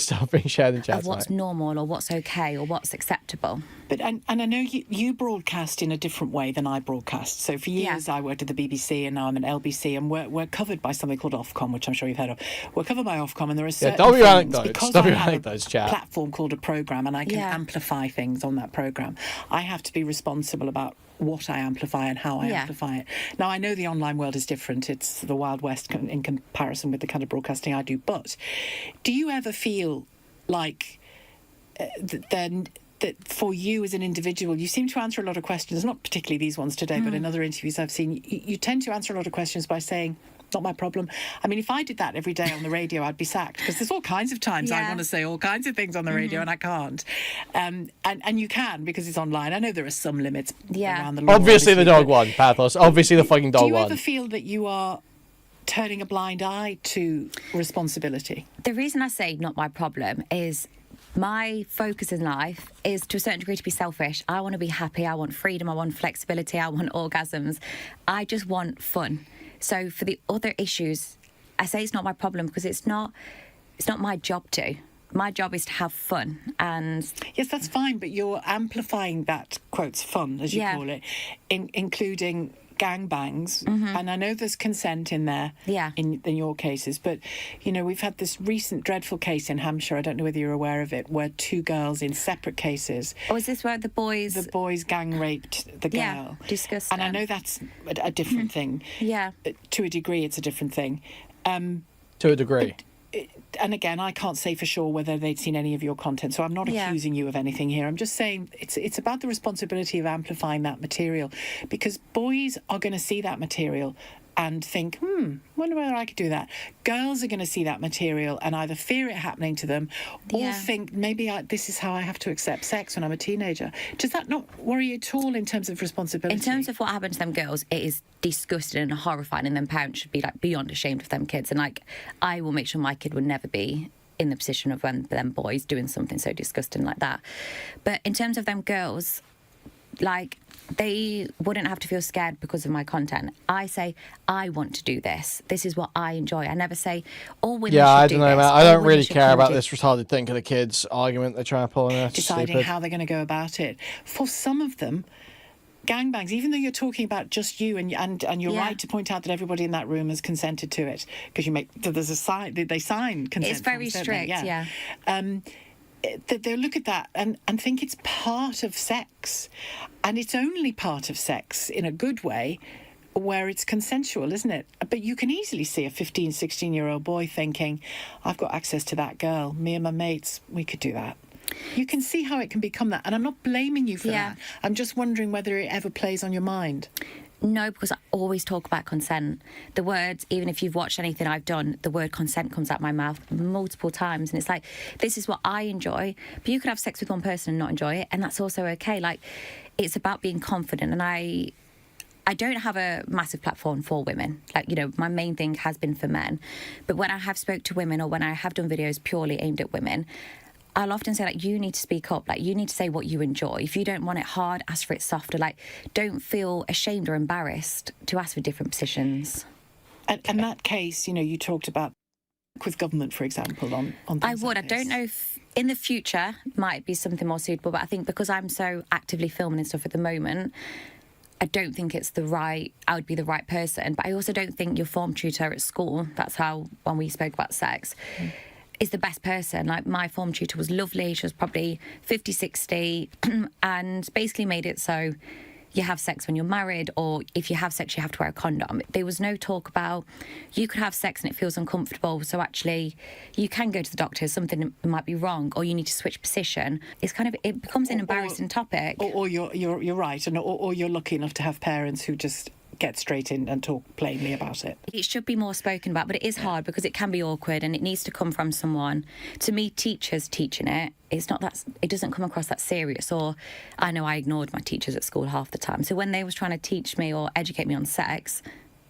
stuff being shared in chat Of what's normal or what's okay or what's acceptable. But and I know you broadcast in a different way than I broadcast. So for years I worked at the BBC and now I'm at LBC, and we're covered by something called Ofcom, which I'm sure you've heard of. We're covered by Ofcom, and there are certain things, because I have a platform called a programme and I can amplify things on that programme, I have to be responsible about what I amplify and how I amplify it. Now, I know the online world is different. It's the Wild West in comparison with the kind of broadcasting I do. But do you ever feel like that for you as an individual, you seem to answer a lot of questions, not particularly these ones today, but in other interviews I've seen, you tend to answer a lot of questions by saying, not my problem. I mean, if I did that every day on the radio, I'd be sacked, because there's all kinds of times I want to say all kinds of things on the radio and I can't. And you can, because it's online. I know there are some limits around the law. Obviously the dog one, Pathos. Obviously the fucking dog one. Do you ever feel that you are turning a blind eye to responsibility? The reason I say not my problem is my focus in life is to a certain degree to be selfish. I want to be happy. I want freedom. I want flexibility. I want orgasms. I just want fun. So for the other issues, I say it's not my problem, because it's not my job to. My job is to have fun. And yes, that's fine, but you're amplifying that, quotes, fun, as you call it, including gangbangs. And I know there's consent in there in your cases, but you know, we've had this recent dreadful case in Hampshire, I don't know whether you're aware of it, where two girls in separate cases. Oh, is this where the boys gang raped the girl? Yeah, disgusting. And I know that's a different thing. Yeah. To a degree it's a different thing. To a degree. And again, I can't say for sure whether they'd seen any of your content, so I'm not accusing you of anything here. I'm just saying it's about the responsibility of amplifying that material, because boys are going to see that material and think, wonder whether I could do that. Girls are going to see that material and either fear it happening to them or think, maybe this is how I have to accept sex when I'm a teenager. Does that not worry you at all in terms of responsibility? In terms of what happened to them girls, it is disgusting and horrifying, and them parents should be like beyond ashamed of them kids. And like, I will make sure my kid would never be in the position of when them boys doing something so disgusting like that. But in terms of them girls, like, they wouldn't have to feel scared because of my content. I say, I want to do this. This is what I enjoy. I never say, all women should do this. Yeah, I don't know, man. I don't really care about this retarded think of the kids argument they're trying to pull in there. Deciding how they're going to go about it. For some of them, gangbangs, even though you're talking about just you, and you're right to point out that everybody in that room has consented to it, because there's a sign, they sign consent. It's very strict, yeah. They'll look at that and think it's part of sex. And it's only part of sex in a good way where it's consensual, isn't it? But you can easily see a 15, 16-year-old boy thinking, I've got access to that girl. Me and my mates, we could do that. You can see how it can become that. And I'm not blaming you for that. I'm just wondering whether it ever plays on your mind. No, because I always talk about consent. The words, even if you've watched anything I've done, the word consent comes out my mouth multiple times. And it's like, this is what I enjoy. But you could have sex with one person and not enjoy it. And that's also okay. Like, it's about being confident. And I don't have a massive platform for women. Like, you know, my main thing has been for men. But when I have spoke to women, or when I have done videos purely aimed at women, I'll often say, like, you need to speak up. Like, you need to say what you enjoy. If you don't want it hard, ask for it softer. Like, don't feel ashamed or embarrassed to ask for different positions. And that case, you know, you talked about with government, for example, on I would. like I don't know if in the future might be something more suitable, but I think because I'm so actively filming and stuff at the moment, I don't think I would be the right person. But I also don't think your form tutor at school, that's how, when we spoke about sex, is the best person. Like, my form tutor was lovely. She was probably 50, 60 and basically made it so you have sex when you're married, or if you have sex, you have to wear a condom. There was no talk about you could have sex and it feels uncomfortable, so actually you can go to the doctor, something might be wrong, or you need to switch position. It's kind of, it becomes an embarrassing topic. Or you're right, or you're lucky enough to have parents who just get straight in and talk plainly about it. It should be more spoken about, but it is hard because it can be awkward and it needs to come from someone. To me, teachers teaching it, it doesn't come across that serious. Or I know I ignored my teachers at school half the time. So when they was trying to teach me or educate me on sex,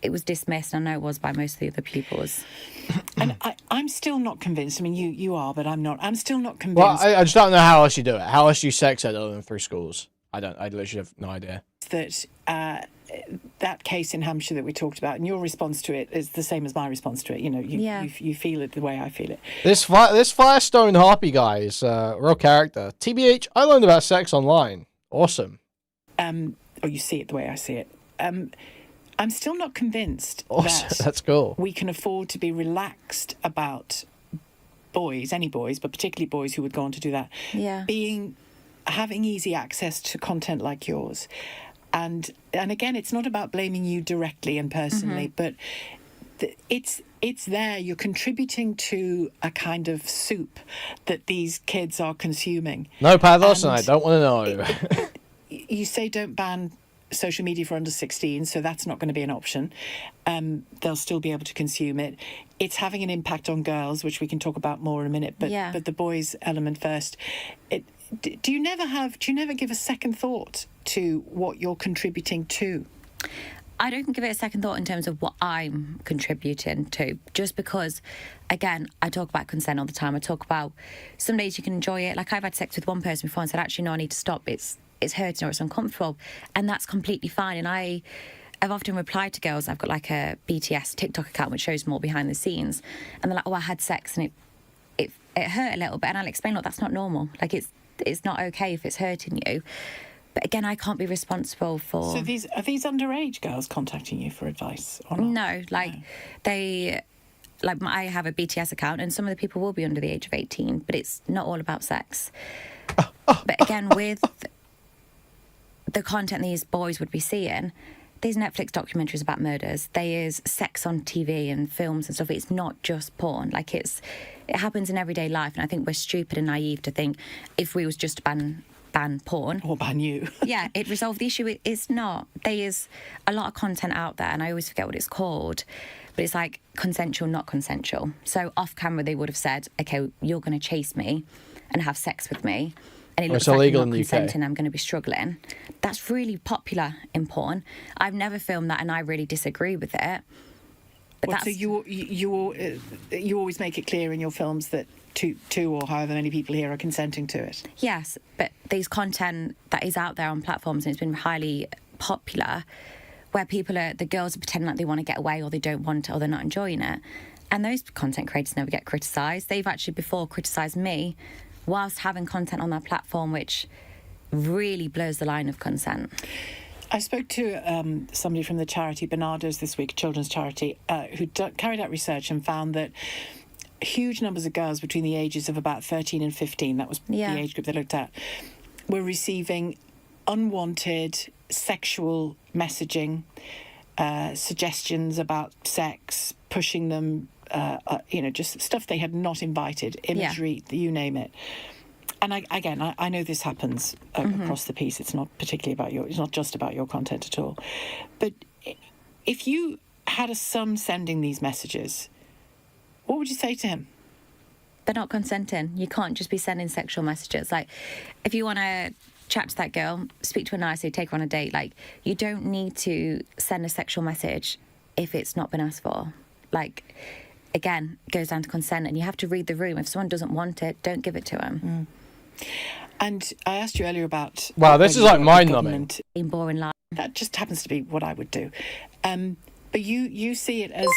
it was dismissed, and I know it was by most of the other pupils. And I'm still not convinced. I mean, you are, but I'm not. I'm still not convinced. Well, I just don't know how else you do it. How else do you sex ed other than through schools? I literally have no idea. That case in Hampshire that we talked about, and your response to it is the same as my response to it. You know, you feel it the way I feel it. This Firestone Harpy guy is a real character. TBH, I learned about sex online. Awesome. Or you see it the way I see it. I'm still not convinced that that's cool. We can afford to be relaxed about boys, any boys, but particularly boys who would go on to do that. Yeah. Having easy access to content like yours. And again, it's not about blaming you directly and personally, but it's there. You're contributing to a kind of soup that these kids are consuming. No pathos, and I don't want to know. You say don't ban social media for under 16, so that's not going to be an option. They'll still be able to consume it. It's having an impact on girls, which we can talk about more in a minute, but the boys element first. Do you never give a second thought to what you're contributing to? I don't give it a second thought in terms of what I'm contributing to, just because, again, I talk about consent all the time. I talk about some days you can enjoy it. Like, I've had sex with one person before and said, actually, no, I need to stop. It's hurting or it's uncomfortable. And that's completely fine. And I've often replied to girls. I've got like a BTS TikTok account which shows more behind the scenes. And they're like, oh, I had sex and it hurt a little bit. And I'll explain, look, that's not normal. Like, it's not okay if it's hurting you. But again, I can't be responsible for... So are these underage girls contacting you for advice or not? No, I have a BTS account and some of the people will be under the age of 18, but it's not all about sex. But again, with the content these boys would be seeing, there's Netflix documentaries about murders, there is sex on TV and films and stuff. It's not just porn. Like, it happens in everyday life, and I think we're stupid and naive to think if we was just to ban porn or ban you, yeah, it resolved the issue. It's not. There is a lot of content out there, and I always forget what it's called, but it's like consensual, not consensual. So off camera they would have said, okay, you're going to chase me and have sex with me, and it looks like I'm not consenting, I'm going to be struggling. That's really popular in porn. I've never filmed that, and I really disagree with it. But so you always make it clear in your films that two or however many people here are consenting to it. Yes, but there's content that is out there on platforms, and it's been highly popular, where the girls are pretending like they want to get away, or they don't want it, or they're not enjoying it. And those content creators never get criticised. They've actually before criticised me whilst having content on their platform, which really blurs the line of consent. I spoke to somebody from the charity Bernardo's this week, children's charity, who carried out research and found that huge numbers of girls between the ages of about 13 and 15, that was the age group they looked at, were receiving unwanted sexual messaging, suggestions about sex, pushing them, just stuff they had not invited, imagery, you name it. And I know this happens across the piece. It's not particularly about it's not just about your content at all. But if you had a son sending these messages, what would you say to him? They're not consenting. You can't just be sending sexual messages. Like, if you want to chat to that girl, speak to her nicely, take her on a date, like, you don't need to send a sexual message if it's not been asked for. Like, again, it goes down to consent, and you have to read the room. If someone doesn't want it, don't give it to them. And I asked you earlier about... Wow, this is like mind-numbing. In boring life. That just happens to be what I would do. But you see it as...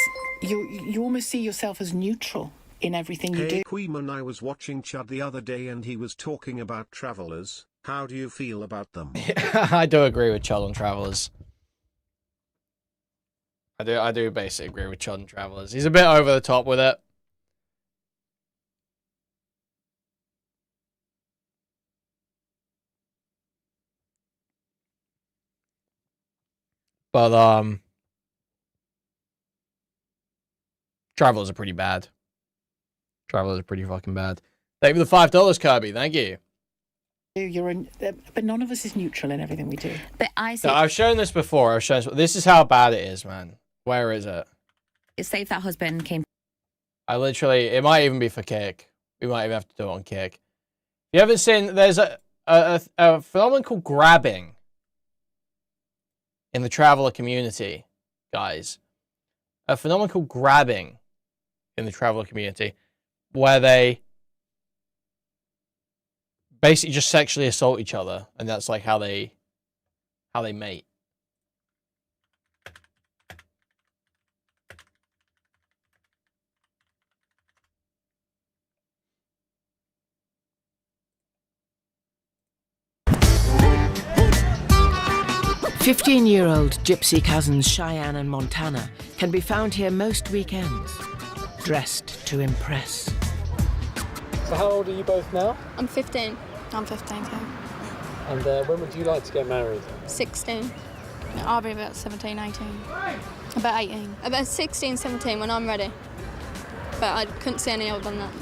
You almost see yourself as neutral in everything you do. Kuihman, I was watching Chud the other day and he was talking about travellers. How do you feel about them? I do agree with Chud on travellers. I do basically agree with Chud on travellers. He's a bit over the top with it. But, Travelers are pretty bad. Travelers are pretty fucking bad. Thank you for the $5, Kirby. Thank you. But none of us is neutral in everything we do. But I see... No, I've shown this before. This is how bad it is, man. Where is it? Say if that husband came... I literally... It might even be for Kick. We might even have to do it on Kick. If you haven't seen... There's a phenomenon called grabbing in the traveler community, guys. A phenomenon called grabbing in the traveler community, where they basically just sexually assault each other, and that's like how they mate. "15-year-old gypsy cousins Cheyenne and Montana can be found here most weekends, dressed to impress. So how old are you both now? I'm 15. I'm 15 too. And when would you like to get married? 16. I'll be about 17, 18. About 18. About 16, 17 when I'm ready. But I couldn't see any older than that.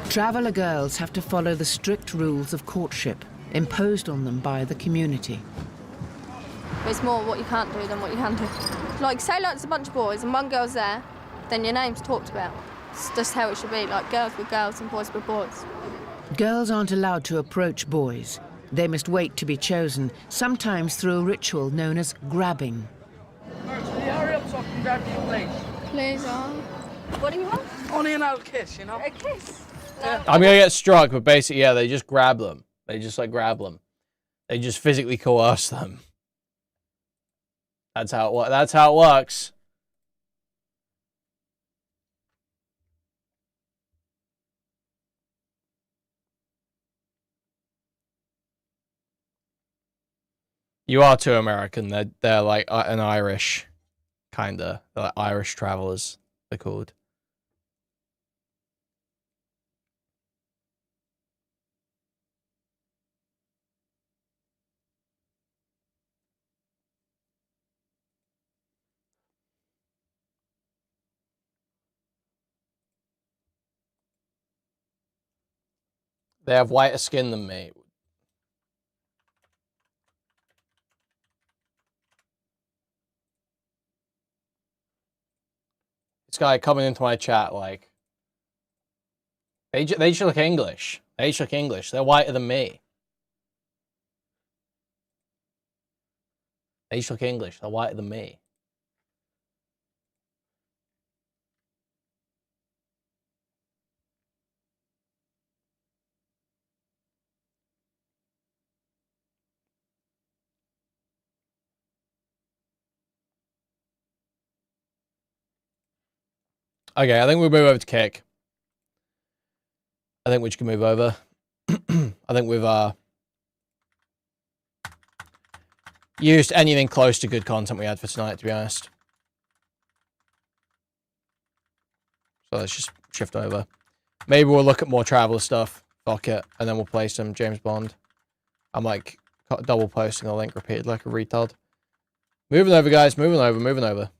Traveller girls have to follow the strict rules of courtship imposed on them by the community. It's more what you can't do than what you can do. Like, say like there's a bunch of boys and one girl's there, then your name's talked about. It's just how it should be, like girls with girls and boys with boys. Girls aren't allowed to approach boys. They must wait to be chosen, sometimes through a ritual known as grabbing. Hurry up so I can grab your place. Please, what do you want? Only an old kiss, you know? A kiss? Yeah. I'm gonna get struck, but basically, yeah, they just grab them. They just like grab them. They just physically coerce them. That's how it works. You are too American. They're like an Irish, kinda. They're like Irish travelers. They're called. They have whiter skin than me. This guy coming into my chat like they just look English. They just look English. They're whiter than me. They just look English. They're whiter than me. Okay, I think we'll move over to Kick. I think we can move over. I think we've used anything close to good content we had for tonight, to be honest. So let's just shift over. Maybe we'll look at more Traveller stuff. Fuck it. And then we'll play some James Bond. I'm like double posting the link repeated like a retard. Moving over, guys. Moving over.